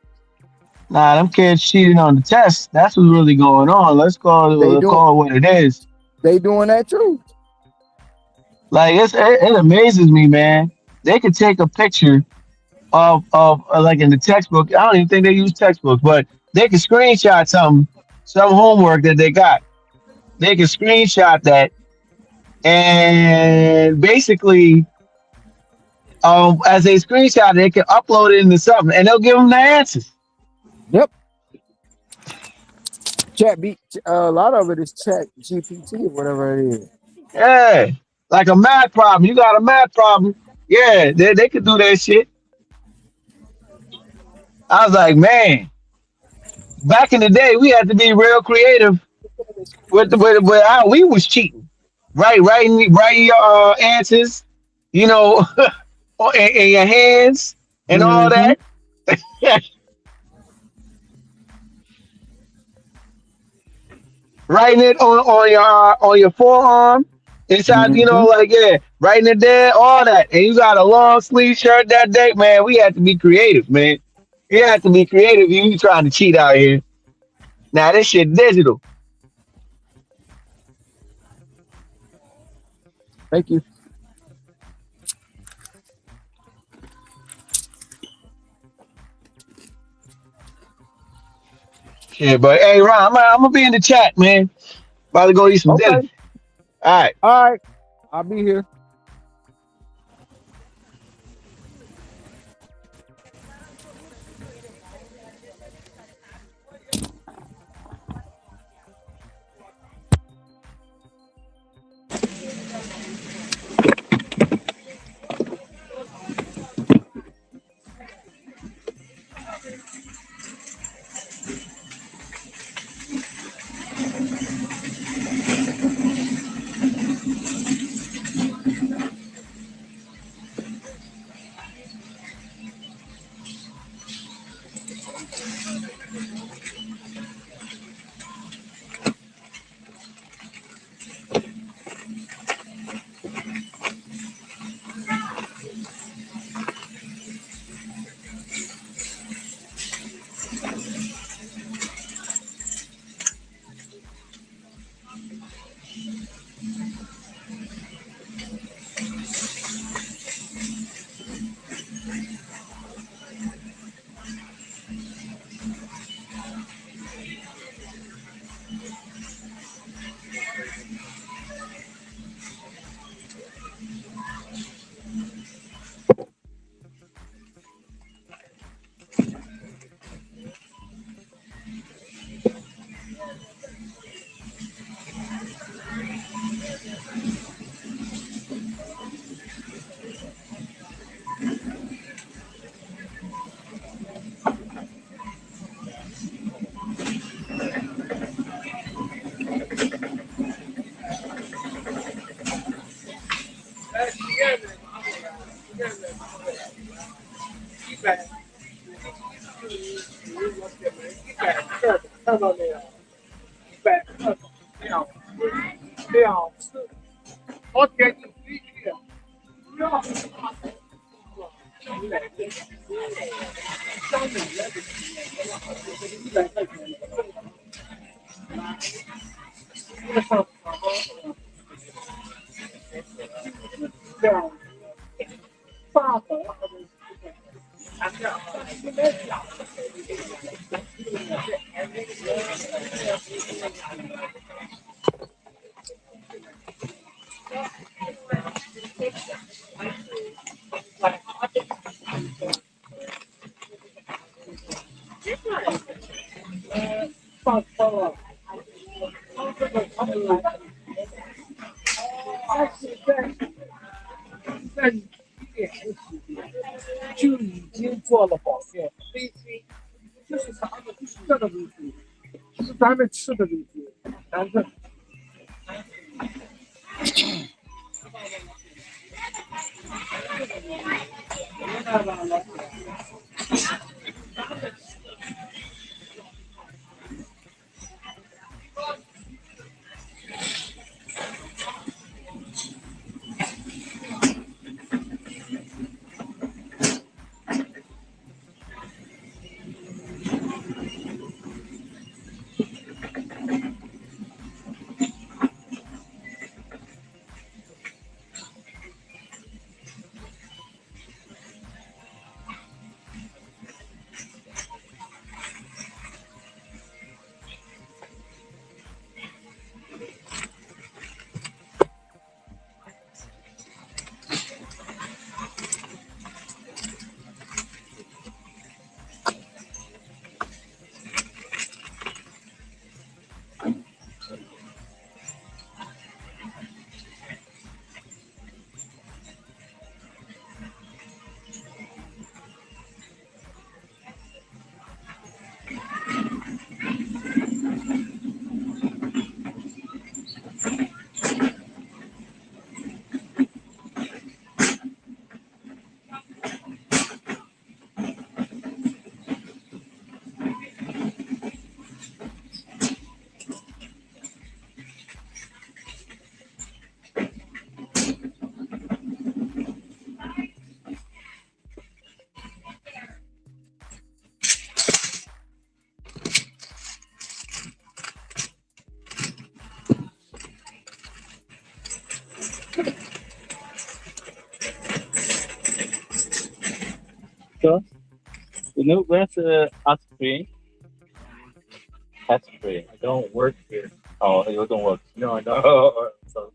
Nah, them kids cheating on the test. That's what's really going on. Let's call it what it is.
They doing that too.
Like it amazes me, man. They could take a picture of like in the textbook. I don't even think they use textbooks, but they can screenshot some homework that they got. They can screenshot that, and basically, as they screenshot, they can upload it into something, and they'll give them the answers.
Yep. A lot of it is Chat GPT or whatever it is.
Yeah, like a math problem. You got a math problem. Yeah, they could do that shit. I was like, man, back in the day, we had to be real creative with how we was cheating. Writing your answers, in your hands and all that. Writing it on your forearm, inside, writing it there, all that. And you got a long sleeve shirt that day, man. We had to be creative, man. You have to be creative. You trying to cheat out here. Now this shit digital.
Thank you.
Yeah, but hey, Ron, I'm gonna be in the chat, man. About to go eat some dinner. All
right. I'll be here. 就已经做了保健，就是啥呢？就是这个东西，就是咱们吃的东西，但是。
So, you know where's the ice cream? Ice cream. I don't work here. Oh, you don't work. No, I don't. So.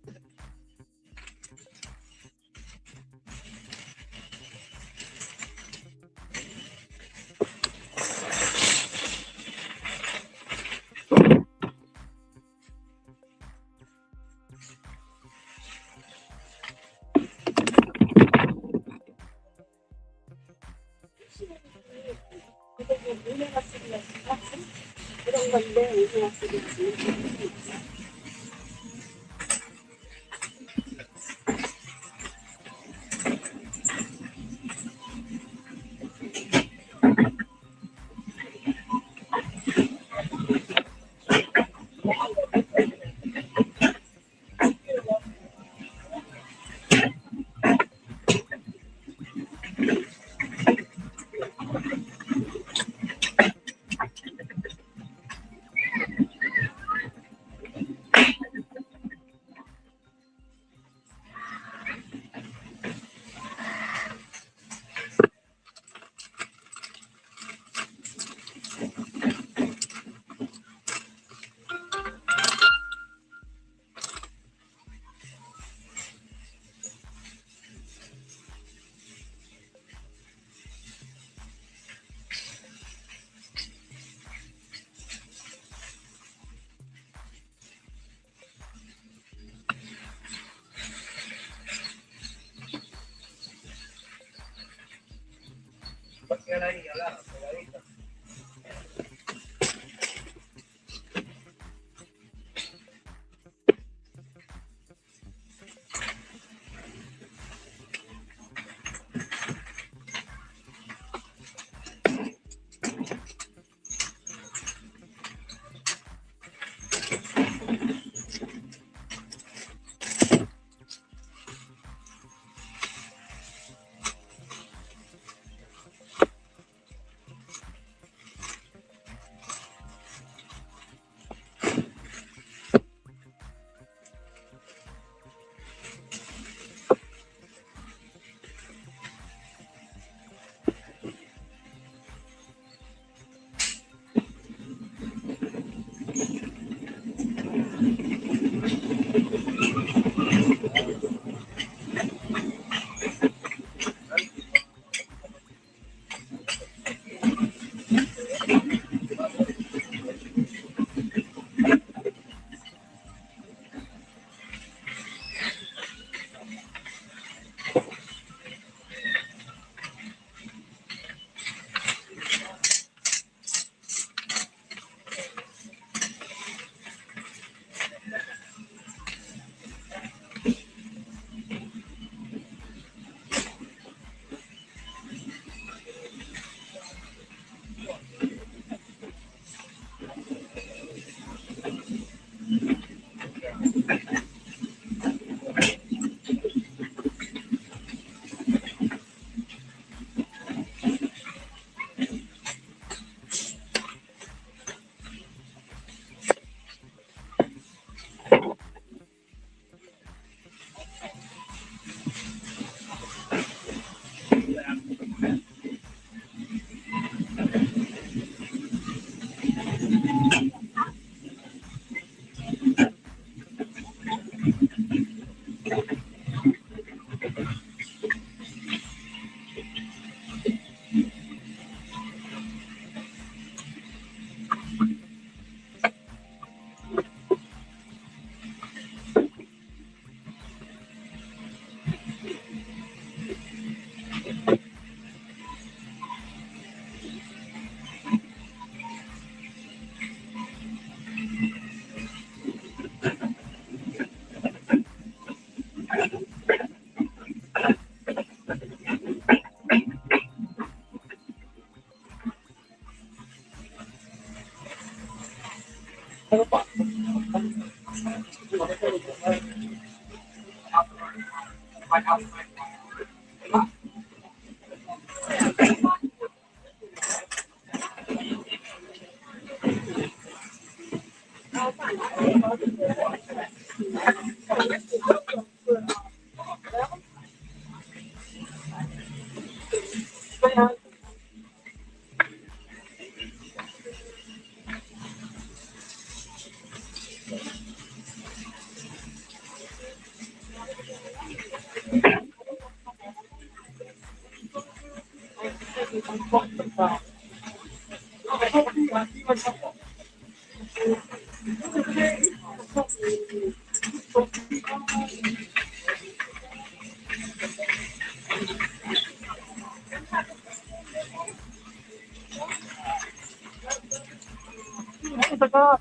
여기다가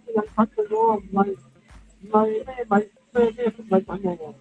그냥 갖고 많이 먹어.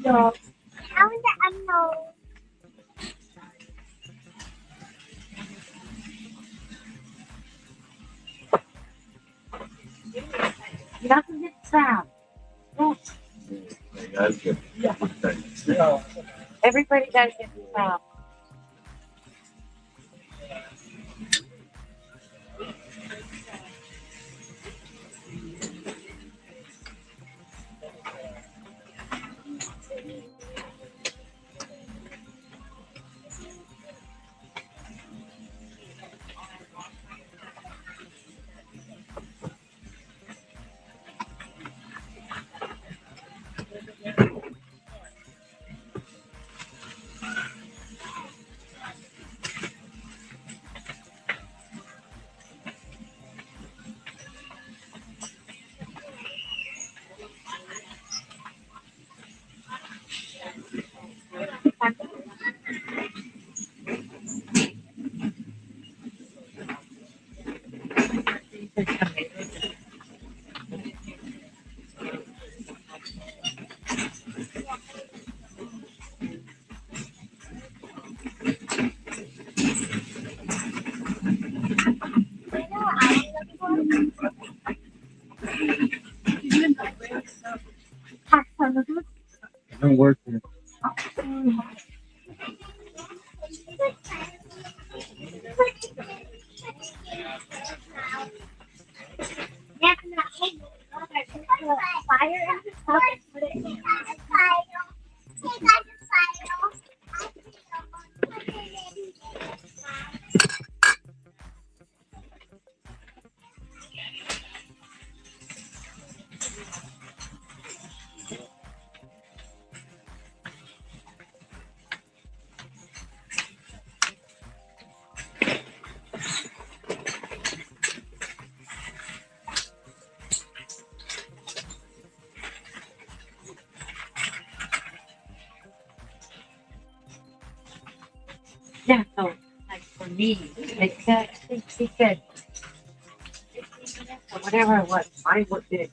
No. I want the unknown. You have to get proud. Everybody gotta get proud.
Don't work here.
Yeah, so like for me, like that, she said, 15 minutes or whatever it was, I worked it.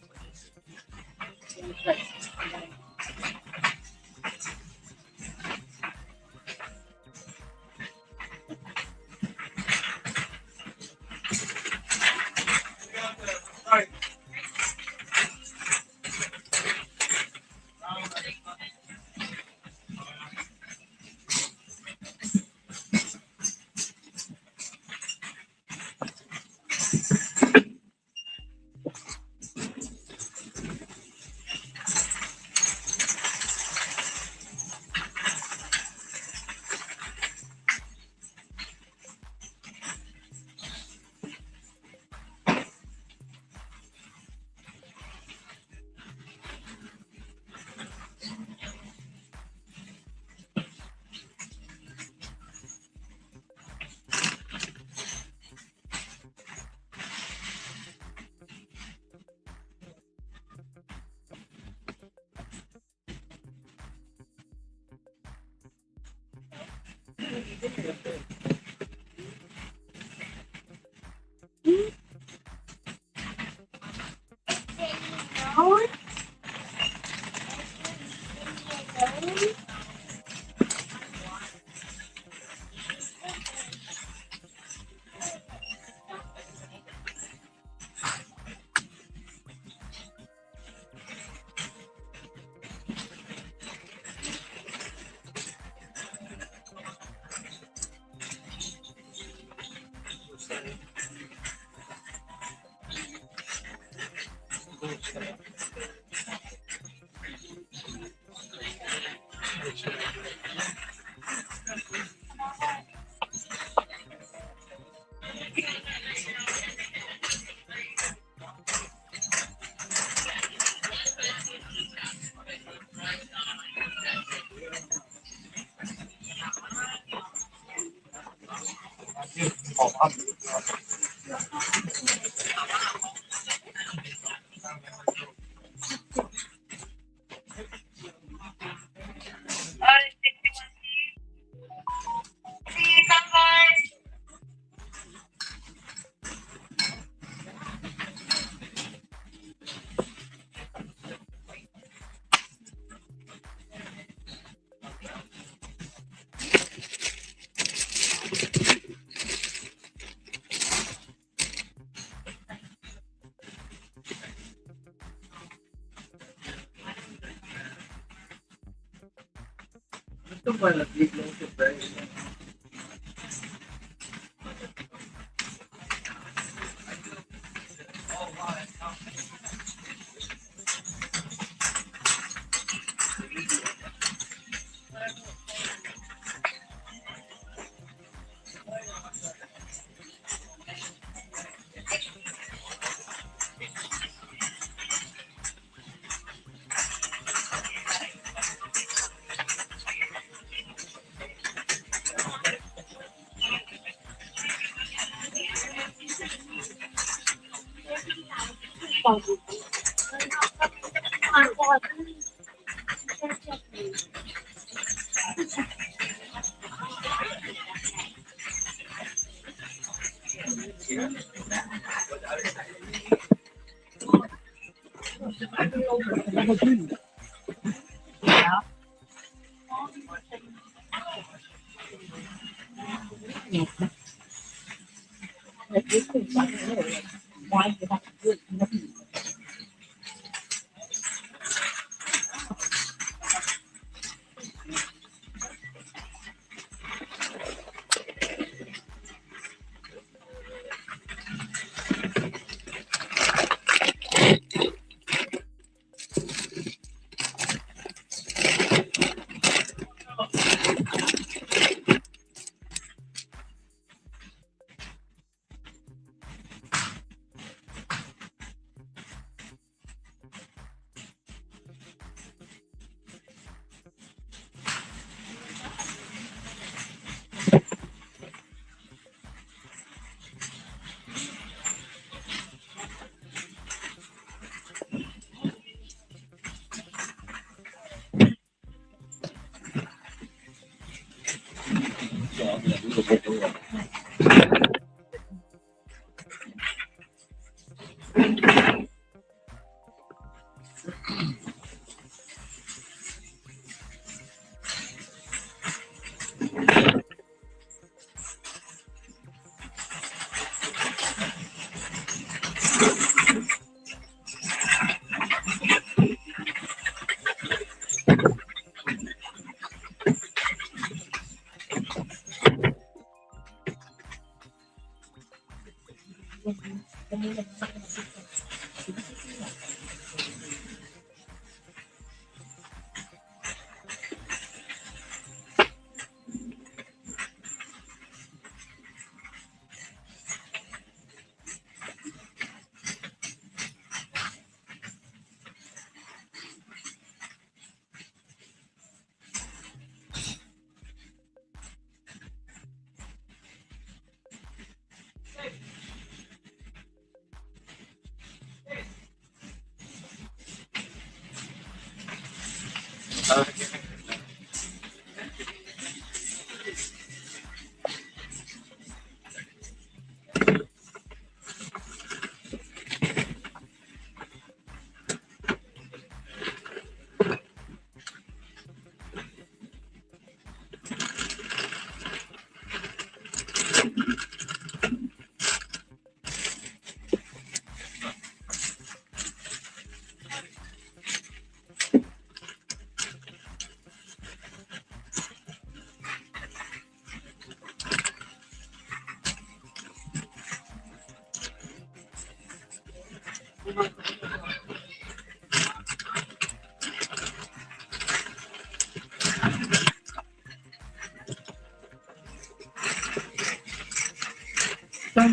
Why you have to do it?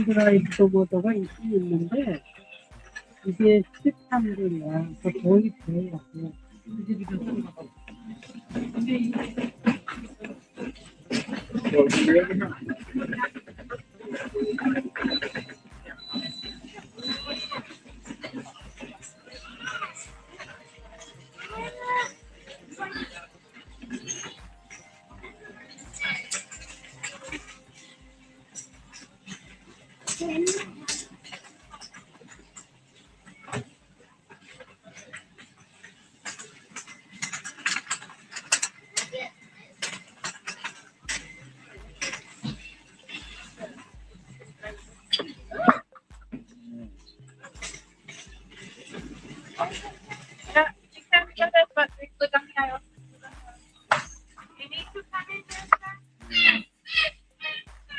드라이브보다가 있는데 이게 13불이야. 그 거의 돼요. 근데 이게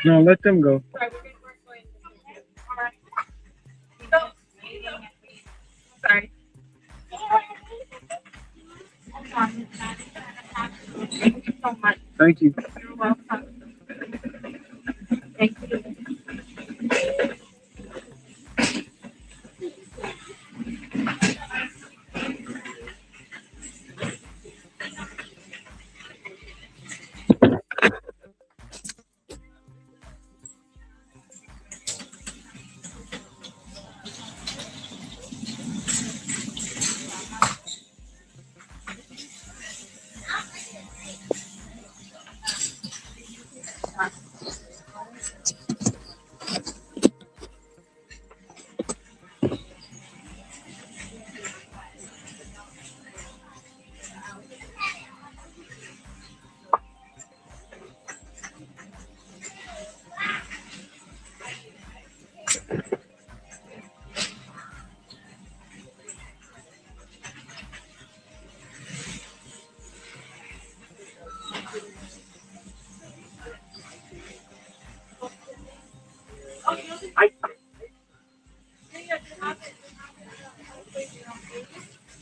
No, let them go.
Sorry. Thank you so much.
Thank you.
You're welcome. Thank you.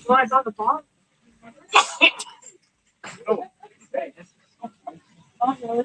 Well, I got the ball. Oh, really?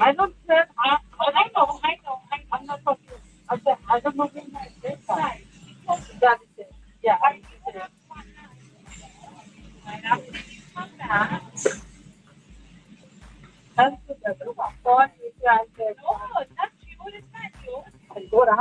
I don't said I know. I'm not talking. I said I don't know when my bedtime. That is it. Yeah, I said it. That's the better one. God, if I said, oh, that's you. What is that you? I go to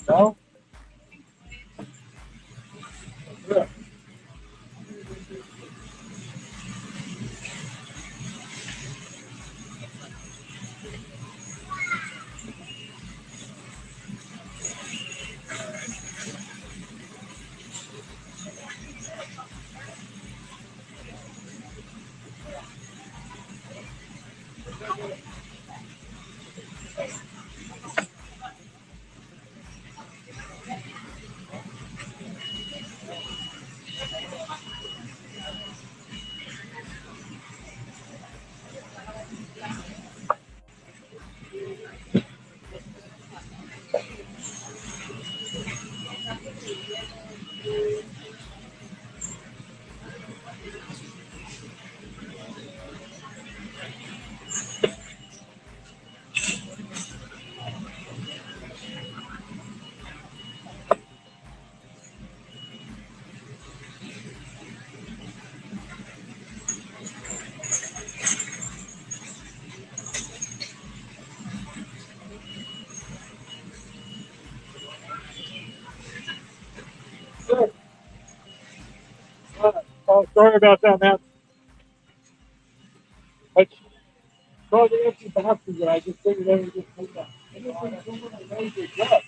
No?
Oh, sorry about that, man. I saw the empty boxes and I just figured they would just take that. Anything's doing a major job.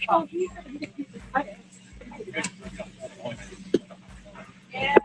Oh, he's gonna get you the credit. Yeah.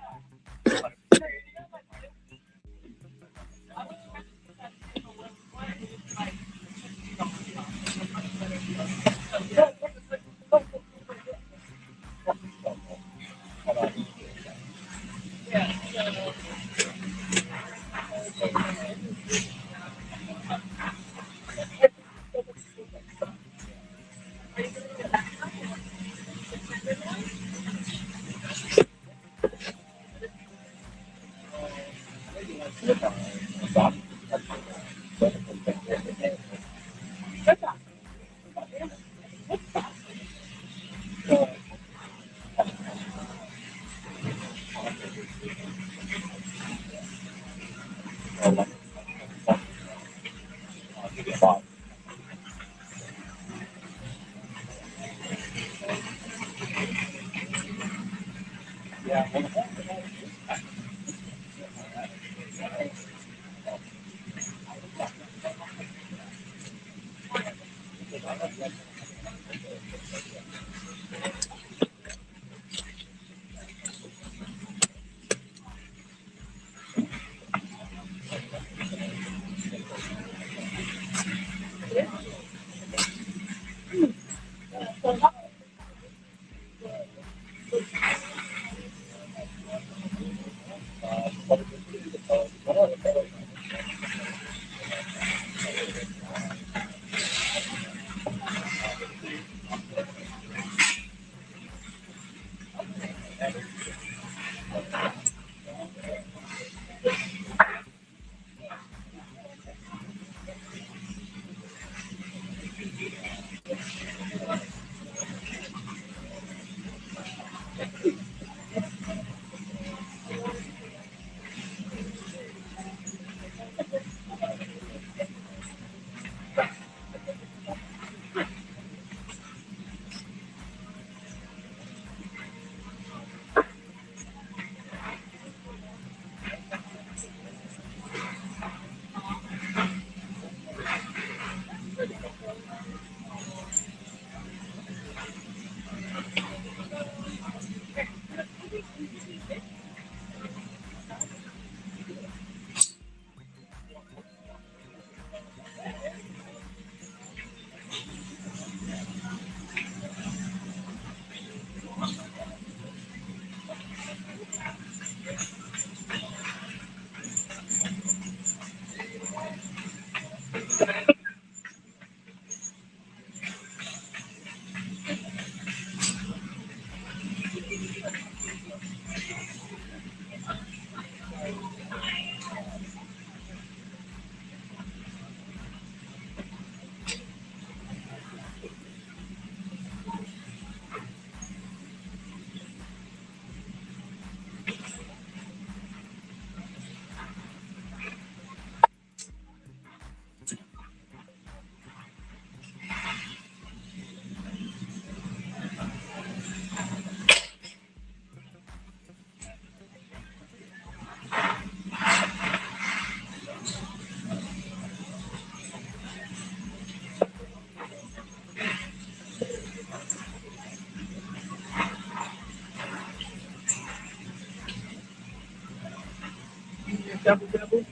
Double, double.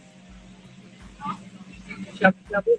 Double, double.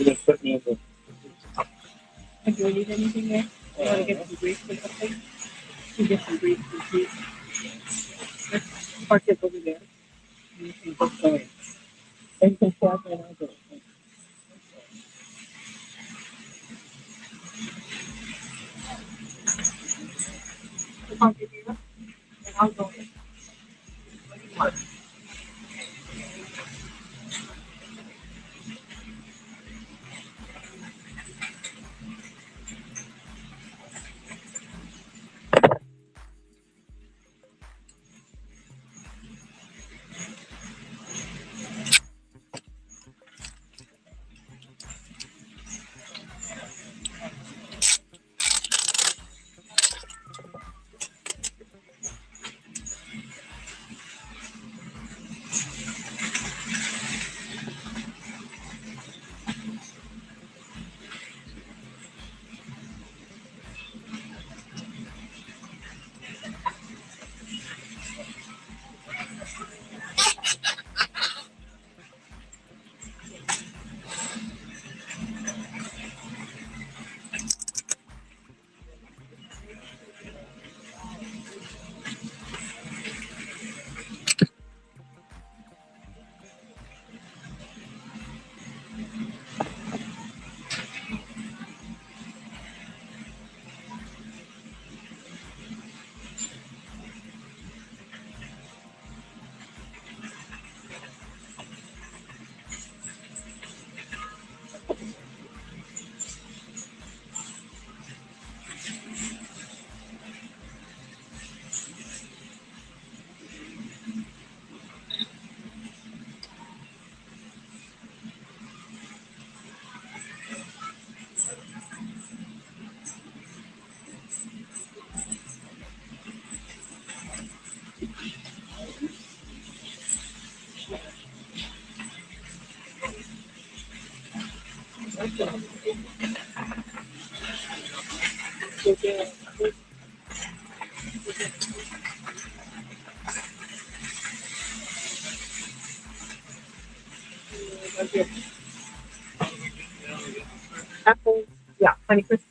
just put me in the.
Do you need anything there? You want to get some grease or something? You get some grease and cheese. Park it over there. You can just go in. And you can stop and I'll go. Park it here, and I'll go in. What do you want? Apple, yeah, Honeycrisp.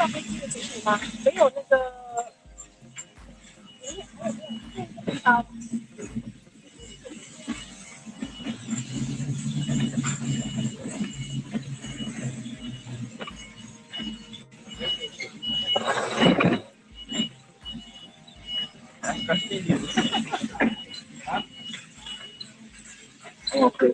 上飞机的行李吗？没有那个。啊。
Okay.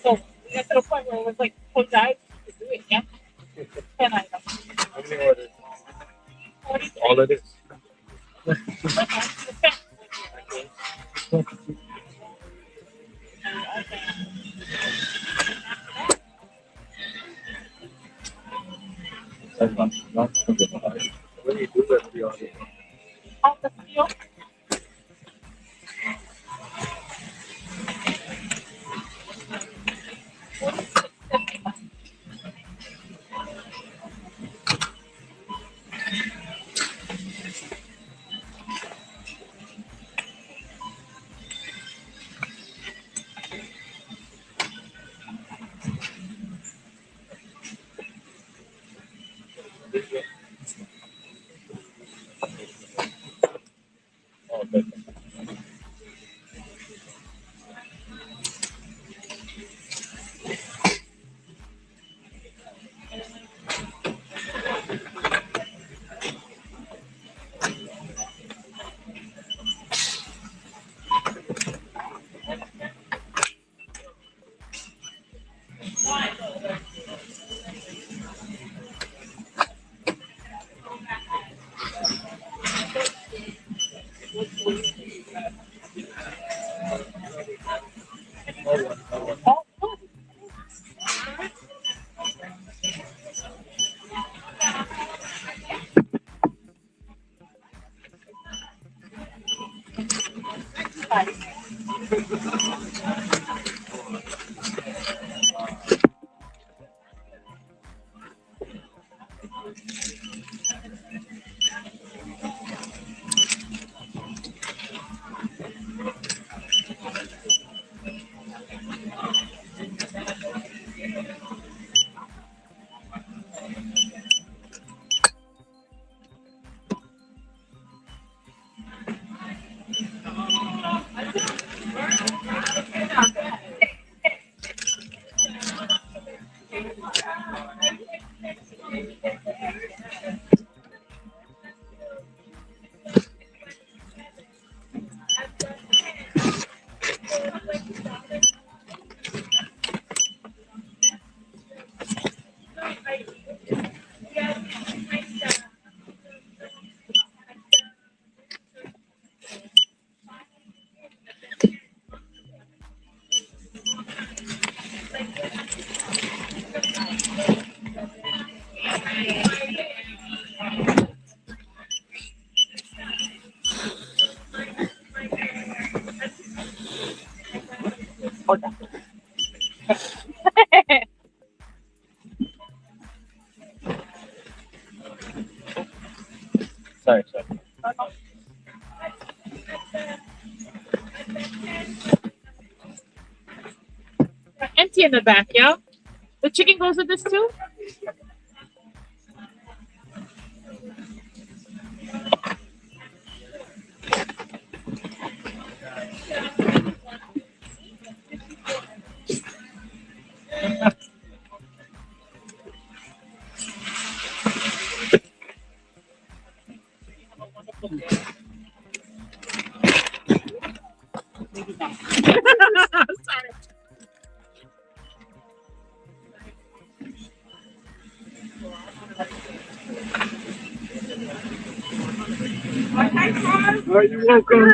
So we got to the point where it was like, close your eyes to do it, yeah? 10 items.
How many orders? All of this. What do you do with the order?
Off the field.
Sorry.
Empty in the back, yeah? The chicken goes with this too? Sorry.
Are you welcome?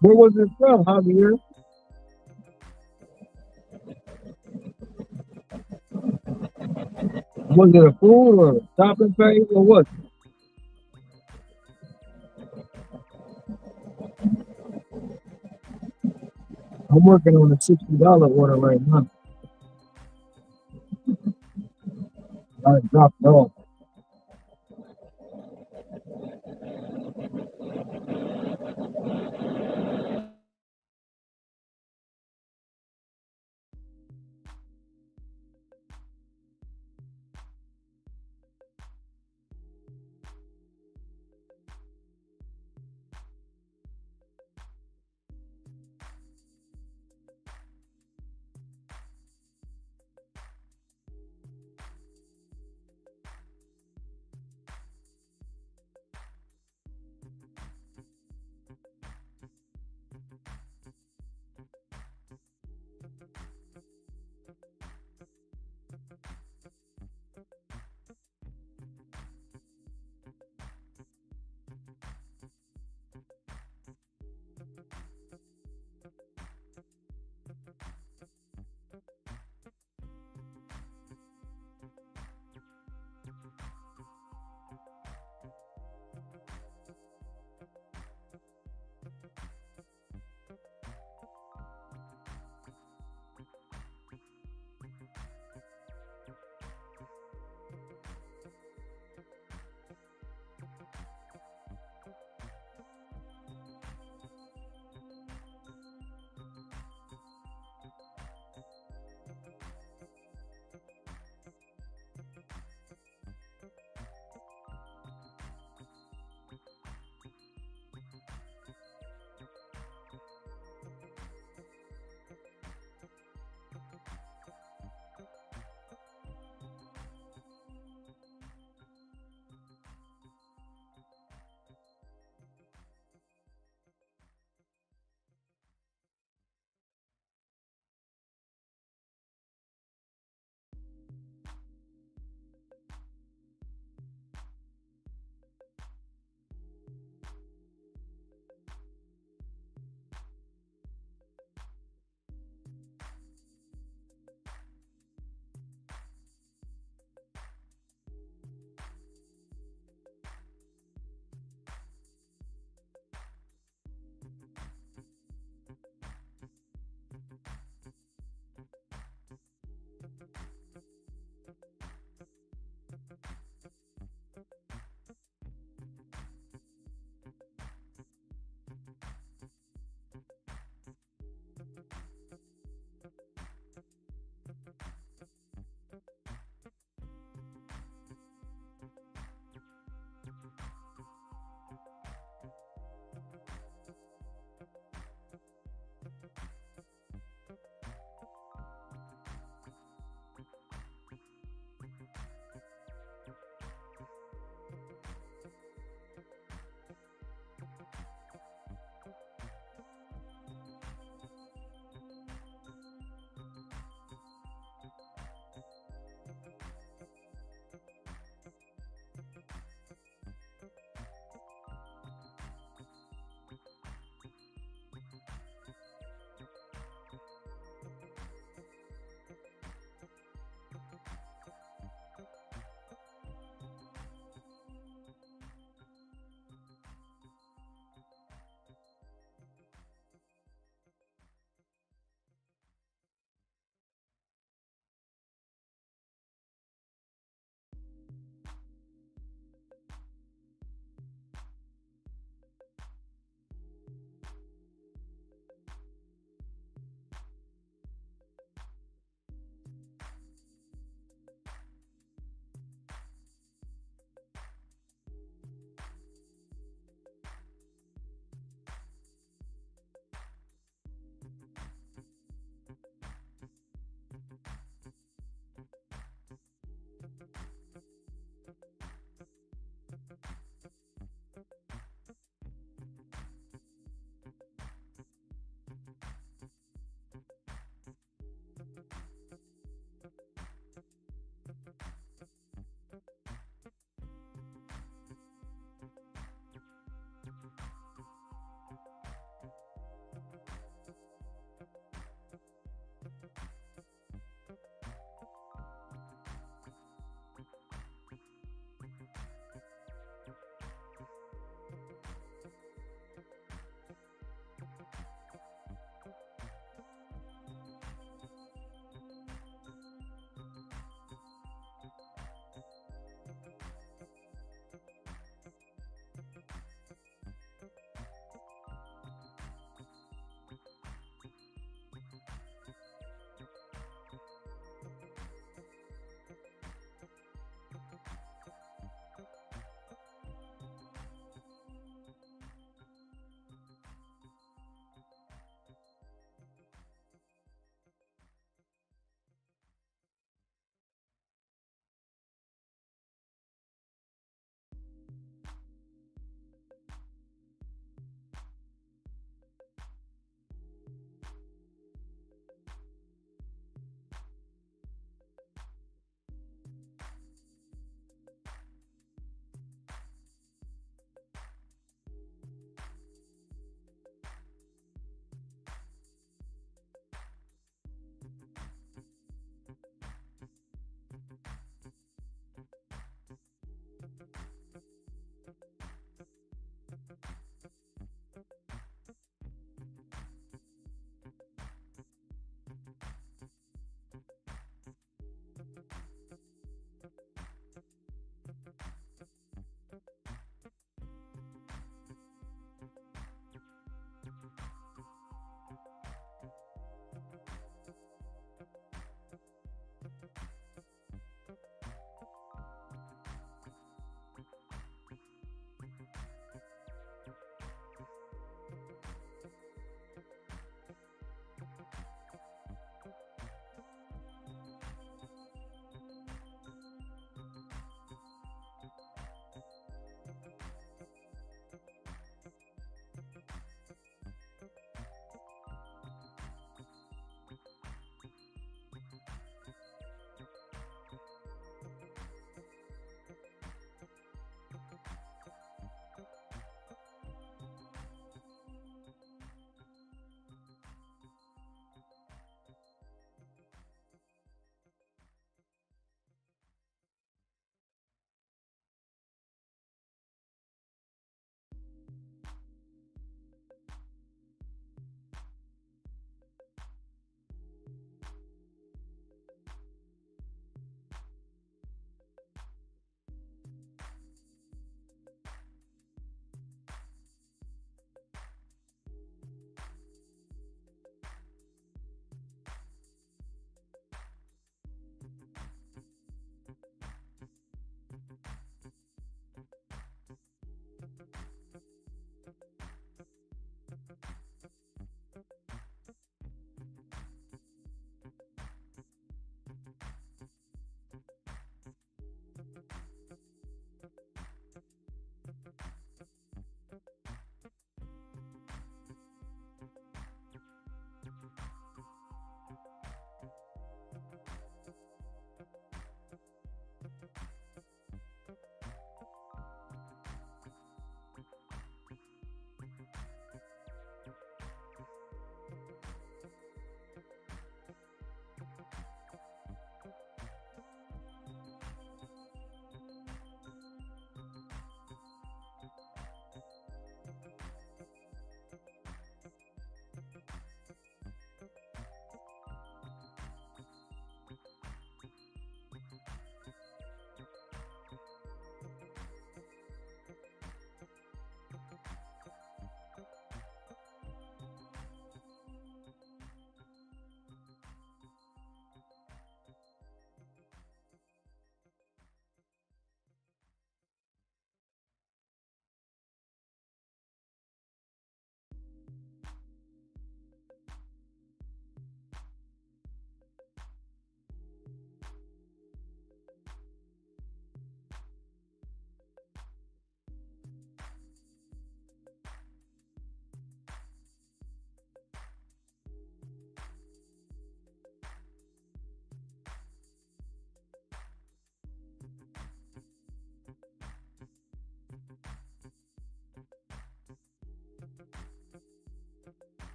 Where was it from, Javier? Was it a food or a shopping page or what? I'm working on a $60 order right now. I dropped it off.